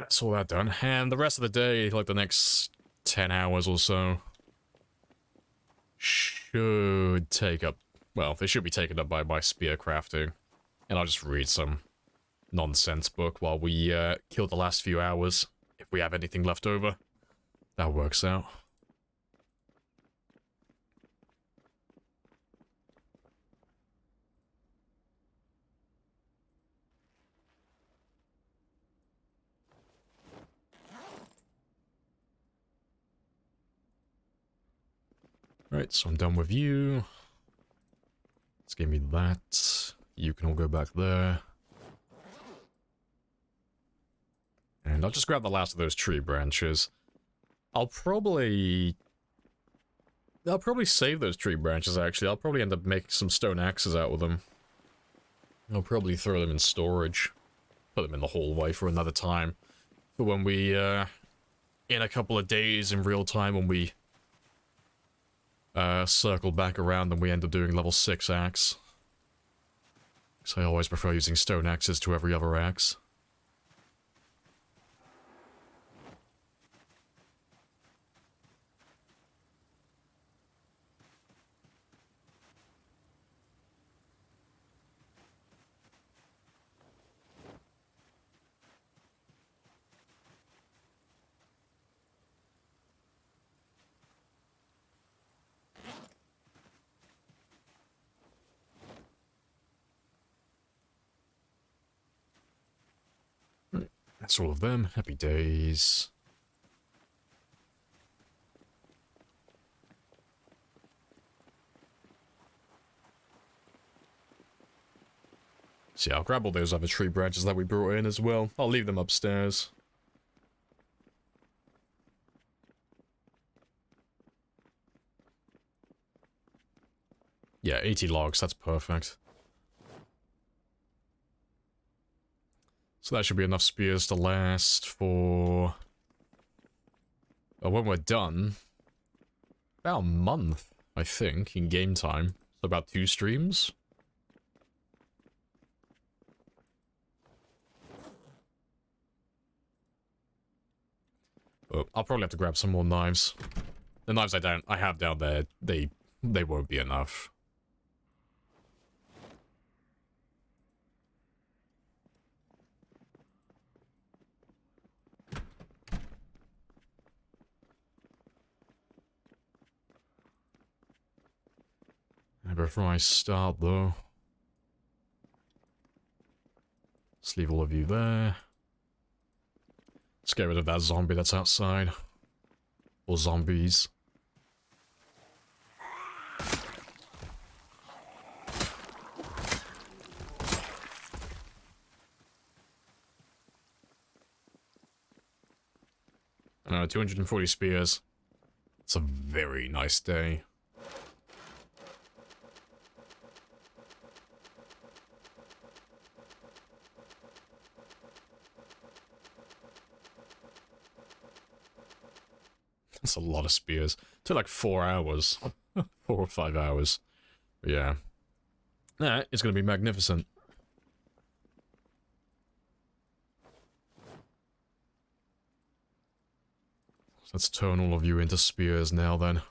that's all that done. And the rest of the day, like the next 10 hours or so, should take up, well, they should be taken up by my spear crafting. And I'll just read some nonsense book while we kill the last few hours, if we have anything left over. That works out. Right, so I'm done with you. Let's give me that. You can all go back there. And I'll just grab the last of those tree branches. I'll probably save those tree branches, actually. I'll probably end up making some stone axes out with them. I'll probably throw them in storage. Put them in the hallway for another time. For when we, in a couple of days in real time, when we circle back around and we end up doing level 6 axe. So I always prefer using stone axes to every other axe. That's all of them. Happy days. So yeah, I'll grab all those other tree branches that we brought in as well. I'll leave them upstairs. Yeah, 80 logs, that's perfect. So that should be enough spears to last for... when we're done, about a month, I think, in game time. So about 2 streams. But I'll probably have to grab some more knives. The knives I have down there, they won't be enough. Before I start, though, let's leave all of you there. Let's get rid of that zombie that's outside. Or zombies. I know, 240 spears. It's a very nice day. That's a lot of spears. It took like 4 hours. 4 or 5 hours. But yeah. That is going to be magnificent. Let's turn all of you into spears now then.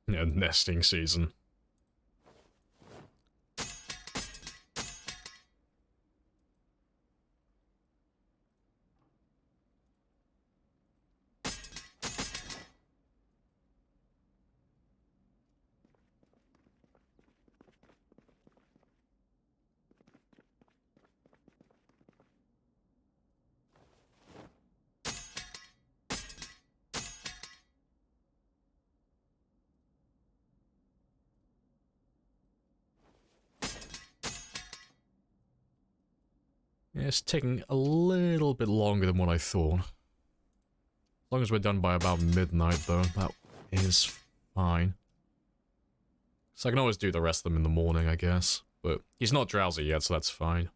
Yeah, nesting season. Yeah, it's taking a little bit longer than what I thought. As long as we're done by about midnight, though, that is fine. So I can always do the rest of them in the morning, I guess. But he's not drowsy yet, so that's fine.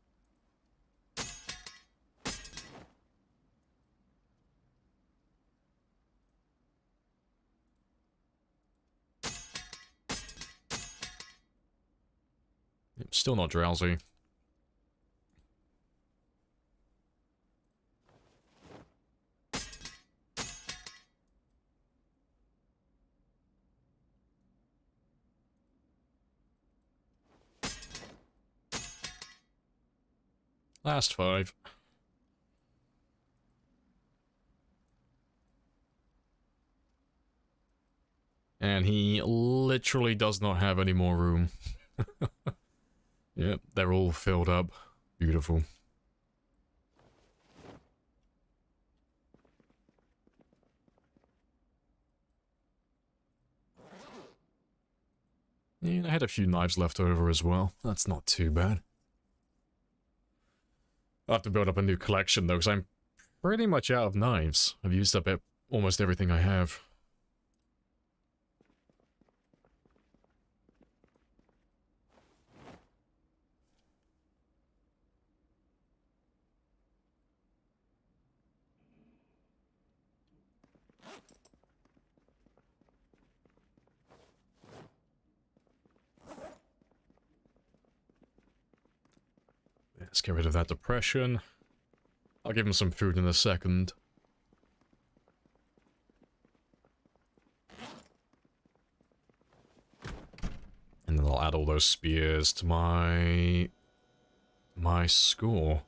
Yep, still not drowsy. Last 5. And he literally does not have any more room. Yep, they're all filled up. Beautiful. Yeah, I had a few knives left over as well. That's not too bad. I'll have to build up a new collection though, because I'm pretty much out of knives. I've used up almost everything I have. Let's get rid of that depression. I'll give him some food in a second. And then I'll add all those spears to my score.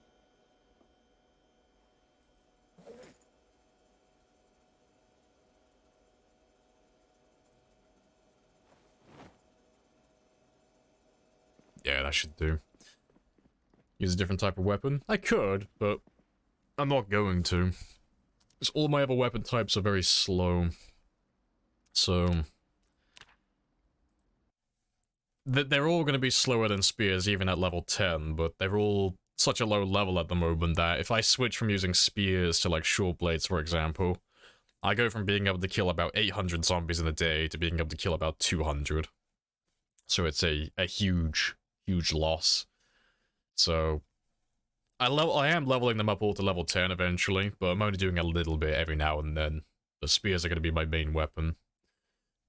Yeah, that should do. Use a different type of weapon? I could, but I'm not going to. Because all my other weapon types are very slow. So... they're all going to be slower than spears, even at level 10, but they're all such a low level at the moment that if I switch from using spears to, like, short blades, for example, I go from being able to kill about 800 zombies in a day to being able to kill about 200. So it's a huge, huge loss. So, I am leveling them up all to level 10 eventually, but I'm only doing a little bit every now and then. The spears are going to be my main weapon.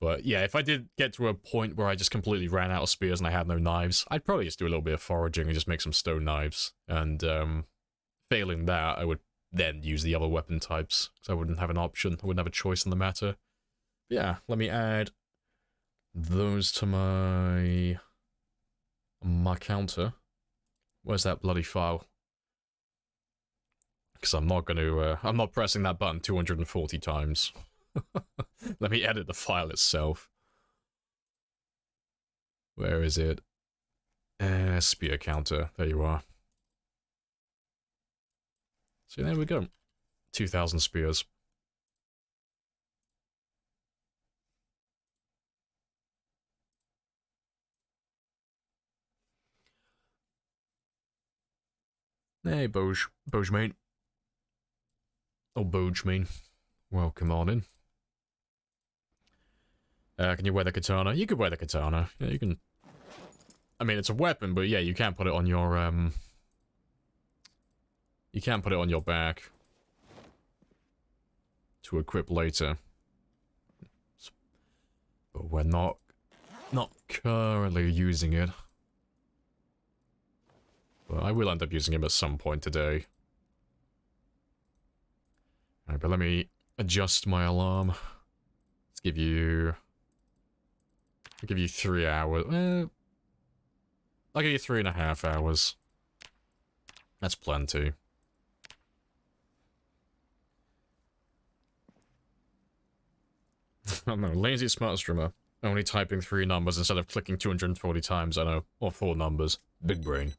But yeah, if I did get to a point where I just completely ran out of spears and I had no knives, I'd probably just do a little bit of foraging and just make some stone knives. And failing that, I would then use the other weapon types, because I wouldn't have an option, I wouldn't have a choice in the matter. But yeah, let me add those to my counter. Where's that bloody file? Because I'm not going to, I'm not pressing that button 240 times. Let me edit the file itself. Where is it? Spear counter. There you are. So there we go. 2,000 spears. Hey, Boj mate. Oh, Boj mate. Welcome on in. Can you wear the katana? You could wear the katana. Yeah, you can... I mean, it's a weapon, but yeah, you can't put it on your, you can't put it on your back. To equip later. But we're not currently using it. But I will end up using him at some point today. Alright, but let me adjust my alarm. Let's give you... I'll give you 3 hours. I'll give you 3.5 hours. That's plenty. I don't know, lazy smart streamer. Only typing 3 numbers instead of clicking 240 times, I know. Or 4 numbers. Big brain.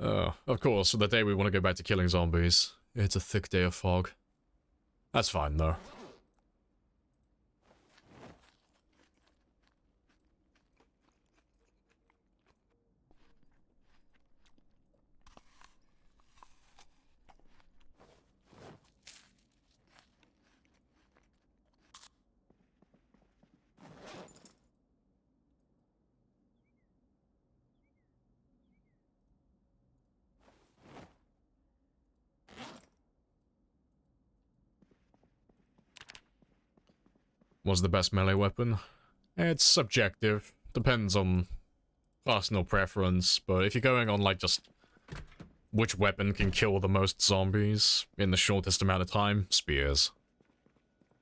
Of course, the day we want to go back to killing zombies. It's a thick day of fog. That's fine, though. was the best melee weapon. It's subjective. Depends on personal preference, but if you're going on, like, just which weapon can kill the most zombies in the shortest amount of time, spears.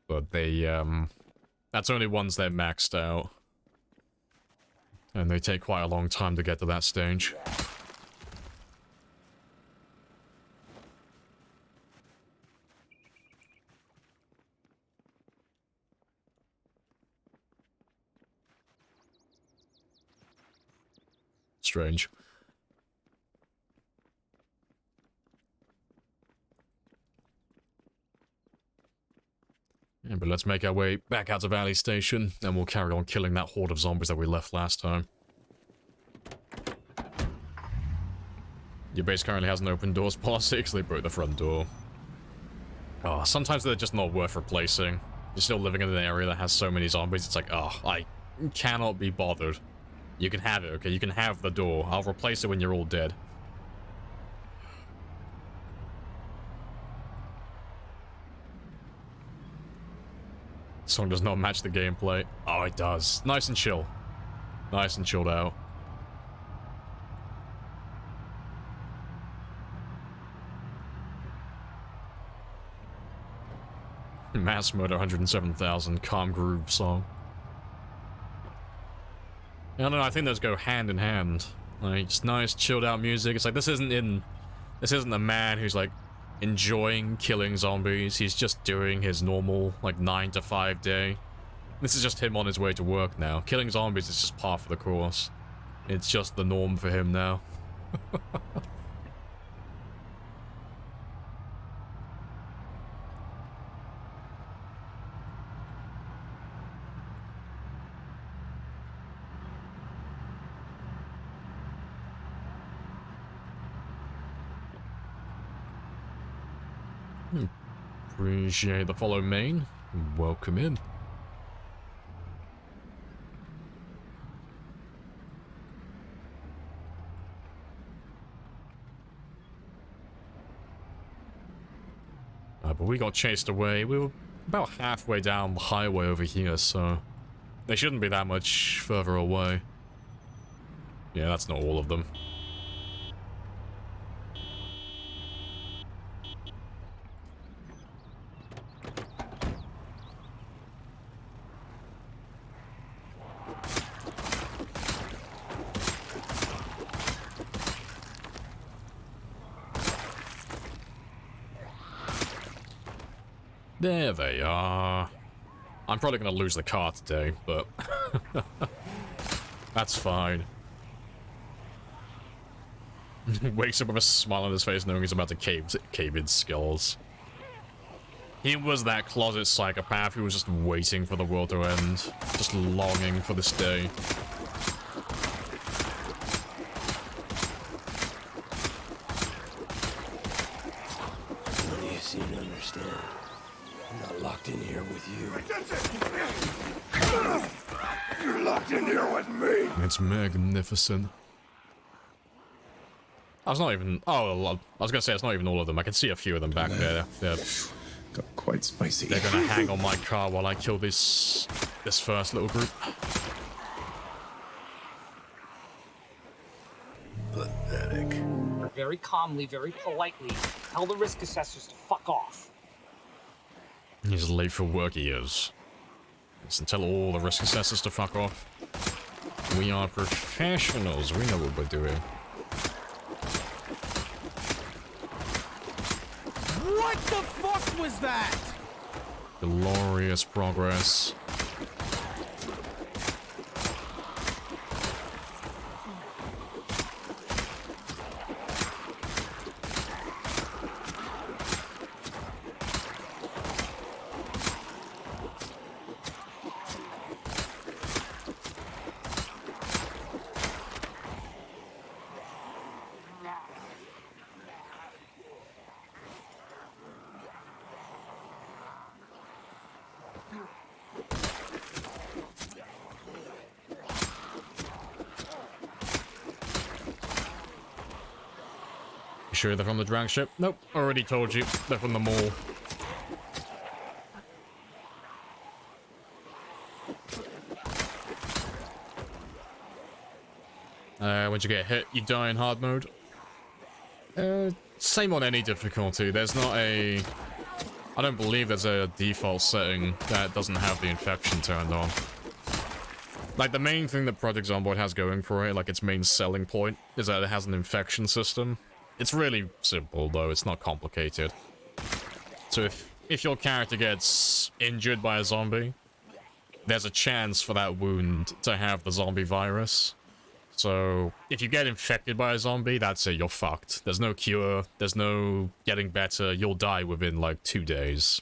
But they, that's only once they're maxed out. And they take quite a long time to get to that stage. Strange. Yeah, but let's make our way back out to Valley Station, and we'll carry on killing that horde of zombies that we left last time. Your base currently has an open doors policy because they broke the front door. Oh, sometimes they're just not worth replacing. You're still living in an area that has so many zombies, it's like, oh, I cannot be bothered. You can have it, okay? You can have the door. I'll replace it when you're all dead. Song does not match the gameplay. Oh, it does. Nice and chill. Nice and chilled out. Mass Murder 107,000, Calm Groove song. I don't know, I think those go hand in hand. Like, just nice, chilled out music. It's like, this isn't a man who's, like, enjoying killing zombies. He's just doing his normal, like, 9 to 5 day. This is just him on his way to work now. Killing zombies is just par for the course. It's just the norm for him now. Appreciate the follow, main. Welcome in. But we got chased away. We were about halfway down the highway over here, so they shouldn't be that much further away. Yeah, that's not all of them. There they are. I'm probably gonna lose the car today, but that's fine. Wakes up with a smile on his face knowing he's about to cave in skulls. He was that closet psychopath who was just waiting for the world to end. Just longing for this day. You seem to understand. I'm not locked in here with you. You're locked in here with me. It's magnificent. I was not even... Oh, I was gonna say it's not even all of them. I can see a few of them back there. Got quite spicy. They're gonna hang on my car while I kill this first little group. Pathetic. Very calmly, very politely, tell the risk assessors to fuck off. He's late for work, he is. Listen, tell all the risk assessors to fuck off. We are professionals. We know what we're doing. What the fuck was that? Glorious progress. Sure they're from the drag ship? Nope, already told you. They're from the mall. Once you get hit, you die in hard mode. Same on any difficulty. There's not a... I don't believe there's a default setting that doesn't have the infection turned on. Like, the main thing that Project Zomboid has going for it, like its main selling point, is that it has an infection system. It's really simple, though. It's not complicated. So if your character gets injured by a zombie, there's a chance for that wound to have the zombie virus. So if you get infected by a zombie, that's it. You're fucked. There's no cure. There's no getting better. You'll die within, like, 2 days.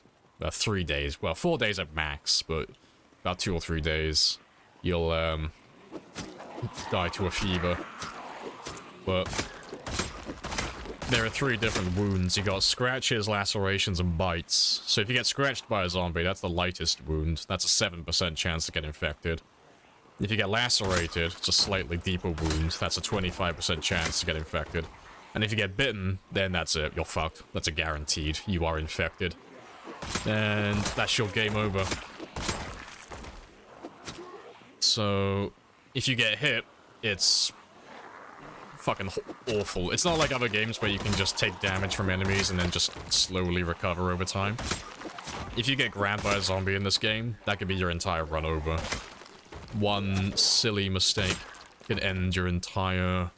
3 days. Well, 4 days at max, but about 2 or 3 days. You'll, die to a fever. But there are 3 different wounds. You got scratches, lacerations, and bites. So if you get scratched by a zombie, that's the lightest wound. That's a 7% chance to get infected. If you get lacerated, it's a slightly deeper wound. That's a 25% chance to get infected. And if you get bitten, then that's it. You're fucked. That's a guaranteed. You are infected. And that's your game over. So, if you get hit, it's fucking awful. It's not like other games where you can just take damage from enemies and then just slowly recover over time. If you get grabbed by a zombie in this game, that could be your entire run over. One silly mistake can end your entire...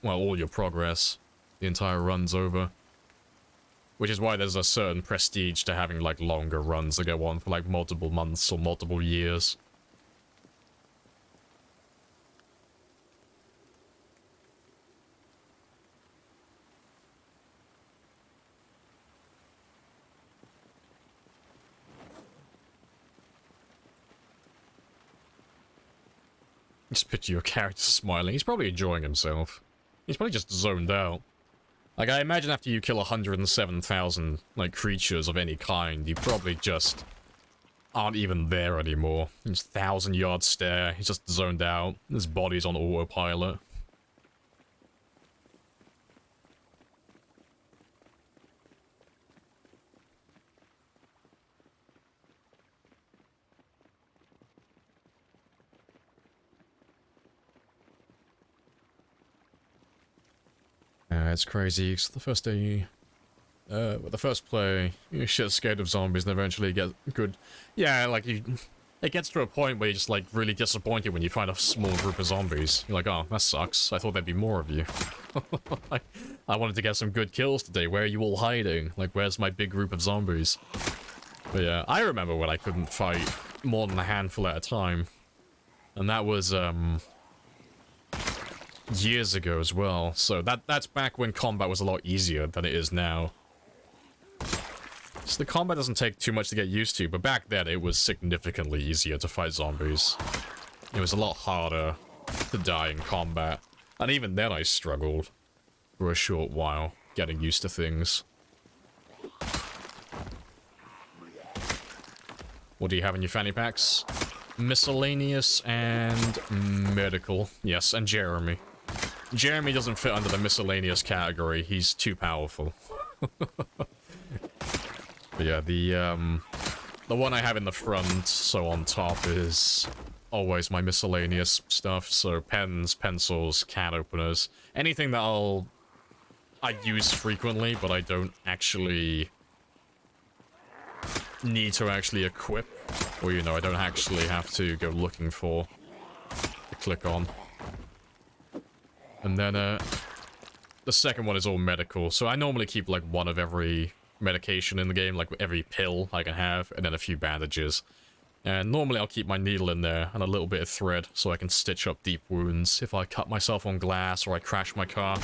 well, all your progress. The entire run's over. Which is why there's a certain prestige to having, like, longer runs that go on for, like, multiple months or multiple years. Just picture your character smiling. He's probably enjoying himself. He's probably just zoned out. Like, I imagine after you kill 107,000, like, creatures of any kind, you probably just aren't even there anymore. He's 1,000-yard stare. He's just zoned out. His body's on autopilot. It's crazy, because the first day, the first play, you shit scared of zombies and eventually get good. Yeah, like, it gets to a point where you're just, like, really disappointed when you find a small group of zombies. You're like, oh, that sucks. I thought there'd be more of you. I wanted to get some good kills today. Where are you all hiding? Like, where's my big group of zombies? But yeah, I remember when I couldn't fight more than a handful at a time. And that was, years ago as well, so that's back when combat was a lot easier than it is now. So the combat doesn't take too much to get used to, but back then it was significantly easier to fight zombies. It was a lot harder to die in combat, and even then I struggled for a short while getting used to things. What do you have in your fanny packs? Miscellaneous and medical. Yes, and Jeremy. Jeremy doesn't fit under the miscellaneous category. He's too powerful. But yeah, the one I have in the front, so on top, is always my miscellaneous stuff. So pens, pencils, can openers, anything that I use frequently, but I don't actually need to actually equip, or, you know, I don't actually have to go looking for to click on. And then, the second one is all medical, so I normally keep, like, one of every medication in the game, like every pill I can have, and then a few bandages. And normally I'll keep my needle in there, and a little bit of thread, so I can stitch up deep wounds if I cut myself on glass, or I crash my car.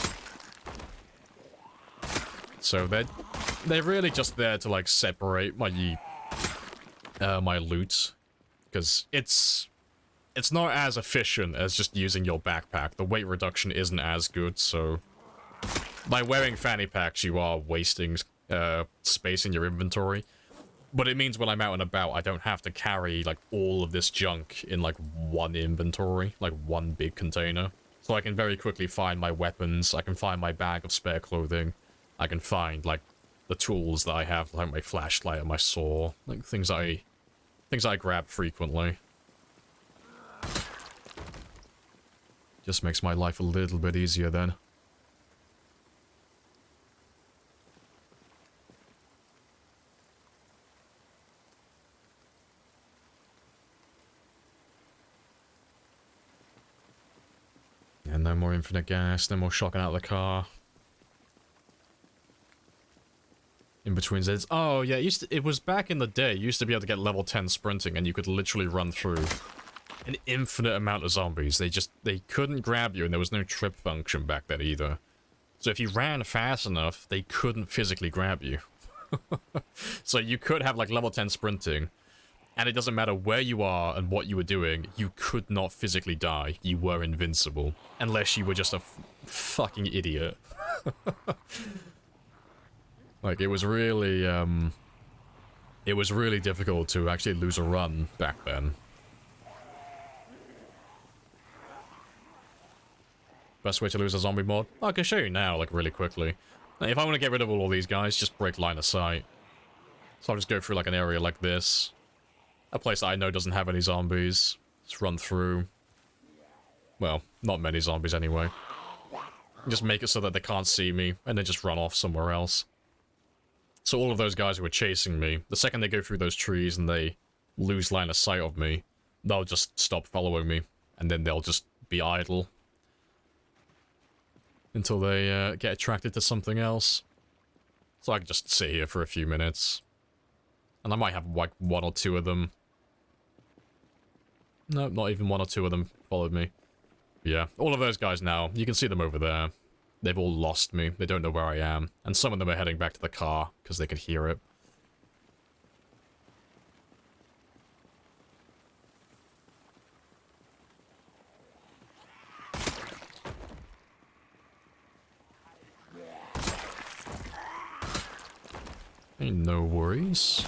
So they're really just there to, like, separate my, my loot, because it's not as efficient as just using your backpack. The weight reduction isn't as good, so by wearing fanny packs, you are wasting space in your inventory. But it means when I'm out and about, I don't have to carry, like, all of this junk in, like, one inventory, like, one big container. So I can very quickly find my weapons, I can find my bag of spare clothing, I can find, like, the tools that I have, like my flashlight and my saw, like, things I grab frequently. Just makes my life a little bit easier then. And no more infinite gas, no more shotgun out of the car. In between Zeds. Oh, yeah, it was back in the day. You used to be able to get level 10 sprinting and you could literally run through an infinite amount of zombies. They couldn't grab you and there was no trip function back then either. So if you ran fast enough, they couldn't physically grab you. So you could have like level 10 sprinting and it doesn't matter where you are and what you were doing, you could not physically die. You were invincible. Unless you were just a fucking idiot. Like, it was really difficult to actually lose a run back then. Best way to lose a zombie mod? I can show you now, like, really quickly. If I want to get rid of all these guys, just break line of sight. So I'll just go through, like, an area like this. A place that I know doesn't have any zombies. Just run through. Well, not many zombies anyway. Just make it so that they can't see me, and then just run off somewhere else. So all of those guys who are chasing me, the second they go through those trees and they lose line of sight of me, they'll just stop following me, and then they'll just be idle. Until they get attracted to something else. So I can just sit here for a few minutes. And I might have like one or two of them. No, not even one or two of them followed me. Yeah, all of those guys now, you can see them over there. They've all lost me. They don't know where I am. And some of them are heading back to the car because they could hear it. Ain't no worries.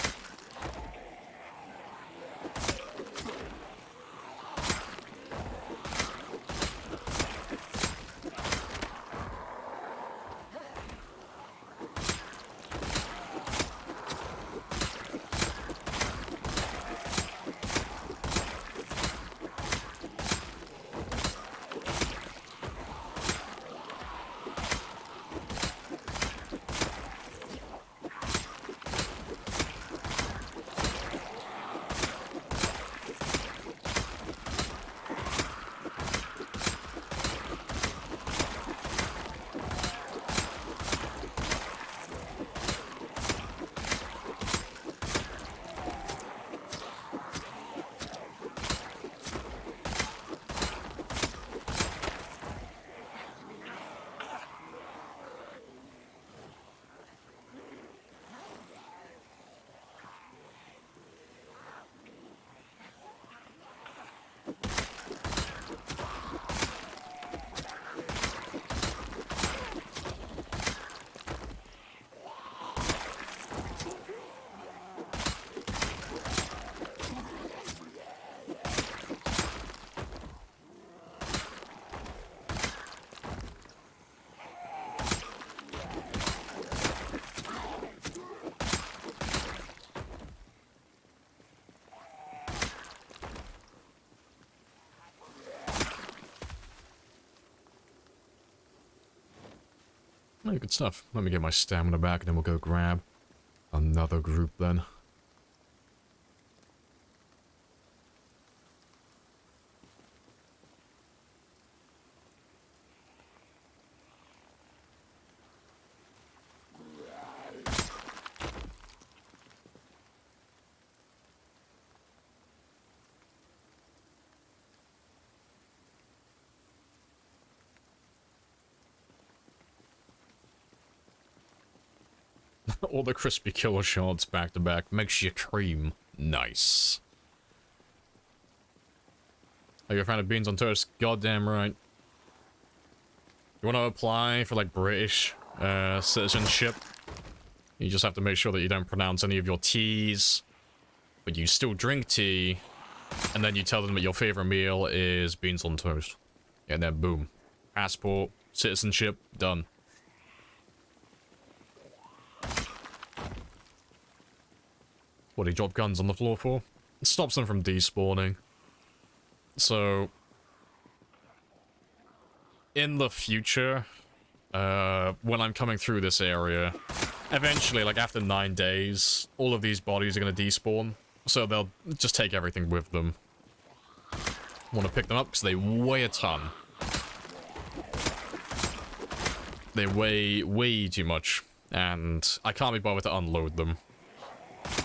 Oh, good stuff. Let me get my stamina back and then we'll go grab another group then. All the crispy killer shots back to back makes you cream. Nice. Are you a fan of beans on toast? Goddamn right. You want to apply for like British citizenship? You just have to make sure that you don't pronounce any of your T's, but you still drink tea, and then you tell them that your favorite meal is beans on toast. And then boom. Passport, citizenship, done. What do you drop guns on the floor for? It stops them from despawning. So, in the future, when I'm coming through this area, eventually, like after 9 days, all of these bodies are going to despawn. So they'll just take everything with them. Want to pick them up because they weigh a ton. They weigh way too much, and I can't be bothered to unload them.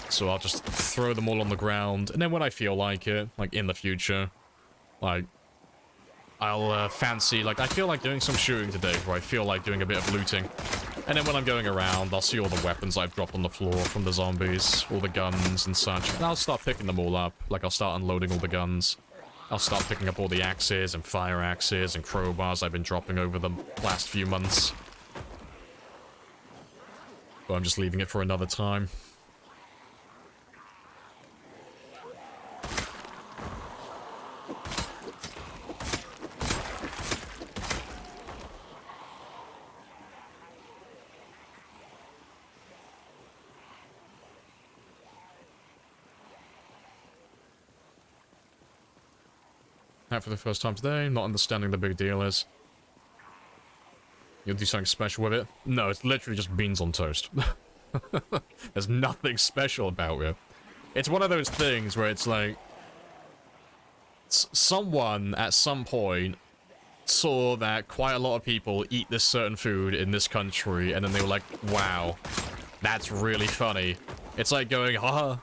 So I'll just throw them all on the ground, and then when I feel like it, like in the future, like, I'll fancy, like, I feel like doing some shooting today, where I feel like doing a bit of looting. And then when I'm going around, I'll see all the weapons I've dropped on the floor from the zombies, all the guns and such, and I'll start picking them all up. Like, I'll start unloading all the guns. I'll start picking up all the axes and fire axes and crowbars I've been dropping over the last few months. But I'm just leaving it for another time. Out for the first time today, not understanding the big deal is. You'll do something special with it? No, it's literally just beans on toast. There's nothing special about it. It's one of those things where it's like... someone, at some point, saw that quite a lot of people eat this certain food in this country, and then they were like, wow, that's really funny. It's like going, haha.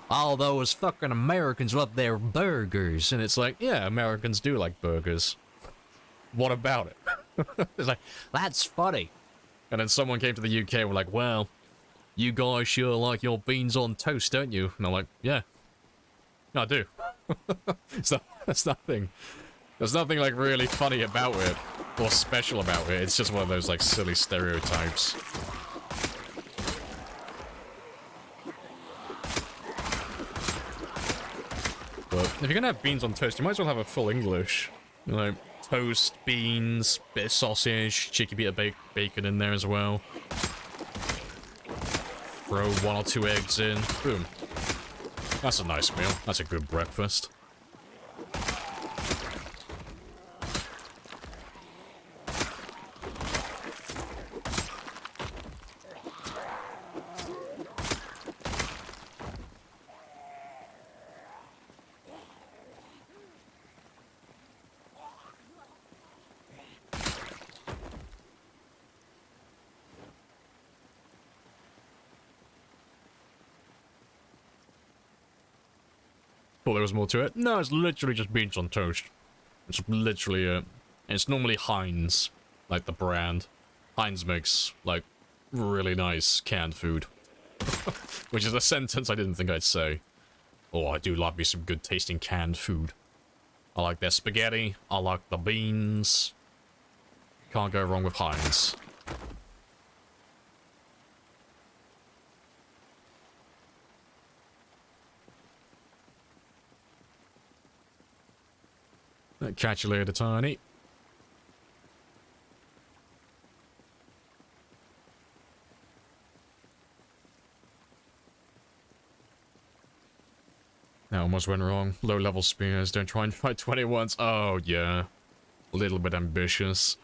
All those fucking Americans love their burgers. And it's like, yeah, Americans do like burgers. What about it? It's like, that's funny. And then someone came to the UK and were like, well, you guys sure like your beans on toast, don't you? And I'm like, yeah. No, I do. There's nothing like really funny about it. Or special about it. It's just one of those like silly stereotypes. But if you're gonna have beans on toast, you might as well have a full English. You know, toast, beans, bit of sausage, cheeky bit of bacon in there as well. Throw 1 or 2 eggs in. Boom. That's a nice meal. That's a good breakfast. Thought there was more to it. No, it's literally just beans on toast. It's literally it. And it's normally Heinz, like the brand. Heinz makes, like, really nice canned food. Which is a sentence I didn't think I'd say. Oh, I do love me some good tasting canned food. I like their spaghetti. I like the beans. Can't go wrong with Heinz. Catch you later, Tiny. That almost went wrong. Low-level spears. Don't try and fight 21s. Oh, yeah. A little bit ambitious.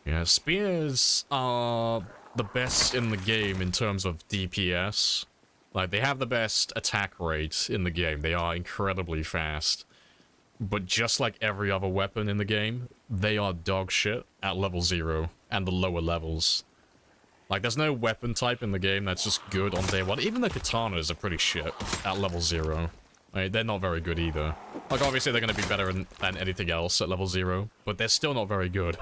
Yeah, spears are the best in the game in terms of DPS. Like, they have the best attack rate in the game. They are incredibly fast. But just like every other weapon in the game, they are dog shit at level 0 and the lower levels. Like, there's no weapon type in the game that's just good on day 1. Even the katanas are pretty shit at level 0. Like, they're not very good either. Like, obviously they're going to be better than anything else at level 0, but they're still not very good.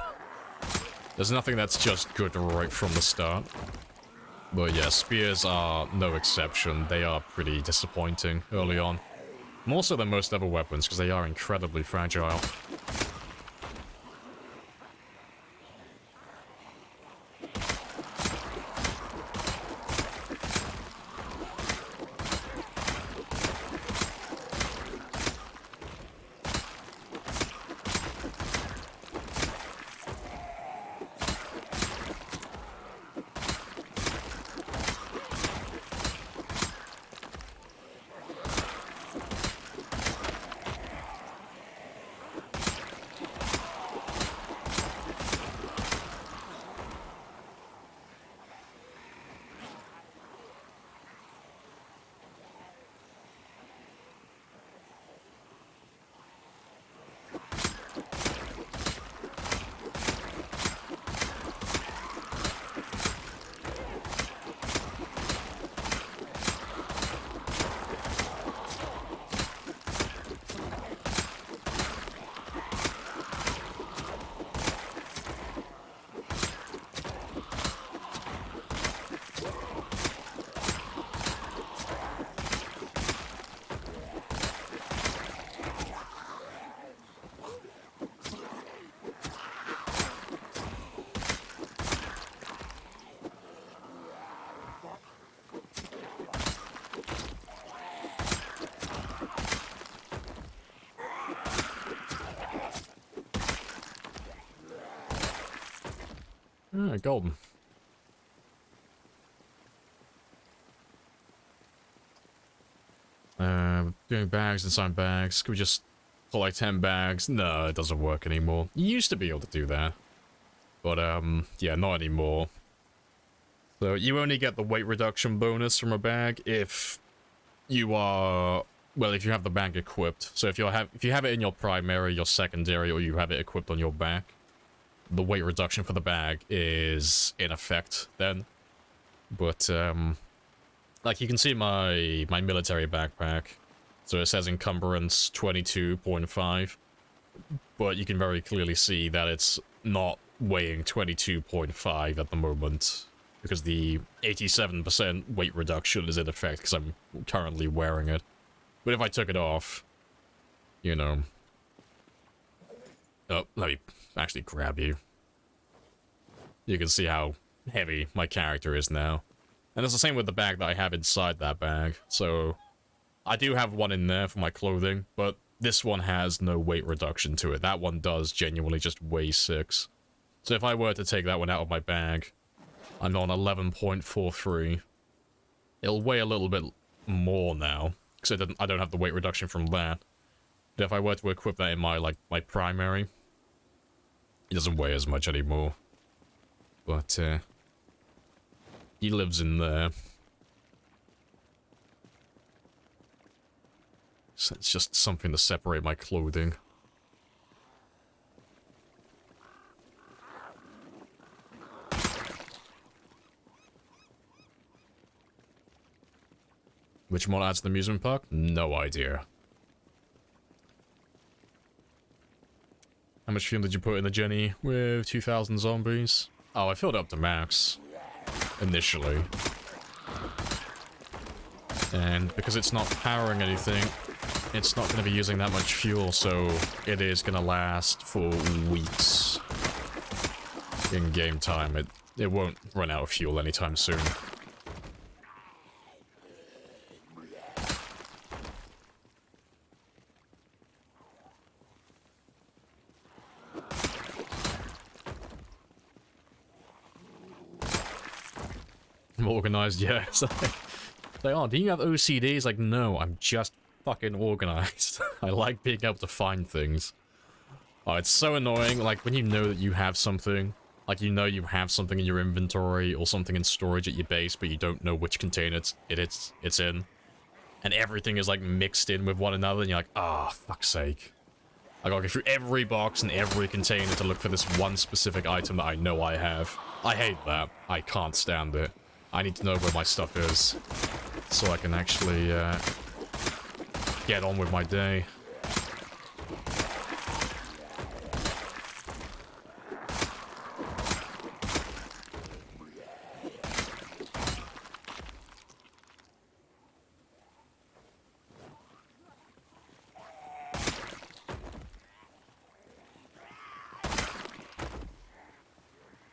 There's nothing that's just good right from the start. But yeah, spears are no exception. They are pretty disappointing early on. More so than most other weapons, because they are incredibly fragile. Ah, golden. Doing bags inside bags. Could we just collect 10 bags? No, it doesn't work anymore. You used to be able to do that. But, yeah, not anymore. So, you only get the weight reduction bonus from a bag if you are... Well, if you have the bag equipped. So, if you have it in your primary, your secondary, or you have it equipped on your back, the weight reduction for the bag is in effect then. But, like, you can see my military backpack. So it says encumbrance 22.5. But you can very clearly see that it's not weighing 22.5 at the moment. Because the 87% weight reduction is in effect because I'm currently wearing it. But if I took it off, you know... Oh, let me actually grab you. You can see how heavy my character is now. And it's the same with the bag that I have inside that bag. So, I do have one in there for my clothing, but this one has no weight reduction to it. That one does genuinely just weigh 6. So if I were to take that one out of my bag, I'm on 11.43. It'll weigh a little bit more now, because I don't have the weight reduction from that. But if I were to equip that in my primary, it doesn't weigh as much anymore. But, he lives in there. So it's just something to separate my clothing. Which mod adds to the amusement park? No idea. How much fuel did you put in the Jenny with 2,000 zombies? Oh, I filled it up to max. Initially. And because it's not powering anything, it's not going to be using that much fuel, so it is going to last for weeks. In game time, it won't run out of fuel anytime soon. I'm organized, yeah. So, like, oh, do you have OCD? It's like, no, I'm just fucking organized. I like being able to find things. Oh, it's so annoying, like, when you know that you have something, like, you know you have something in your inventory, or something in storage at your base, but you don't know which container it's in. And everything is, like, mixed in with one another, and you're like, ah, oh, fuck's sake. I gotta go through every box and every container to look for this one specific item that I know I have. I hate that. I can't stand it. I need to know where my stuff is, so I can actually, get on with my day.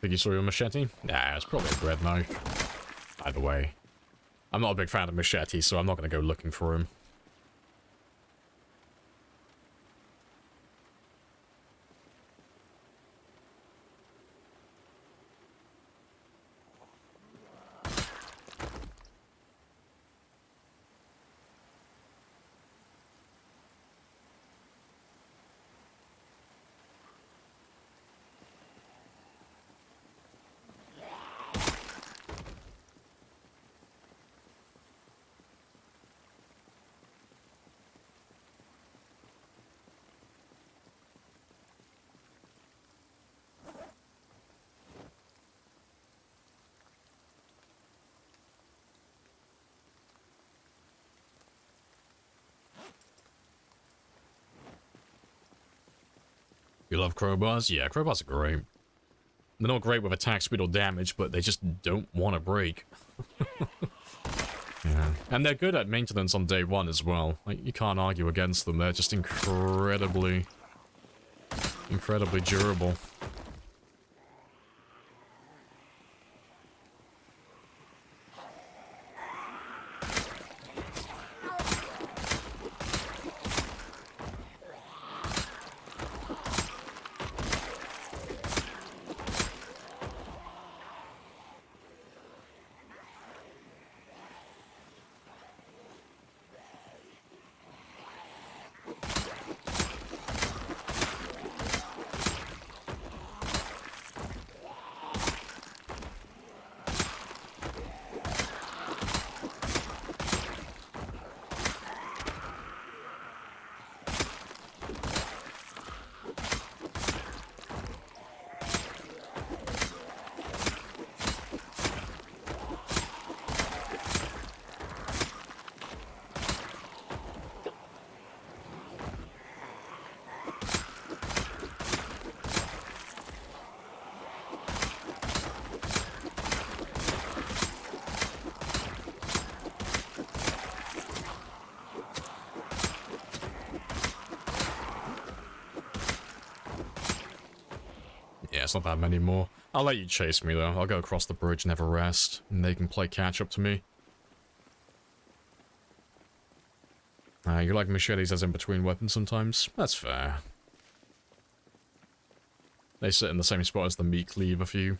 Think you saw your machete? Nah, it's probably a bread knife. Either way. I'm not a big fan of machetes, so I'm not going to go looking for him. You love crowbars? Yeah, crowbars are great. They're not great with attack speed or damage, but they just don't want to break. Yeah. And they're good at maintenance on day one as well. Like, you can't argue against them. They're just incredibly durable. Yeah, it's not that many more. I'll let you chase me, though. I'll go across the bridge and have a rest, and they can play catch-up to me. You like machetes as in-between weapons sometimes? That's fair. They sit in the same spot as the meat cleaver for you.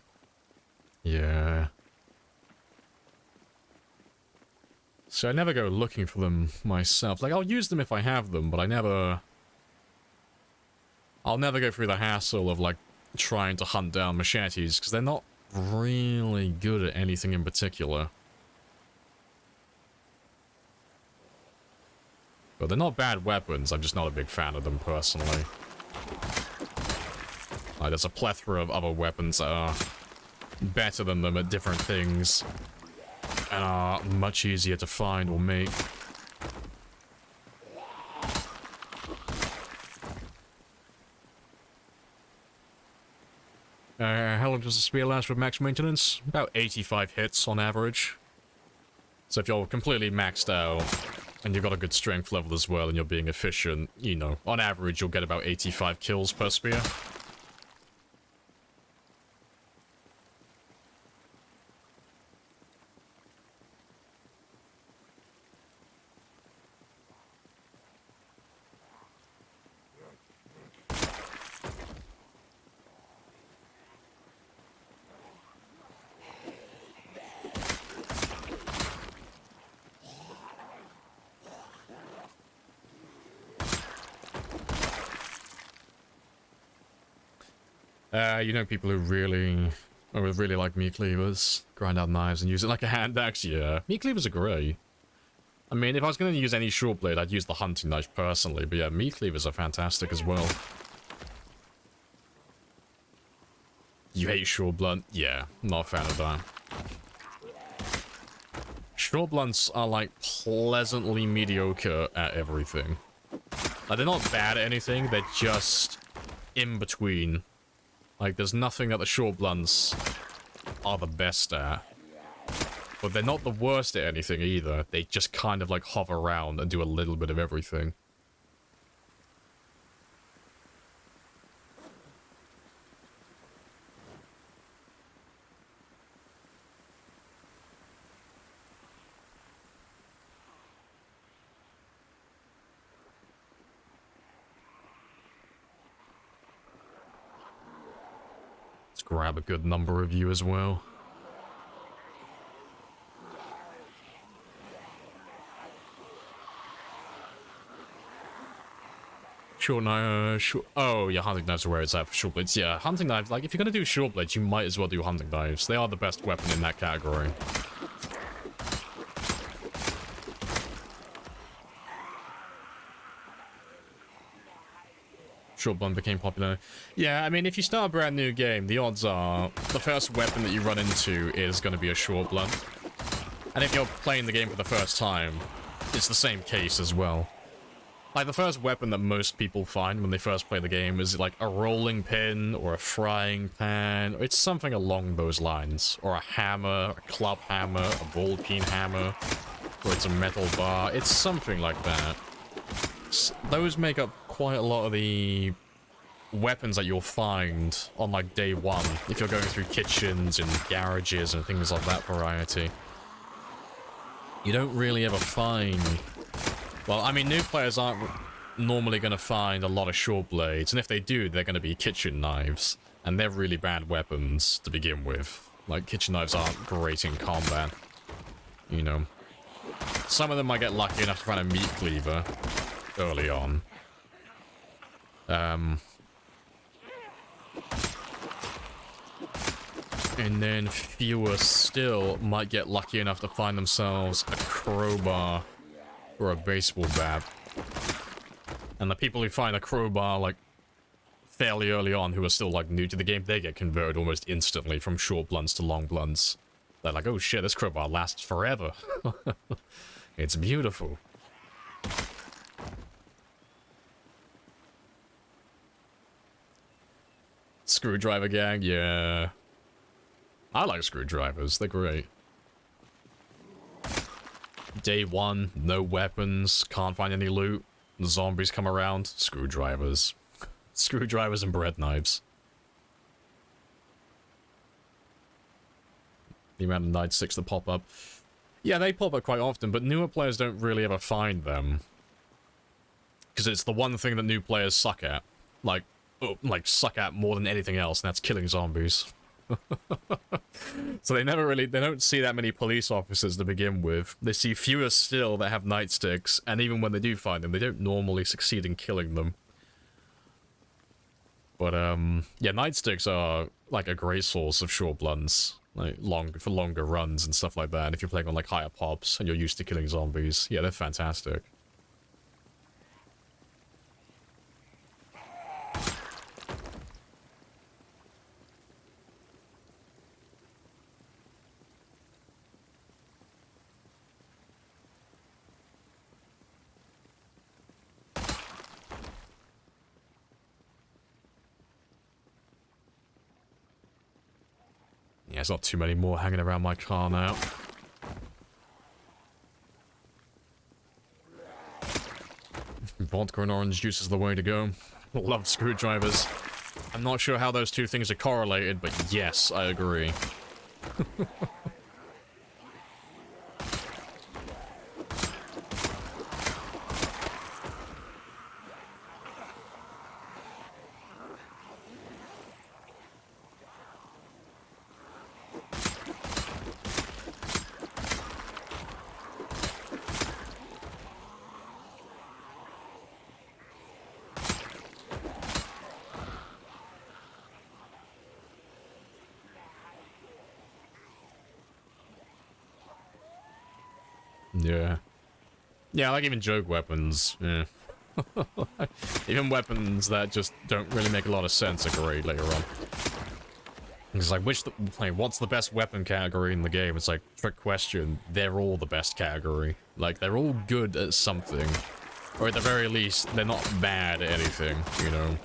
Yeah. So I never go looking for them myself. Like, I'll use them if I have them, but I'll never go through the hassle of, like, trying to hunt down machetes, because they're not really good at anything in particular. But they're not bad weapons, I'm just not a big fan of them personally. Like, there's a plethora of other weapons that are better than them at different things, and are much easier to find or make. How long does the spear last with max maintenance? About 85 hits on average. So if you're completely maxed out, and you've got a good strength level as well, and you're being efficient, you know, on average you'll get about 85 kills per spear. You know people who really like meat cleavers, grind out knives and use it like a hand axe, yeah. Meat cleavers are great. I mean, if I was going to use any short blade, I'd use the hunting knife personally, but yeah, meat cleavers are fantastic as well. You hate short blunt? Yeah, not a fan of that. Short blunts are like pleasantly mediocre at everything. Like, they're not bad at anything, they're just in between. Like, there's nothing that the short blunts are the best at. But they're not the worst at anything either. They just kind of, like, hover around and do a little bit of everything. Grab a good number of you as well. Short knife, oh yeah, hunting knives are where it's at for short blades. Yeah, hunting knives, like if you're gonna do short blades, you might as well do hunting knives. They are the best weapon in that category. Short blunt became popular. Yeah, I mean, if you start a brand new game, the odds are the first weapon that you run into is going to be a short blunt. And if you're playing the game for the first time, it's the same case as well. Like, the first weapon that most people find when they first play the game is like a rolling pin or a frying pan. It's something along those lines. Or a hammer, a club hammer, a ball peen hammer, or it's a metal bar. It's something like that. Those make up quite a lot of the weapons that you'll find on, like, day one, if you're going through kitchens and garages and things of that variety. You don't really ever find... Well, I mean, new players aren't normally going to find a lot of short blades, and if they do, they're going to be kitchen knives, and they're really bad weapons to begin with. Like, kitchen knives aren't great in combat, you know. Some of them might get lucky enough to find a meat cleaver early on. And then fewer still might get lucky enough to find themselves a crowbar or a baseball bat. And the people who find a crowbar, like, fairly early on, who are still, like, new to the game, they get converted almost instantly from short blunts to long blunts. They're like, oh shit, this crowbar lasts forever. It's beautiful. Screwdriver gang, yeah. I like screwdrivers, they're great. Day one, no weapons, can't find any loot, the zombies come around, screwdrivers. Screwdrivers and bread knives. The amount of nightsticks that pop up. Yeah, they pop up quite often, but newer players don't really ever find them. Because it's the one thing that new players suck at. Like suck at more than anything else, and that's killing zombies. So they don't see that many police officers to begin with. They see fewer still that have nightsticks, and even when they do find them, they don't normally succeed in killing them. But, yeah, nightsticks are, like, a great source of short blunts. Like, for longer runs and stuff like that. And if you're playing on, like, higher pops, and you're used to killing zombies, yeah, they're fantastic. Yeah, there's not too many more hanging around my car now. Vodka and orange juice is the way to go. Love screwdrivers. I'm not sure how those two things are correlated, but yes, I agree. Yeah. Yeah, like even joke weapons. Yeah. Even weapons that just don't really make a lot of sense are great later on. It's like, what's the best weapon category in the game? It's like, trick question. They're all the best category. Like, they're all good at something. Or at the very least, they're not bad at anything, you know?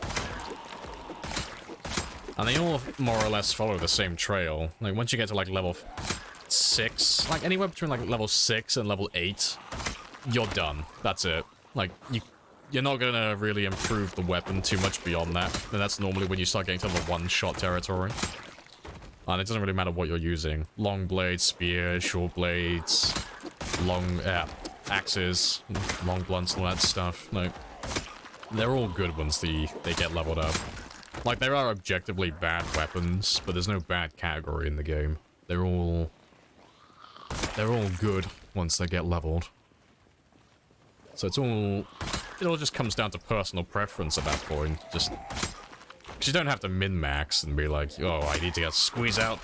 And they all more or less follow the same trail. Like, once you get to, like, level 6, like, anywhere between, like, level 6 and level 8, you're done. That's it. Like, you're not gonna really improve the weapon too much beyond that. And that's normally when you start getting to the one-shot territory. And it doesn't really matter what you're using. Long blades, spears, short blades, long, axes, long blunts, all that stuff. Like, they're all good once they get leveled up. Like, there are objectively bad weapons, but there's no bad category in the game. They're all good once they get leveled. So it all just comes down to personal preference at that point. Just, because you don't have to min-max and be like, oh, I need to squeeze out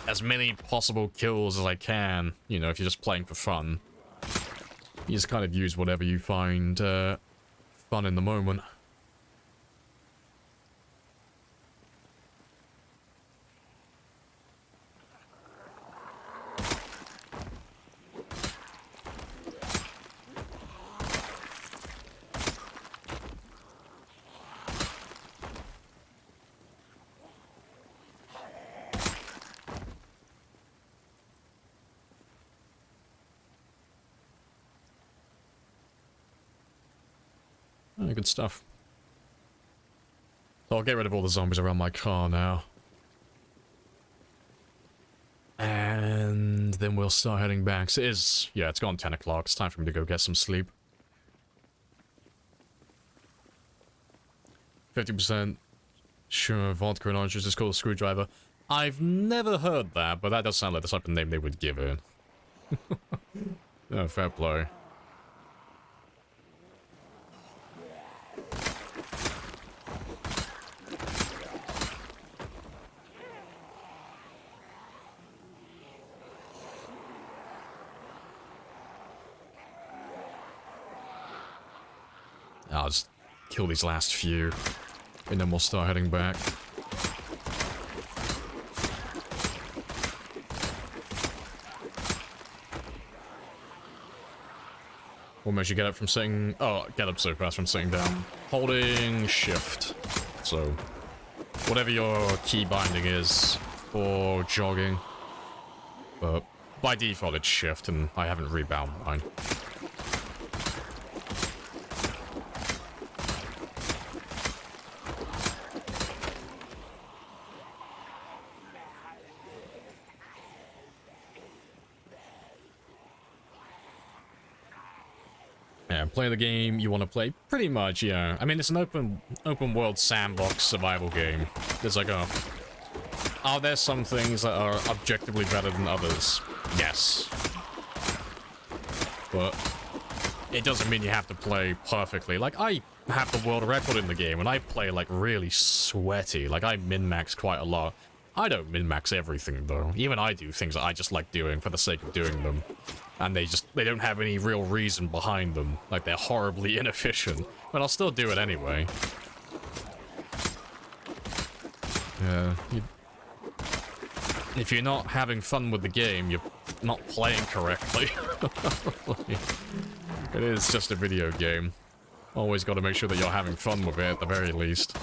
as many possible kills as I can. You know, if you're just playing for fun. You just kind of use whatever you find fun in the moment. Good stuff. So I'll get rid of all the zombies around my car now. And then we'll start heading back. So it's gone 10 o'clock. It's time for me to go get some sleep. 50%. Sure, vodka and orange juice is called a screwdriver. I've never heard that, but that does sound like the type of name they would give it. Oh, fair play. I'll just kill these last few, and then we'll start heading back. What makes you get up from sitting? Oh, get up so fast from sitting down. Holding shift. So, whatever your key binding is for jogging. But by default it's shift, and I haven't rebound mine. Yeah, play the game you want to play. Pretty much, yeah. I mean, it's an open world sandbox survival game. There's like a... Are there some things that are objectively better than others? Yes. But it doesn't mean you have to play perfectly. Like, I have the world record in the game, and I play, like, really sweaty. Like, I min-max quite a lot. I don't min-max everything, though. Even I do things that I just like doing for the sake of doing them. And they don't have any real reason behind them. Like, they're horribly inefficient. But I'll still do it anyway. Yeah. If you're not having fun with the game, you're not playing correctly. It is just a video game. Always got to make sure that you're having fun with it at the very least.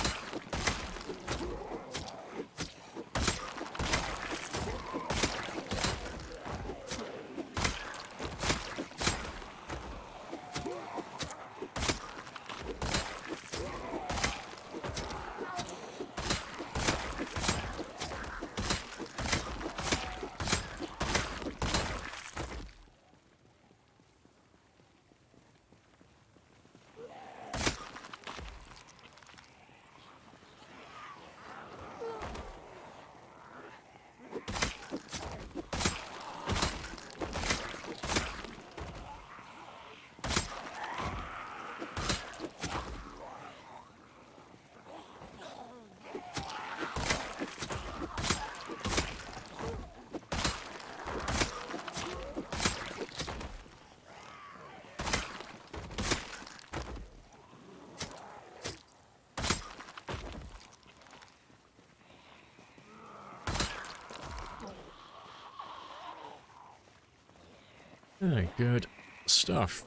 Alright, good stuff.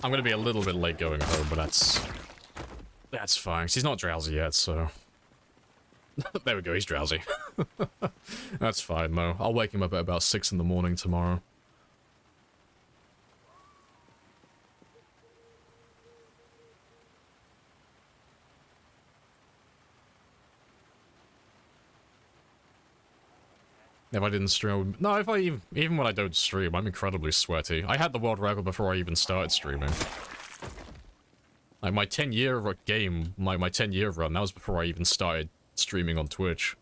I'm gonna be a little bit late going home, but that's fine. He's not drowsy yet, so... There we go, he's drowsy. That's fine, though. I'll wake him up at about 6 in the morning tomorrow. If I didn't stream... No, if I even when I don't stream, I'm incredibly sweaty. I had the world record before I even started streaming. Like, my 10-year game, my 10-year run, that was before I even started streaming on Twitch.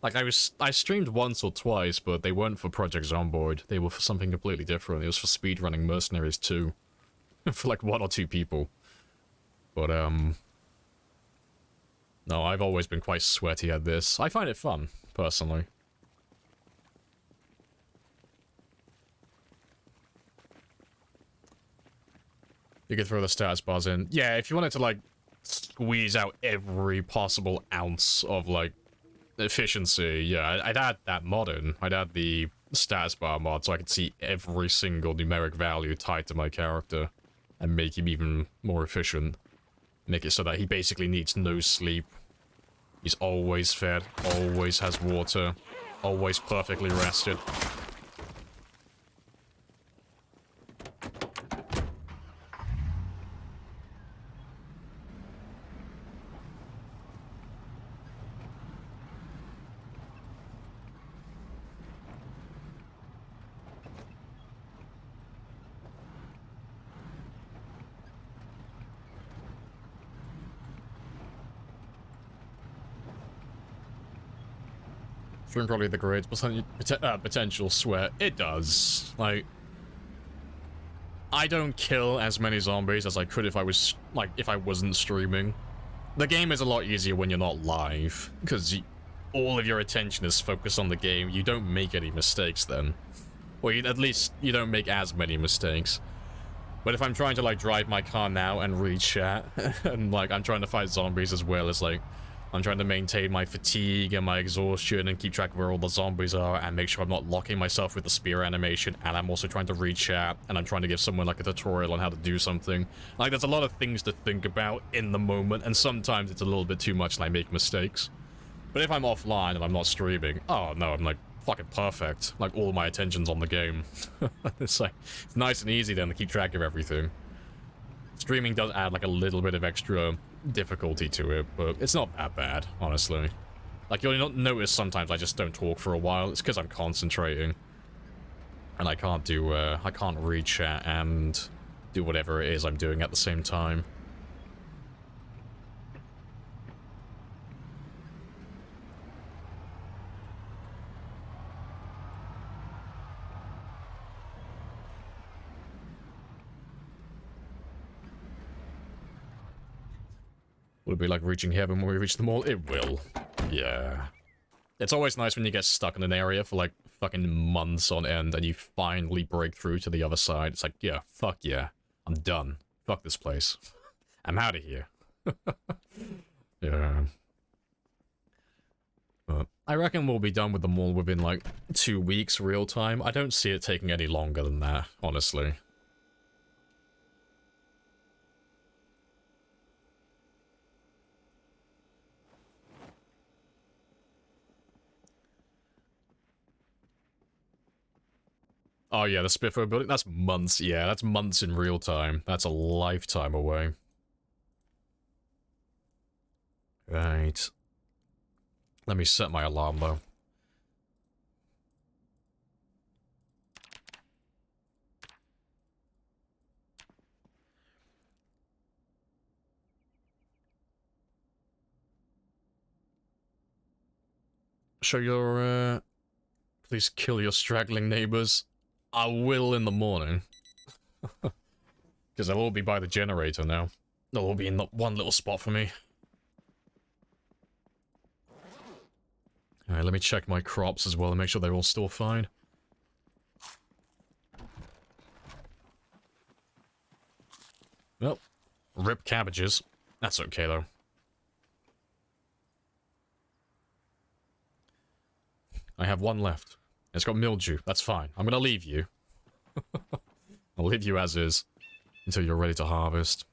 Like, I streamed once or twice, but they weren't for Project Zomboid. They were for something completely different. It was for speedrunning Mercenaries 2. For like 1 or 2 people. But, no, I've always been quite sweaty at this. I find it fun, personally. You could throw the status bars in. Yeah, if you wanted to, like, squeeze out every possible ounce of, like, efficiency, yeah, I'd add that mod in. I'd add the status bar mod so I could see every single numeric value tied to my character and make him even more efficient. Make it so that he basically needs no sleep. He's always fed, always has water, always perfectly rested. Stream probably the grades potential sweat. It does. Like, I don't kill as many zombies as I could if I was, like, if I wasn't streaming. The game is a lot easier when you're not live, because all of your attention is focused on the game. You don't make any mistakes then. Or at least, you don't make as many mistakes. But if I'm trying to, like, drive my car now and read chat, and, like, I'm trying to fight zombies as well as, like, I'm trying to maintain my fatigue and my exhaustion and keep track of where all the zombies are and make sure I'm not locking myself with the spear animation, and I'm also trying to read chat, and I'm trying to give someone like a tutorial on how to do something. Like, there's a lot of things to think about in the moment, and sometimes it's a little bit too much and I make mistakes. But if I'm offline and I'm not streaming, oh no, I'm like fucking perfect. Like, all my attention's on the game. It's like, it's nice and easy then to keep track of everything. Streaming does add like a little bit of extra difficulty to it, but it's not that bad, honestly. Like, you'll not notice sometimes I just don't talk for a while. It's because I'm concentrating. And I can't do, I can't read chat and do whatever it is I'm doing at the same time. Would it be like reaching heaven when we reach the mall? It will. Yeah. It's always nice when you get stuck in an area for like fucking months on end and you finally break through to the other side. It's like, yeah, fuck yeah. I'm done. Fuck this place. I'm out of here. Yeah. But I reckon we'll be done with the mall within like 2 weeks real time. I don't see it taking any longer than that, honestly. Oh yeah, the Spitfire building, that's months, yeah, that's months in real time. That's a lifetime away. Right. Let me set my alarm though. Show your, please kill your straggling neighbors. I will in the morning. Because they'll all be by the generator now. They'll all be in that one little spot for me. Alright, let me check my crops as well and make sure they're all still fine. Well, rip cabbages. That's okay though. I have one left. It's got mildew. That's fine. I'm gonna leave you. I'll leave you as is. Until you're ready to harvest.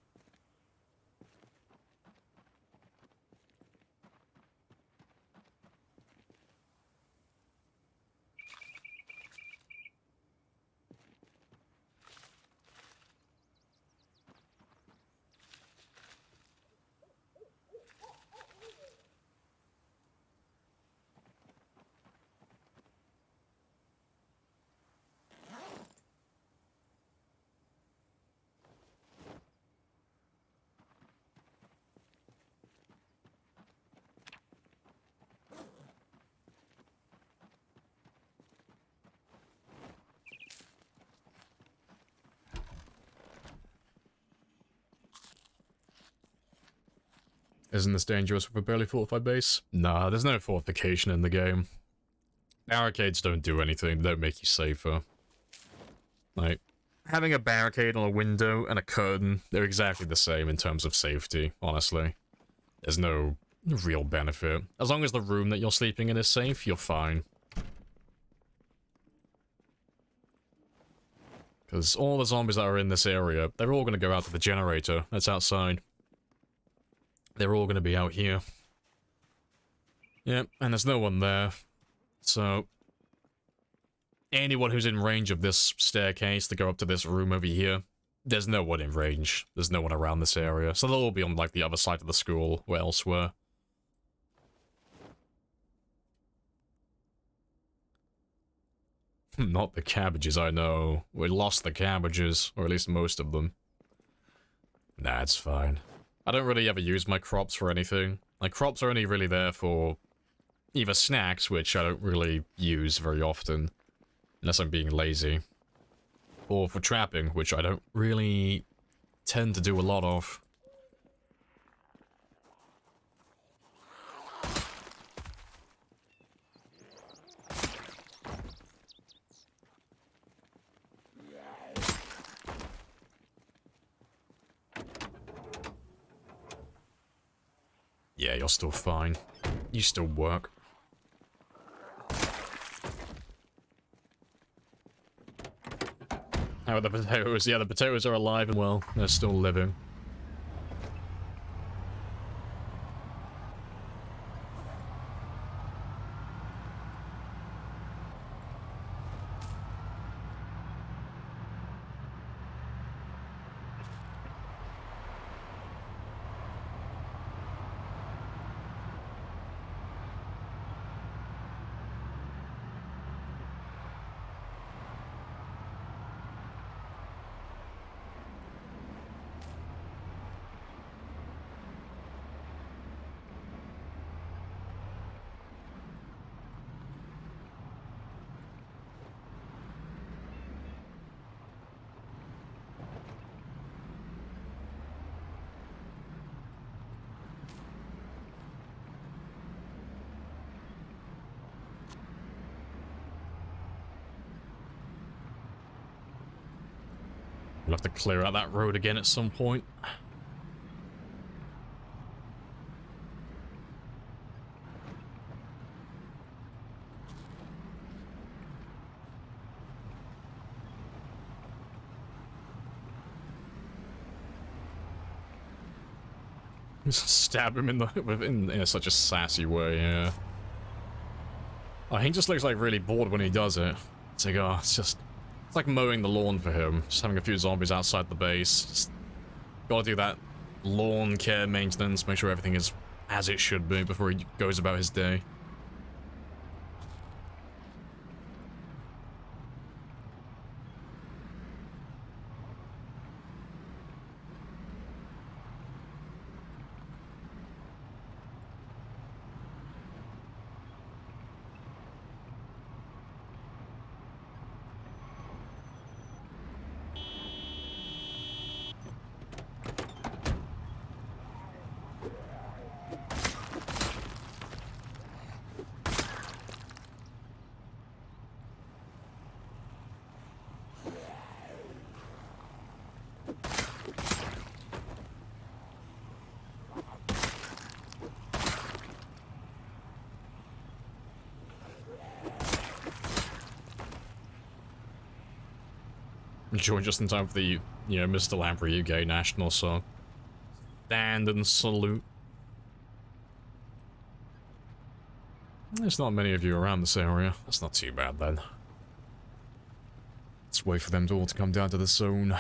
Isn't this dangerous with a barely fortified base? Nah, there's no fortification in the game. Barricades don't do anything, they don't make you safer. Like, having a barricade on a window and a curtain, they're exactly the same in terms of safety, honestly. There's no real benefit. As long as the room that you're sleeping in is safe, you're fine. Because all the zombies that are in this area, they're all going to go out to the generator that's outside. They're all going to be out here. Yep, and there's no one there. So, anyone who's in range of this staircase to go up to this room over here, there's no one in range. There's no one around this area. So they'll all be on, like, the other side of the school or elsewhere. Not the cabbages, I know. We lost the cabbages, or at least most of them. Nah, it's fine. I don't really ever use my crops for anything. My crops are only really there for either snacks, which I don't really use very often, unless I'm being lazy, or for trapping, which I don't really tend to do a lot of. Yeah, you're still fine. You still work. How are the potatoes? Yeah, the potatoes are alive and well. They're still living. We'll have to clear out that road again at some point. Just stab him in the in such a sassy way, yeah. Oh, he just looks like really bored when he does it. It's like, oh, it's like mowing the lawn for him. Just having a few zombies outside the base. Just gotta do that lawn care maintenance, make sure everything is as it should be before he goes about his day. Joined just in time for the, you know, Mr. Lamprey UK national song. Stand and salute. There's not many of you around this area. That's not too bad then. Let's wait for them all to come down to the zone.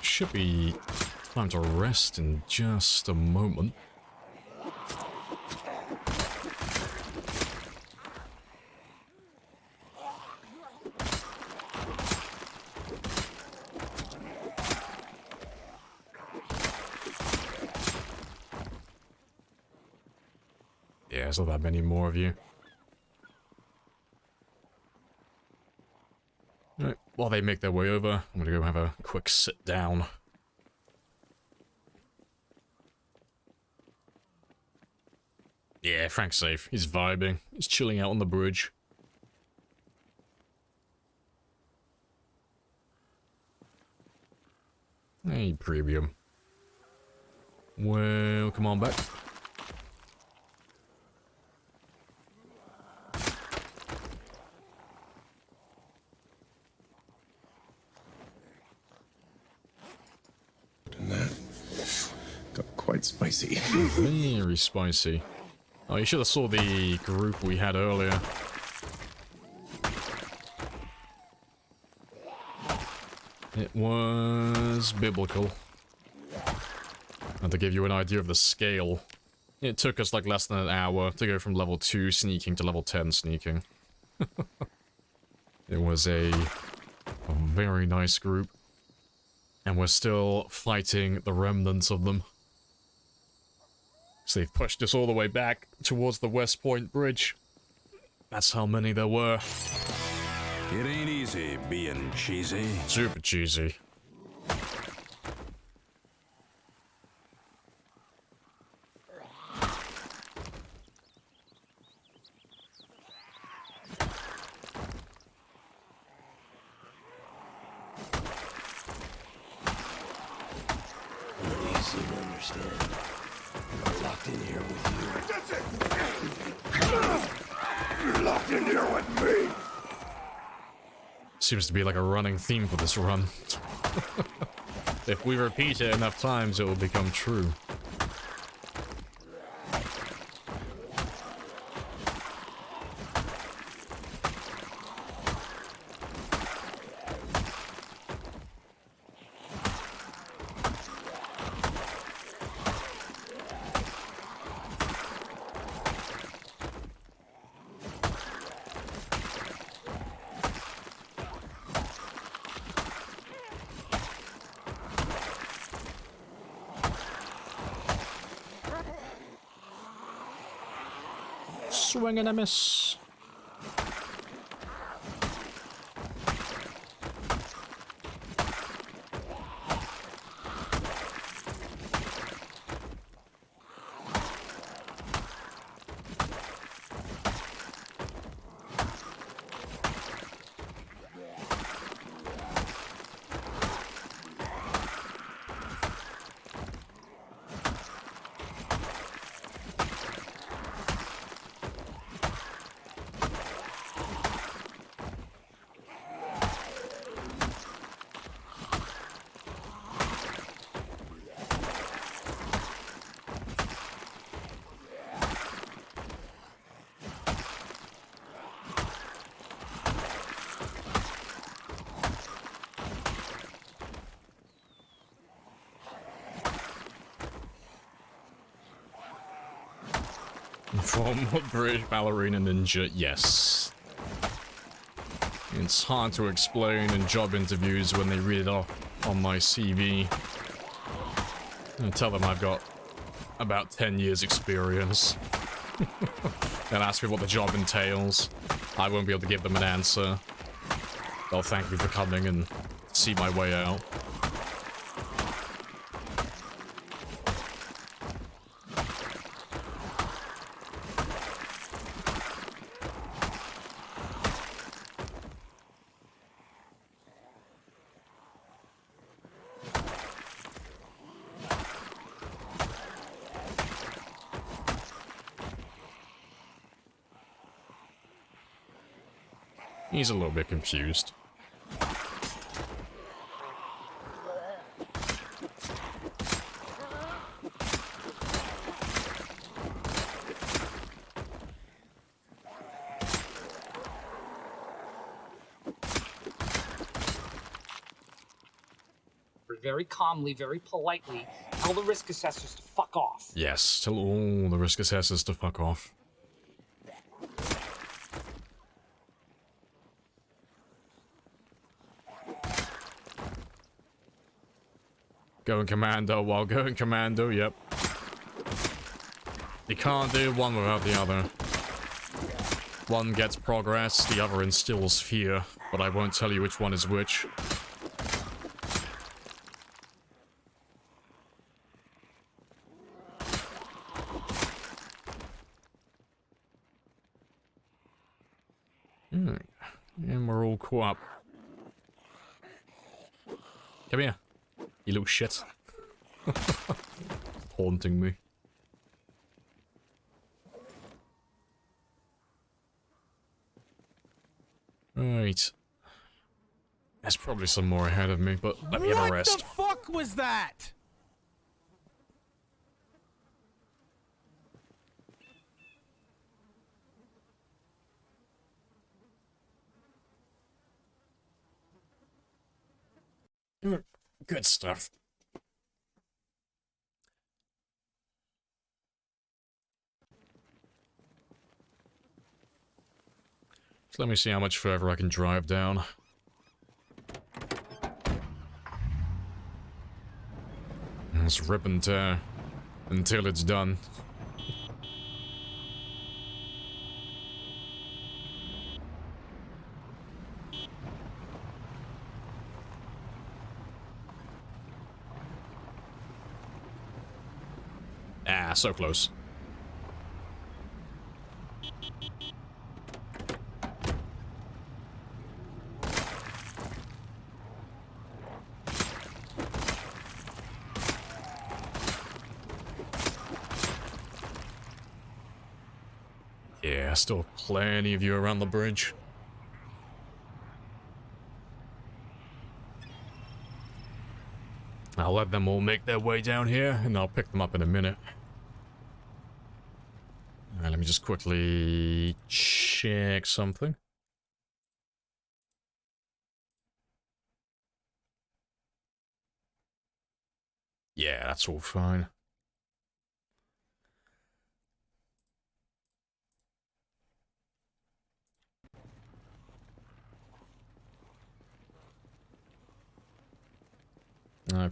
Should be time to rest in just a moment. Yeah, there's not that many more of you. Alright, while they make their way over, I'm gonna go have a quick sit down. Yeah, Frank's safe. He's vibing. He's chilling out on the bridge. Hey, premium. Well, come on back. And that got quite spicy. Very spicy. Oh, you should have saw the group we had earlier. It was biblical. And to give you an idea of the scale, it took us like less than an hour to go from level 2 sneaking to level 10 sneaking. It was a very nice group. And we're still fighting the remnants of them. So they've pushed us all the way back towards the West Point Bridge. That's how many there were. It ain't easy being cheesy. Super cheesy. You seem to understand. I'm locked in here with you. You're locked in here with me. Seems to be like a running theme for this run. If we repeat it enough times, it will become true. Swing and a miss. Former British ballerina ninja, yes. It's hard to explain in job interviews when they read it off on my CV. And tell them I've got about 10 years experience. Then ask me what the job entails. I won't be able to give them an answer. They'll thank me for coming and see my way out. He's a little bit confused. Very calmly, very politely, tell the risk assessors to fuck off. Yes, tell all the risk assessors to fuck off. Going commando while going commando, yep. You can't do one without the other. One gets progress, the other instills fear, but I won't tell you which one is which. And we're all caught up. Come here, you little shit. Haunting me. Right. There's probably some more ahead of me, but let me have a rest. What the fuck was that? Good stuff. So let me see how much further I can drive down. Let's rip and tear until it's done. Ah, so close. Yeah, still plenty of you around the bridge. I'll let them all make their way down here, and I'll pick them up in a minute. Alright, let me just quickly check something. Yeah, that's all fine.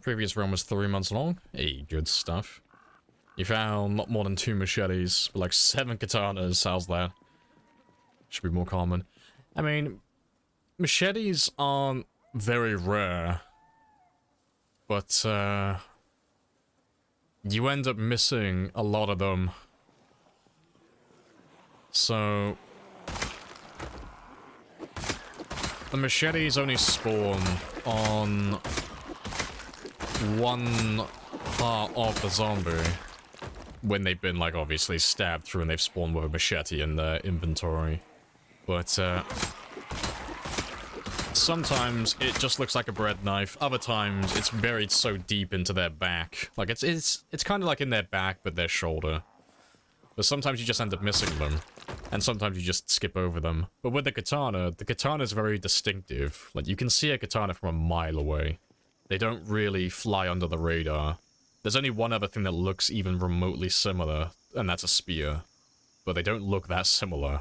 Previous run was 3 months long. Hey, good stuff. You found not more than 2 machetes, but like 7 katanas. How's that? Should be more common. I mean, machetes aren't very rare, but you end up missing a lot of them. So the machetes only spawn on one part of the zombie when they've been, like, obviously stabbed through and they've spawned with a machete in their inventory. But sometimes it just looks like a bread knife. Other times it's buried so deep into their back. Like, it's kind of like in their back but their shoulder. But sometimes you just end up missing them, and sometimes you just skip over them. But with the katana is very distinctive. Like, you can see a katana from a mile away. They don't really fly under the radar. There's only one other thing that looks even remotely similar, and that's a spear. But they don't look that similar.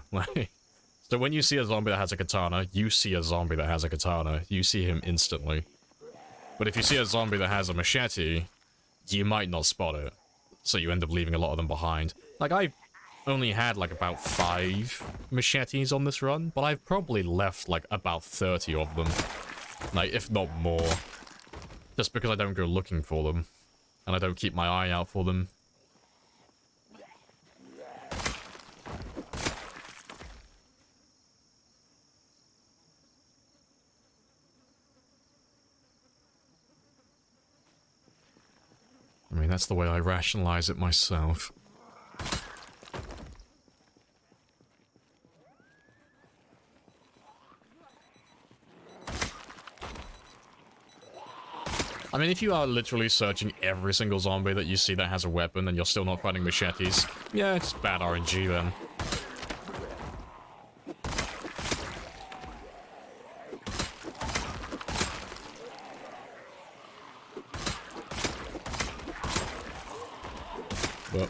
So when you see a zombie that has a katana, you see a zombie that has a katana. You see him instantly. But if you see a zombie that has a machete, you might not spot it. So you end up leaving a lot of them behind. Like, I've only had, like, about 5 machetes on this run, but I've probably left, like, about 30 of them. Like, if not more. Just because I don't go looking for them. And I don't keep my eye out for them. I mean, that's the way I rationalize it myself. I mean, if you are literally searching every single zombie that you see that has a weapon and you're still not finding machetes, yeah, it's bad RNG then. But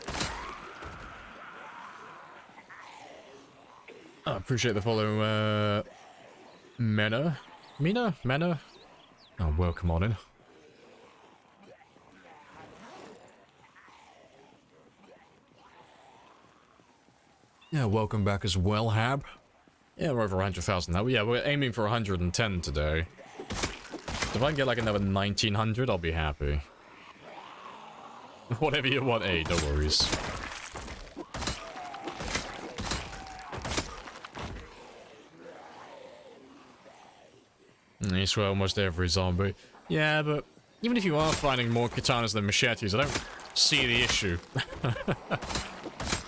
I appreciate the follow, Mena? Oh, welcome on in. Yeah, welcome back as well, Hab. Yeah, we're over 100,000 now. Yeah, we're aiming for 110 today. If I can get like another 1,900, I'll be happy. Whatever you want, hey, no worries. You swear almost every zombie. Yeah, but even if you are finding more katanas than machetes, I don't see the issue.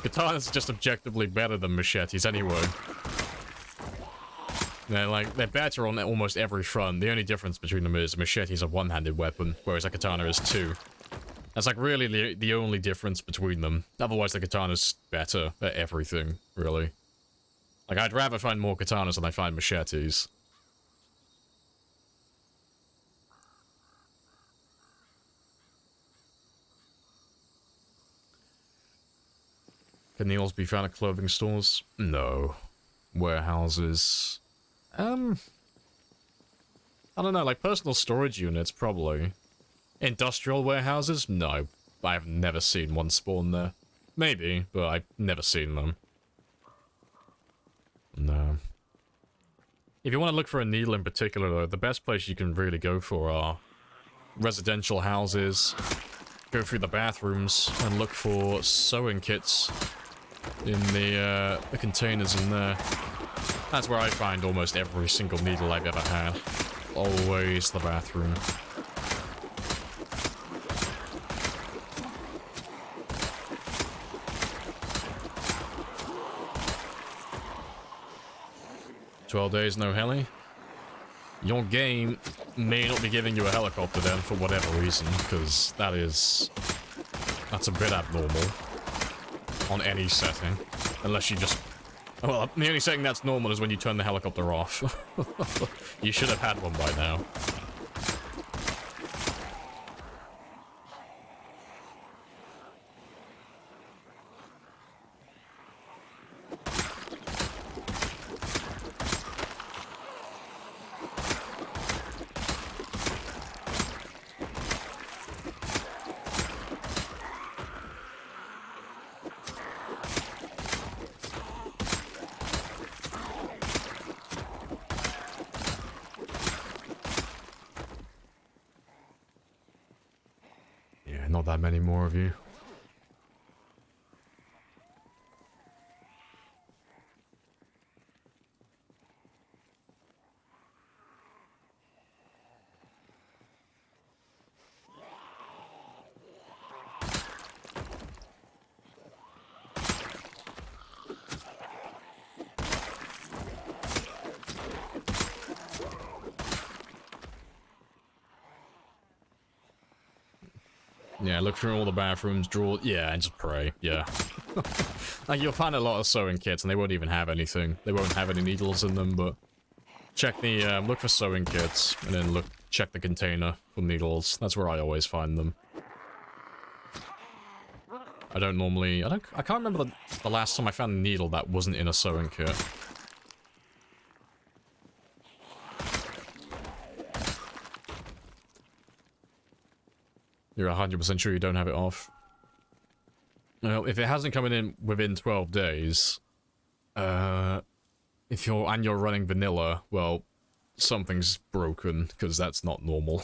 Katanas are just objectively better than machetes anyway. They're better on almost every front. The only difference between them is machete's a one-handed weapon, whereas a katana is 2. That's like really the only difference between them. Otherwise, the katana's better at everything, really. Like, I'd rather find more katanas than I find machetes. Can needles be found at clothing stores? No. Warehouses. I don't know, like personal storage units, probably. Industrial warehouses? No. I've never seen one spawn there. Maybe, but I've never seen them. No. If you want to look for a needle in particular, though, the best place you can really go for are residential houses, go through the bathrooms and look for sewing kits in the containers in there. That's where I find almost every single needle I've ever had. Always the bathroom. "12 days, no heli?" Your game may not be giving you a helicopter then, for whatever reason, because that's a bit abnormal on any setting. Unless you just... Well, the only setting that's normal is when you turn the helicopter off. You should have had one by now. Not that many more of you. Yeah, look through all the bathrooms, draw... Yeah, and just pray. Yeah. Like, you'll find a lot of sewing kits, and they won't even have anything. They won't have any needles in them, but... Check the, look for sewing kits, and then check the container for needles. That's where I always find them. I don't normally... I can't remember the last time I found a needle that wasn't in a sewing kit. You're 100% sure you don't have it off? Well, if it hasn't come in within 12 days, if you're running vanilla, well, something's broken, because that's not normal.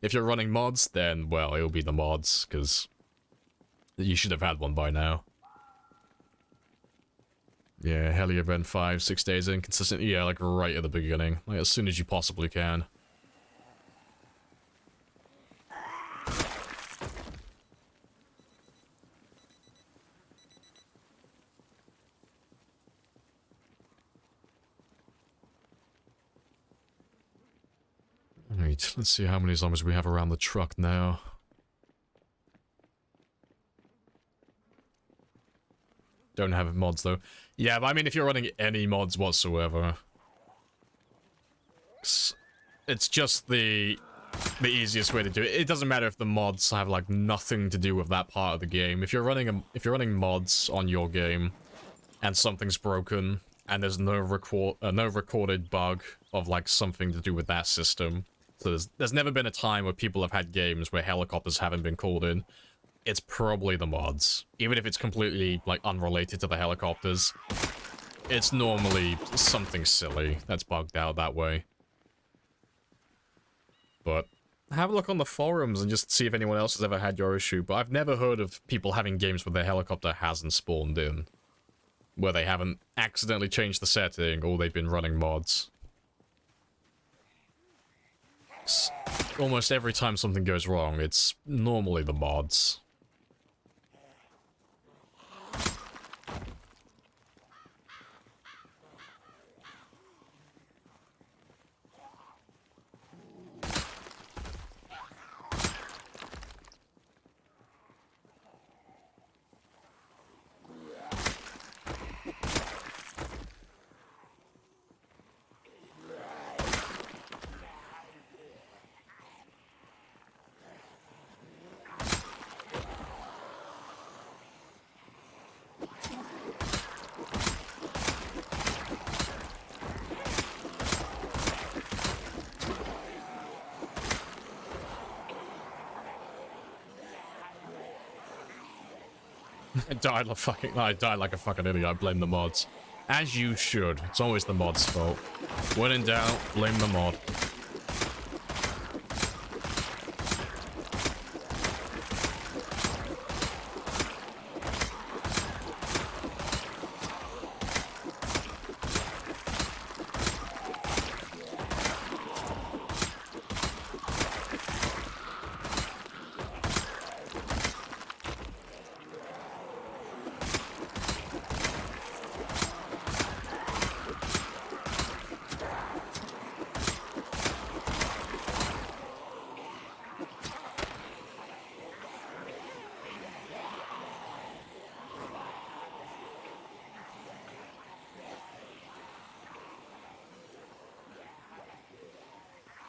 If you're running mods, then, well, it'll be the mods, because you should have had one by now. Yeah, heli event 5, 6 days in, consistent, yeah, like right at the beginning, like as soon as you possibly can. Right, let's see how many zombies we have around the truck now. Don't have mods though. Yeah, but I mean if you're running any mods whatsoever, it's just the easiest way to do it. It doesn't matter if the mods have like nothing to do with that part of the game. If you're running mods on your game and something's broken and there's no recorded bug of like something to do with that system. So there's never been a time where people have had games where helicopters haven't been called in. It's probably the mods. Even if it's completely, like, unrelated to the helicopters, it's normally something silly that's bugged out that way. But have a look on the forums and just see if anyone else has ever had your issue. But I've never heard of people having games where their helicopter hasn't spawned in. Where they haven't accidentally changed the setting or they've been running mods. Almost every time something goes wrong, it's normally the mods. I died like a fucking idiot. I blame the mods. As you should. It's always the mod's fault. When in doubt, blame the mod.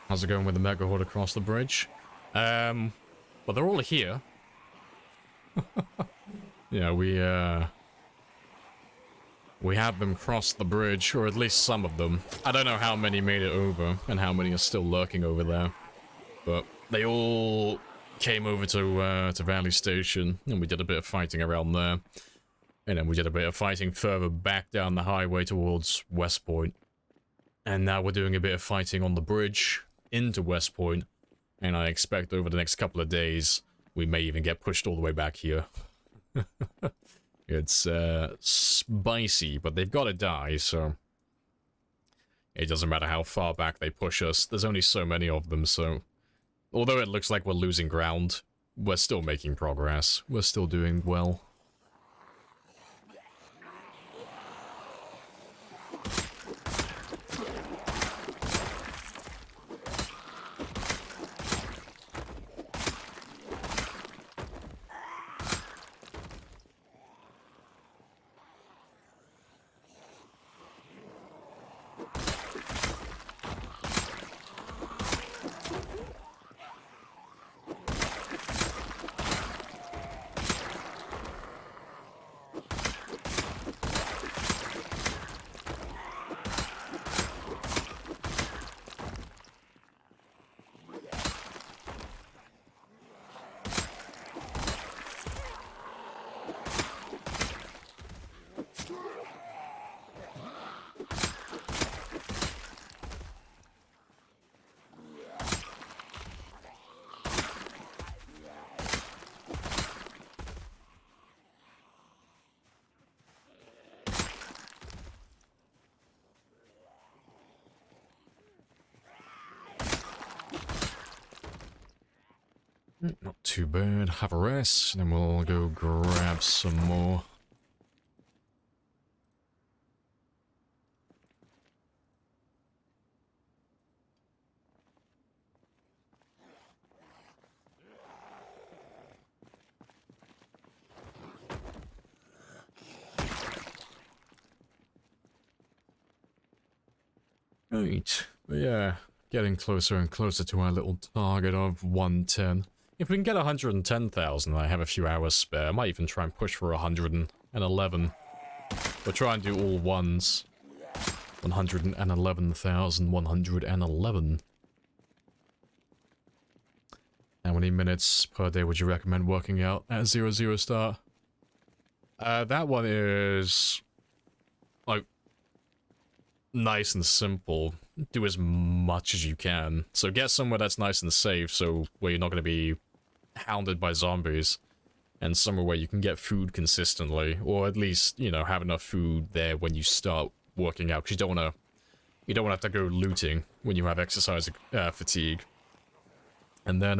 How's it going with the Mega Horde across the bridge? Well, they're all here. Yeah, we had them cross the bridge, or at least some of them. I don't know how many made it over, and how many are still lurking over there. But they all came over to Valley Station, and we did a bit of fighting around there. And then we did a bit of fighting further back down the highway towards West Point. And now we're doing a bit of fighting on the bridge into West Point. And I expect over the next couple of days, we may even get pushed all the way back here. It's spicy, but they've got to die, so it doesn't matter how far back they push us. There's only so many of them, so although it looks like we're losing ground, we're still making progress. We're still doing well. Not too bad. Have a rest, and then we'll go grab some more. Right, but yeah, getting closer and closer to our little target of 110. If we can get 110,000 and I have a few hours spare, I might even try and push for 111. We'll try and do all ones. 111,111. How many minutes per day would you recommend working out at 00 start? That one is like nice and simple. Do as much as you can. So get somewhere that's nice and safe, so where you're not going to be hounded by zombies, and somewhere where you can get food consistently, or at least, you know, have enough food there when you start working out, because you don't want to have to go looting when you have exercise fatigue. And then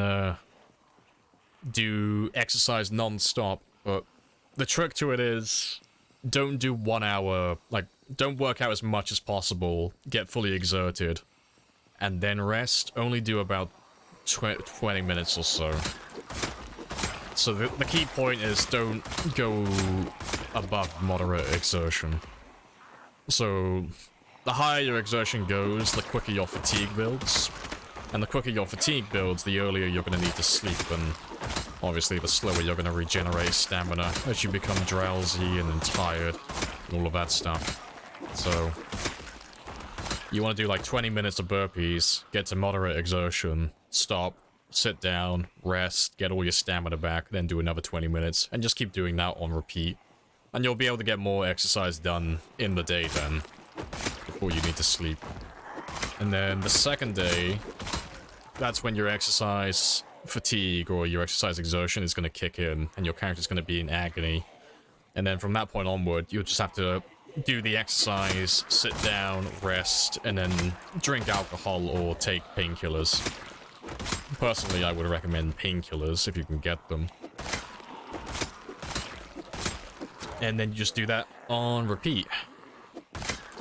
do exercise non-stop, but the trick to it is don't do 1 hour, like, don't work out as much as possible, get fully exerted, and then rest. Only do about 20 minutes or so. So the key point is don't go above moderate exertion. So the higher your exertion goes, the quicker your fatigue builds. And the quicker your fatigue builds, the earlier you're going to need to sleep, and obviously the slower you're going to regenerate stamina as you become drowsy and then tired, and all of that stuff. So you want to do like 20 minutes of burpees, get to moderate exertion, stop, sit down, rest, get all your stamina back, then do another 20 minutes, and just keep doing that on repeat. And you'll be able to get more exercise done in the day then, before you need to sleep. And then the second day, that's when your exercise fatigue or your exercise exertion is going to kick in, and your character's going to be in agony. And then from that point onward, you'll just have to do the exercise, sit down, rest, and then drink alcohol or take painkillers. Personally, I would recommend painkillers if you can get them. And then you just do that on repeat.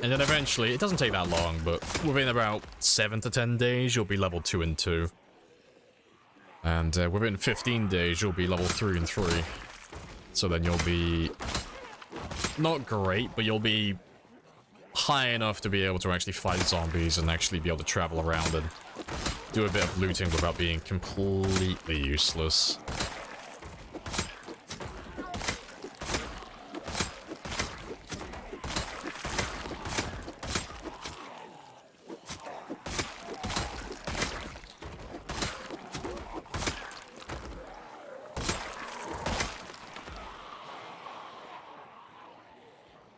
And then eventually, it doesn't take that long, but within about 7 to 10 days, you'll be level 2 and 2. And within 15 days, you'll be level 3 and 3. So then you'll be not great, but you'll be high enough to be able to actually fight zombies and actually be able to travel around and do a bit of looting without being completely useless.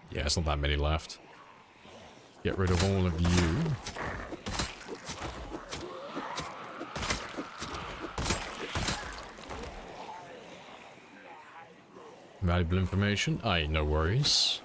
Yeah, it's not that many left. Get rid of all of you. Valuable information? Aye, no worries.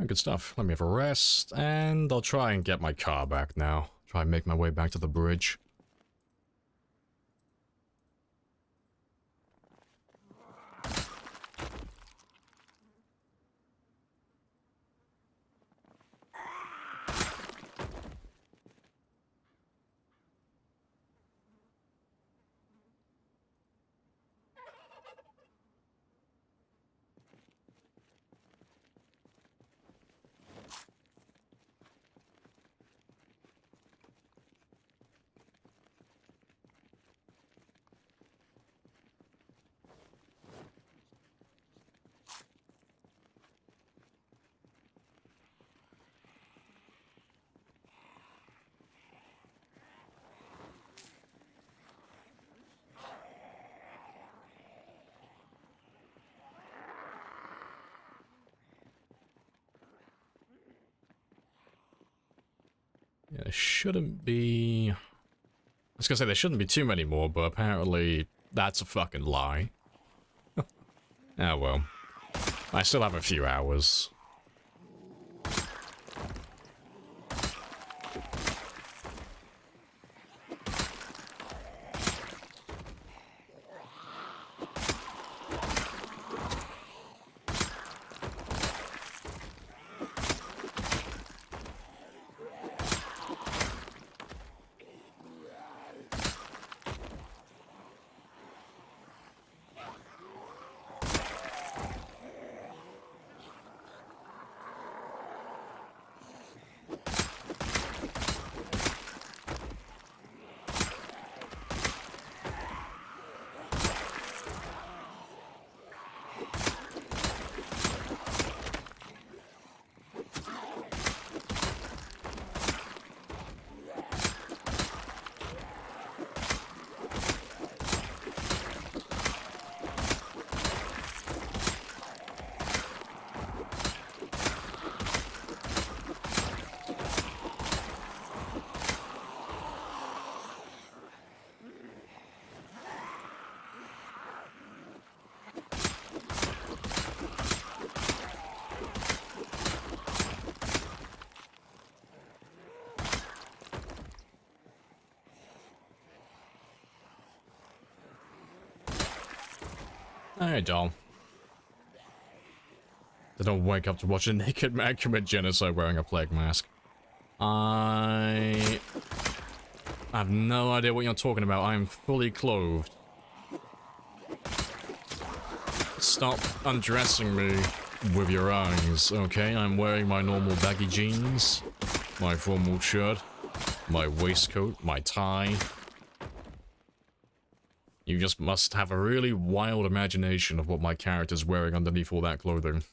Good stuff. Let me have a rest, and I'll try and get my car back now. Try and make my way back to the bridge. Yeah, there shouldn't be... I was gonna say there shouldn't be too many more, but apparently that's a fucking lie. Oh well. I still have a few hours. Alright, doll. They don't wake up to watch a naked man commit genocide wearing a plague mask. I have no idea what you're talking about. I am fully clothed. Stop undressing me with your eyes, okay? I'm wearing my normal baggy jeans, my formal shirt, my waistcoat, my tie. You just must have a really wild imagination of what my character's wearing underneath all that clothing.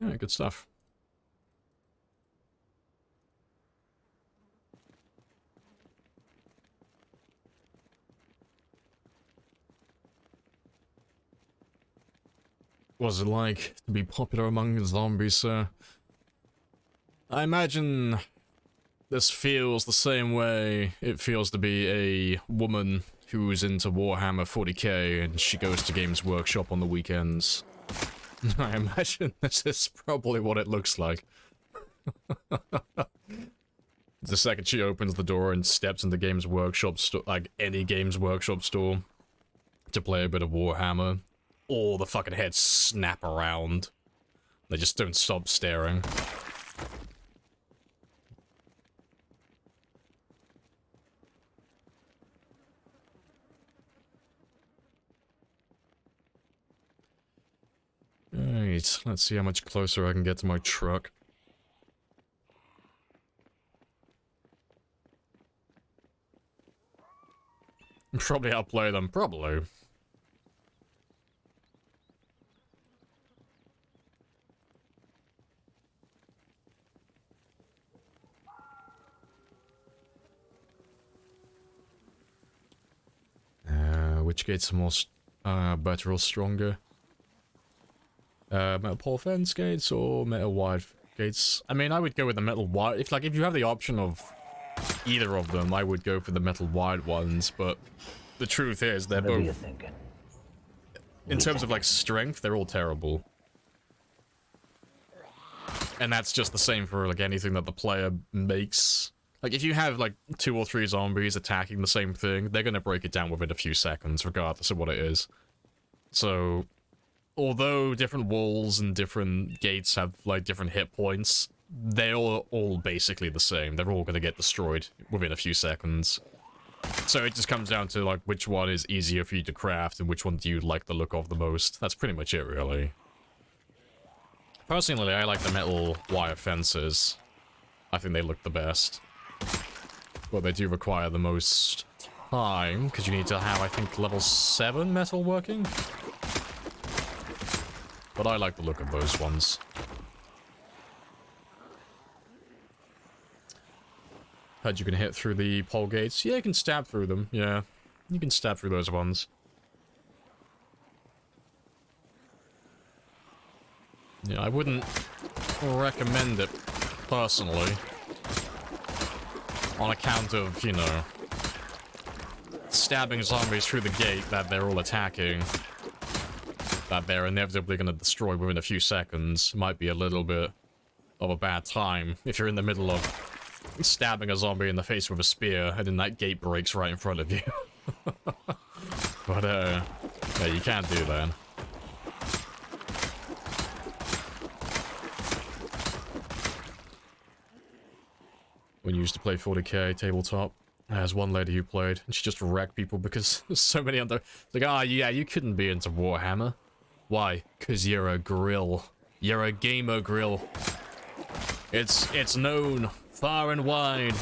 Yeah, good stuff. What's it like to be popular among zombies, sir? I imagine this feels the same way it feels to be a woman who's into Warhammer 40k and she goes to Games Workshop on the weekends. I imagine this is probably what it looks like. The second she opens the door and steps into Games Workshop, like any Games Workshop store, to play a bit of Warhammer, all the fucking heads snap around. They just don't stop staring. Right, let's see how much closer I can get to my truck. Probably outplay them, probably. Which gates are more better or stronger? Metal pole fence gates or metal wide gates? I mean, I would go with the metal wide. If you have the option of either of them, I would go for the metal wide ones, but the truth is they're both, in terms of like strength, they're all terrible. And that's just the same for like anything that the player makes. Like if you have like 2 or 3 zombies attacking the same thing, they're gonna break it down within a few seconds, regardless of what it is. So although different walls and different gates have, like, different hit points, they're all basically the same. They're all gonna get destroyed within a few seconds. So it just comes down to, like, which one is easier for you to craft and which one do you like the look of the most. That's pretty much it, really. Personally, I like the metal wire fences. I think they look the best. But they do require the most time, because you need to have, I think, level 7 metal working? But I like the look of those ones. Heard you can hit through the pole gates. Yeah, you can stab through them. Yeah, you can stab through those ones. Yeah, I wouldn't recommend it personally. On account of, you know, stabbing zombies through the gate that they're all attacking, that they're inevitably going to destroy within a few seconds, might be a little bit of a bad time if you're in the middle of stabbing a zombie in the face with a spear and then that gate breaks right in front of you. But, yeah, you can't do that. When you used to play 40k tabletop, there's one lady who played, and she just wrecked people because there's so many other... Like, ah, yeah, you couldn't be into Warhammer. Why? Because you're a grill. You're a gamer grill. It's known far and wide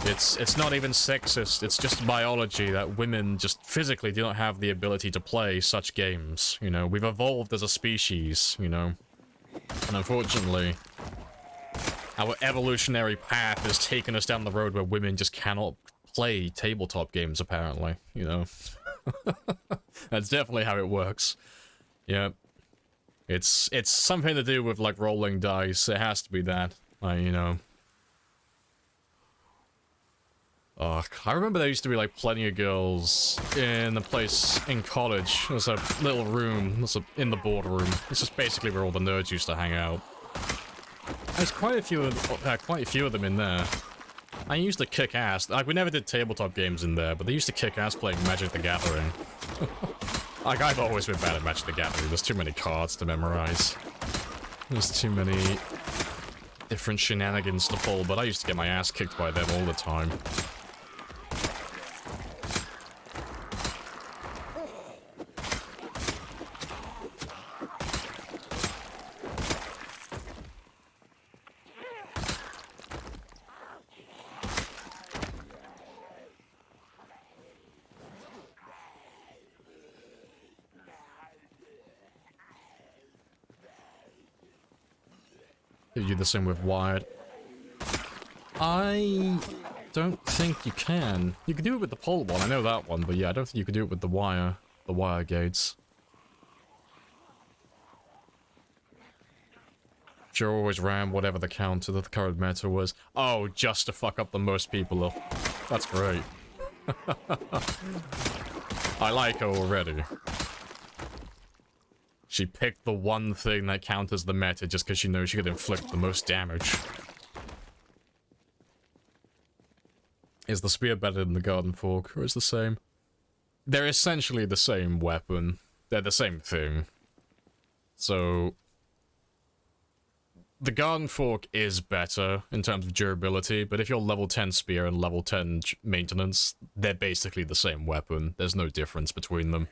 It's not even sexist, it's just biology that women just physically do not have the ability to play such games, you know? We've evolved as a species, you know? And unfortunately, our evolutionary path has taken us down the road where women just cannot play tabletop games, apparently, you know? That's definitely how it works. Yeah. It's something to do with, like, rolling dice. It has to be that. Like, you know... I remember there used to be, like, plenty of girls in the place in college. There's a little room in the boardroom. This is basically where all the nerds used to hang out. There's quite a few of them in there. I used to kick ass. Like, we never did tabletop games in there, but they used to kick ass playing Magic the Gathering. Like, I've always been bad at Magic the Gathering. There's too many cards to memorize. There's too many different shenanigans to pull, but I used to get my ass kicked by them all the time. You do the same with Wired. I don't think you can. You can do it with the pole one, I know that one, but yeah, I don't think you can do it with the wire gates. Sure, always ram whatever the counter that the current meta was. Oh, just to fuck up the most people up. That's great. I like her already. She picked the one thing that counters the meta just because she knows she could inflict the most damage. Is the spear better than the garden fork, or is the same? They're essentially the same weapon. They're the same thing. So... the garden fork is better in terms of durability, but if you're level 10 spear and level 10 maintenance, they're basically the same weapon. There's no difference between them.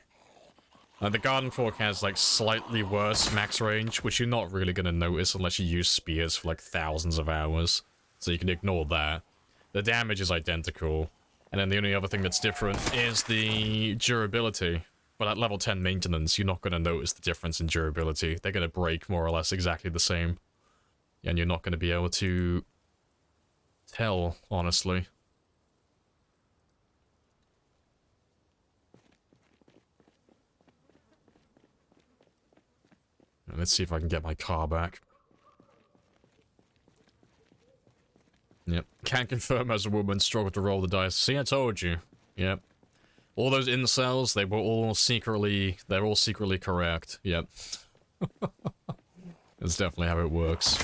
The garden fork has, like, slightly worse max range, which you're not really going to notice unless you use spears for, like, thousands of hours. So you can ignore that. The damage is identical. And then the only other thing that's different is the durability. But at level 10 maintenance, you're not going to notice the difference in durability. They're going to break more or less exactly the same. And you're not going to be able to tell, honestly. Let's see if I can get my car back. Yep. Can't confirm as a woman, struggle to roll the dice. See, I told you. Yep. All those incels, they're all secretly correct. Yep. That's definitely how it works.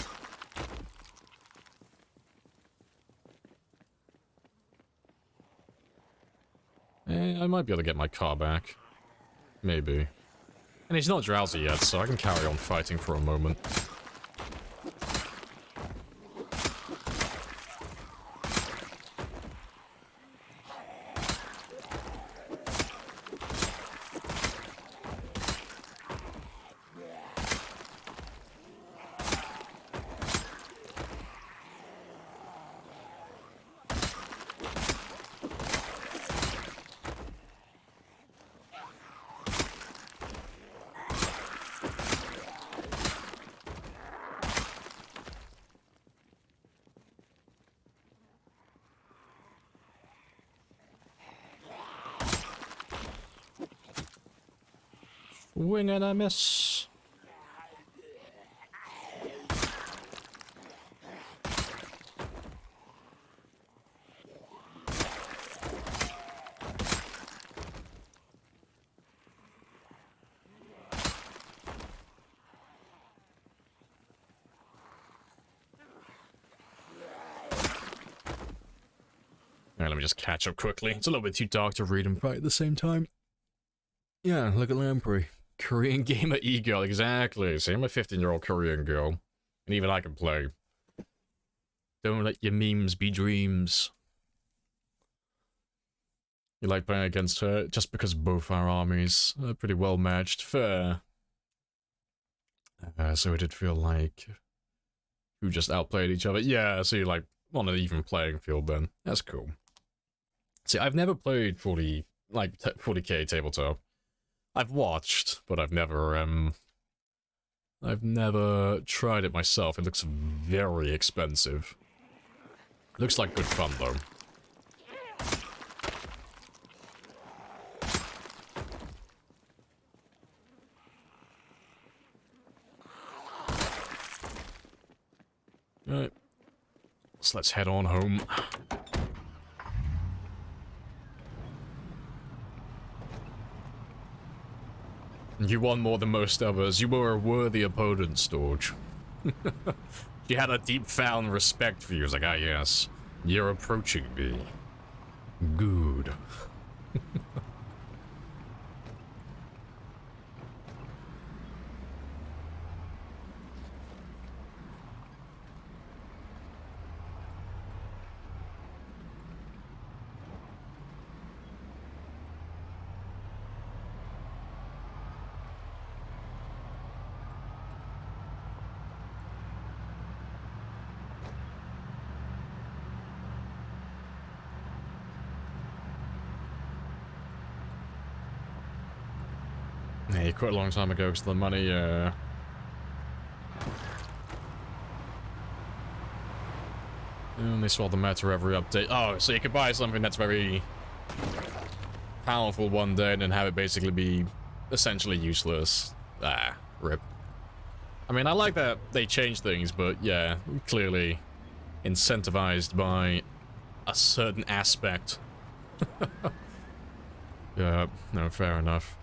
I might be able to get my car back. Maybe. And he's not drowsy yet, so I can carry on fighting for a moment. Wing and a miss. Alright, let me just catch up quickly. It's a little bit too dark to read and fight at the same time. Yeah, look at Lamprey. Korean gamer e-girl, exactly. See, I'm a 15-year-old Korean girl. And even I can play. Don't let your memes be dreams. You like playing against her just because both our armies are pretty well matched. Fair. So it did feel like... who just outplayed each other. Yeah, so you like on an even playing field then. That's cool. See, I've never played 40k tabletop. I've watched, but I've never tried it myself. It looks very expensive. Looks like good fun though. Alright. So let's head on home. You won more than most others. You were a worthy opponent, Storge. You had a deep found respect for you. It was like, ah yes, you're approaching me. Good. Yeah, you quit a long time ago because the money, And they swap the meta every update. Oh, so you could buy something that's very powerful one day and then have it basically be essentially useless. Ah, rip. I mean, I like that they change things, but yeah, clearly incentivized by a certain aspect. Yeah, no, fair enough.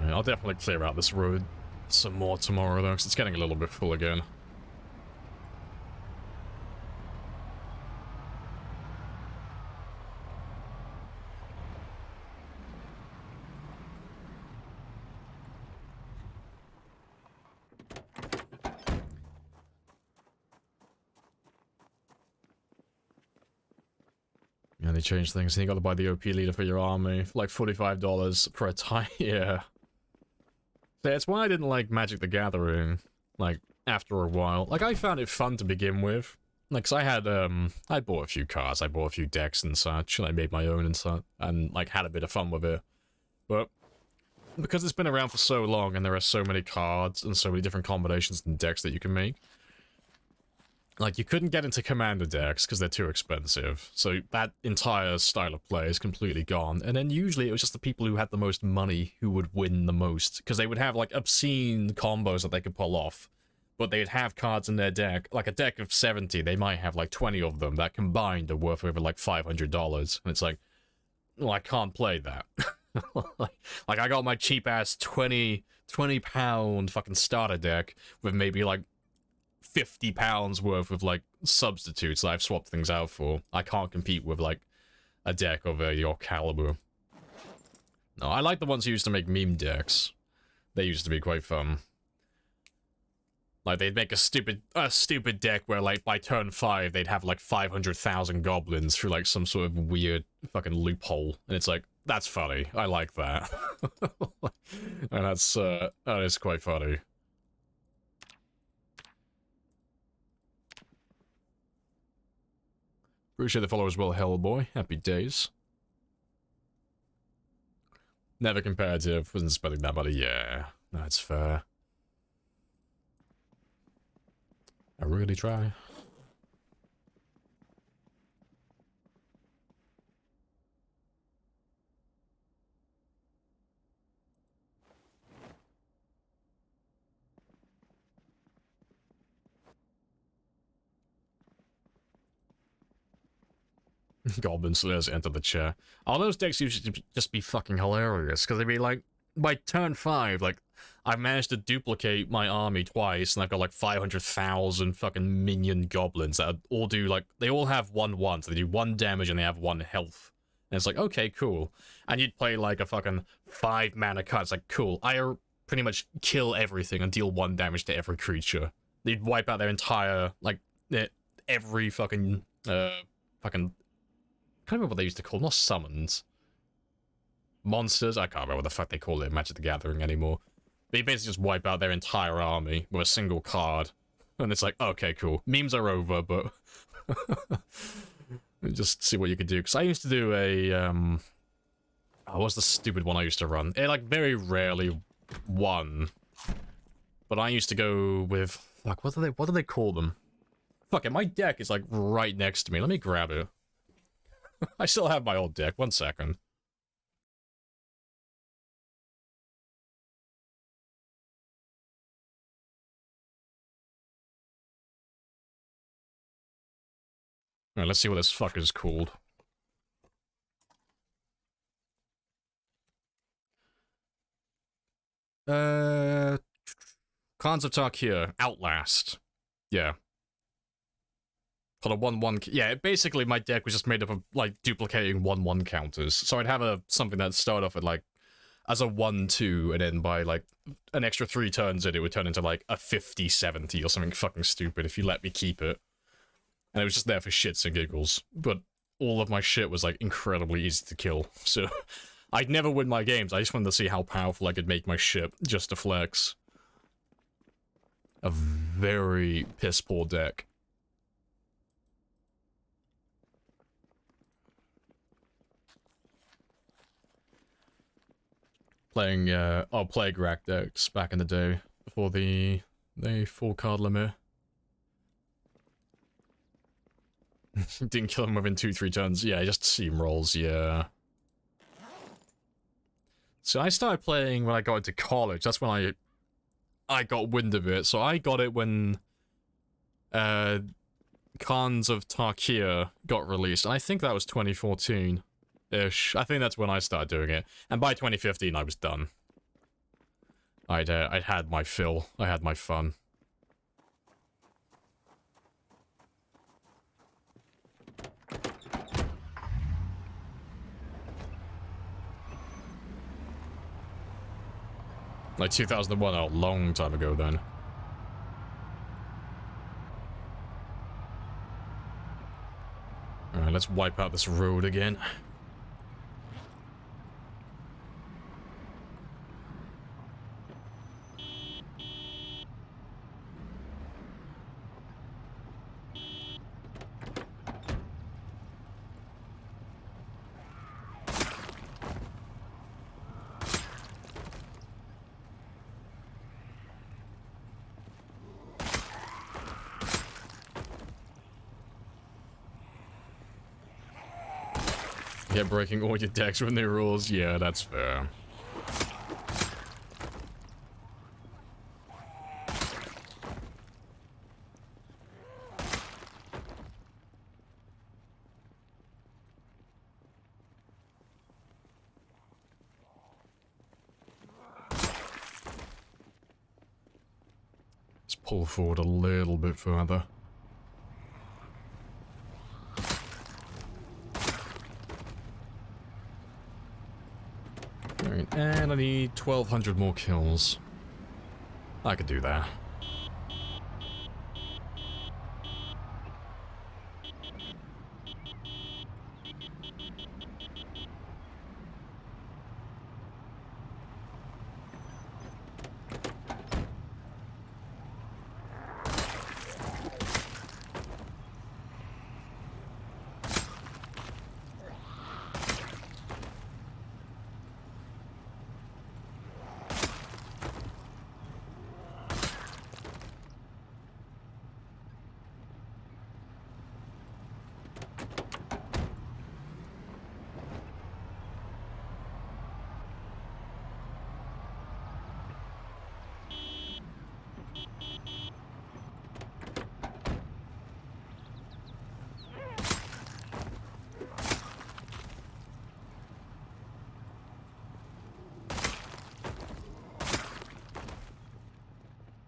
I'll definitely clear out this road some more tomorrow, though, because it's getting a little bit full again. Yeah, they changed things. You got to buy the OP leader for your army, like $45 per attire. Yeah. That's why I didn't like Magic the Gathering, like, after a while. Like, I found it fun to begin with. Like, 'cause I had, I bought a few cards, I bought a few decks and such, and I made my own and such, and, like, had a bit of fun with it. But, because it's been around for so long, and there are so many cards, and so many different combinations and decks that you can make, like, you couldn't get into commander decks, because they're too expensive. So, that entire style of play is completely gone. And then usually it was just the people who had the most money who would win the most. Because they would have, like, obscene combos that they could pull off. But they'd have cards in their deck. Like, a deck of 70, they might have, like, 20 of them that combined are worth over, like, $500. And it's like, well, I can't play that. like, I got my cheap-ass 20-pound fucking starter deck with maybe, like, £50 worth of, like, substitutes that I've swapped things out for. I can't compete with, like, a deck of your caliber. No, I like the ones who used to make meme decks. They used to be quite fun. Like, they'd make a stupid deck where, like, by turn 5, they'd have, like, 500,000 goblins through, like, some sort of weird fucking loophole. And it's like, that's funny. I like that. And that is quite funny. Appreciate the follow as well, Hellboy. Happy days. Never competitive. Wasn't spending that money. Yeah, that's fair. I really try. Goblin Slayers enter the chair. All those decks used to just be fucking hilarious, because they'd be like, by turn 5, like, I've managed to duplicate my army twice, and I've got like 500,000 fucking minion goblins that all do, like, they all have 1/1, so they do 1 damage and they have 1 health. And it's like, okay, cool. And you'd play like a fucking 5 mana card. It's like, cool. I pretty much kill everything and deal 1 damage to every creature. They'd wipe out their entire, like, every fucking, fucking... I can't remember what they used to call them. Not summons. Monsters? I can't remember what the fuck they call it in Magic the Gathering anymore. They basically just wipe out their entire army with a single card. And it's like, okay, cool. Memes are over, but... just see what you could do. Because I used to do a... Oh, what's the stupid one I used to run? It, like, very rarely won. But I used to go with... Fuck, what do they call them? Fuck it, my deck is, like, right next to me. Let me grab it. I still have my old deck. 1 second. Alright, let's see what this fucker's called. Khans of Tarkir. Outlast. Yeah. For the 1-1... Yeah, basically my deck was just made up of, like, duplicating 1-1 counters. So I'd have something that started off at, like, as a 1-2, and then by, like, an extra 3 turns it would turn into, like, a 50-70 or something fucking stupid if you let me keep it. And it was just there for shits and giggles. But all of my shit was, like, incredibly easy to kill. So I'd never win my games. I just wanted to see how powerful I could make my shit just to flex. A very piss-poor deck. Playing, Plague Rack decks back in the day, before the 4-card limit. Didn't kill him within 2-3 turns. Yeah, just steamrolls, yeah. So I started playing when I got into college. That's when I got wind of it. So I got it when Khans of Tarkir got released. And I think that was 2014-ish. I think that's when I started doing it. And by 2015, I was done. I'd had my fill. I had my fun. Like 2001, a long time ago then. Alright, let's wipe out this road again. Yeah, breaking all your decks with new rules. Yeah, that's fair. Let's pull forward a little bit further. And I need 1,200 more kills. I could do that.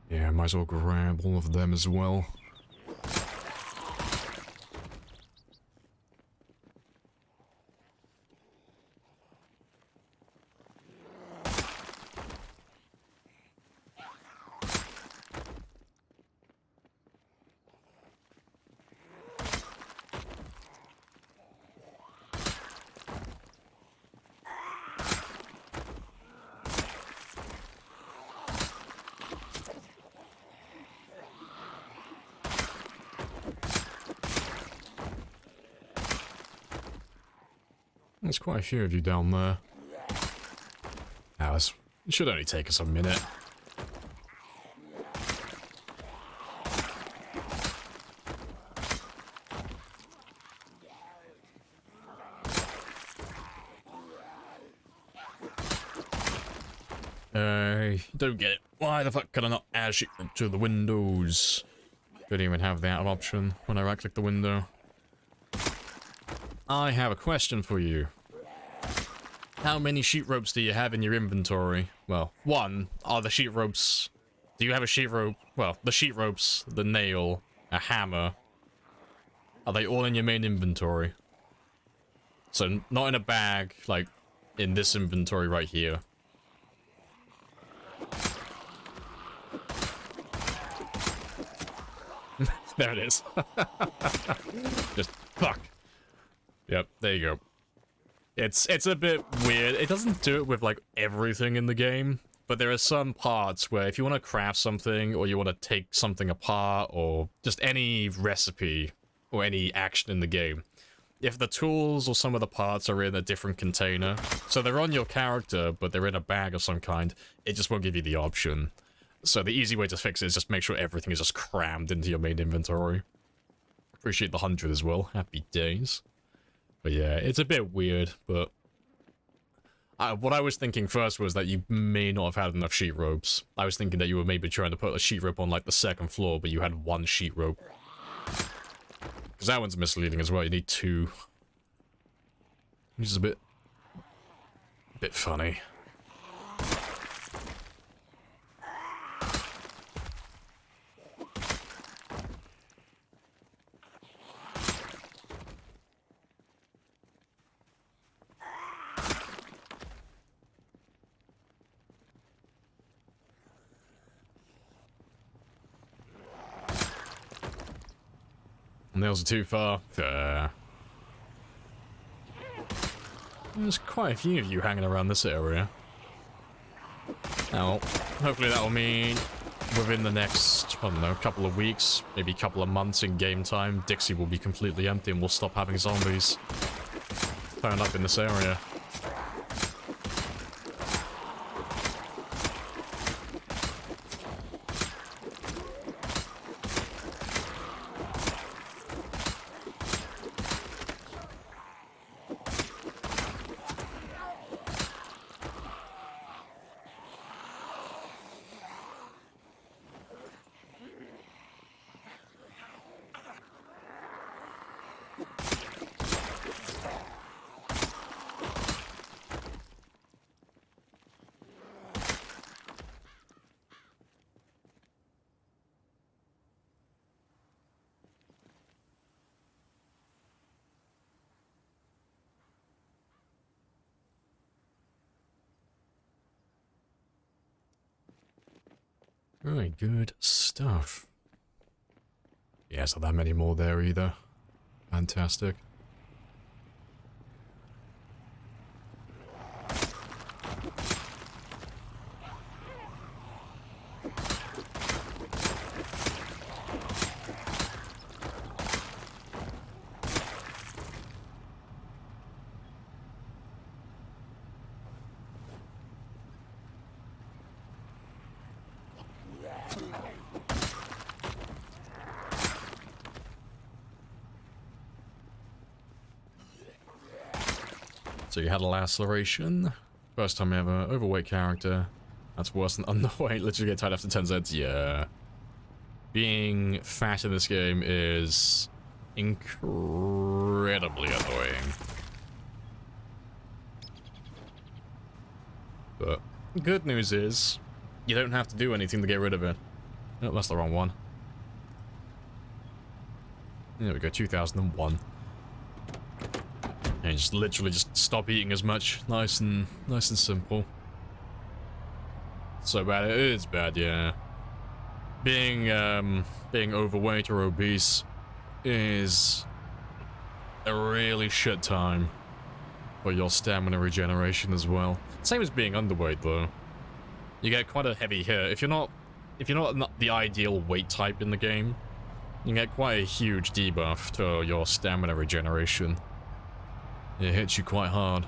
Yeah, might as well grab all of them as well. There's quite a few of you down there. It should only take us a minute. Don't get it. Why the fuck can I not add shit to the windows? Don't even have that option when I right click the window. I have a question for you. How many sheet ropes do you have in your inventory? Well, one, are the sheet ropes... Do you have a sheet rope? Well, the sheet ropes, the nail, a hammer. Are they all in your main inventory? So, not in a bag, like, in this inventory right here. There it is. Just fuck. Yep, there you go. It's a bit weird. It doesn't do it with like everything in the game, but there are some parts where if you want to craft something or you want to take something apart or just any recipe or any action in the game, if the tools or some of the parts are in a different container, so they're on your character but they're in a bag of some kind, it just won't give you the option. So the easy way to fix it is just make sure everything is just crammed into your main inventory. Appreciate the 100 as well. Happy days. But yeah, it's a bit weird, but... what I was thinking first was that you may not have had enough sheet ropes. I was thinking that you were maybe trying to put a sheet rope on like the second floor, but you had one sheet rope. Because that one's misleading as well, you need two. Which is a bit funny. Nails are too far. There's quite a few of you hanging around this area. Now, hopefully that will mean within the next, I don't know, couple of weeks, maybe a couple of months in game time, Dixie will be completely empty and we'll stop having zombies turn up in this area. Very good stuff. Yeah, it's not that many more there either. Fantastic. So you had a laceration. First time ever. Overweight character. That's worse than underweight. Literally get tired after 10 sets. Yeah. Being fat in this game is incredibly annoying. But good news is, you don't have to do anything to get rid of it. Oh, that's the wrong one. There we go, 2001. And just literally just stop eating as much. Nice and simple. So bad, it is bad, yeah. Being overweight or obese is a really shit time for your stamina regeneration as well. Same as being underweight though. You get quite a heavy hit. If you're not the ideal weight type in the game, you get quite a huge debuff to your stamina regeneration. It hits you quite hard.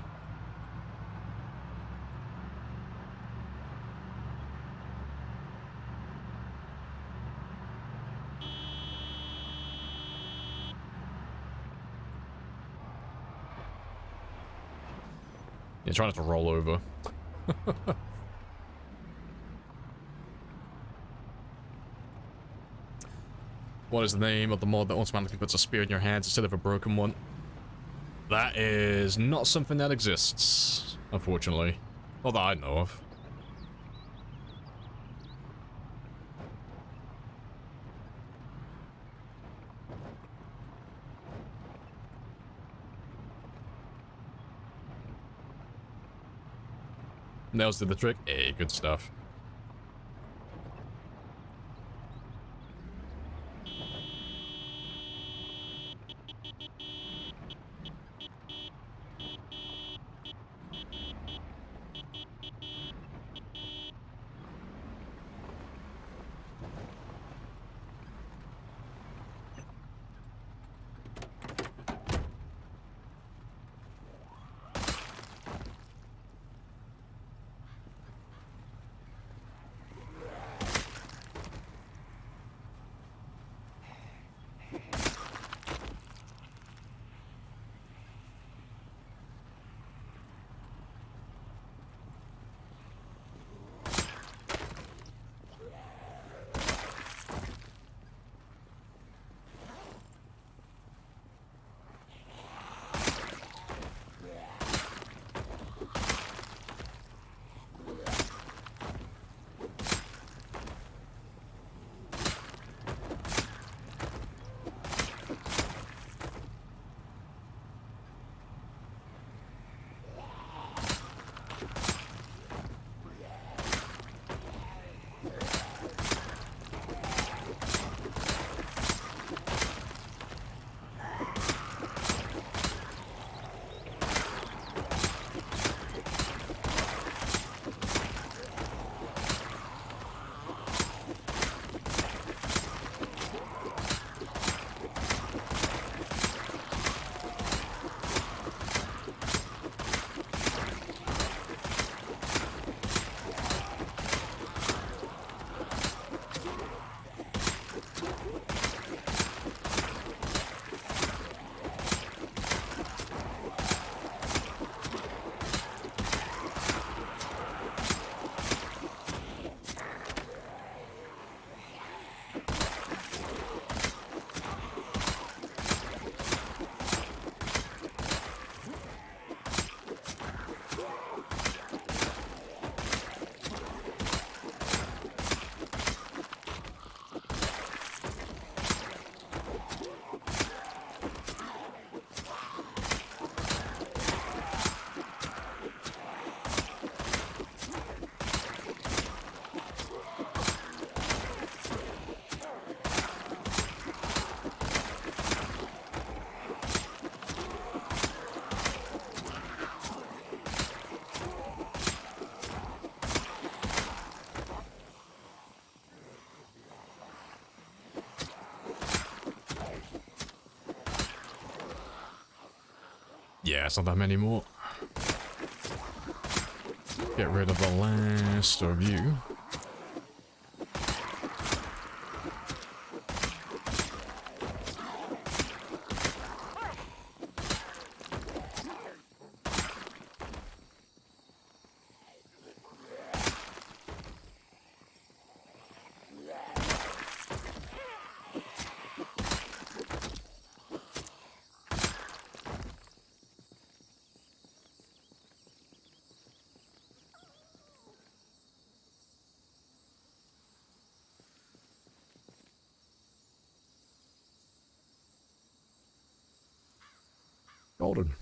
Yeah, try not to roll over. What is the name of the mod that automatically puts a spear in your hands instead of a broken one? That is not something that exists, unfortunately. Not that I know of. Nails did the trick. Hey, good stuff. Yeah, it's not that many more. Get rid of the last of you. Golden.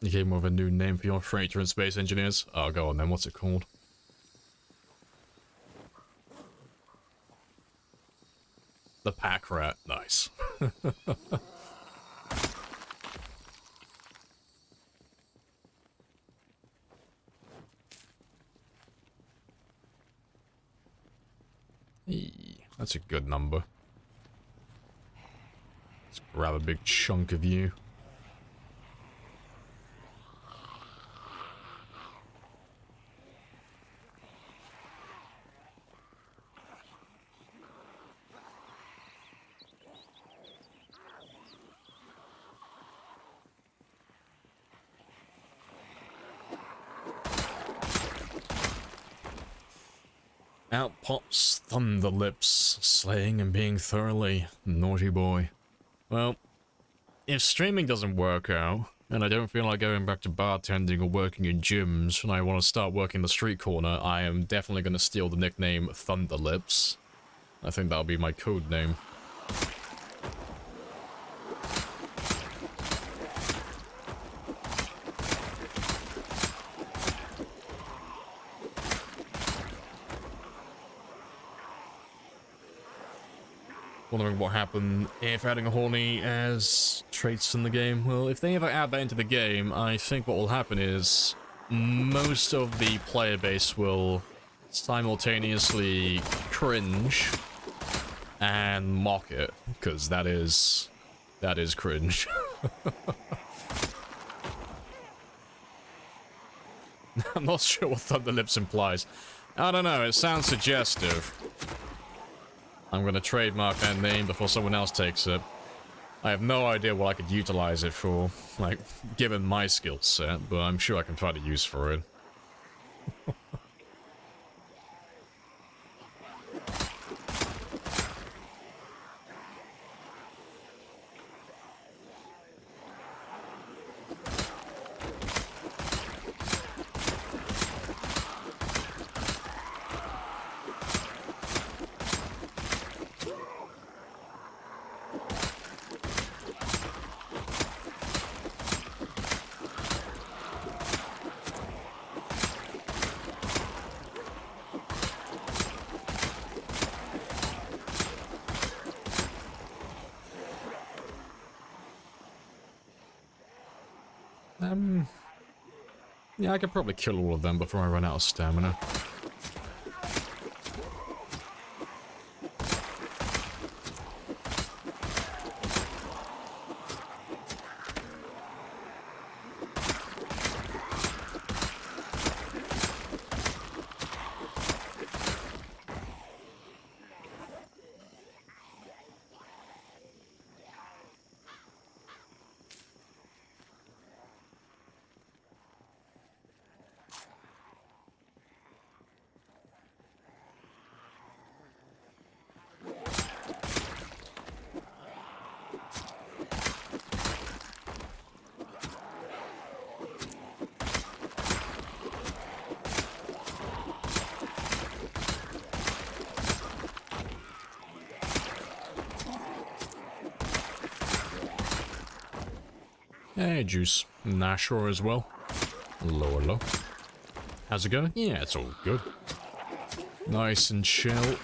You came with a new name for your freighter and space engineers? Oh, go on then, what's it called? The Pack Rat. Nice. That's a good number. Let's grab a big chunk of you. Out pops Thunderlips, slaying and being thoroughly naughty boy. Well, if streaming doesn't work out, and I don't feel like going back to bartending or working in gyms, and I want to start working the street corner, I am definitely going to steal the nickname Thunderlips. I think that'll be my code name. Wondering what happened if adding a horny as traits in the game. Well, if they ever add that into the game, I think what will happen is most of the player base will simultaneously cringe and mock it, because that is cringe. I'm not sure what Thunderlips implies. I don't know, it sounds suggestive. I'm gonna trademark that name before someone else takes it. I have no idea what I could utilize it for, like, given my skill set, but I'm sure I can find a use for it. Yeah, I could probably kill all of them before I run out of stamina. Hey, Juice. Nashor as well. Hello. How's it going? Yeah, it's all good. Nice and chill,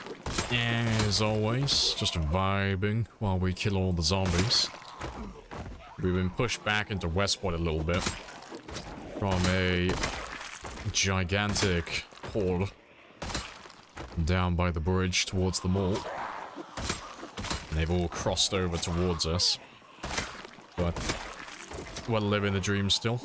as always. Just vibing while we kill all the zombies. We've been pushed back into Westport a little bit from a gigantic horde down by the bridge towards the mall. And they've all crossed over towards us. But we're living the dream still.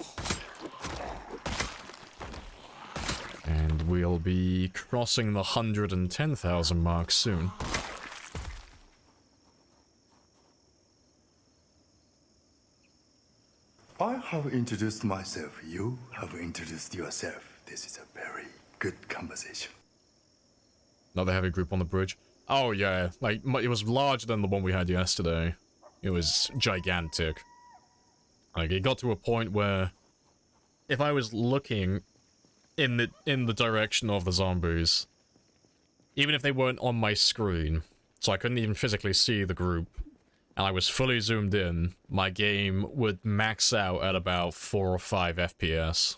And we'll be crossing the 110,000 mark soon. I have introduced myself. You have introduced yourself. This is a very good conversation. Another heavy group on the bridge. Oh yeah, like it was larger than the one we had yesterday. It was gigantic. Like it got to a point where if I was looking in the direction of the zombies, even if they weren't on my screen, so I couldn't even physically see the group, and I was fully zoomed in, my game would max out at about 4 or 5 FPS.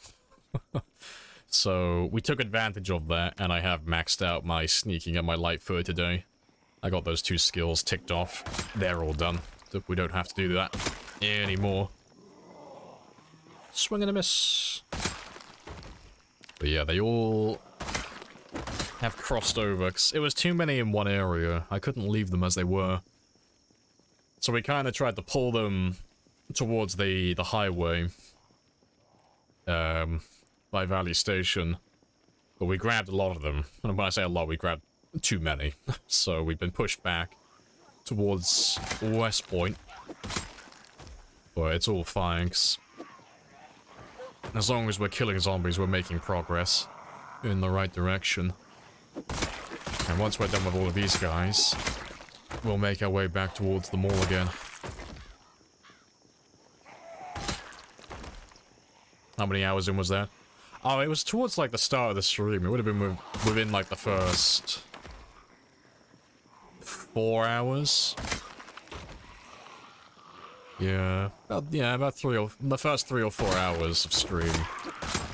So we took advantage of that, and I have maxed out my sneaking and my light foot today. I got those 2 skills ticked off. They're all done. We don't have to do that anymore. Swing and a miss. But yeah, they all have crossed over, 'cause it was too many in one area. I couldn't leave them as they were. So we kind of tried to pull them towards the highway, by Valley Station. But we grabbed a lot of them. And when I say a lot, we grabbed too many. So we've been pushed back towards West Point. But it's all fine, 'cause as long as we're killing zombies, we're making progress in the right direction. And once we're done with all of these guys, we'll make our way back towards the mall again. How many hours in was that? Oh, it was towards like the start of the stream. It would have been within like the first 4 hours. Yeah, about the first 3 or 4 hours of stream,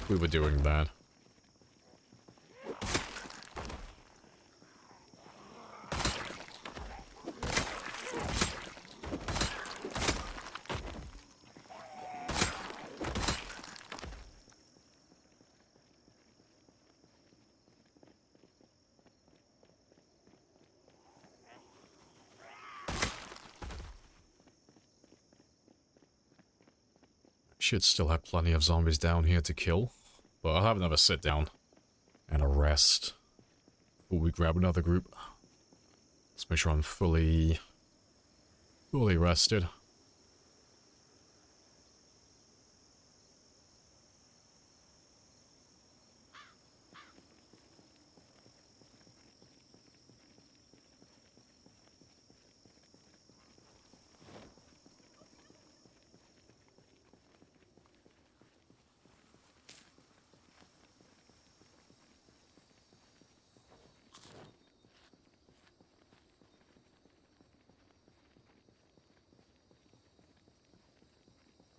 we were doing that. Should still have plenty of zombies down here to kill, but I'll have another sit down and a rest before we grab another group. Let's make sure I'm fully rested.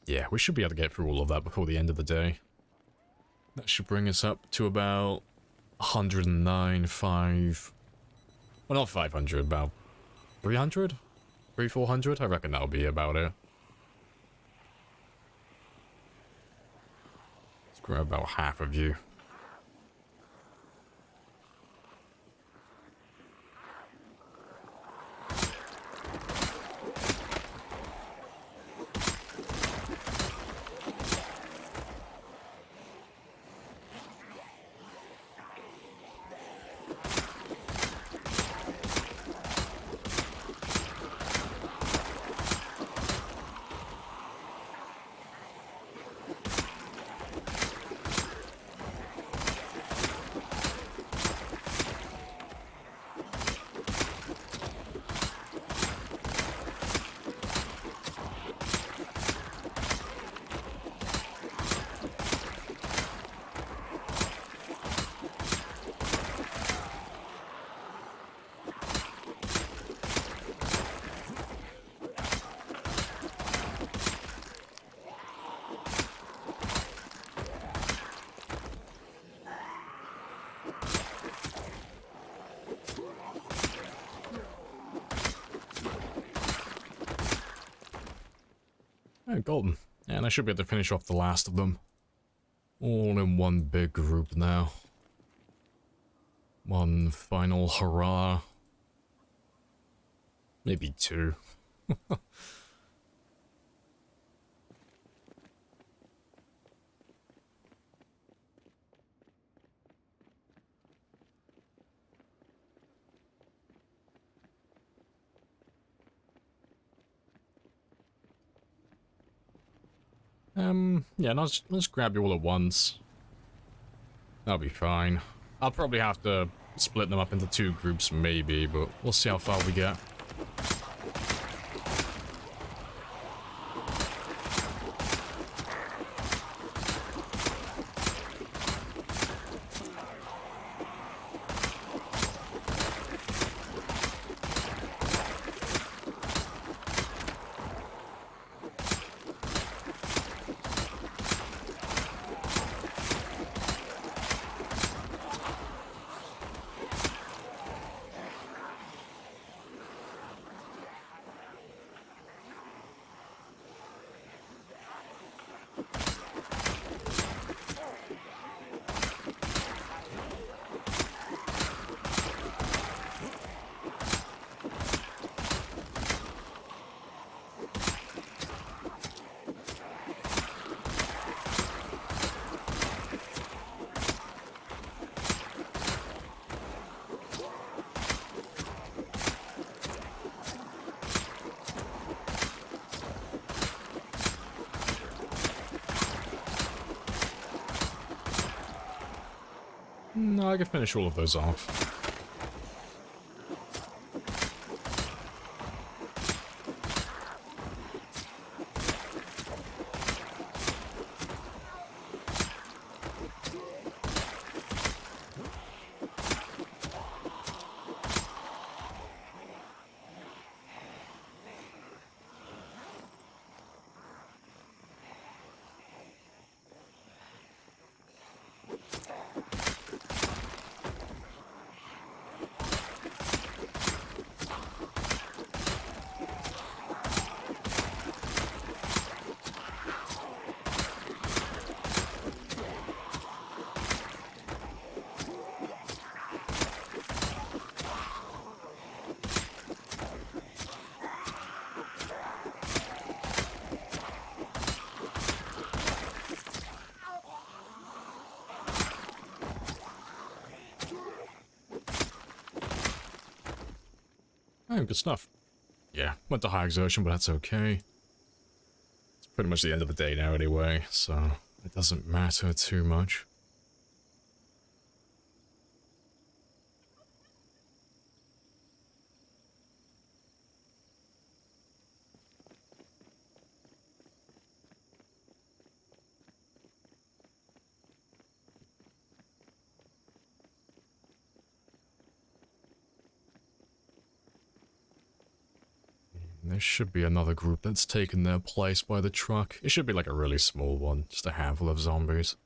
Yeah, we should be able to get through all of that before the end of the day. That should bring us up to about 109, 5... Well, not 500, about 300? 400? I reckon that'll be about it. Let's grab about half of you. Oh, golden. And I should be able to finish off the last of them. All in one big group now. One final hurrah. Maybe 2. Yeah, let's grab you all at once. That'll be fine. I'll probably have to split them up into 2 groups maybe, but we'll see how far we get. No, I can finish all of those off. Oh, good stuff. Yeah, went to high exertion, but that's okay. It's pretty much the end of the day now anyway, so it doesn't matter too much. There should be another group that's taken their place by the truck. It should be like a really small one, just a handful of zombies.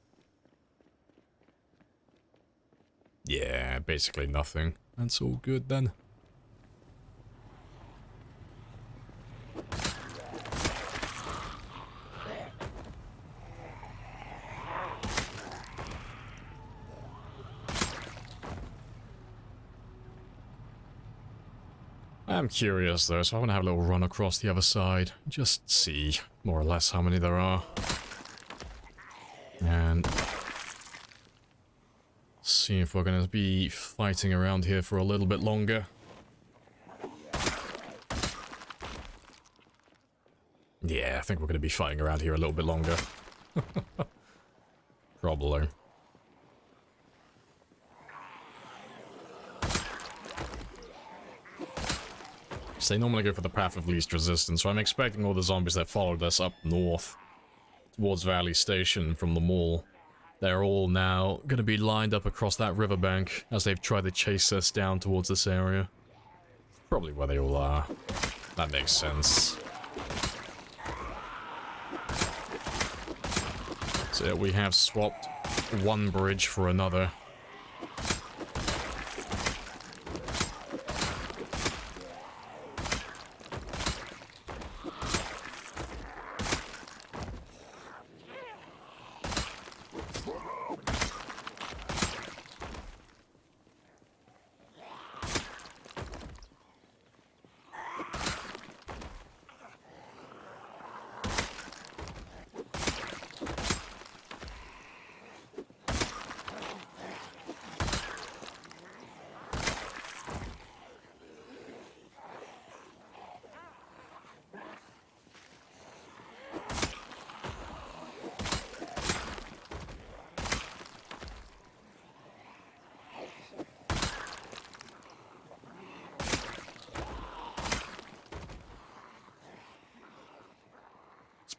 Yeah, basically nothing. That's all good then. I'm curious though, so I want to have a little run across the other side. Just see, more or less, how many there are. And see if we're going to be fighting around here for a little bit longer. Yeah, I think we're going to be fighting around here a little bit longer. Probably. So they normally go for the path of least resistance, so I'm expecting all the zombies that followed us up north towards Valley Station from the mall. They're all now going to be lined up across that riverbank as they've tried to chase us down towards this area. Probably where they all are. That makes sense. So yeah, we have swapped one bridge for another.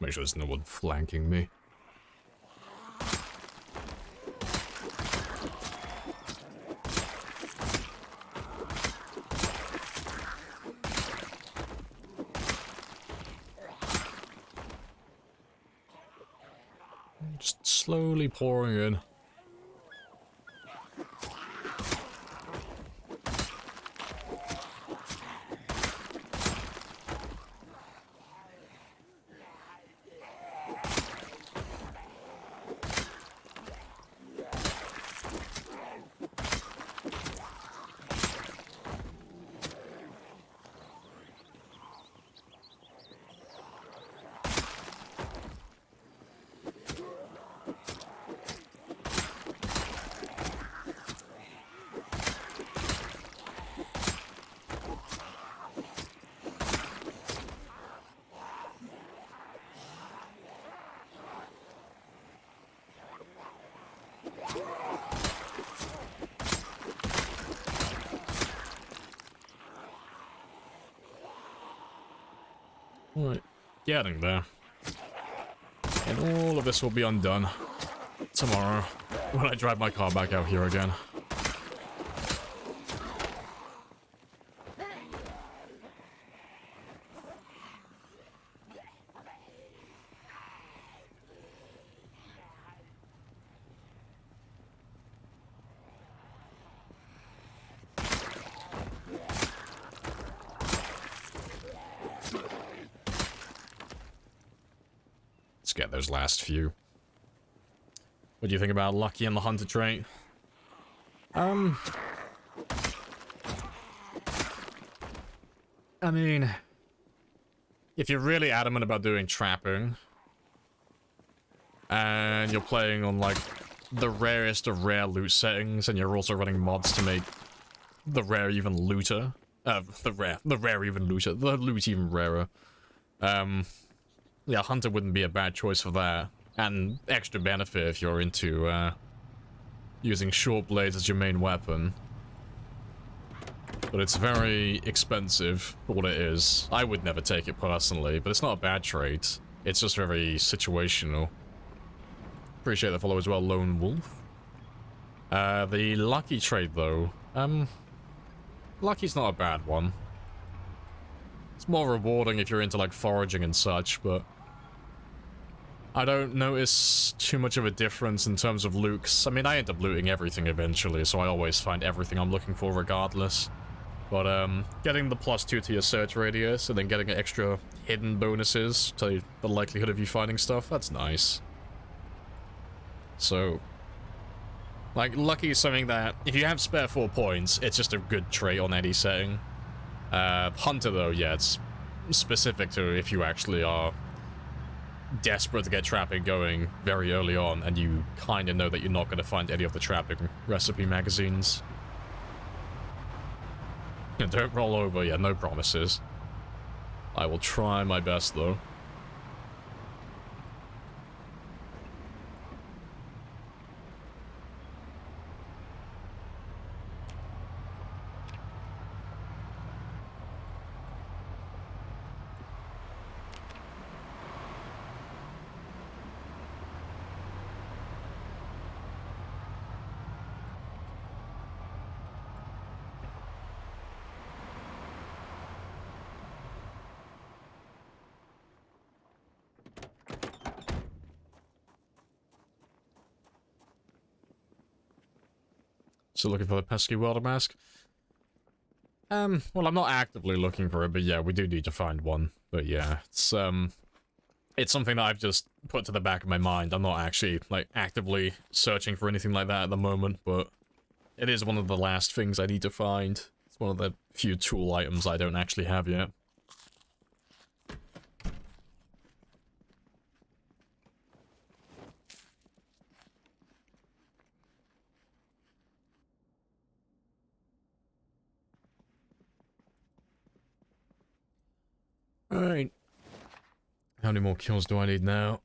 Let's make sure there's no one flanking me. Just slowly pouring in. Right, getting there. And all of this will be undone tomorrow when I drive my car back out here again. Let's get those last few. What do you think about Lucky and the Hunter trait? I mean, if you're really adamant about doing trapping, and you're playing on, like, the rarest of rare loot settings, and you're also running mods to make the rare even looter, the rare even looter, the loot even rarer, yeah, Hunter wouldn't be a bad choice for that. And extra benefit if you're into, using short blades as your main weapon. But it's very expensive for what it is. I would never take it personally, but it's not a bad trait. It's just very situational. Appreciate the follow as well, Lone Wolf. The Lucky trait, though. Lucky's not a bad one. It's more rewarding if you're into, like, foraging and such, but I don't notice too much of a difference in terms of looks. I mean, I end up looting everything eventually, so I always find everything I'm looking for regardless. But, getting the +2 to your search radius, and then getting extra hidden bonuses to the likelihood of you finding stuff, that's nice. So, like, Lucky is something that, if you have spare 4 points, it's just a good trait on any setting. Hunter, though, yeah, it's specific to if you actually are desperate to get trapping going very early on, and you kind of know that you're not going to find any of the trapping recipe magazines. Don't roll over, yeah, no promises. I will try my best, though. Still looking for the pesky welder mask? Well, I'm not actively looking for it, but yeah, we do need to find one. But yeah, it's something that I've just put to the back of my mind. I'm not actually, like, actively searching for anything like that at the moment, but it is one of the last things I need to find. It's one of the few tool items I don't actually have yet. Alright. How many more kills do I need now?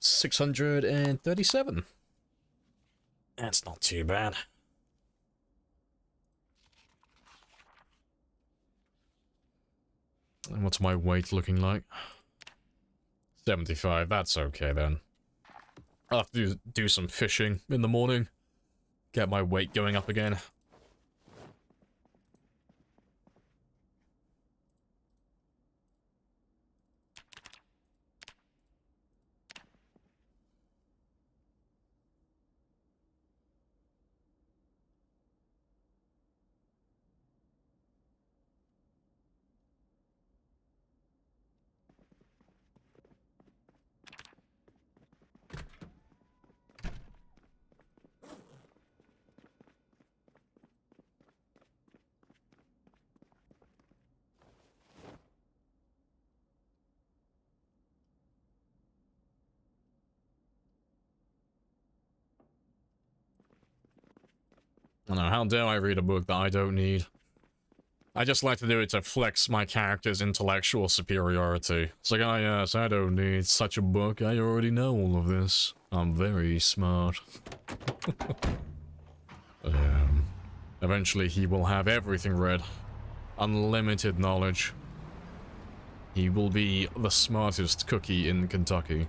637. That's not too bad. And what's my weight looking like? 75, that's okay then. I'll have to do some fishing in the morning. Get my weight going up again. I don't know, how dare I read a book that I don't need? I just like to do it to flex my character's intellectual superiority. It's like, oh yes, I don't need such a book, I already know all of this. I'm very smart. Eventually he will have everything read. Unlimited knowledge. He will be the smartest cookie in Kentucky.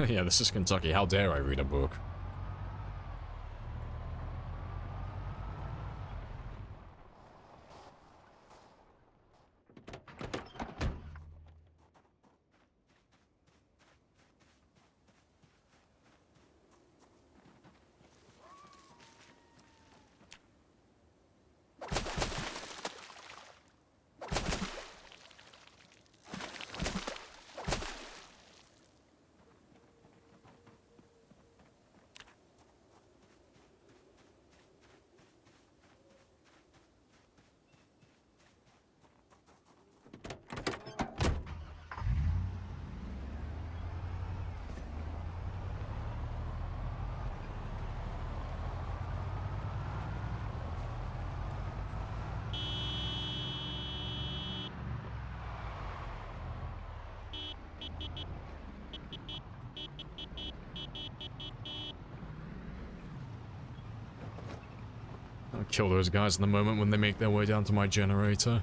Yeah, this is Kentucky. How dare I read a book? I'll kill those guys in the moment when they make their way down to my generator.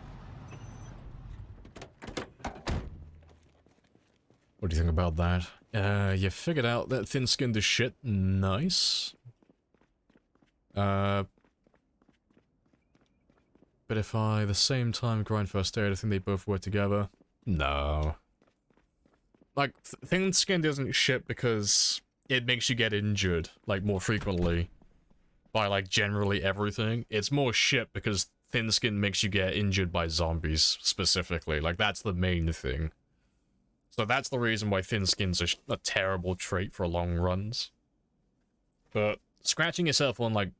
What do you think about that? You figured out that thin-skinned is shit. Nice. But if I, the same time, grind first aid, I think they both work together. No. Like, thin-skinned isn't shit because it makes you get injured, like, more frequently. By, like, generally everything. It's more shit because thin-skinned makes you get injured by zombies, specifically. Like, that's the main thing. So that's the reason why thin-skin's a terrible trait for long runs. But scratching yourself on, like,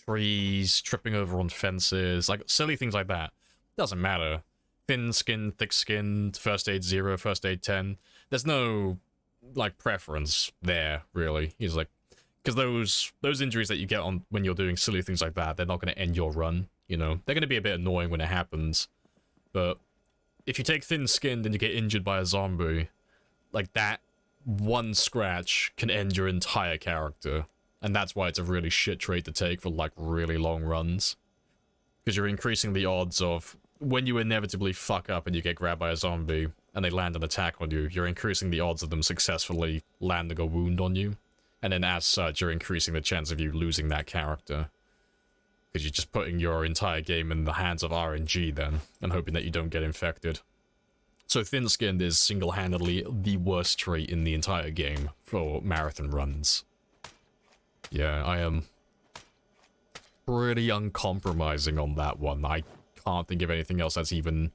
trees, tripping over on fences, like, silly things like that, doesn't matter. Thin-skinned, thick-skinned, first aid 0, first aid 10. There's no, like, preference there, really. He's like, because those injuries that you get on when you're doing silly things like that, they're not going to end your run, you know? They're going to be a bit annoying when it happens. But if you take thin-skinned and you get injured by a zombie, like that one scratch can end your entire character. And that's why it's a really shit trait to take for, like, really long runs. Because you're increasing the odds of, when you inevitably fuck up and you get grabbed by a zombie, and they land an attack on you, you're increasing the odds of them successfully landing a wound on you. And then as such, you're increasing the chance of you losing that character. Because you're just putting your entire game in the hands of RNG then, and hoping that you don't get infected. So thin-skinned is single-handedly the worst trait in the entire game for marathon runs. Yeah, I am pretty uncompromising on that one. I can't think of anything else that's even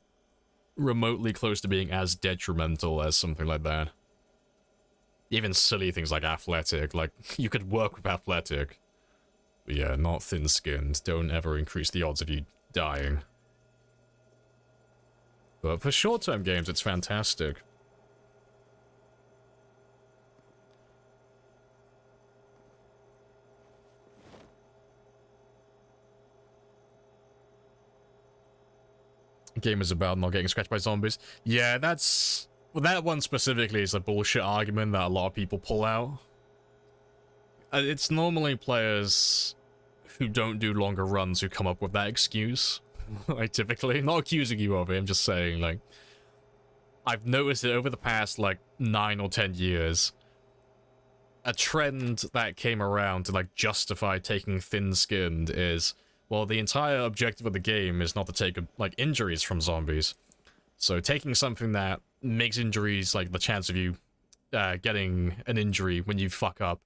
remotely close to being as detrimental as something like that. Even silly things like athletic, like, you could work with athletic. But yeah, not thin-skinned. Don't ever increase the odds of you dying. But for short-term games, it's fantastic. The game is about not getting scratched by zombies. Yeah, that's... Well, that one specifically is a bullshit argument that a lot of people pull out. It's normally players who don't do longer runs who come up with that excuse. Like, typically. Not accusing you of it, I'm just saying, like... I've noticed it over the past, like, 9 or 10 years. A trend that came around to, like, justify taking thin-skinned is... Well, the entire objective of the game is not to take, like, injuries from zombies. So taking something that makes injuries, like the chance of you getting an injury when you fuck up,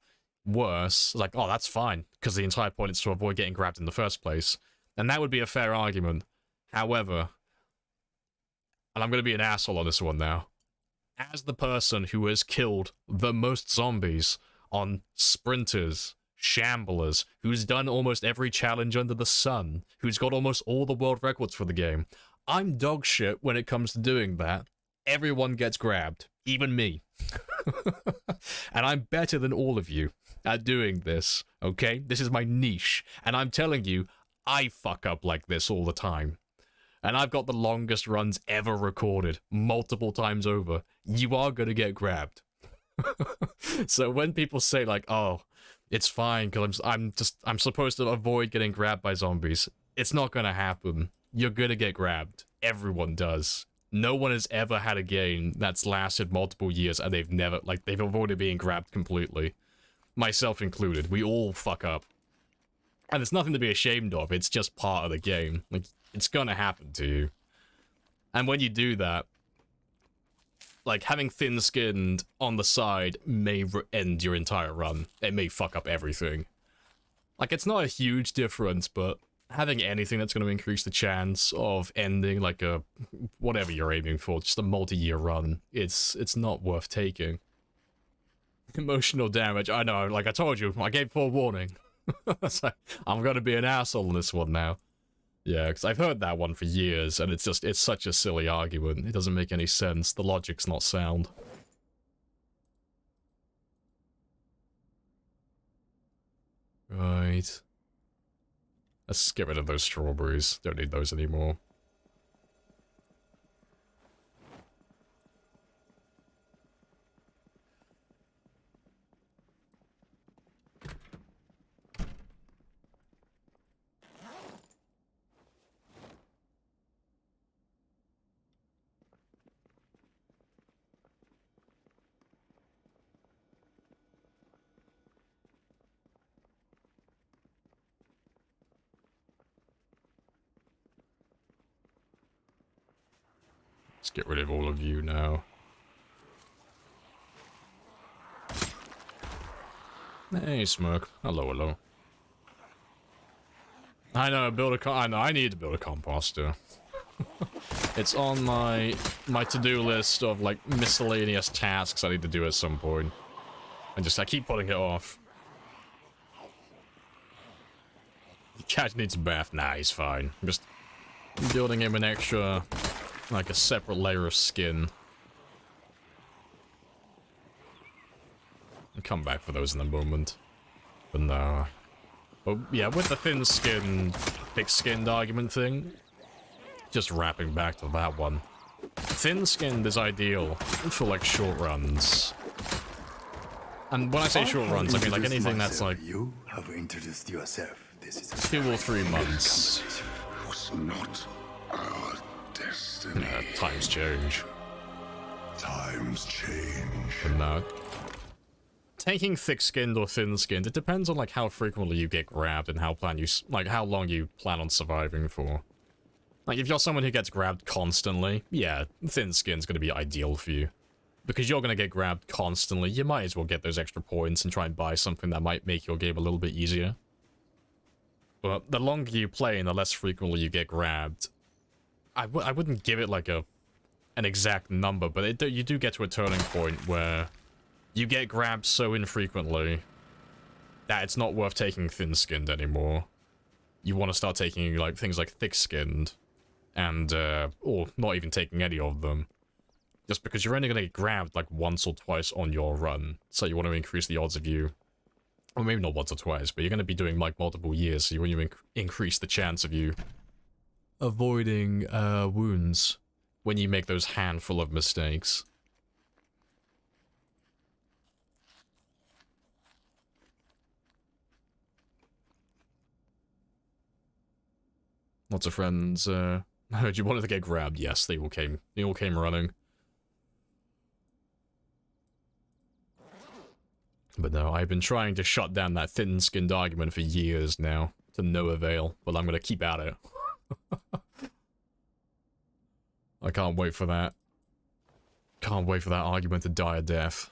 worse, like, oh, that's fine, because the entire point is to avoid getting grabbed in the first place. And that would be a fair argument. However, and I'm going to be an asshole on this one now, as the person who has killed the most zombies on sprinters, shamblers, who's done almost every challenge under the sun, who's got almost all the world records for the game, I'm dog shit when it comes to doing that. Everyone gets grabbed, even me. And I'm better than all of you at doing this, okay? This is my niche, and I'm telling you, I fuck up like this all the time. And I've got the longest runs ever recorded, multiple times over. You are gonna get grabbed. So when people say, like, oh, It's fine, because I'm supposed to avoid getting grabbed by zombies. It's not gonna happen. You're gonna get grabbed. Everyone does. No one has ever had a game that's lasted multiple years and they've never, like, they've avoided being grabbed completely. Myself included. We all fuck up. And it's nothing to be ashamed of, it's just part of the game. Like, it's gonna happen to you. And when you do that, like, having thin-skinned on the side may end your entire run. It may fuck up everything. Like, it's not a huge difference, but having anything that's going to increase the chance of ending, like, a... whatever you're aiming for, just a multi-year run, it's not worth taking. Emotional damage, I know, like I told you, I gave forewarning. So, I'm gonna be an asshole in this one now. Yeah, because I've heard that one for years, and it's such a silly argument. It doesn't make any sense. The logic's not sound. Right. Let's get rid of those strawberries. Don't need those anymore. Let's get rid of all of you now. Hey, Smirk. Hello, hello. I know, I need to build a composter. It's on my to-do list of, like, miscellaneous tasks I need to do at some point. I keep putting it off. The cat needs a bath. Nah, he's fine. I'm just building him an extra... like a separate layer of skin. I'll come back for those in a moment. But no. But yeah, with the thick-skinned argument thing, just wrapping back to that one. Thin-skinned is ideal for, like, short runs. And when I say short runs, I mean, like, anything that's, like... You have introduced yourself. This is 2 or 3 months. Was not our destiny. Times change. Times change. But no. Taking thick-skinned or thin-skinned, it depends on, like, how frequently you get grabbed and how long you plan on surviving for. Like, if you're someone who gets grabbed constantly, yeah, thin-skin's gonna be ideal for you. Because you're gonna get grabbed constantly, you might as well get those extra points and try and buy something that might make your game a little bit easier. But the longer you play and the less frequently you get grabbed, I wouldn't give it, like, an exact number, but you do get to a turning point where you get grabbed so infrequently that it's not worth taking thin-skinned anymore. You want to start taking, like, things like thick-skinned, and, or not even taking any of them. Just because you're only going to get grabbed, like, once or twice on your run, so you want to increase the odds of you... Or maybe not once or twice, but you're going to be doing, like, multiple years, so you want to increase the chance of you avoiding, wounds when you make those handful of mistakes. Lots of friends, heard you wanted to get grabbed. Yes, they all came running. But no, I've been trying to shut down that thin-skinned argument for years now, to no avail, but I'm gonna keep at it. I can't wait for that. Can't wait for that argument to die a death.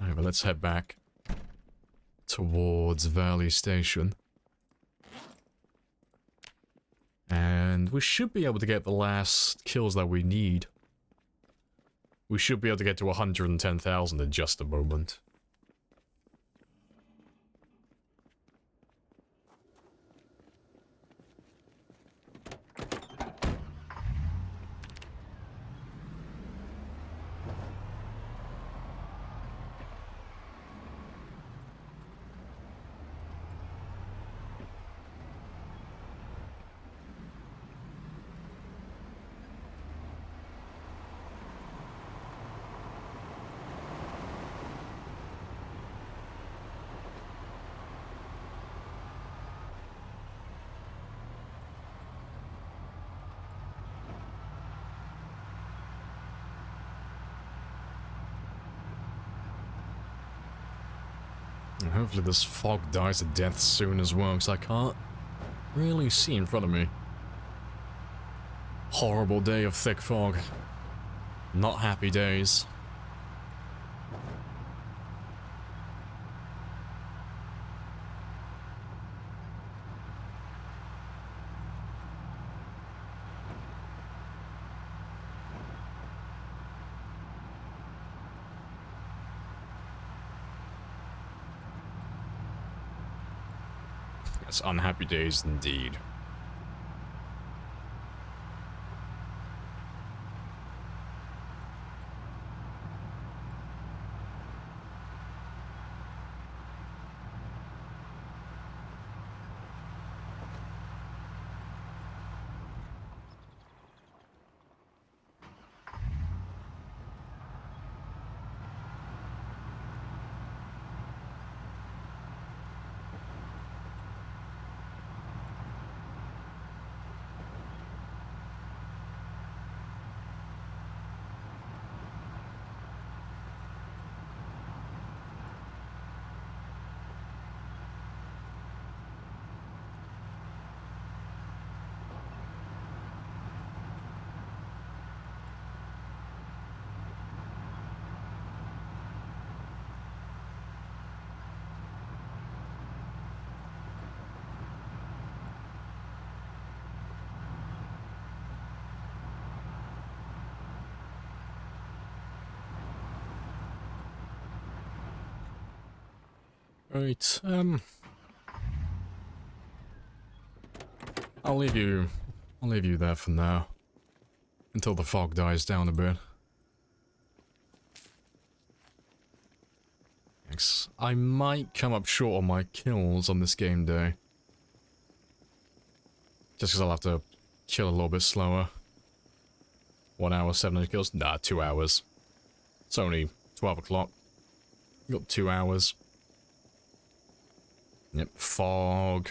Alright, but let's head back towards Valley Station. And we should be able to get the last kills that we need. We should be able to get to 110,000 in just a moment. And hopefully this fog dies a death soon as well, because I can't really see in front of me. Horrible day of thick fog. Not happy days. Yes, unhappy days indeed. Right, I'll leave you there for now. Until the fog dies down a bit. Thanks. I might come up short on my kills on this game day. Just because I'll have to kill a little bit slower. 1 hour, 700 kills? Nah, 2 hours. It's only 12 o'clock. Got 2 hours. Yep, fog.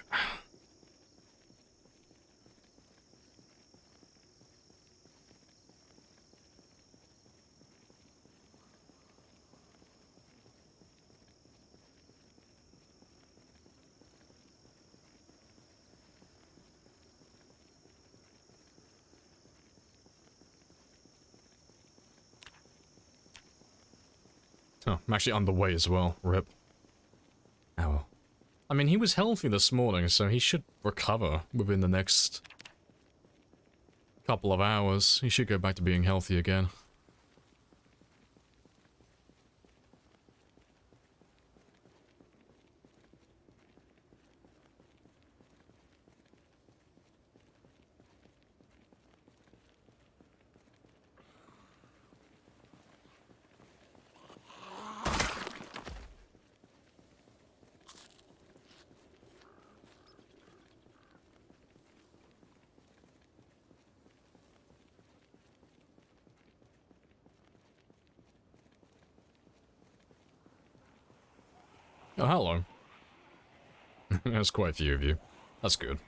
Oh, I'm actually on the way as well. Rip. Oh well. I mean, he was healthy this morning, so he should recover within the next couple of hours. He should go back to being healthy again. Oh, hello. There's quite a few of you. That's good.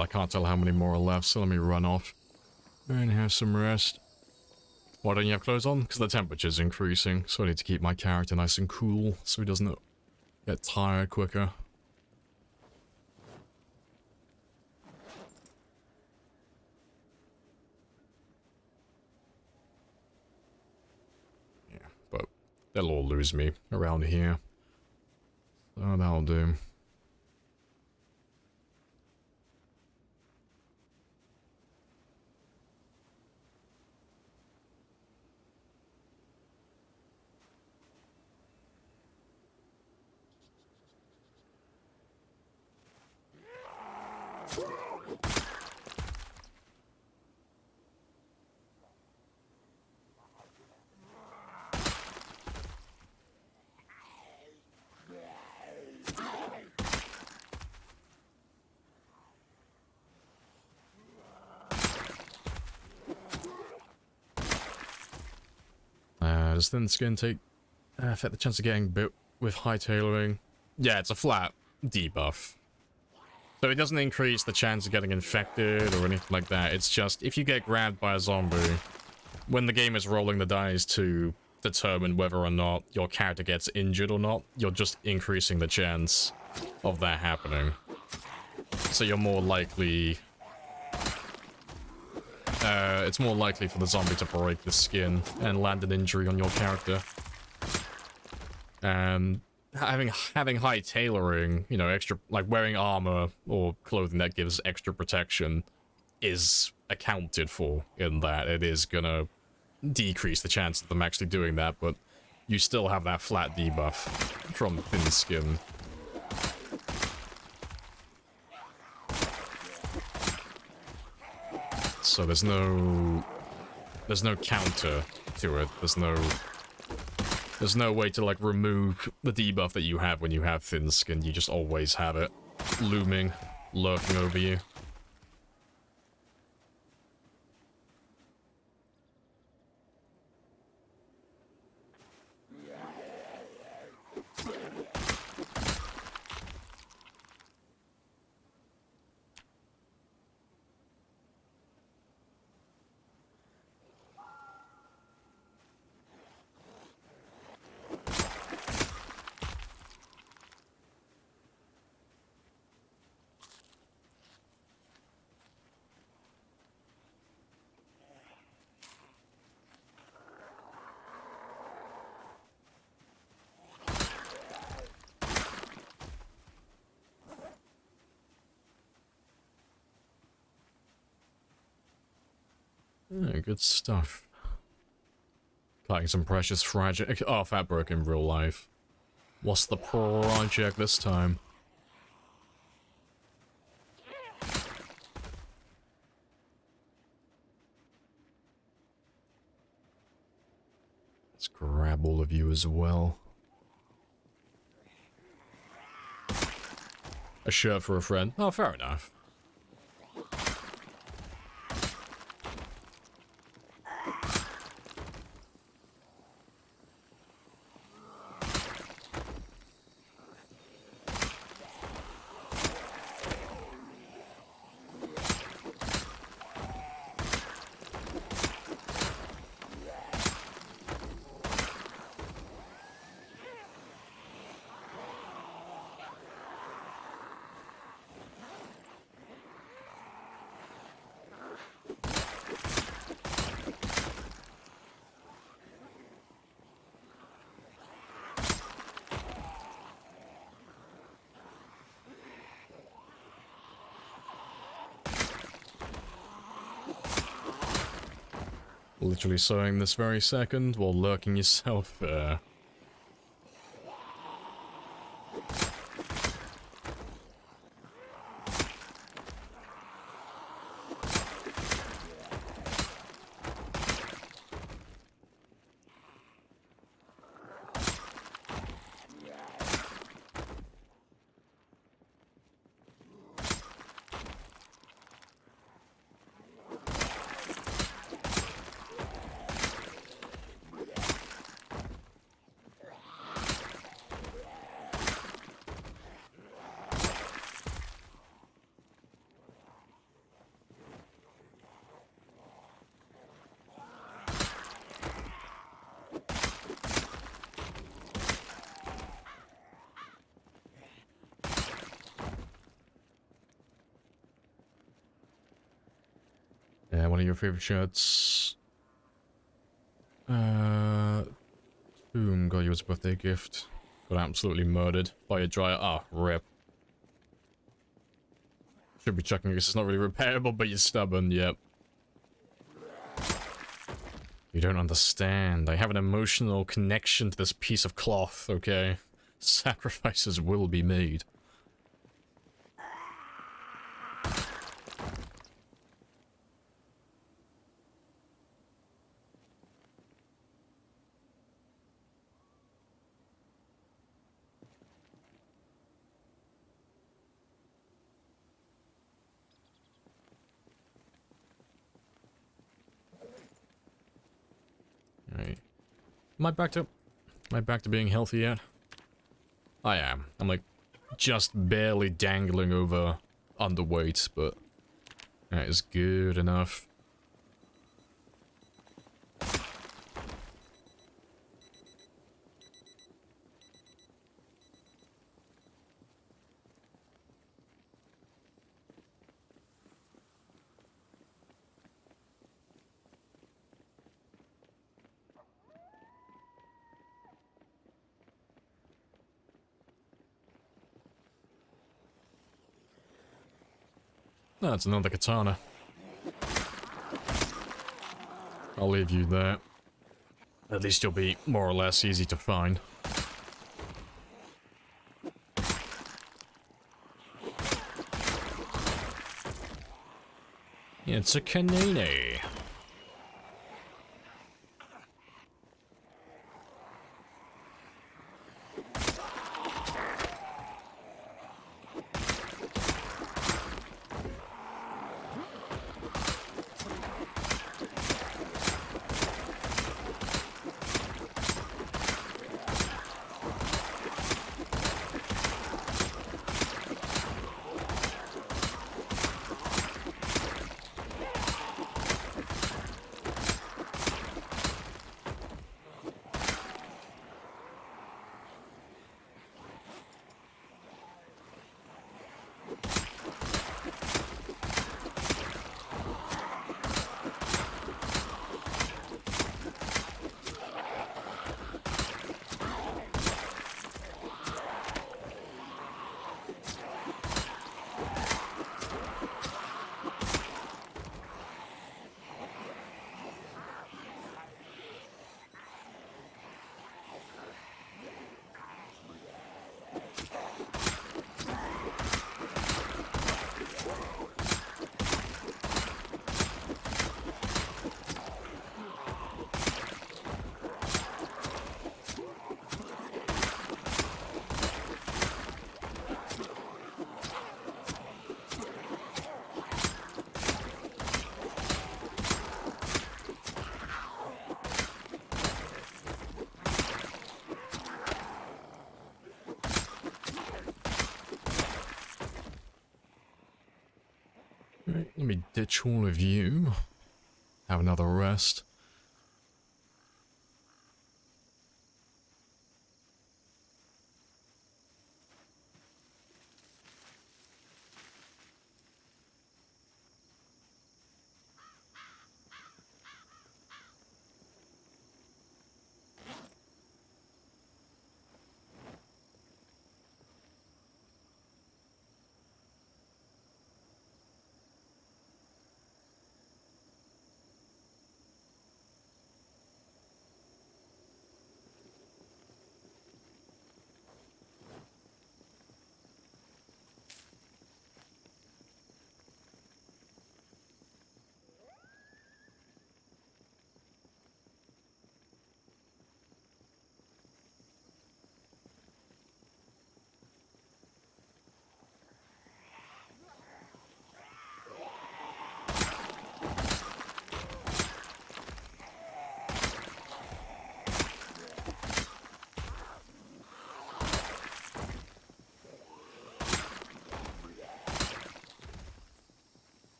but I can't tell how many more are left, so let me run off and have some rest. Why don't you have clothes on? Because the temperature's increasing, so I need to keep my character nice and cool so he doesn't get tired quicker. Yeah, but they'll all lose me around here. So that'll do. Does thin skin take affect the chance of getting bit with high tailoring? Yeah, it's a flat debuff. So it doesn't increase the chance of getting infected or anything like that. It's just, if you get grabbed by a zombie, when the game is rolling the dice to determine whether or not your character gets injured or not, you're just increasing the chance of that happening. So you're more likely... it's more likely for the zombie to break the skin and land an injury on your character. And having high tailoring, you know, extra, like wearing armor or clothing that gives extra protection is accounted for in that. It is gonna decrease the chance of them actually doing that, but you still have that flat debuff from thin skin. So there's no counter to it. There's no way to like remove the debuff that you have when you have thin skin. You just always have it looming, lurking over you. Yeah, good stuff. Collecting some precious fragile fabric in real life. What's the project this time? Let's grab all of you as well. A shirt for a friend. Oh, fair enough. Literally sewing this very second while lurking yourself there. Yeah, one of your favorite shirts. Boom, got you as a birthday gift. Got absolutely murdered by a dryer. Ah, rip. Should be checking this. It's not really repairable, but you're stubborn, yep. You don't understand. I have an emotional connection to this piece of cloth, okay? Sacrifices will be made. Alright. Am I back to being healthy yet? I am. I'm like just barely dangling over underweight, but that is good enough. That's another katana. I'll leave you there. At least you'll be more or less easy to find. It's a kanine. Right, let me ditch all of you. Have another rest.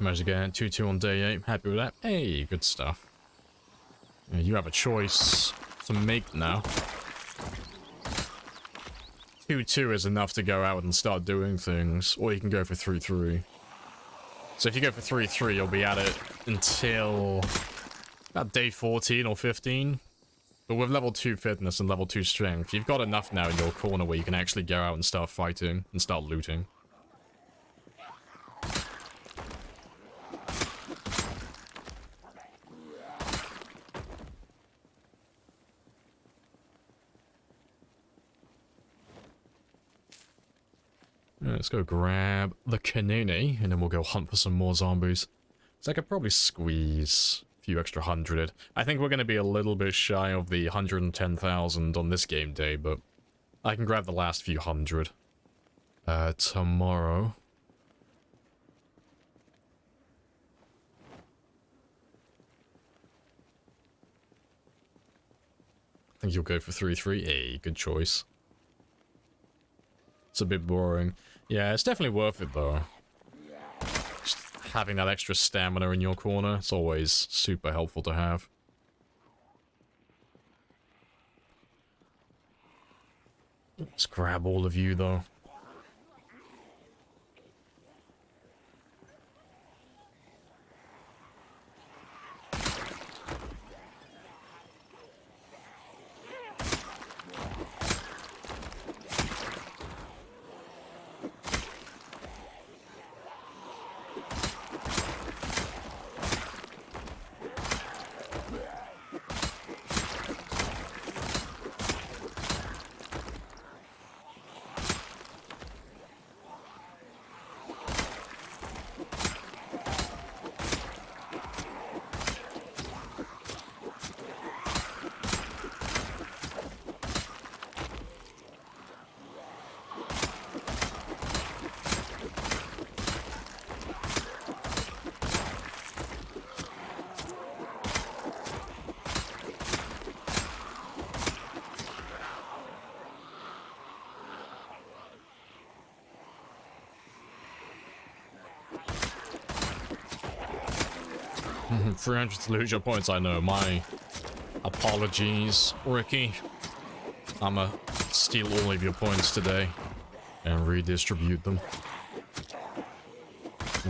Managed to get 2-2 on day 8. Happy with that. Hey, good stuff. Yeah, you have a choice to make now. 2-2 is enough to go out and start doing things, or you can go for 3-3. So if you go for 3-3, you'll be at it until about day 14 or 15. But with level 2 fitness and level 2 strength, you've got enough now in your corner where you can actually go out and start fighting and start looting. Let's go grab the Kanene, and then we'll go hunt for some more zombies. So I could probably squeeze a few extra 100. I think we're going to be a little bit shy of the 110,000 on this game day, but I can grab the last few hundred tomorrow. I think you'll go for 3-3. Hey, good choice. It's a bit boring. Yeah, it's definitely worth it, though. Just having that extra stamina in your corner, it's always super helpful to have. Let's grab all of you, though. Mm-hmm. 300 to lose your points, I know. My apologies, Ricky. I'ma steal all of your points today and redistribute them.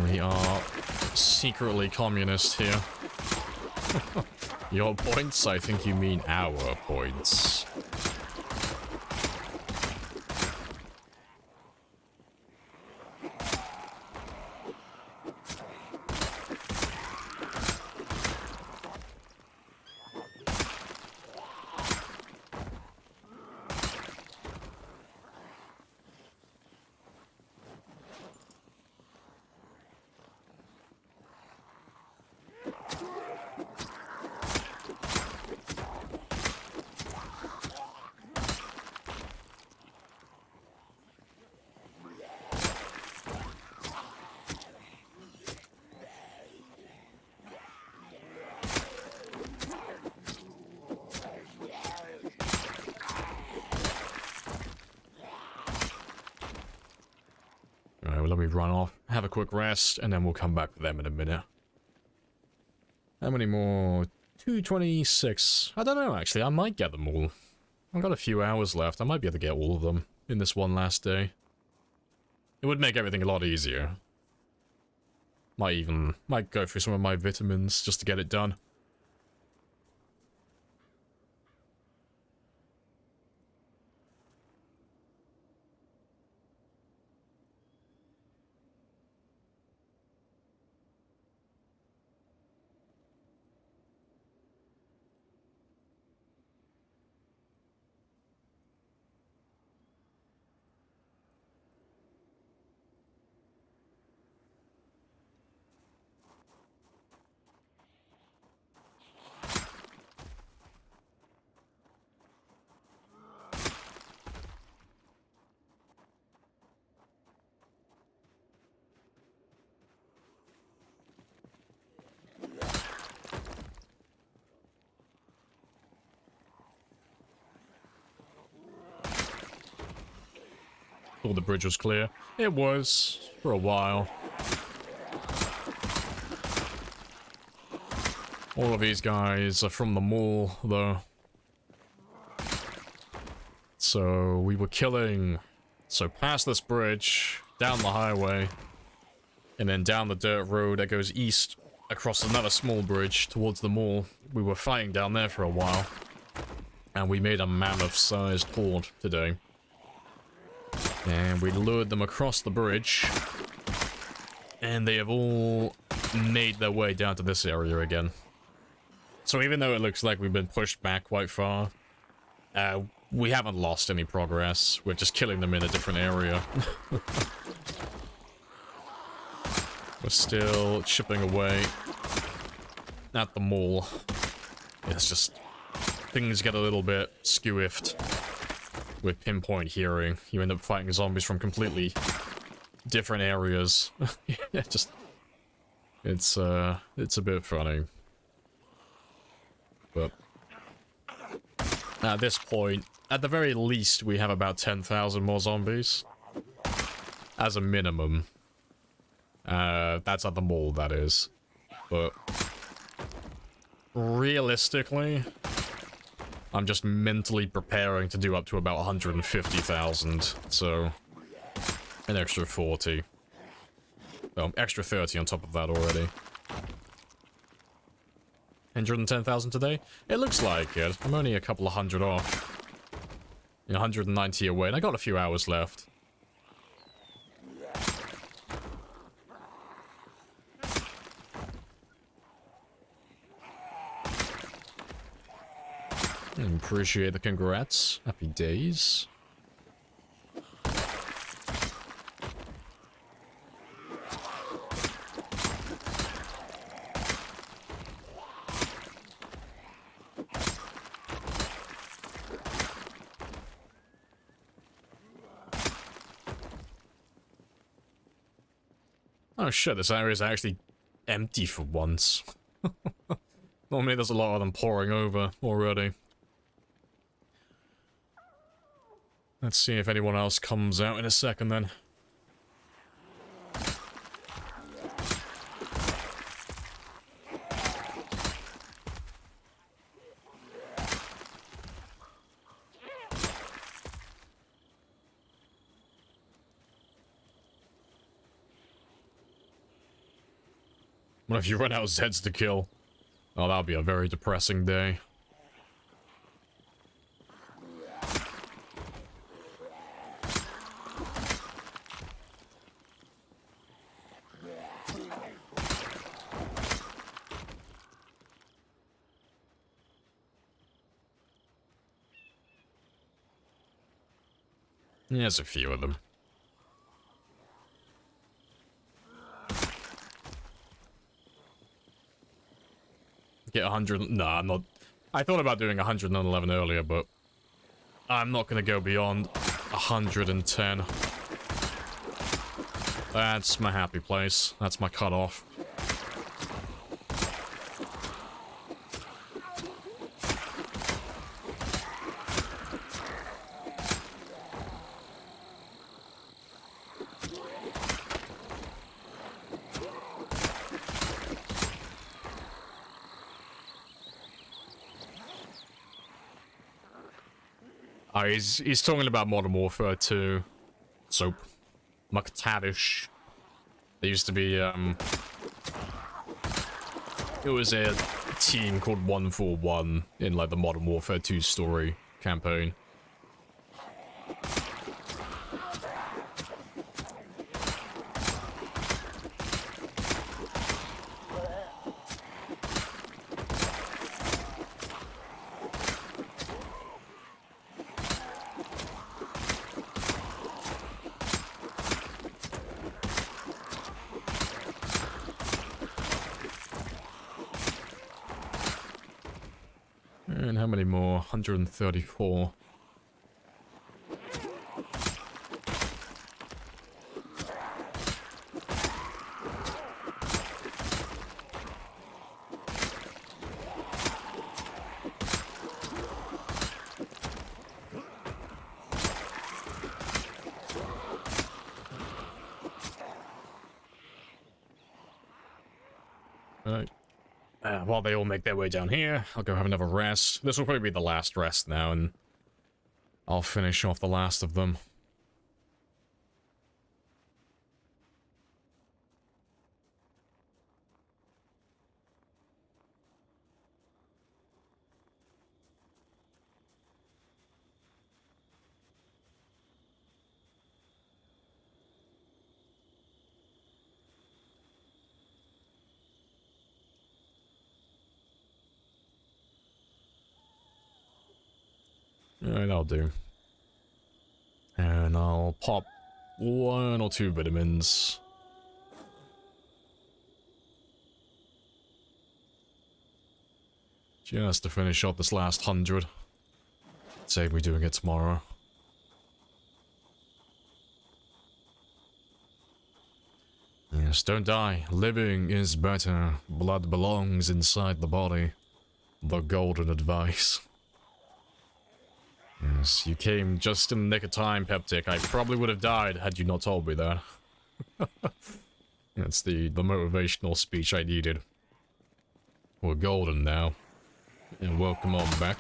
We are secretly communist here. Your points? I think you mean our points. Let me run off, have a quick rest, and then we'll come back for them in a minute. How many more? 226. I don't know, actually. I might get them all. I've got a few hours left. I might be able to get all of them in this one last day. It would make everything a lot easier. Might go through some of my vitamins just to get it done. Thought the bridge was clear. It was, for a while. All of these guys are from the mall, though. So we were killing... So past this bridge, down the highway, and then down the dirt road that goes east across another small bridge towards the mall. We were fighting down there for a while. And we made a mammoth-sized horde today. And we lured them across the bridge. And they have all made their way down to this area again. So even though it looks like we've been pushed back quite far, we haven't lost any progress. We're just killing them in a different area. We're still chipping away at the mall. It's just... things get a little bit skew-iffed with pinpoint hearing. You end up fighting zombies from completely different areas. Yeah, just... it's a bit funny. But... at this point, at the very least, we have about 10,000 more zombies. As a minimum. That's at the mall, that is. But... realistically... I'm just mentally preparing to do up to about 150,000, so... an extra 40. Well, extra 30 on top of that already. 110,000 today? It looks like it. I'm only a couple of hundred off. 190 away, and I got a few hours left. Appreciate the congrats. Happy days. Oh shit, this area is actually empty for once. Normally there's a lot of them pouring over already. Let's see if anyone else comes out in a second then. What if you run out of Zeds to kill? Oh, that'll be a very depressing day. Yeah, there's a few of them. Get 100... Nah, I'm not... I thought about doing 111 earlier, but... I'm not gonna go beyond 110. That's my happy place. That's my cutoff. Oh, he's talking about Modern Warfare 2. Soap. McTavish. There used to be, it was a team called 141 in, like, the Modern Warfare 2 story campaign. And how many more? 134. Right. While they all make their way down here, I'll go have another rest. This will probably be the last rest now, and I'll finish off the last of them. Alright, that'll do. And I'll pop 1 or 2 vitamins. Just to finish up this last 100. Say we're doing it tomorrow. Yes, don't die. Living is better. Blood belongs inside the body. The golden advice. Yes, you came just in the nick of time, Peptic. I probably would have died had you not told me that. That's the motivational speech I needed. We're golden now. And welcome on back.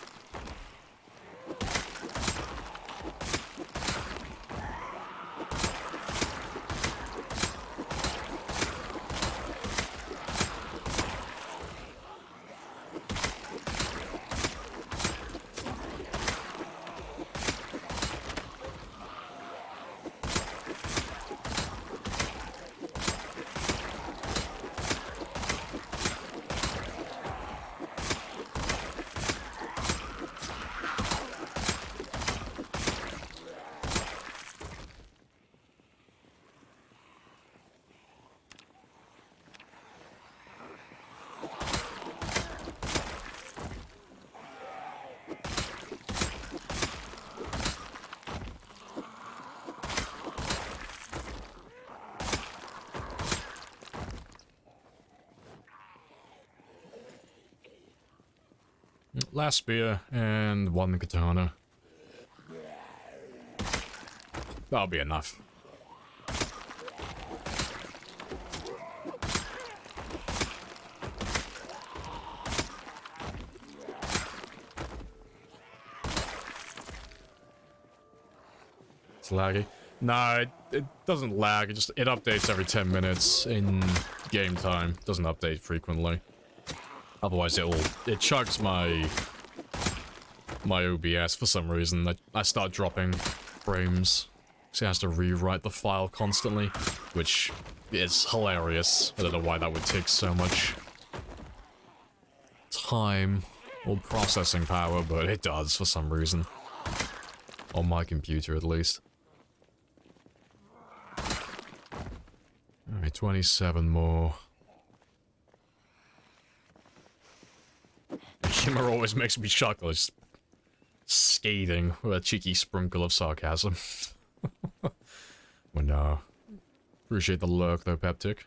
Last spear and 1 katana. That'll be enough. It's laggy. No, it doesn't lag. It updates every 10 minutes in game time. It doesn't update frequently. Otherwise it chugs my OBS for some reason. I start dropping frames. So it has to rewrite the file constantly, which is hilarious. I don't know why that would take so much time or processing power, but it does for some reason. On my computer, at least. Alright, 27 more. Humor always makes me chuckle. It's scathing with a cheeky sprinkle of sarcasm. Well, no. Appreciate the lurk, though, Peptic.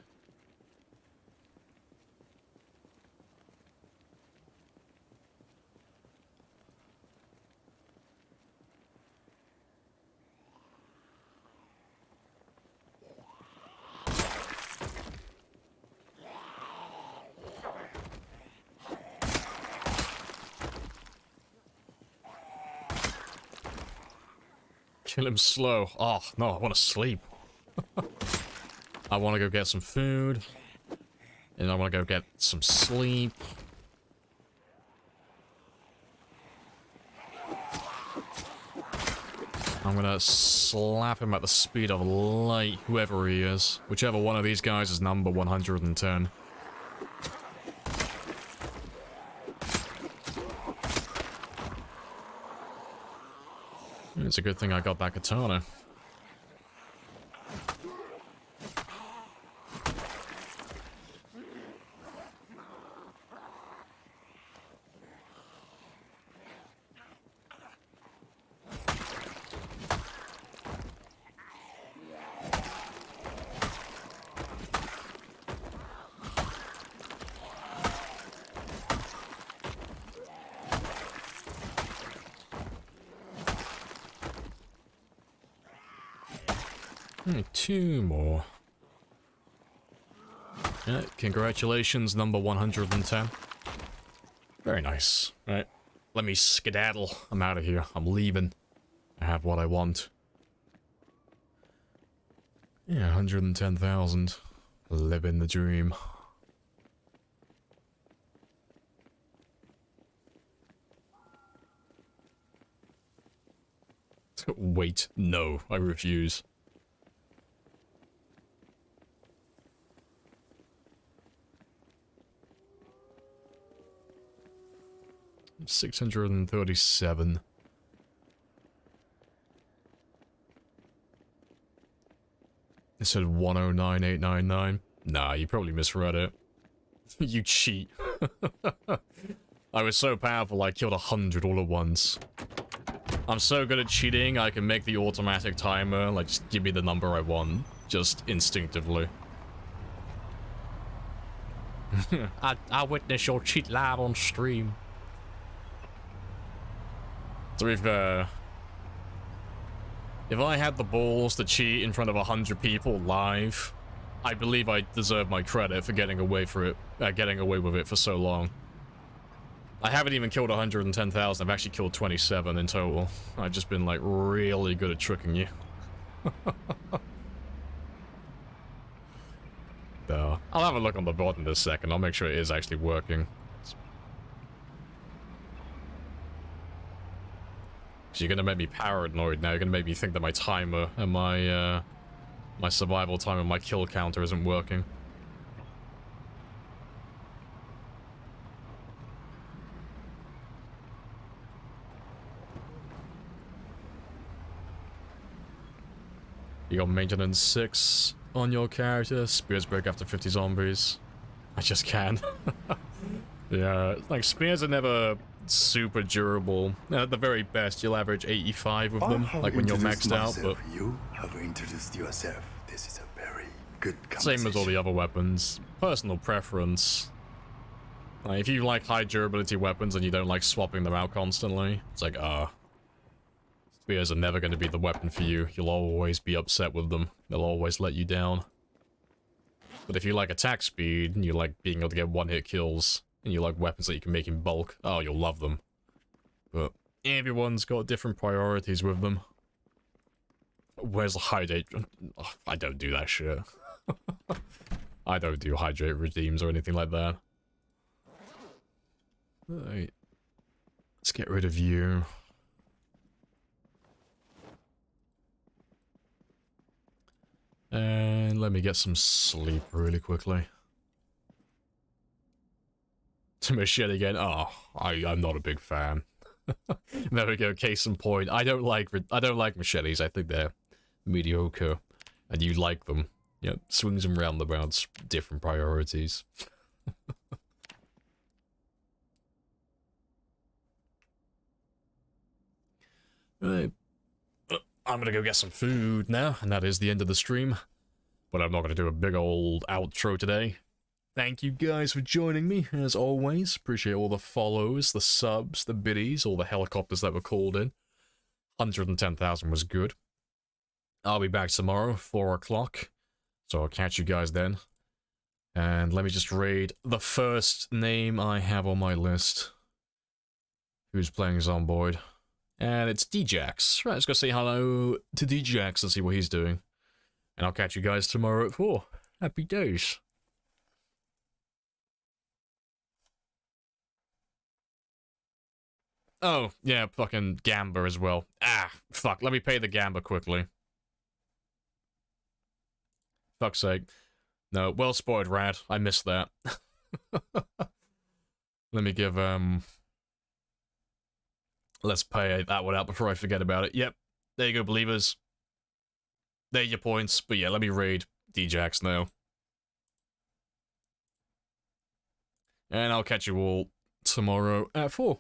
Kill him slow. Oh, no, I want to sleep. I want to go get some food. And I want to go get some sleep. I'm gonna slap him at the speed of light, whoever he is. Whichever one of these guys is number 110. It's a good thing I got that katana. Two more. Yeah, congratulations, number 110. Very nice. Right. Let me skedaddle. I'm out of here. I'm leaving. I have what I want. Yeah, 110,000. Living the dream. Wait, no, I refuse. $637. It said 109,899. Nah, you probably misread it. You cheat. I was so powerful I killed 100 all at once. I'm so good at cheating, I can make the automatic timer, like, just give me the number I want, just instinctively. I witnessed your cheat live on stream. So if I had the balls to cheat in front of 100 people live, I believe I deserve my credit for getting away with it for so long. I haven't even killed 110,000, I've actually killed 27 in total. I've just been, like, really good at tricking you. I'll have a look on the bot in a second, I'll make sure it is actually working. So you're gonna make me paranoid now, you're gonna make me think that my timer and my survival timer and my kill counter isn't working. You got maintenance 6 on your character. Spears break after 50 zombies. I just can. Yeah, like spears are never super durable. At the very best, you'll average 85 with them, like when you're maxed out, but... You have introduced yourself. This is a very good same as all the other weapons. Personal preference. Like, if you like high durability weapons and you don't like swapping them out constantly, it's like, spears are never going to be the weapon for you. You'll always be upset with them. They'll always let you down. But if you like attack speed, and you like being able to get one-hit kills, and you like weapons that you can make in bulk, oh, you'll love them. But everyone's got different priorities with them. Where's the hydrate? Oh, I don't do that shit. I don't do hydrate redeems or anything like that. Right. Let's get rid of you. And let me get some sleep really quickly. To machete again. Oh, I'm not a big fan. There we go. Case in point. I don't like machetes. I think they're mediocre, and you like them. You know, swings and roundabouts, different priorities. Right. I'm gonna go get some food now, and that is the end of the stream. But I'm not gonna do a big old outro today. Thank you guys for joining me, as always. Appreciate all the follows, the subs, the biddies, all the helicopters that were called in. 110,000 was good. I'll be back tomorrow, 4 o'clock. So I'll catch you guys then. And let me just read the first name I have on my list. Who's playing Zomboid? And it's Djax. Right, let's go say hello to Djax and see what he's doing. And I'll catch you guys tomorrow at 4. Happy days. Oh, yeah, fucking Gamba as well. Ah, fuck, let me pay the Gamba quickly. Fuck's sake. No, well spoiled, Rad. I missed that. Let me give, let's pay that one out before I forget about it. Yep, there you go, believers. There are your points. But yeah, let me raid Djax now. And I'll catch you all tomorrow at 4.